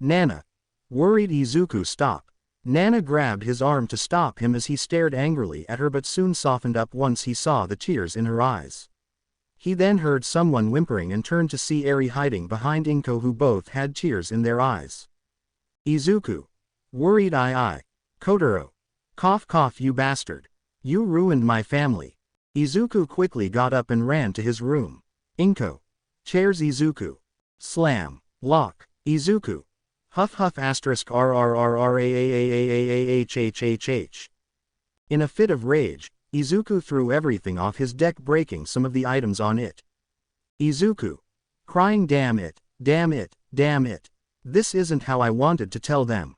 Nana. Worried. Izuku. Stop. Nana grabbed his arm to stop him as he stared angrily at her, but soon softened up once he saw the tears in her eyes. He then heard someone whimpering and turned to see Eri hiding behind Inko, who both had tears in their eyes. Izuku. Worried. I. Kotaro. Cough cough, you bastard. You ruined my family. Izuku quickly got up and ran to his room. Inko. Chairs. Izuku. Slam. Lock. Izuku. Huff huff asterisk rrrrraaaaahhhh. In a fit of rage, Izuku threw everything off his deck, breaking some of the items on it. Izuku. Crying. Damn it, damn it, damn it. This isn't how I wanted to tell them.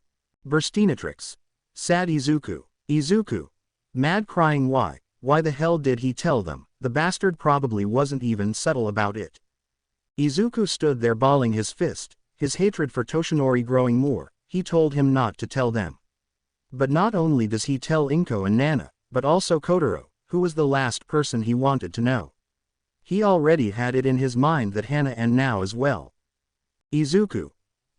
Burstinatrix. Sad. Izuku. Izuku. Mad. Crying. Why the hell did he tell them? The bastard probably wasn't even subtle about it. Izuku stood there balling his fist, his hatred for Toshinori growing more. He told him not to tell them. But not only does he tell Inko and Nana, but also Kotaro, who was the last person he wanted to know. He already had it in his mind that Hana and now as well. Izuku.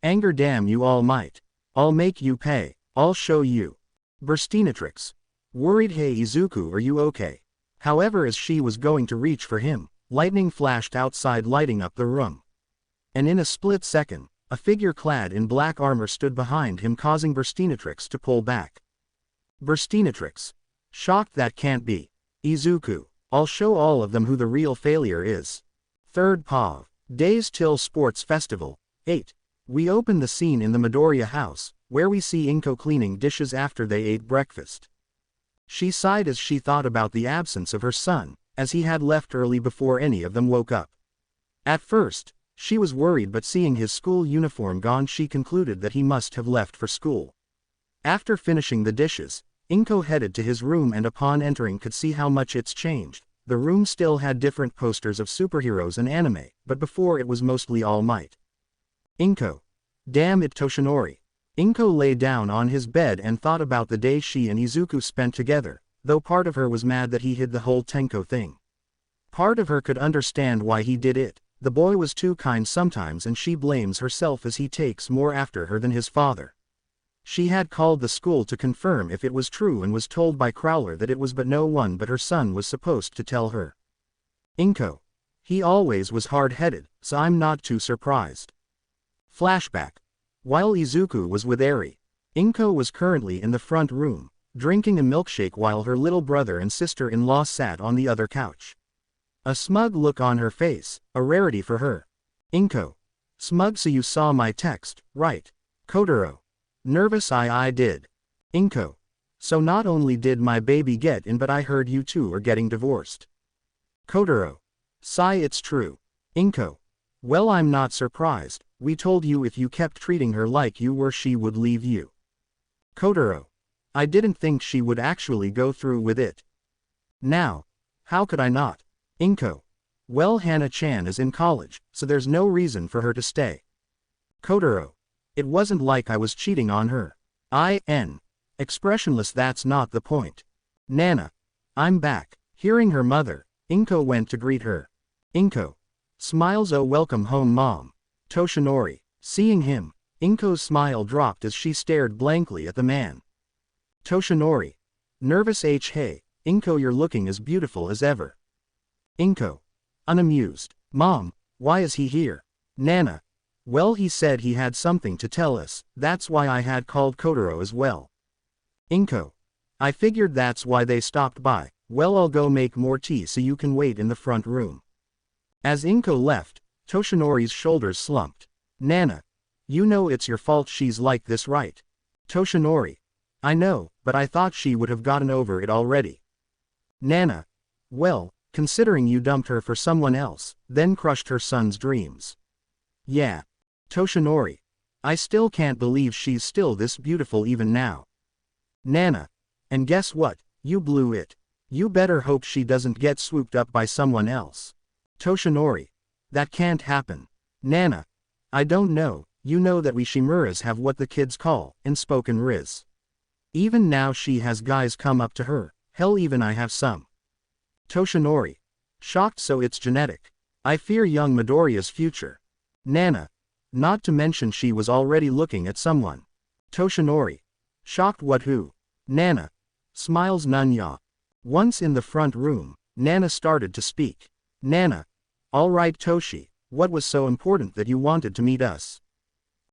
Anger. Damn you all might. I'll make you pay. I'll show you. Burstinatrix. Worried. Hey Izuku, are you okay? However, as she was going to reach for him, lightning flashed outside, lighting up the room. And in a split second, a figure clad in black armor stood behind him, causing Burstinatrix to pull back. Burstinatrix. Shocked. That can't be. Izuku. I'll show all of them who the real failure is. Third POV. Days till Sports Festival. 8. We open the scene in the Midoriya house, where we see Inko cleaning dishes after they ate breakfast. She sighed as she thought about the absence of her son, as he had left early before any of them woke up. At first, she was worried, but seeing his school uniform gone, she concluded that he must have left for school. After finishing the dishes, Inko headed to his room and upon entering could see how much it's changed. The room still had different posters of superheroes and anime, but before it was mostly All Might. Inko. Damn it, Toshinori. Inko lay down on his bed and thought about the day she and Izuku spent together, though part of her was mad that he hid the whole Tenko thing. Part of her could understand why he did it. The boy was too kind sometimes and she blames herself as he takes more after her than his father. She had called the school to confirm if it was true and was told by Crowler that it was, but no one but her son was supposed to tell her. Inko. He always was hard-headed, so I'm not too surprised. Flashback. While Izuku was with Eri, Inko was currently in the front room, drinking a milkshake while her little brother and sister-in-law sat on the other couch. A smug look on her face, a rarity for her. Inko. Smug, so you saw my text, right? Kotaro. Nervous, I did. Inko. So not only did my baby get in, but I heard you two are getting divorced. Kotaro. Sigh, it's true. Inko. Well, I'm not surprised. We told you if you kept treating her like you were, she would leave you. Kotaro. I didn't think she would actually go through with it. Now. How could I not? Inko. Well, Hana-chan is in college, so there's no reason for her to stay. Kotaro. It wasn't like I was cheating on her. Expressionless, that's not the point. Nana. I'm back. Hearing her mother, Inko went to greet her. Inko. Smiles, oh welcome home mom. Toshinori. Seeing him, Inko's smile dropped as she stared blankly at the man. Toshinori. Nervous, hey, Inko, you're looking as beautiful as ever. Inko. Unamused. Mom, why is he here? Nana. Well, he said he had something to tell us, that's why I had called Kotaro as well. Inko. I figured that's why they stopped by. Well, I'll go make more tea so you can wait in the front room. As Inko left, Toshinori's shoulders slumped. Nana. You know it's your fault she's like this, right? Toshinori. I know, but I thought she would have gotten over it already. Nana. Well, considering you dumped her for someone else, then crushed her son's dreams. Yeah. Toshinori. I still can't believe she's still this beautiful even now. Nana. And guess what? You blew it. You better hope she doesn't get swooped up by someone else. Toshinori. That can't happen. Nana. I don't know, you know that we Shimuras have what the kids call, unspoken riz. Even now she has guys come up to her, hell even I have some. Toshinori. Shocked, so it's genetic. I fear young Midoriya's future. Nana. Not to mention she was already looking at someone. Toshinori. Shocked, what, who? Nana. Smiles, Nunya. Once in the front room, Nana started to speak. Nana. All right, Toshi, what was so important that you wanted to meet us?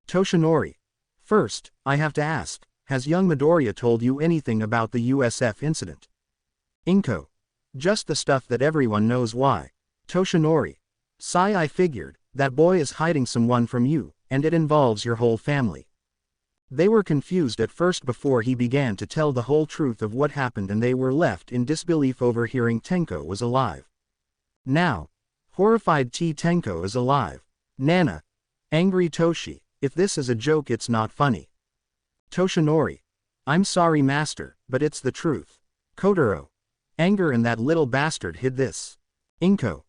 Toshinori. First, I have to ask, has young Midoriya told you anything about the USF incident? Inko. Just the stuff that everyone knows. Why? Toshinori. Sigh, I figured, that boy is hiding someone from you, and it involves your whole family. They were confused at first before he began to tell the whole truth of what happened, and they were left in disbelief over hearing Tenko was alive. Now, horrified Tenko is alive. Nana. Angry Toshi. If this is a joke, it's not funny. Toshinori. I'm sorry, master, but it's the truth. Kotaro. Anger, and that little bastard hid this. Inko.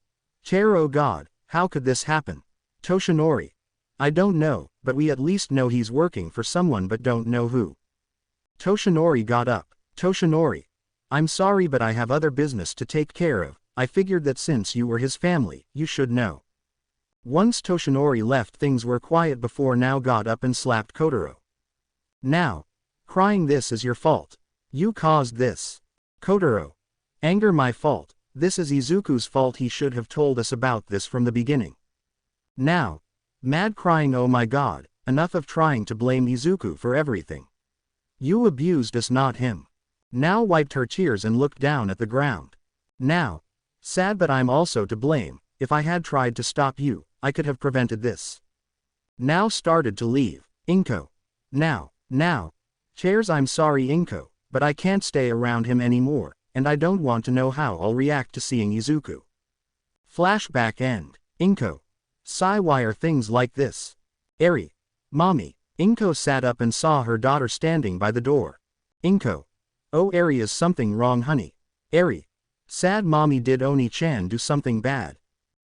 Chair, oh god, how could this happen? Toshinori. I don't know, but we at least know he's working for someone, but don't know who. Toshinori got up. Toshinori. I'm sorry, but I have other business to take care of. I figured that since you were his family, you should know. Once Toshinori left, things were quiet before Now got up and slapped Kotaro. Now. Crying, this is your fault. You caused this. Kotaro. Anger, my fault. This is Izuku's fault, he should have told us about this from the beginning. Now. Mad, crying, oh my god, enough of trying to blame Izuku for everything. You abused us, not him. Now wiped her tears and looked down at the ground. Now. Sad, but I'm also to blame. If I had tried to stop you, I could have prevented this. Now started to leave. Inko. Now. Chairs, I'm sorry Inko, but I can't stay around him anymore, and I don't want to know how I'll react to seeing Izuku. Flashback end. Inko. Sigh, why are things like this? Eri. Mommy. Inko sat up and saw her daughter standing by the door. Inko. Oh Eri, is something wrong honey? Eri. Sad mommy, did Oni-chan do something bad?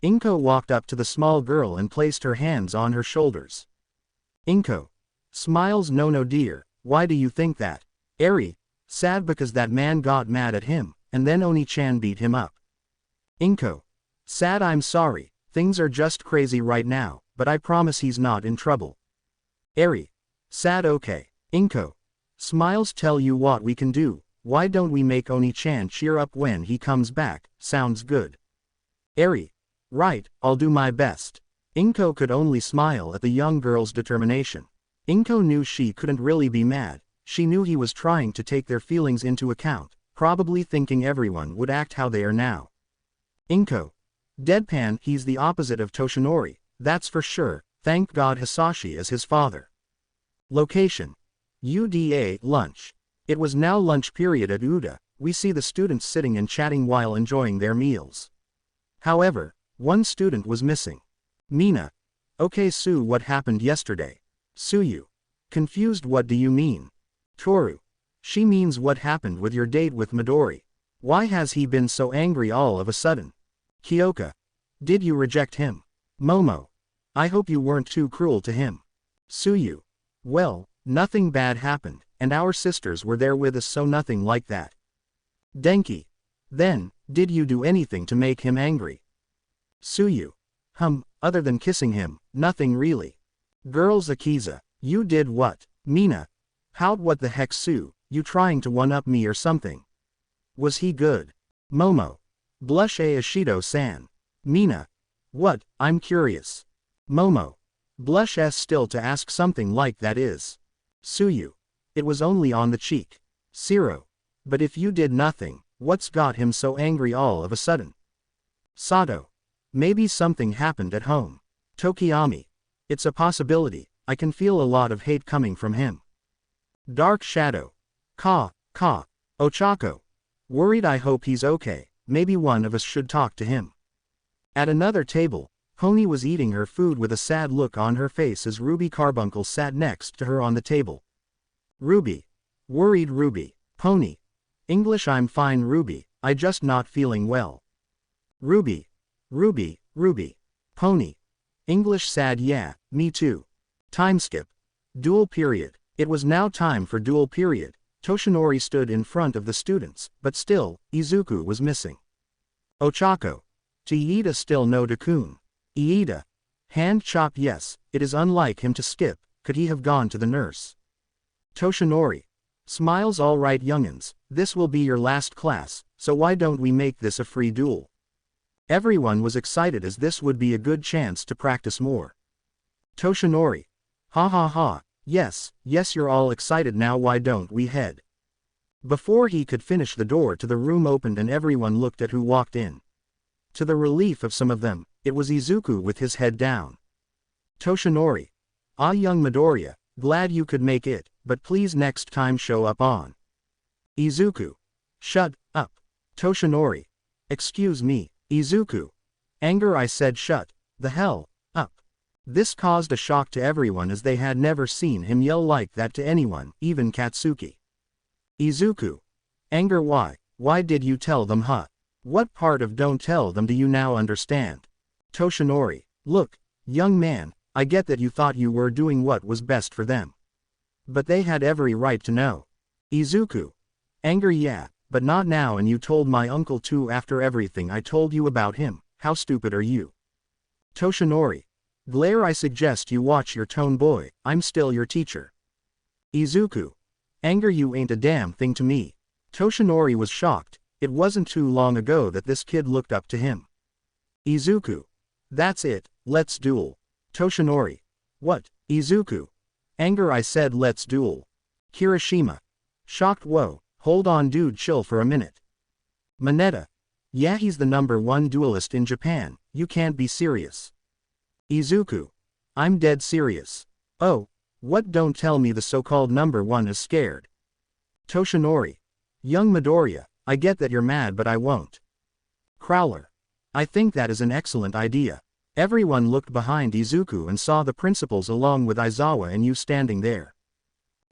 Inko walked up to the small girl and placed her hands on her shoulders. Inko. Smiles, no dear, why do you think that? Eri. Sad because that man got mad at him, and then Oni-chan beat him up. Inko. Sad, I'm sorry, things are just crazy right now, but I promise he's not in trouble. Eri. Sad, okay. Inko. Smiles, tell you what we can do, why don't we make Oni-chan cheer up when he comes back, sounds good. Eri. Right, I'll do my best. Inko could only smile at the young girl's determination. Inko knew she couldn't really be mad, she knew he was trying to take their feelings into account, probably thinking everyone would act how they are now. Inko. Deadpan, he's the opposite of Toshinori, that's for sure, thank God Hisashi is his father. Location. UDA, lunch. It was now lunch period at UDA, we see the students sitting and chatting while enjoying their meals. However, one student was missing. Mina. Okay Sue, what happened yesterday? Suyu. Confused, what do you mean? Toru. She means what happened with your date with Midori. Why has he been so angry all of a sudden? Kyoka. Did you reject him? Momo. I hope you weren't too cruel to him. Suyu. Well, nothing bad happened, and our sisters were there with us, so nothing like that. Denki. Then, did you do anything to make him angry? Suyu. Other than kissing him, nothing really. Girls, Akiza. You did what? Mina. What the heck Sue, you trying to one-up me or something? Was he good? Momo. Blush Ashido-san. Mina. What, I'm curious. Momo. Blush still to ask something like that is. Suyu. It was only on the cheek. Siro. But if you did nothing, what's got him so angry all of a sudden? Sato. Maybe something happened at home. Tokiyami. It's a possibility, I can feel a lot of hate coming from him. Dark Shadow. Ochako. Worried, I hope he's okay, maybe one of us should talk to him. At another table, Pony was eating her food with a sad look on her face as Ruby Carbuncle sat next to her on the table. Ruby. Worried Ruby. Pony. English, I'm fine Ruby, I just not feeling well. Ruby. Pony. English, sad, yeah, me too. Time skip. Duel period. It was now time for duel period. Toshinori stood in front of the students, but still, Izuku was missing. Ochako. To Iida, still no Dakun. Iida. Hand chop, yes, it is unlike him to skip, could he have gone to the nurse? Toshinori. Smiles, all right youngins, this will be your last class, so why don't we make this a free duel? Everyone was excited as this would be a good chance to practice more. Toshinori. Ha, yes, you're all excited now, why don't we head? Before he could finish, the door to the room opened and everyone looked at who walked in. To the relief of some of them, it was Izuku with his head down. Toshinori. Ah, young Midoriya, glad you could make it, but please next time show up on. Izuku. Shut up. Toshinori. Excuse me, Izuku. Anger, I said shut the hell up. This caused a shock to everyone as they had never seen him yell like that to anyone, even Katsuki. Izuku. Anger, why did you tell them What part of don't tell them do you now understand? Toshinori. Look, young man, I get that you thought you were doing what was best for them. But they had every right to know. Izuku. Anger, yeah, but not now, and you told my uncle too after everything I told you about him, how stupid are you? Toshinori. Glare, I suggest you watch your tone boy, I'm still your teacher. Izuku. Anger, you ain't a damn thing to me. Toshinori was shocked, it wasn't too long ago that this kid looked up to him. Izuku. That's it, let's duel. Toshinori. What, Izuku? Anger, I said let's duel. Kirishima. Shocked, whoa, hold on dude, chill for a minute. Manetta. Yeah, he's the #1 duelist in Japan, you can't be serious. Izuku. I'm dead serious. Oh, what, don't tell me the so-called number one is scared. Toshinori. Young Midoriya, I get that you're mad but I won't. Crowler. I think that is an excellent idea. Everyone looked behind Izuku and saw the principals along with Aizawa and you standing there.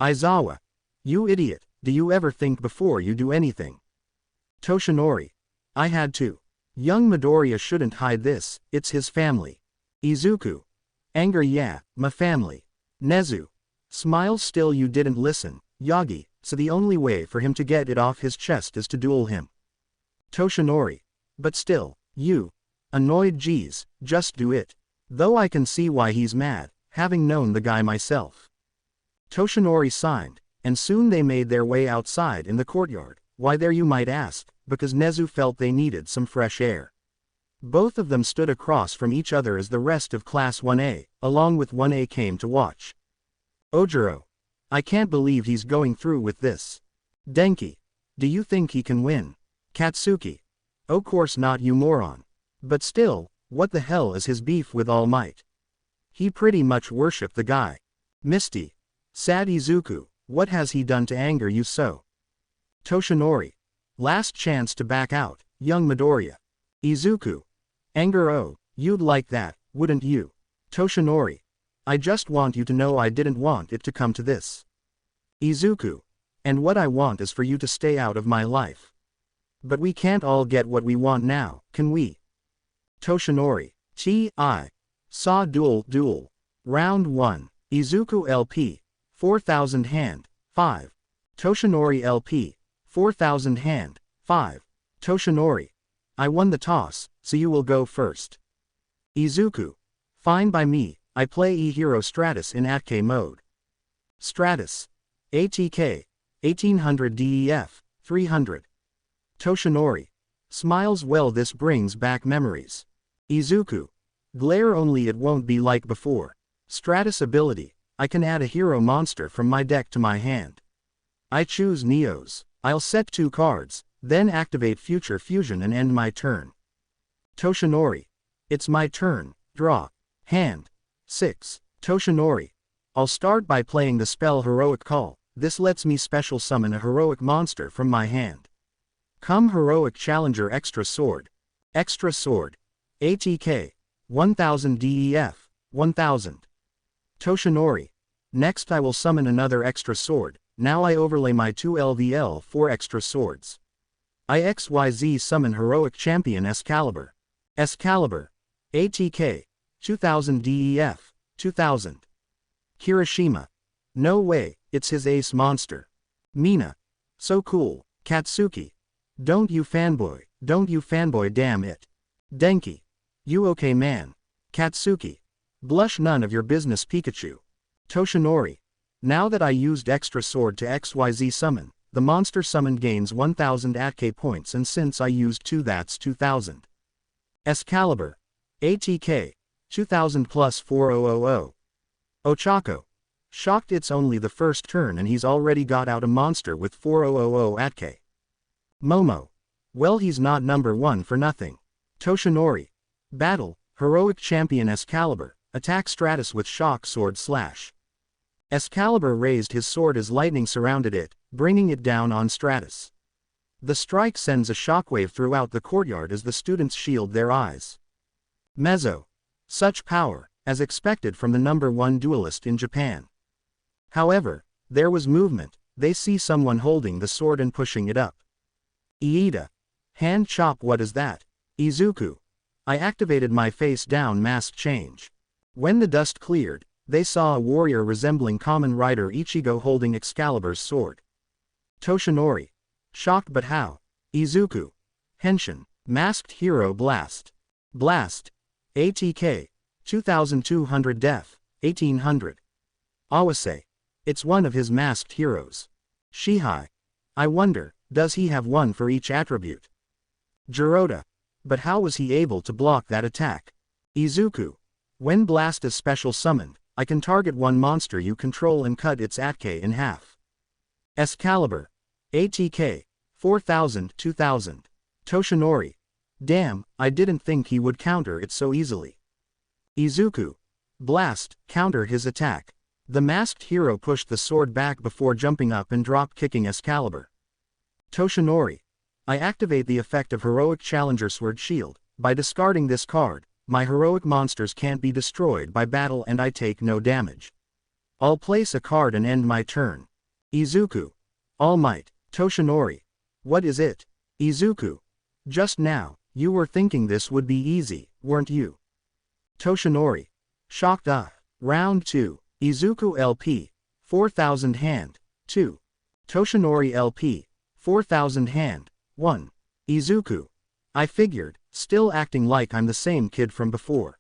Aizawa. You idiot, do you ever think before you do anything? Toshinori. I had to. Young Midoriya shouldn't hide this, it's his family. Izuku. Anger, yeah, my family. Nezu. Smiles, still you didn't listen, Yagi, so the only way for him to get it off his chest is to duel him. Toshinori. But still, you. Annoyed, geez, just do it. Though I can see why he's mad, having known the guy myself. Toshinori signed, and soon they made their way outside in the courtyard. Why there, you might ask? Because Nezu felt they needed some fresh air. Both of them stood across from each other as the rest of Class 1A, along with 1A, came to watch. Ojiro. I can't believe he's going through with this. Denki. Do you think he can win? Katsuki. Oh, course not, you moron. But still, what the hell is his beef with All Might? He pretty much worshipped the guy. Misty. Sad Izuku, what has he done to anger you so? Toshinori. Last chance to back out, young Midoriya. Izuku. Anger, oh, you'd like that, wouldn't you? Toshinori. I just want you to know I didn't want it to come to this. Izuku. And what I want is for you to stay out of my life. But we can't all get what we want now, can we? Toshinori. T.I. Saw duel. Round 1. Izuku LP. 4000 hand. 5. Toshinori LP. 4000 hand. 5. Toshinori. I won the toss, so you will go first. Izuku. Fine by me, I play E-Hero Stratus in ATK mode. Stratus. ATK. 1800 DEF. 300. Toshinori. Smiles, well, this brings back memories. Izuku. Glare, only it won't be like before. Stratus ability. I can add a hero monster from my deck to my hand. I choose Neos. I'll set 2 cards, then activate Future Fusion and end my turn. Toshinori. It's my turn, draw. Hand. 6. Toshinori. I'll start by playing the spell Heroic Call. This lets me special summon a heroic monster from my hand. Come Heroic Challenger Extra Sword. Extra Sword. ATK. 1000 DEF. 1000. Toshinori. Next I will summon another extra sword. Now I overlay my 2 LVL 4 extra swords. I XYZ summon Heroic Champion Excalibur. Excalibur. ATK. 2000 DEF. 2000. Kirishima. No way, it's his ace monster. Mina. So cool. Katsuki. Don't you fanboy, damn it. Denki. You okay, man? Katsuki. Blush, none of your business, Pikachu. Toshinori. Now that I used extra sword to XYZ summon, the monster summoned gains 1000 ATK points, and since I used 2, that's 2000. Excalibur. ATK. 2000 plus 4000. Ochako. Shocked, it's only the first turn and he's already got out a monster with 4000 ATK. Momo. Well, he's not number 1 for nothing. Toshinori. Battle. Heroic Champion Excalibur. Attack Stratus with Shock Sword Slash. Excalibur raised his sword as lightning surrounded it, bringing it down on Stratus. The strike sends a shockwave throughout the courtyard as the students shield their eyes. Mezzo. Such power, as expected from the number 1 duelist in Japan. However, there was movement. They see someone holding the sword and pushing it up. Iida. Hand chop, what is that? Izuku. I activated my face down mask change. When the dust cleared, they saw a warrior resembling Kamen Rider Ichigo holding Excalibur's sword. Toshinori. Shocked, but how? Izuku. Henshin. Masked Hero Blast. Blast. ATK. 2200 Def. 1800. Awase. It's one of his masked heroes. Shihai. I wonder, does he have one for each attribute? Jirota. But how was he able to block that attack? Izuku. When Blast is special summoned, I can target one monster you control and cut its ATK in half. Excalibur. ATK. 4000 2000. Toshinori. Damn, I didn't think he would counter it so easily. Izuku. Blast, counter his attack. The masked hero pushed the sword back before jumping up and drop-kicking Excalibur. Toshinori. I activate the effect of Heroic Challenger Sword Shield. By discarding this card, my heroic monsters can't be destroyed by battle and I take no damage. I'll place a card and end my turn. Izuku. All Might. Toshinori. What is it? Izuku. Just now, you were thinking this would be easy, weren't you? Toshinori. Shocked. Round 2. Izuku LP. 4000 hand. 2. Toshinori LP. 4000 hand. 1. Izuku. I figured, still acting like I'm the same kid from before.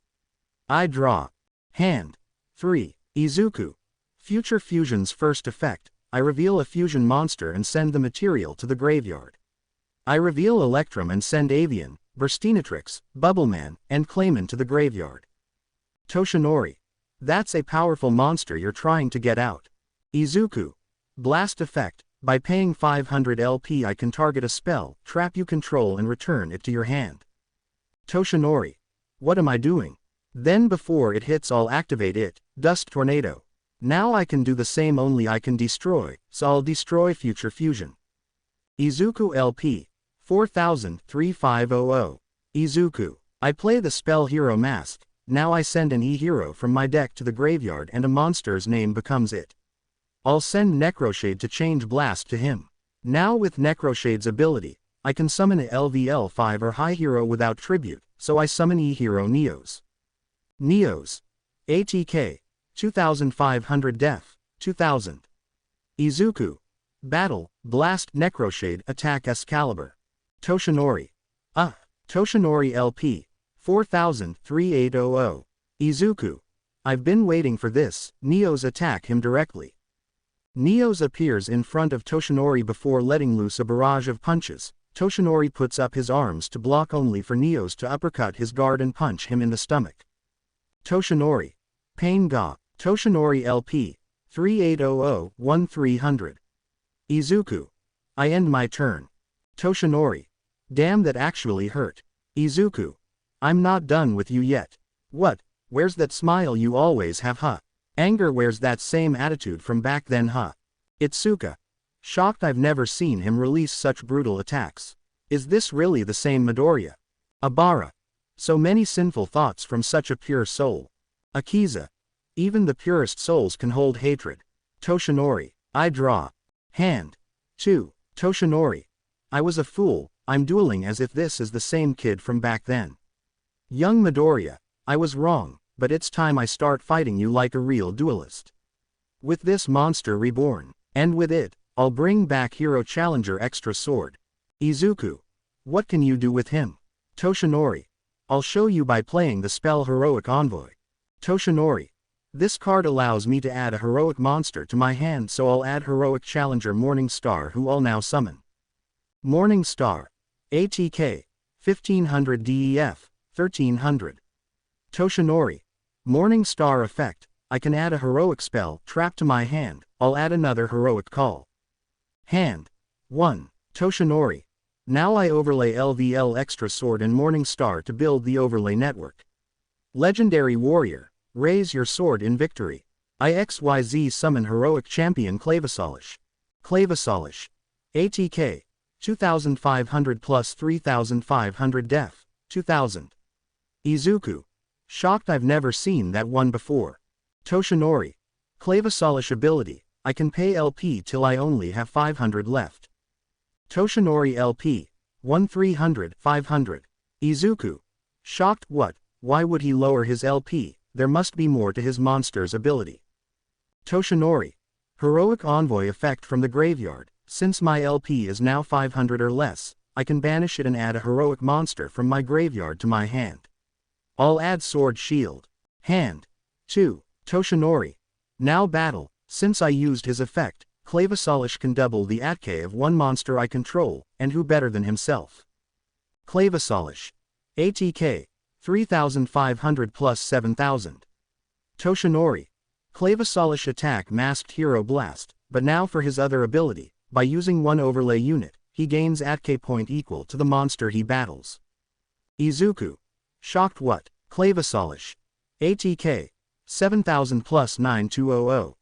I draw. Hand. 3. Izuku. Future Fusion's first effect, I reveal a fusion monster and send the material to the graveyard. I reveal Electrum and send Avian, Burstinatrix, Bubbleman, and Clayman to the graveyard. Toshinori. That's a powerful monster you're trying to get out. Izuku. Blast effect. By paying 500 LP I can target a spell, trap you control and return it to your hand. Toshinori. What am I doing? Then before it hits I'll activate it, Dust Tornado. Now I can do the same only I can destroy, so I'll destroy Future Fusion. Izuku LP. 4000-3500. Izuku. I play the spell Hero Mask, now I send an E-Hero from my deck to the graveyard and a monster's name becomes it. I'll send Necroshade to change Blast to him. Now with Necroshade's ability, I can summon a LVL 5 or high hero without tribute, so I summon E-Hero Neos. Neos. ATK. 2500 Def. 2000. Izuku. Battle, Blast Necroshade attack Excalibur. Toshinori. Toshinori LP. 4000-3800. Izuku. I've been waiting for this, Neos attack him directly. Neos appears in front of Toshinori before letting loose a barrage of punches. Toshinori puts up his arms to block only for Neos to uppercut his guard and punch him in the stomach. Toshinori. Pain Ga. Toshinori LP. 3800-1300. Izuku. I end my turn. Toshinori. Damn, that actually hurt. Izuku. I'm not done with you yet. What? Where's that smile you always have, huh? Anger, where's that same attitude from back then, huh? Itsuka. Shocked, I've never seen him release such brutal attacks. Is this really the same Midoriya? Abara. So many sinful thoughts from such a pure soul. Akiza. Even the purest souls can hold hatred. Toshinori. I draw. Hand. 2. Toshinori. I was a fool, I'm dueling as if this is the same kid from back then. Young Midoriya. I was wrong, but it's time I start fighting you like a real duelist. With this monster reborn, and with it, I'll bring back Hero Challenger Extra Sword. Izuku. What can you do with him? Toshinori. I'll show you by playing the spell Heroic Envoy. Toshinori. This card allows me to add a heroic monster to my hand, so I'll add Heroic Challenger Morning Star, who I'll now summon. Morning Star. ATK. 1500 DEF. 1300. Toshinori. Morning Star effect. I can add a heroic spell, trap to my hand, I'll add another heroic call. Hand. 1. Toshinori. Now I overlay LVL Extra Sword and Morning Star to build the overlay network. Legendary Warrior. Raise your sword in victory. IXYZ summon Heroic Champion Clavasolish. Clavasolish. ATK. 2500 plus 3500 Def. 2000. Izuku. Shocked, I've never seen that one before. Toshinori. Clavasolish ability. I can pay LP till I only have 500 left. Toshinori LP. 1300-500. Izuku. Shocked, what? Why would he lower his LP? There must be more to his monster's ability. Toshinori. Heroic Envoy effect from the graveyard. Since my LP is now 500 or less, I can banish it and add a heroic monster from my graveyard to my hand. I'll add Sword Shield. Hand. 2. Toshinori. Now battle. Since I used his effect, Clavasolish can double the ATK of one monster I control, and who better than himself? Clavasolish. ATK. 3500 plus 7000. Toshinori. Clavasolish attack Masked Hero Blast, but now for his other ability. By using one overlay unit, he gains ATK point equal to the monster he battles. Izuku. Shocked, what? Clavasolish. ATK. 7,000 plus 9200.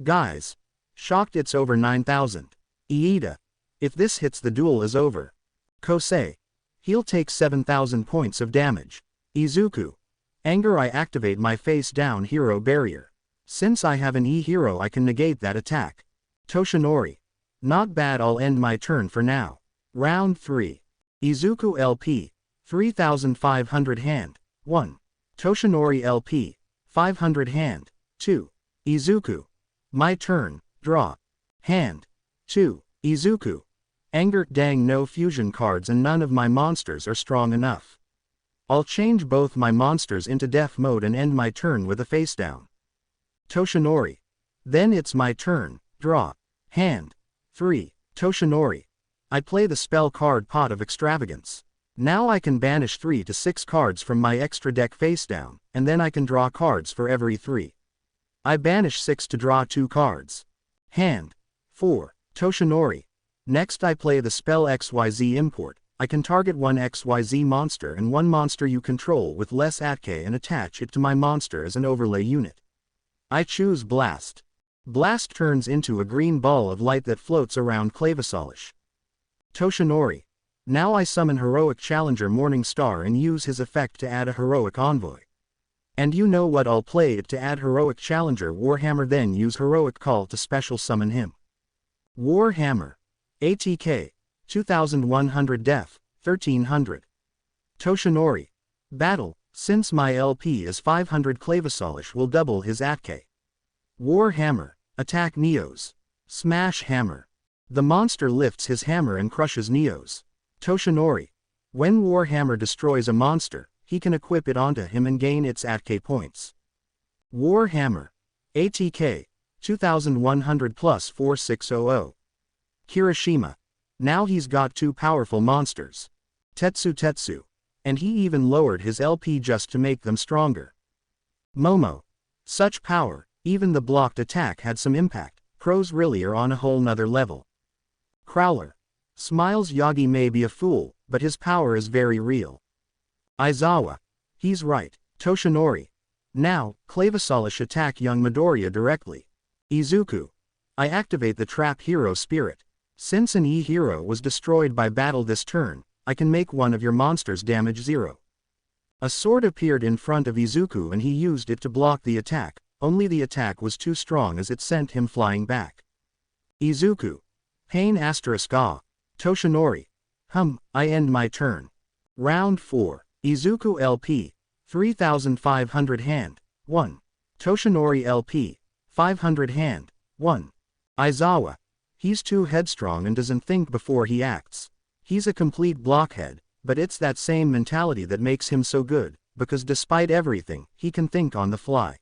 Guys. Shocked it's over 9,000. Iida. If this hits the duel is over. Kosei. He'll take 7,000 points of damage. Izuku. Anger I activate my face down hero barrier. Since I have an E hero I can negate that attack. Toshinori. Not bad, I'll end my turn for now. Round 3. Izuku LP. 3,500 hand. 1. Toshinori LP. 500 hand. 2. Izuku. My turn. Draw. Hand. 2. Izuku. Anger, dang, no fusion cards and none of my monsters are strong enough. I'll change both my monsters into def mode and end my turn with a face down. Toshinori. Then it's my turn. Draw. Hand. 3. Toshinori. I play the spell card Pot of Extravagance. Now I can banish 3 to 6 cards from my extra deck face down, and then I can draw cards for every 3. I banish 6 to draw 2 cards. Hand. 4. Toshinori. Next I play the spell XYZ Import. I can target one XYZ monster and one monster you control with less ATK and attach it to my monster as an overlay unit. I choose Blast. Blast turns into a green ball of light that floats around Clavosolish. Toshinori. Now I summon Heroic Challenger Morningstar and use his effect to add a Heroic Envoy. And you know what, I'll play it to add Heroic Challenger Warhammer, then use Heroic Call to special summon him. Warhammer. ATK. 2100 def. 1300. Toshinori. Battle. Since my LP is 500, Clavosolish will double his ATK. Warhammer. Attack Neos. Smash Hammer. The monster lifts his hammer and crushes Neos. Toshinori. When Warhammer destroys a monster, he can equip it onto him and gain its ATK points. Warhammer. ATK. 2100 plus 4600. Kirishima. Now he's got 2 powerful monsters. Tetsu. And he even lowered his LP just to make them stronger. Momo. Such power, even the blocked attack had some impact. Pros really are on a whole nother level. Crowler. Smiles, Yagi may be a fool, but his power is very real. Aizawa. He's right. Toshinori. Now, Clavosolish attack young Midoriya directly. Izuku. I activate the trap hero spirit. Since an E hero was destroyed by battle this turn, I can make one of your monsters damage 0. A sword appeared in front of Izuku and he used it to block the attack, only the attack was too strong as it sent him flying back. Izuku. Pain asterisk ah. Toshinori. I end my turn. Round 4. Izuku LP. 3500 hand. 1. Toshinori LP. 500 hand. 1. Aizawa. He's too headstrong and doesn't think before he acts. He's a complete blockhead, but it's that same mentality that makes him so good, because despite everything, he can think on the fly.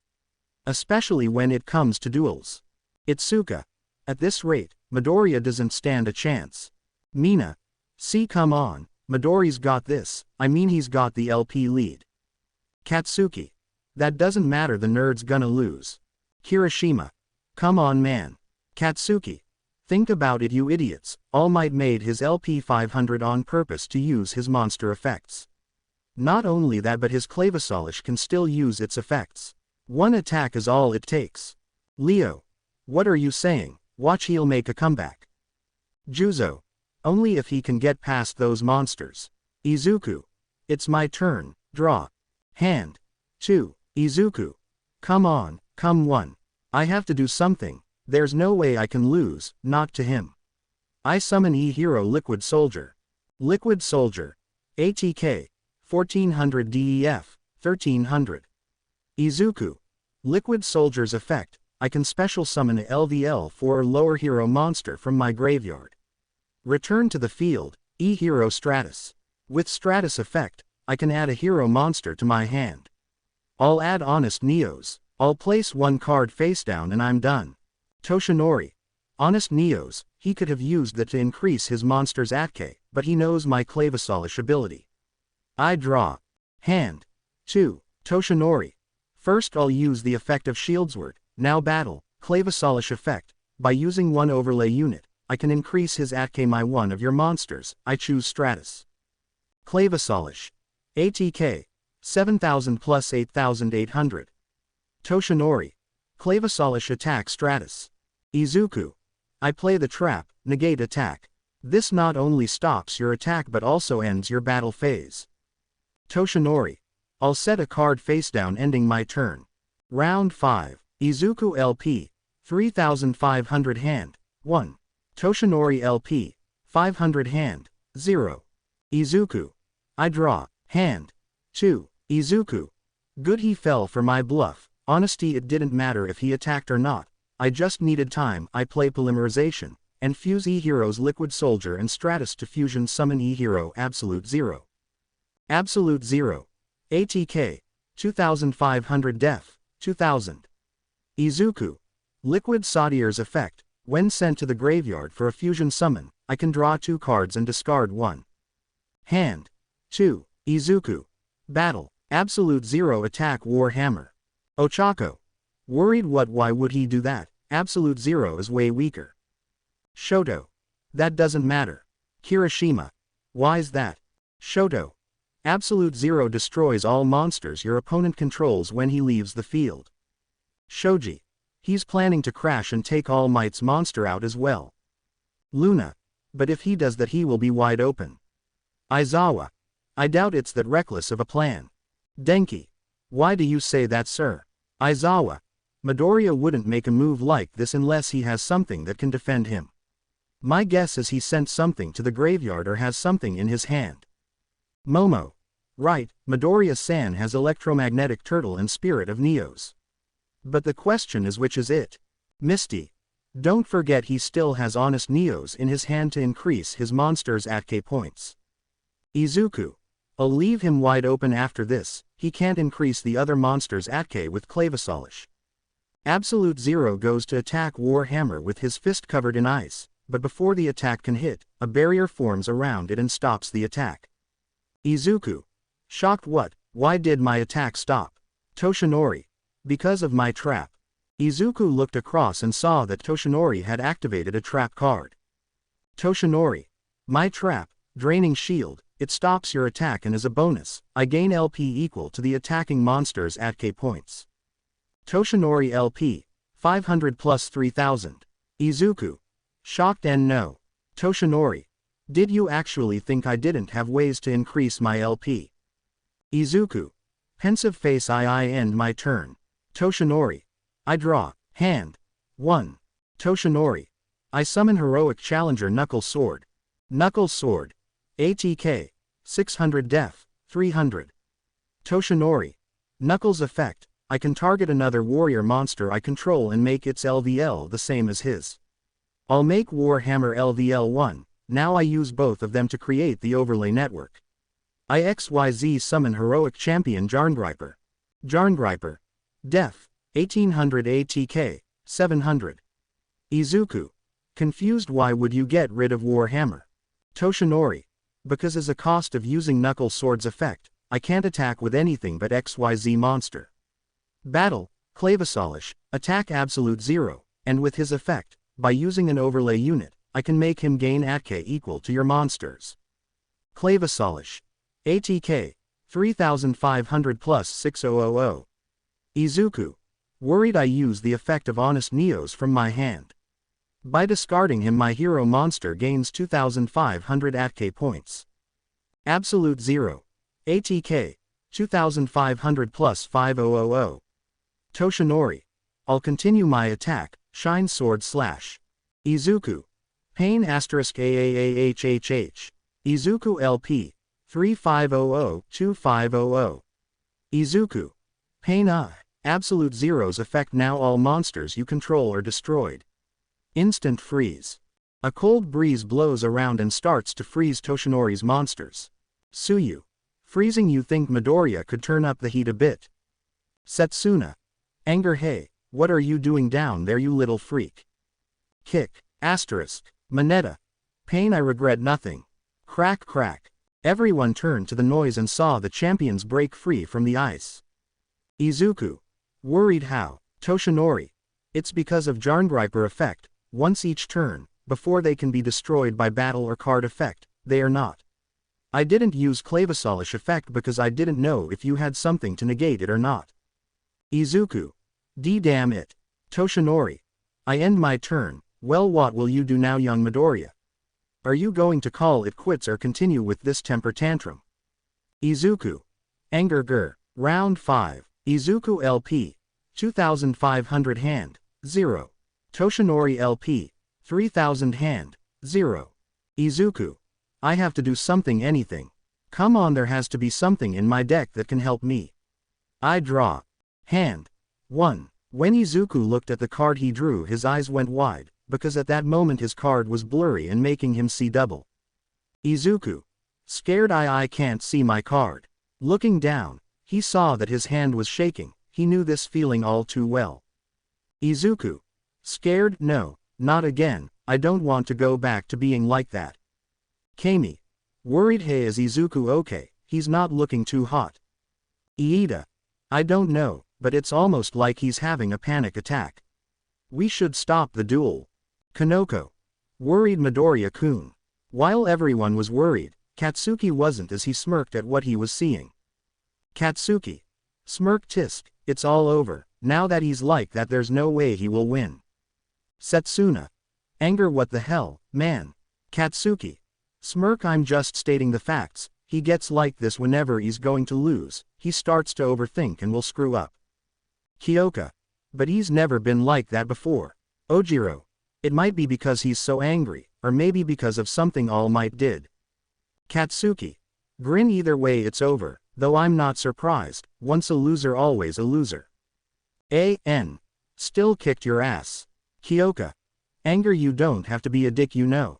Especially when it comes to duels. Itsuka. At this rate, Midoriya doesn't stand a chance. Mina. See, come on, Midori's got this, I mean he's got the LP lead. Katsuki. That doesn't matter, the nerd's gonna lose. Kirishima. Come on man. Katsuki. Think about it, you idiots. All Might made his LP 500 on purpose to use his monster effects. Not only that, but his Clavosolish can still use its effects. One attack is all it takes. Leo. What are you saying? Watch, he'll make a comeback. Juzo. Only if he can get past those monsters. Izuku. It's my turn. Draw. Hand. 2. Izuku. Come on, come 1. I have to do something. There's no way I can lose, not to him. I summon E-Hero Liquid Soldier. Liquid Soldier. ATK. 1400 DEF. 1300. Izuku. Liquid Soldier's effect. I can special summon a LVL for or lower hero monster from my graveyard. Return to the field, E-Hero Stratus. With Stratus effect, I can add a hero monster to my hand. I'll add Honest Neos. I'll place 1 card face down and I'm done. Toshinori. Honest Neos, he could have used that to increase his monster's ATK, but he knows my Clavosolish ability. I draw. Hand. 2. Toshinori. First I'll use the effect of Shieldsword, now battle, Clavosolish effect. By using 1 overlay unit, I can increase his ATK my one of your monsters, I choose Stratus. Clavosolish. ATK. 7000 plus 8800. Toshinori. Clavosolish attack stratus. Izuku. I play the trap, negate attack. This not only stops your attack but also ends your battle phase. Toshinori. I'll set a card face down ending my turn. Round 5. Izuku LP. 3500 hand. 1. Toshinori LP. 500 hand. 0. Izuku. I draw. Hand. 2. Izuku. Good, he fell for my bluff. Honesty, it didn't matter if he attacked or not. I just needed time. I play polymerization, and fuse E-Hero's Liquid Soldier and Stratus to fusion summon E-Hero Absolute Zero. Absolute Zero. ATK. 2500 def. 2000. Izuku. Liquid Sautier's effect. When sent to the graveyard for a fusion summon, I can draw 2 cards and discard 1. Hand. 2. Izuku. Battle. Absolute Zero attack Warhammer. Ochako. Worried what? Why would he do that? Absolute Zero is way weaker. Shoto. That doesn't matter. Kirishima. Why's that? Shoto. Absolute Zero destroys all monsters your opponent controls when he leaves the field. Shoji. He's planning to crash and take All Might's monster out as well. Luna. But if he does that he will be wide open. Aizawa. I doubt it's that reckless of a plan. Denki. Why do you say that, sir? Aizawa. Midoriya wouldn't make a move like this unless he has something that can defend him. My guess is he sent something to the graveyard or has something in his hand. Momo. Right, Midoriya-san has Electromagnetic Turtle and Spirit of Neos. But the question is, which is it? Misty. Don't forget he still has Honest Neos in his hand to increase his monster's ATK points. Izuku. I'll leave him wide open after this. He can't increase the other monster's ATK with Clavosolish. Absolute Zero goes to attack Warhammer with his fist covered in ice, but before the attack can hit, a barrier forms around it and stops the attack. Izuku. Shocked. What? Why did my attack stop? Toshinori. Because of my trap. Izuku looked across and saw that Toshinori had activated a trap card. Toshinori. My trap, Draining Shield, it stops your attack and as a bonus, I gain LP equal to the attacking monster's ATK points. Toshinori LP. 500 plus 3000. Izuku. Shocked and no. Toshinori. Did you actually think I didn't have ways to increase my LP? Izuku. Pensive face. I end my turn. Toshinori. I draw. Hand. 1. Toshinori. I summon Heroic Challenger Knuckle Sword. Knuckle Sword. ATK. 600 def. 300. Toshinori. Knuckles effect. I can target another warrior monster I control and make its LVL the same as his. I'll make Warhammer LVL 1, now I use both of them to create the overlay network. I XYZ summon Heroic Champion Jarngriper. Jarngriper. Def. 1800 ATK. 700. Izuku. Confused. Why would you get rid of Warhammer? Toshinori. Because as a cost of using Knuckle Sword's effect, I can't attack with anything but XYZ monster. Battle. Clavosolish. Attack Absolute Zero, and with his effect, by using an overlay unit, I can make him gain ATK equal to your monsters. Clavosolish. ATK. 3500 plus 6000. Izuku. Worried. I use the effect of Honest Neos from my hand. By discarding him my hero monster gains 2500 ATK points. Absolute Zero. ATK. 2500 plus 5000. Toshinori. I'll continue my attack, Shine Sword Slash. Izuku. Pain asterisk AAAHHH. Izuku LP. 3500-2500. Izuku. Pain Absolute Zero's effect. Now all monsters you control are destroyed. Instant freeze. A cold breeze blows around and starts to freeze Toshinori's monsters. Suyu. Freezing. You think Midoriya could turn up the heat a bit? Setsuna. Anger. Hey, what are you doing down there, you little freak? Kick. Asterisk. Manetta. Pain. I regret nothing. Crack crack. Everyone turned to the noise and saw the champions break free from the ice. Izuku. Worried. How? Toshinori. It's because of Jarngriper effect. Once each turn, before they can be destroyed by battle or card effect, they are not. I didn't use Clavosolish effect because I didn't know if you had something to negate it or not. Izuku. Damn it. Toshinori. I end my turn. Well, what will you do now, young Midoriya? Are you going to call it quits or continue with this temper tantrum? Izuku. Anger Gur. Round 5. Izuku LP. 2500 hand. 0. Toshinori LP. 3000 hand. 0. Izuku. I have to do something, anything. Come on, there has to be something in my deck that can help me. I draw. Hand. 1. When Izuku looked at the card he drew, his eyes went wide, because at that moment his card was blurry and making him see double. Izuku. Scared, I can't see my card. Looking down, he saw that his hand was shaking. He knew this feeling all too well. Izuku. Scared, no, not again, I don't want to go back to being like that. Kami. Worried, hey, is Izuku okay? He's not looking too hot. Iida. I don't know, but it's almost like he's having a panic attack. We should stop the duel. Kanoko. Worried Midoriya-kun. While everyone was worried, Katsuki wasn't, as he smirked at what he was seeing. Katsuki. Smirk, tisk, it's all over, now that he's like that there's no way he will win. Setsuna. Anger, what the hell, man. Katsuki. Smirk, I'm just stating the facts. He gets like this whenever he's going to lose, he starts to overthink and will screw up. Kyoka. But he's never been like that before. Ojiro. It might be because he's so angry, or maybe because of something All Might did. Katsuki. Grin, either way it's over, though I'm not surprised, once a loser always a loser. A.N. Still kicked your ass. Kyoka. Anger, you don't have to be a dick, you know.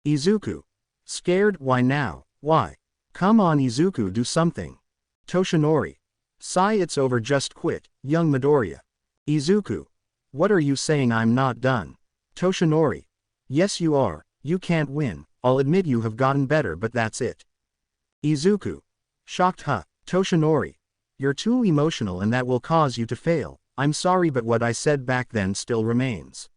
Izuku. Scared, why now, why? Come on Izuku, do something. Toshinori. Sigh, it's over, just quit, young Midoriya. Izuku. What are you saying? I'm not done. Toshinori. Yes you are, you can't win, I'll admit you have gotten better, but that's it. Izuku. Shocked, huh? Toshinori. You're too emotional and that will cause you to fail. I'm sorry, but what I said back then still remains.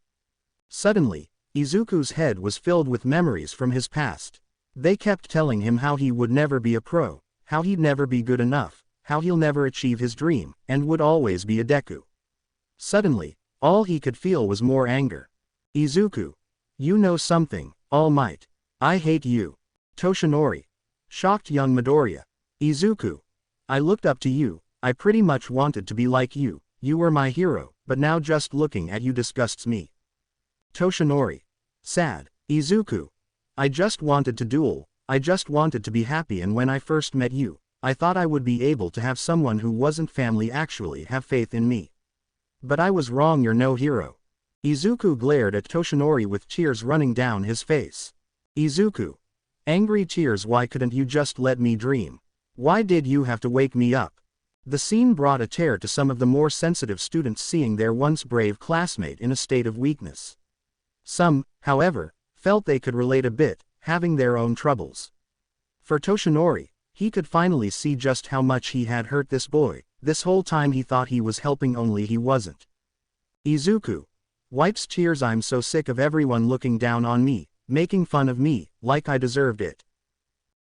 Suddenly, Izuku's head was filled with memories from his past. They kept telling him how he would never be a pro, how he'd never be good enough, how he'll never achieve his dream, and would always be a Deku. Suddenly, all he could feel was more anger. Izuku. You know something, All Might. I hate you. Toshinori. Shocked young Midoriya. Izuku. I looked up to you, I pretty much wanted to be like you, you were my hero, but now just looking at you disgusts me. Toshinori. Sad. Izuku. I just wanted to duel, I just wanted to be happy, and when I first met you, I thought I would be able to have someone who wasn't family actually have faith in me. But I was wrong, you're no hero. Izuku glared at Toshinori with tears running down his face. Izuku. Angry tears, why couldn't you just let me dream? Why did you have to wake me up? The scene brought a tear to some of the more sensitive students, seeing their once brave classmate in a state of weakness. Some, however, felt they could relate a bit, having their own troubles. For Toshinori, he could finally see just how much he had hurt this boy. This whole time he thought he was helping, only he wasn't. Izuku. Wipes tears, I'm so sick of everyone looking down on me, making fun of me, like I deserved it.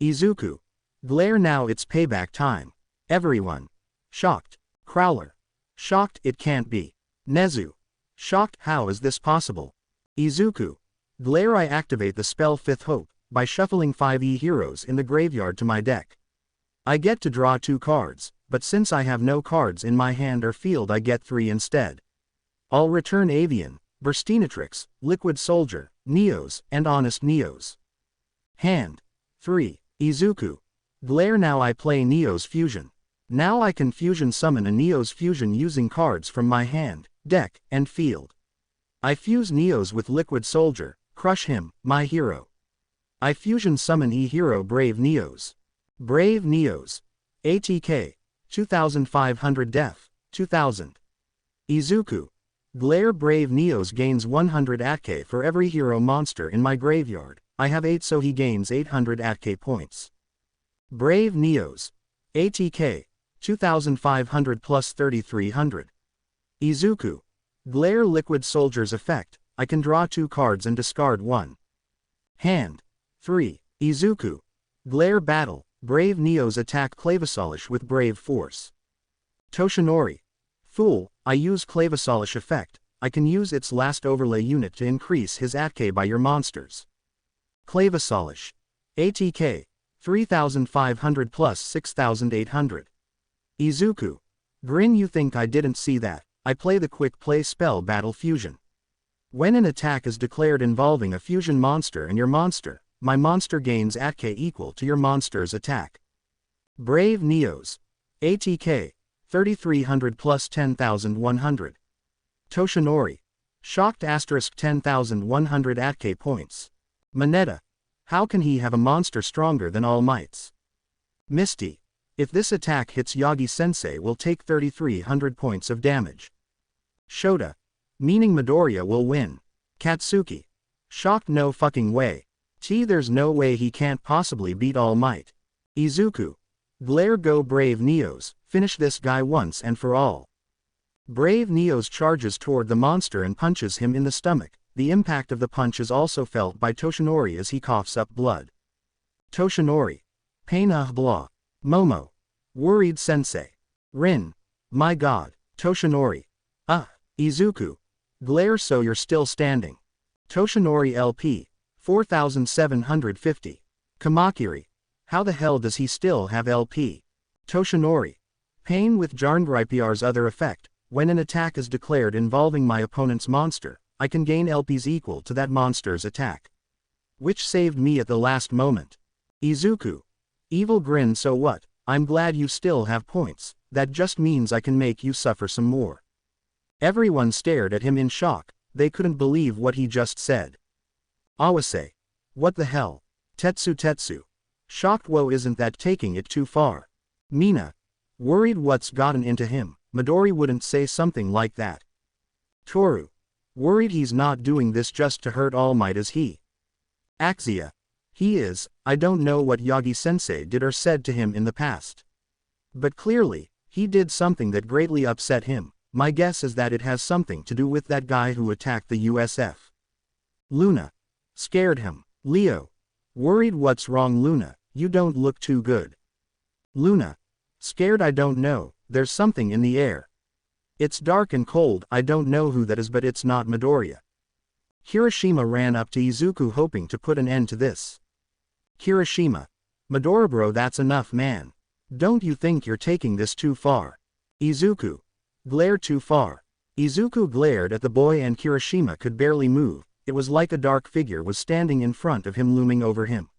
Izuku. Glare, now it's payback time. Everyone. Shocked. Crowler. Shocked, it can't be. Nezu. Shocked, how is this possible? Izuku. Glare, I activate the spell Fifth Hope, by shuffling 5 heroes in the graveyard to my deck. I get to draw 2 cards, but since I have no cards in my hand or field I get 3 instead. I'll return Avian, Burstinatrix, Liquid Soldier, Neos, and Honest Neos. Hand. 3. Izuku. Glare, now I play Neos Fusion. Now I can fusion summon a Neos Fusion using cards from my hand, deck, and field. I fuse Neos with Liquid Soldier, crush him, my hero. I fusion summon hero Brave Neos. Brave Neos. ATK. 2500 def. 2000. Izuku. Glare, Brave Neos gains 100 ATK for every hero monster in my graveyard. I have 8, so he gains 800 ATK points. Brave Neos. ATK. 2500 plus 3300. Izuku. Glare, Liquid Soldier's effect, I can draw 2 cards and discard 1. Hand. 3. Izuku. Glare, battle, Brave Neos attack Clavosolish with Brave Force. Toshinori. Fool, I use Clavosolish effect, I can use its last overlay unit to increase his ATK by your monsters. Clavosolish. ATK. 3500 plus 6800. Izuku. Grin, you think I didn't see that, I play the quick play spell Battle Fusion. When an attack is declared involving a fusion monster and your monster, my monster gains ATK equal to your monster's attack. Brave Neos. ATK. 3300 plus 10100. Toshinori. Shocked * 10,100 ATK points. Manetta. How can he have a monster stronger than All Might's? Misty. If this attack hits Yagi-sensei will take 3300 points of damage. Shota. Meaning Midoriya will win. Katsuki. Shocked, no fucking way. There's no way he can't possibly beat All Might. Izuku. Glare, go Brave Neos, finish this guy once and for all. Brave Neos charges toward the monster and punches him in the stomach. The impact of the punch is also felt by Toshinori as he coughs up blood. Toshinori. Pain, blah. Momo. Worried sensei. Rin. My god. Toshinori. Izuku. Glare, so you're still standing. Toshinori LP. 4750. Kamakiri. How the hell does he still have LP? Toshinori. Pain with Jarngripr's other effect. When an attack is declared involving my opponent's monster, I can gain LPs equal to that monster's attack. Which saved me at the last moment. Izuku. Evil Grin, so what, I'm glad you still have points, that just means I can make you suffer some more. Everyone stared at him in shock, they couldn't believe what he just said. Awase. What the hell? Tetsu. Shocked, whoa, isn't that taking it too far? Mina. Worried, what's gotten into him? Midori wouldn't say something like that. Toru. Worried he's not doing this just to hurt All Might, is he? Axia. He is. I don't know what Yagi-sensei did or said to him in the past. But clearly, he did something that greatly upset him. My guess is that it has something to do with that guy who attacked the USF. Luna. Scared him. Leo. Worried, what's wrong, Luna? You don't look too good. Luna. Scared, I don't know, there's something in the air. It's dark and cold, I don't know who that is, but it's not Midoriya. Kirishima ran up to Izuku hoping to put an end to this. Kirishima. Midoriya, bro, that's enough, man. Don't you think you're taking this too far? Izuku. Glare, too far. Izuku glared at the boy and Kirishima could barely move. It was like a dark figure was standing in front of him, looming over him.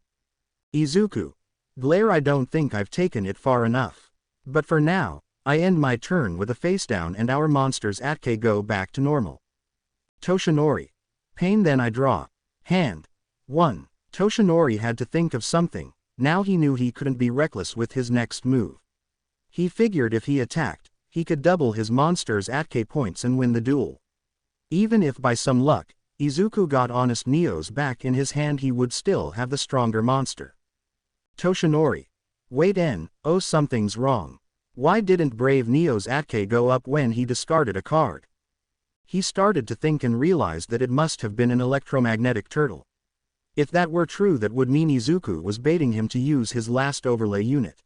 Izuku. Glare, I don't think I've taken it far enough. But for now, I end my turn with a face down and our monster's ATK go back to normal. Toshinori. Pain, then I draw. Hand. 1. Toshinori had to think of something, now he knew he couldn't be reckless with his next move. He figured if he attacked, he could double his monster's ATK points and win the duel. Even if by some luck, Izuku got honest Neos back in his hand, he would still have the stronger monster. Toshinori. Wait, oh, something's wrong. Why didn't Brave Neo's ATK go up when he discarded a card? He started to think and realized that it must have been an electromagnetic turtle. If that were true, that would mean Izuku was baiting him to use his last overlay unit.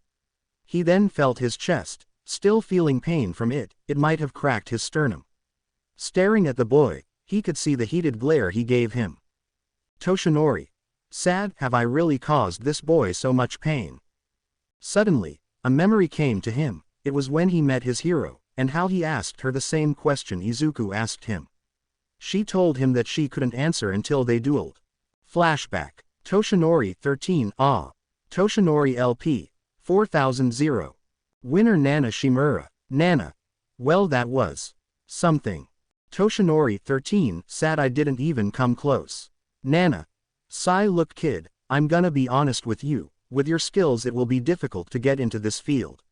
He then felt his chest, still feeling pain from it, it might have cracked his sternum. Staring at the boy, he could see the heated glare he gave him. Toshinori. Sad, have I really caused this boy so much pain? Suddenly, a memory came to him. It was when he met his hero, and how he asked her the same question Izuku asked him. She told him that she couldn't answer until they dueled. Flashback. Toshinori 13. Toshinori LP. 4000. Winner Nana Shimura. Nana. Well, that was something. Toshinori 13. Sad, I didn't even come close. Nana. Sigh, look kid, I'm gonna be honest with you, with your skills it will be difficult to get into this field.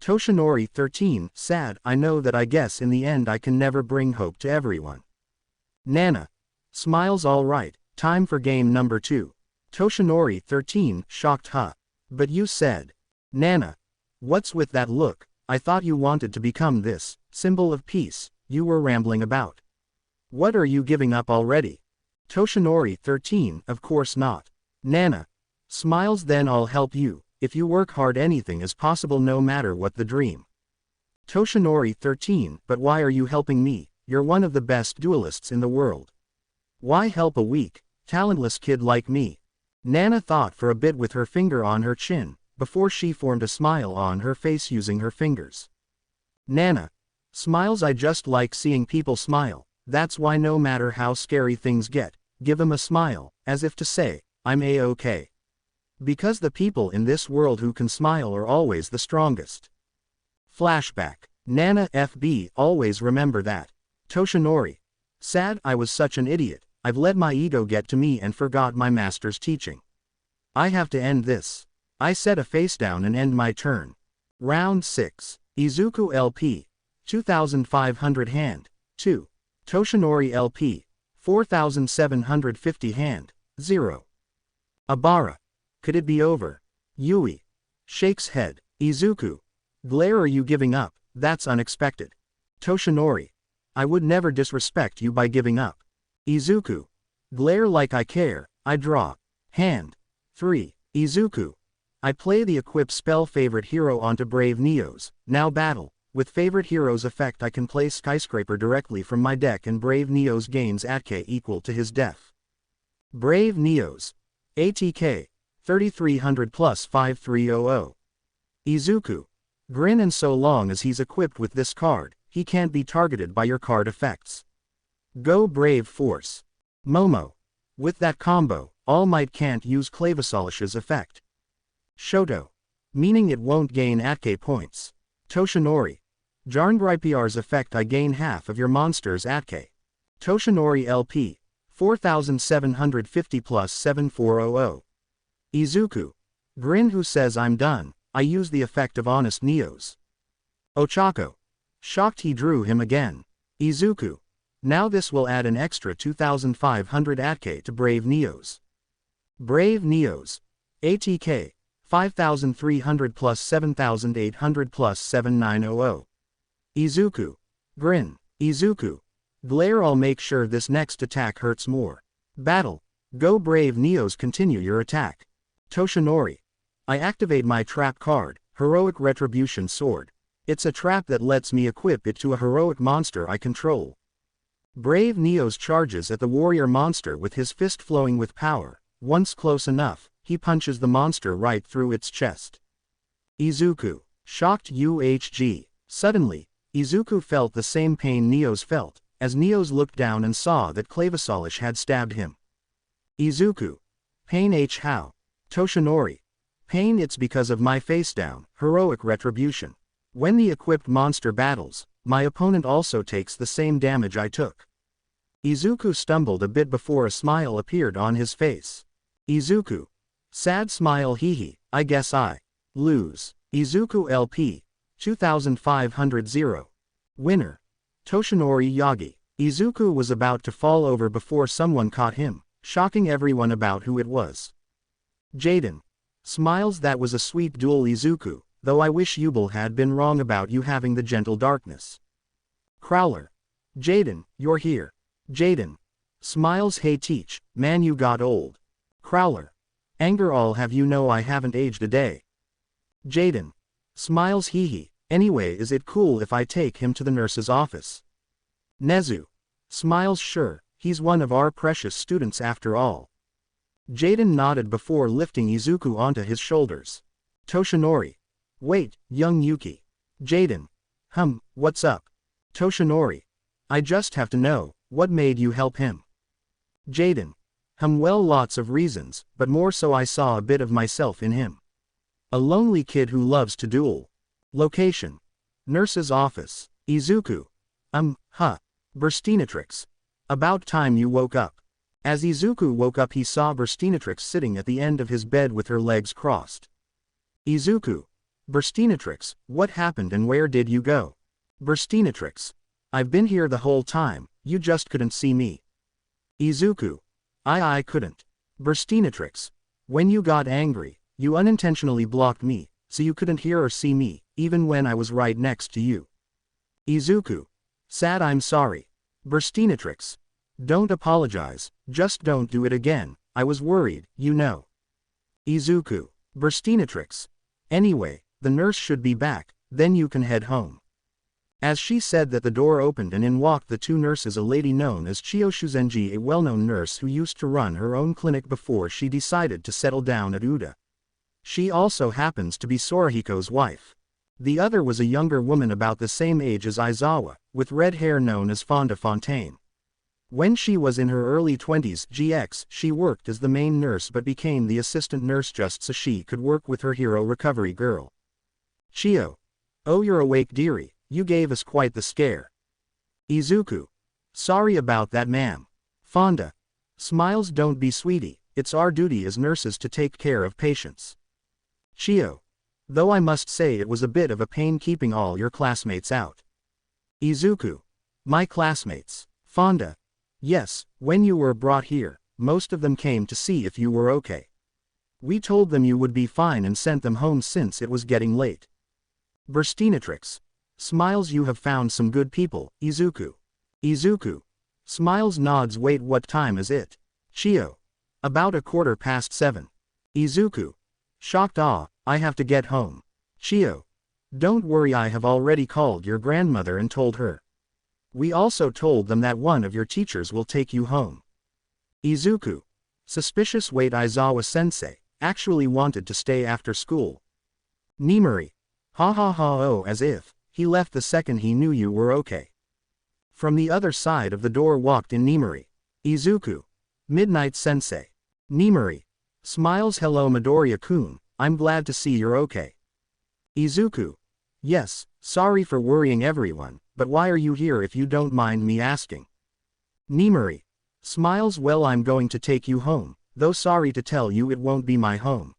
Toshinori 13. Sad, I know that, I guess in the end I can never bring hope to everyone. Nana. Smiles, alright, time for game number 2. Toshinori 13. Shocked, huh? But you said. Nana. What's with that look? I thought you wanted to become this symbol of peace you were rambling about. What, are you giving up already? Toshinori 13. Of course not. Nana. Smiles, then I'll help you. If you work hard, anything is possible, no matter what the dream. Toshinori 13. But why are you helping me? You're one of the best duelists in the world. Why help a weak, talentless kid like me? Nana thought for a bit with her finger on her chin, before she formed a smile on her face using her fingers. Nana. Smiles. I just like seeing people smile, that's why no matter how scary things get, give them a smile, as if to say, I'm A-okay. Because the people in this world who can smile are always the strongest. Flashback. Nana FB. Always remember that. Toshinori. Sad. I was such an idiot, I've let my ego get to me and forgot my master's teaching. I have to end this. I set a face down and end my turn. Round 6. Izuku LP. 2500 hand. 2. Toshinori LP. 4750 hand. 0. Abara. Could it be over? Yui. Shakes head. Izuku. Glare. Are you giving up? That's unexpected. Toshinori. I would never disrespect you by giving up. Izuku. Glare. Like I care. I draw. Hand. 3. Izuku. I play the equip spell favorite hero onto Brave Neos. Now battle. With favorite hero's effect I can play Skyscraper directly from my deck and Brave Neos gains ATK equal to his def. Brave Neos. ATK. 3300 plus 5300. Izuku. Grin. And so long as he's equipped with this card, he can't be targeted by your card effects. Go Brave Force. Momo. With that combo, All Might can't use Clavisolish's effect. Shoto. Meaning it won't gain ATK points. Toshinori. Jarngrippr's effect I gain half of your monster's ATK. Toshinori LP. 4750 plus 7400. Izuku. Grin. Who says I'm done? I use the effect of Honest Neos. Ochako. Shocked he drew him again. Izuku. Now this will add an extra 2500 ATK to Brave Neos. Brave Neos. ATK. 5300 plus 7800 plus 7900. Izuku. Grin. Izuku. Glare. I'll make sure this next attack hurts more. Battle. Go Brave Neos. Continue your attack. Toshinori. I activate my trap card, Heroic Retribution Sword. It's a trap that lets me equip it to a heroic monster I control. Brave Neos charges at the warrior monster with his fist flowing with power. Once close enough, he punches the monster right through its chest. Izuku. Shocked UHG. Suddenly, Izuku felt the same pain Neos felt, as Neos looked down and saw that Clavosolish had stabbed him. Izuku. Pain. How? Toshinori. Pain. It's because of my face down, Heroic Retribution. When the equipped monster battles, my opponent also takes the same damage I took. Izuku stumbled a bit before a smile appeared on his face. Izuku. Sad smile. Hehe, I guess I lose. Izuku LP. 2500 0. Winner. Toshinori Yagi. Izuku was about to fall over before someone caught him, shocking everyone about who it was. Jaden. Smiles. That was a sweet duel, Izuku, though I wish Yubel had been wrong about you having the gentle darkness. Crowler. Jaden, you're here. Jaden. Smiles. Hey teach, man you got old. Crowler. Anger. All have you know I haven't aged a day. Jaden. Smiles. Hehe, anyway is it cool if I take him to the nurse's office? Nezu. Smiles. Sure, he's one of our precious students after all. Jaden nodded before lifting Izuku onto his shoulders. Toshinori. Wait, young Yuki. Jaden. What's up? Toshinori. I just have to know, what made you help him? Jaden. Well, lots of reasons, but more so I saw a bit of myself in him. A lonely kid who loves to duel. Location. Nurse's office. Izuku. Burstinatrix. About time you woke up. As Izuku woke up he saw Burstinatrix sitting at the end of his bed with her legs crossed. Izuku. Burstinatrix, what happened and where did you go? Burstinatrix. I've been here the whole time, you just couldn't see me. Izuku. I couldn't. Burstinatrix. When you got angry, you unintentionally blocked me, so you couldn't hear or see me, even when I was right next to you. Izuku. Sad. I'm sorry. Burstinatrix. Don't apologize, just don't do it again, I was worried, you know. Izuku. Burstinatrix. Anyway, the nurse should be back, then you can head home. As she said that, the door opened and in walked the two nurses, a lady known as Chio Shuzenji, a well-known nurse who used to run her own clinic before she decided to settle down at Uda. She also happens to be Sorahiko's wife. The other was a younger woman about the same age as Aizawa, with red hair, known as Fonda Fontaine. When she was in her early 20s GX, she worked as the main nurse but became the assistant nurse just so she could work with her hero recovery girl. Chio. Oh, you're awake, dearie, you gave us quite the scare. Izuku. Sorry about that, ma'am. Fonda. Smiles, don't be, sweetie, it's our duty as nurses to take care of patients. Chio. Though I must say it was a bit of a pain keeping all your classmates out. Izuku. My classmates. Fonda. Yes, when you were brought here, most of them came to see if you were okay. We told them you would be fine and sent them home since it was getting late. Burstinatrix. Smiles, you have found some good people, Izuku. Izuku. Smiles nods. Wait, what time is it? Chio. About 7:15. Izuku. Shocked. I have to get home. Chio. Don't worry, I have already called your grandmother and told her. We also told them that one of your teachers will take you home. Izuku. Suspicious. Wait, Aizawa-sensei actually wanted to stay after school. Nimori. Ha ha ha. Oh, as if he left the second he knew you were okay. From the other side of the door walked in Nimori. Izuku. Midnight Sensei. Nimori. Smiles. Hello, Midoriya-kun, I'm glad to see you're okay. Izuku. Yes, sorry for worrying everyone, but why are you here if you don't mind me asking? Nimori. Smiles. Well, I'm going to take you home, though sorry to tell you it won't be my home.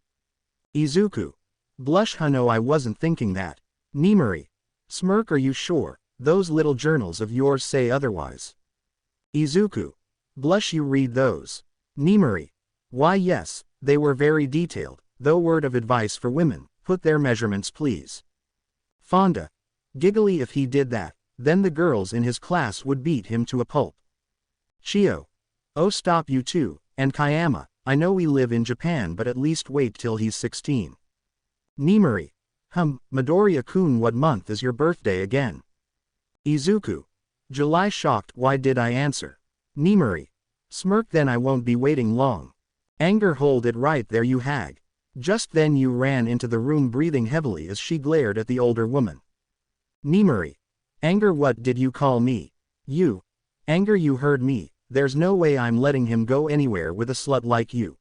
Izuku. Blush. No, I wasn't thinking that. Nimori. Smirk. Are you sure? Those little journals of yours say otherwise. Izuku. Blush. You read those? Nimori. Why, yes, they were very detailed, though. Word of advice for women, put their measurements, please. Fonda. Giggly. If he did that, then the girls in his class would beat him to a pulp. Chio. Oh, stop, you two, and Kayama, I know we live in Japan, but at least wait till he's 16. Nimori. Midoriya-kun, what month is your birthday again? Izuku. July. Shocked. Why did I answer? Nimori. Smirk. Then I won't be waiting long. Anger. Hold it right there, you hag. Just then you ran into the room breathing heavily as she glared at the older woman. Nimori. Anger. What did you call me? You. Anger. You heard me, there's no way I'm letting him go anywhere with a slut like you.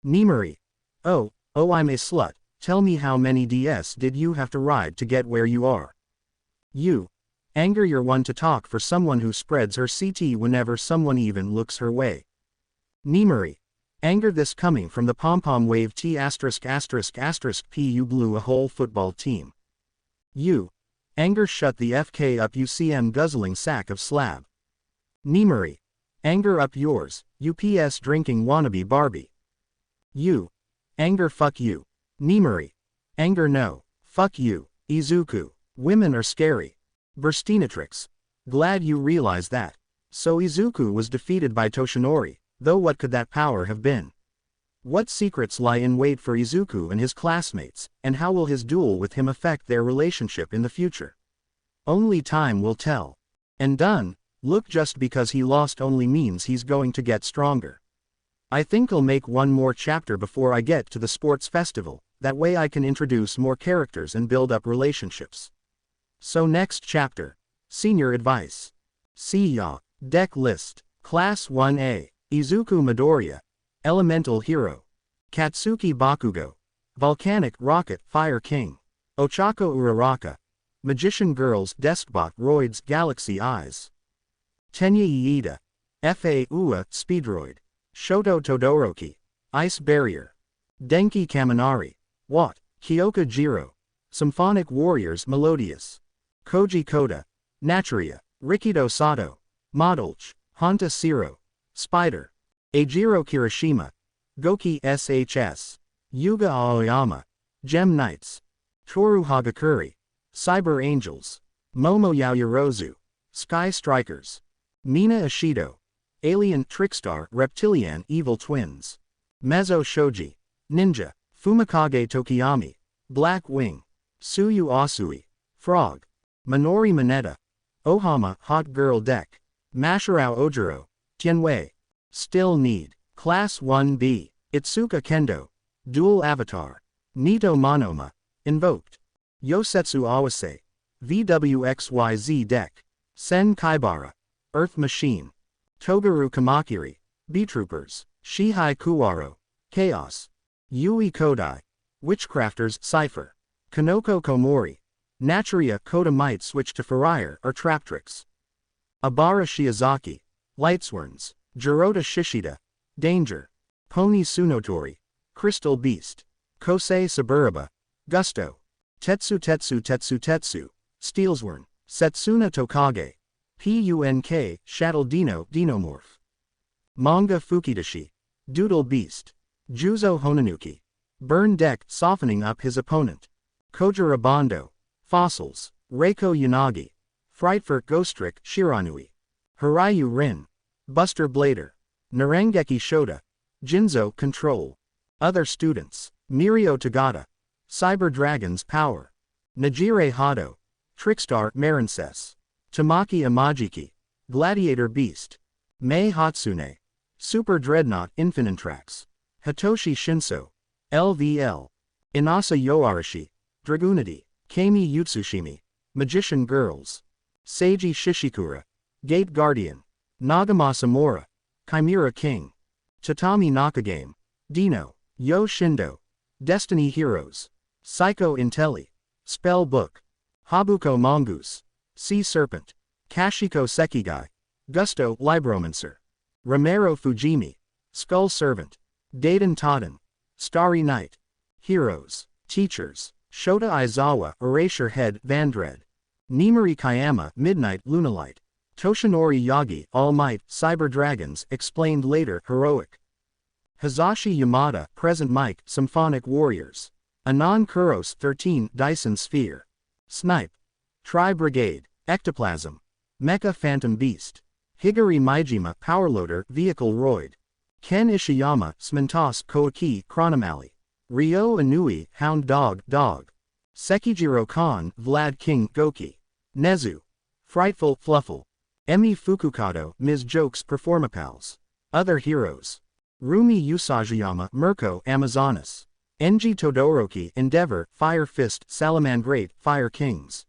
Nimori. Oh, I'm a slut. Tell me, how many DS did you have to ride to get where you are? You. Anger. You're one to talk for someone who spreads her CT whenever someone even looks her way. Nimori. Anger. This coming from the pom-pom wave T*******. P. You blew a whole football team. You. Anger. Shut the FK up, you CM guzzling sack of slab. Nimori. Anger. Up yours, you PS drinking wannabe Barbie. You. Anger. Fuck you. Nimori. Anger. No, fuck you. Izuku. Women are scary. Burstinatrix. Glad you realize that. So Izuku was defeated by Toshinori, though what could that power have been? What secrets lie in wait for Izuku and his classmates, and how will his duel with him affect their relationship in the future? Only time will tell. And done. Look, just because he lost only means he's going to get stronger. I think I'll make one more chapter before I get to the sports festival, that way I can introduce more characters and build up relationships. So next chapter. Senior advice. See ya. Deck list. Class 1A. Izuku Midoriya. Elemental Hero. Katsuki Bakugo. Volcanic Rocket Fire King. Ochako Uraraka. Magician Girls Deskbot Roids Galaxy Eyes. Tenya Iida. Fa Ua Speedroid. Shoto Todoroki. Ice Barrier. Denki Kaminari. Watt. Kyoka Jiro. Symphonic Warriors Melodious. Koji Koda. Natria. Rikido Sato. Modulch. Honta Siro. Spider. Eijiro Kirishima. Goki SHS. Yuga Aoyama. Gem Knights. Toru Hagakuri. Cyber Angels. Momo Yaoyorozu. Sky Strikers. Mina Ishido. Alien Trickstar Reptilian Evil Twins. Mezzo Shoji. Ninja. Fumikage Tokiyami. Black Wing. Suyu Asui. Frog. Minori Manetta, Ohama Hot Girl Deck, Masharao Ojiro, Tianwei. Still need. Class 1B, Itsuka Kendo, Dual Avatar, Nito Monoma, Invoked. Yosetsu Awase, VWXYZ Deck, Sen Kaibara, Earth Machine, Togaru Kamakiri, B-Troopers, Shihai Kuwaro, Chaos, Yui Kodai, Witchcrafters Cypher, Kanoko Komori, Naturia Koda might switch to Furrier or Traptrix. Abara Shiozaki, Lightsworns, Jirota Shishida, Danger, Pony Tsunotori, Crystal Beast, Kosei Saburaba, Gusto, Tetsu Tetsu Tetsu Tetsu, Steelsworn, Setsuna Tokage, PUNK, Shadow Dino Dinomorph. Manga Fukidashi, Doodle Beast, Juzo Honanuki, Burn Deck softening up his opponent. Kojira Bondo, Fossils, Reiko Yanagi, Frightfur Ghostrick Shiranui, Hirayu Rin, Buster Blader, Narengeki Shota, Jinzo Control. Other students, Mirio Tagata, Cyber Dragon's Power, Najire Hado, Trickstar Marinces, Tamaki Imajiki, Gladiator Beast, Mei Hatsune, Super Dreadnought Infinitrax, Hitoshi Shinso, LVL, Inasa Yoarashi, Dragoonity, Kami Yutsushimi, Magician Girls, Seiji Shishikura, Gate Guardian, Nagama Samura, Chimera King, Tatami Nakagame, Dino, Yo Shindo, Destiny Heroes, Psycho Intelli, Spell Book, Habuko Mongoose, Sea Serpent, Kashiko Sekigai, Gusto Libromancer, Romero Fujimi, Skull Servant, Daiden Totten, Starry Night, Heroes, Teachers, Shota Aizawa Erasure Head Vandred, Nimari Kayama Midnight Lunalight, Toshinori Yagi All Might Cyber Dragons explained later Heroic, Hazashi Yamada Present Mic Symphonic Warriors, Anon Kuros 13 Dyson Sphere, Snipe, Tri Brigade, Ectoplasm, Mecha Phantom Beast, Higari Maijima Powerloader Vehicle Roid, Ken Ishiyama Smentos Koaki Chronomally, Ryo Inui Hound Dog Dog, Sekijiro Khan Vlad King Goki, Nezu, Frightful Fluffle, Emi Fukukado Ms. Jokes Performapals. Other heroes, Rumi Usajiyama Mirko Amazonas, Enji Todoroki Endeavor Fire Fist Salamandrate Fire Kings,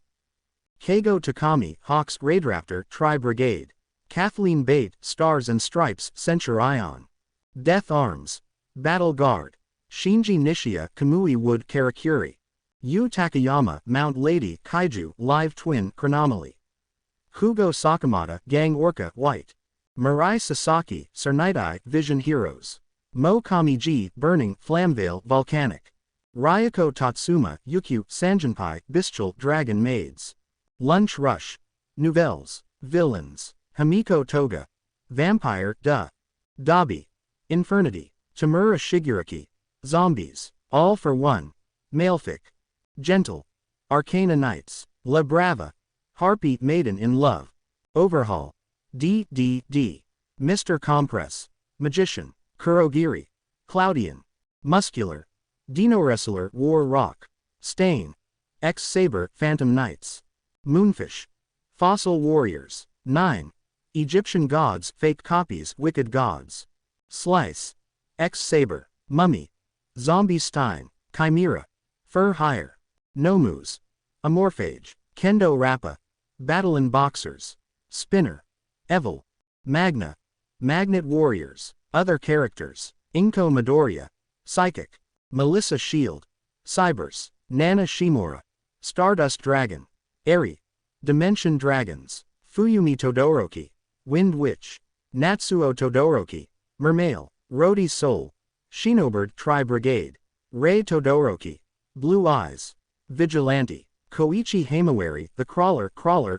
Keigo Takami Hawks Raidraptor Tri Brigade, Kathleen Bate Stars and Stripes Censure Ion, Death Arms, Battle Guard, Shinji Nishia Kamui Wood Karakuri, Yu Takayama Mount Lady Kaiju Live Twin Chronomaly, Hugo Sakamata Gang Orca White, Mirai Sasaki Sarnitai Vision Heroes, Mo Kamiji Burning Flamvale Volcanic, Ryako Tatsuma Yukyu Sanjinpai Bestial Dragon Maids, Lunch Rush, Nouvelles, Villains, Hamiko Toga, Vampire Dabi, Infernity, Tamura Shiguraki, Zombies, All for One, Malefic, Gentle, Arcana Knights, La Brava, Harpy Maiden in Love, Overhaul, DDD, Mr. Compress, Magician, Kurogiri, Cloudian, Muscular, Dino Wrestler War Rock, Stain, X-Saber Phantom Knights, Moonfish, Fossil Warriors, 9, Egyptian Gods Fake Copies Wicked Gods, Slice, X-Saber, Mummy, Zombie Stein, Chimera, Fur Hire, Nomus, Amorphage, Kendo Rappa, Battle in Boxers, Spinner, Evil, Magna, Magnet Warriors. Other characters, Inko Midoriya, Psychic, Melissa Shield, Cybers, Nana Shimura, Stardust Dragon, Eri, Dimension Dragons, Fuyumi Todoroki, Wind Witch, Natsuo Todoroki, Mermail, Rhodey Soul, Shinobird Tri Brigade, Rei Todoroki, Blue Eyes, Vigilante, Koichi Hamawari The Crawler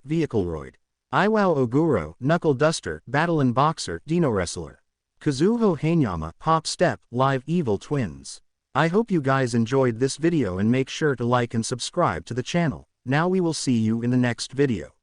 Vehicleroid, Iwao Oguro Knuckle Duster Battle and Boxer Dino Wrestler, Kazuho Hanyama Pop Step Live Evil Twins. I hope you guys enjoyed this video and make sure to like and subscribe to the channel. Now we will see you in the next video.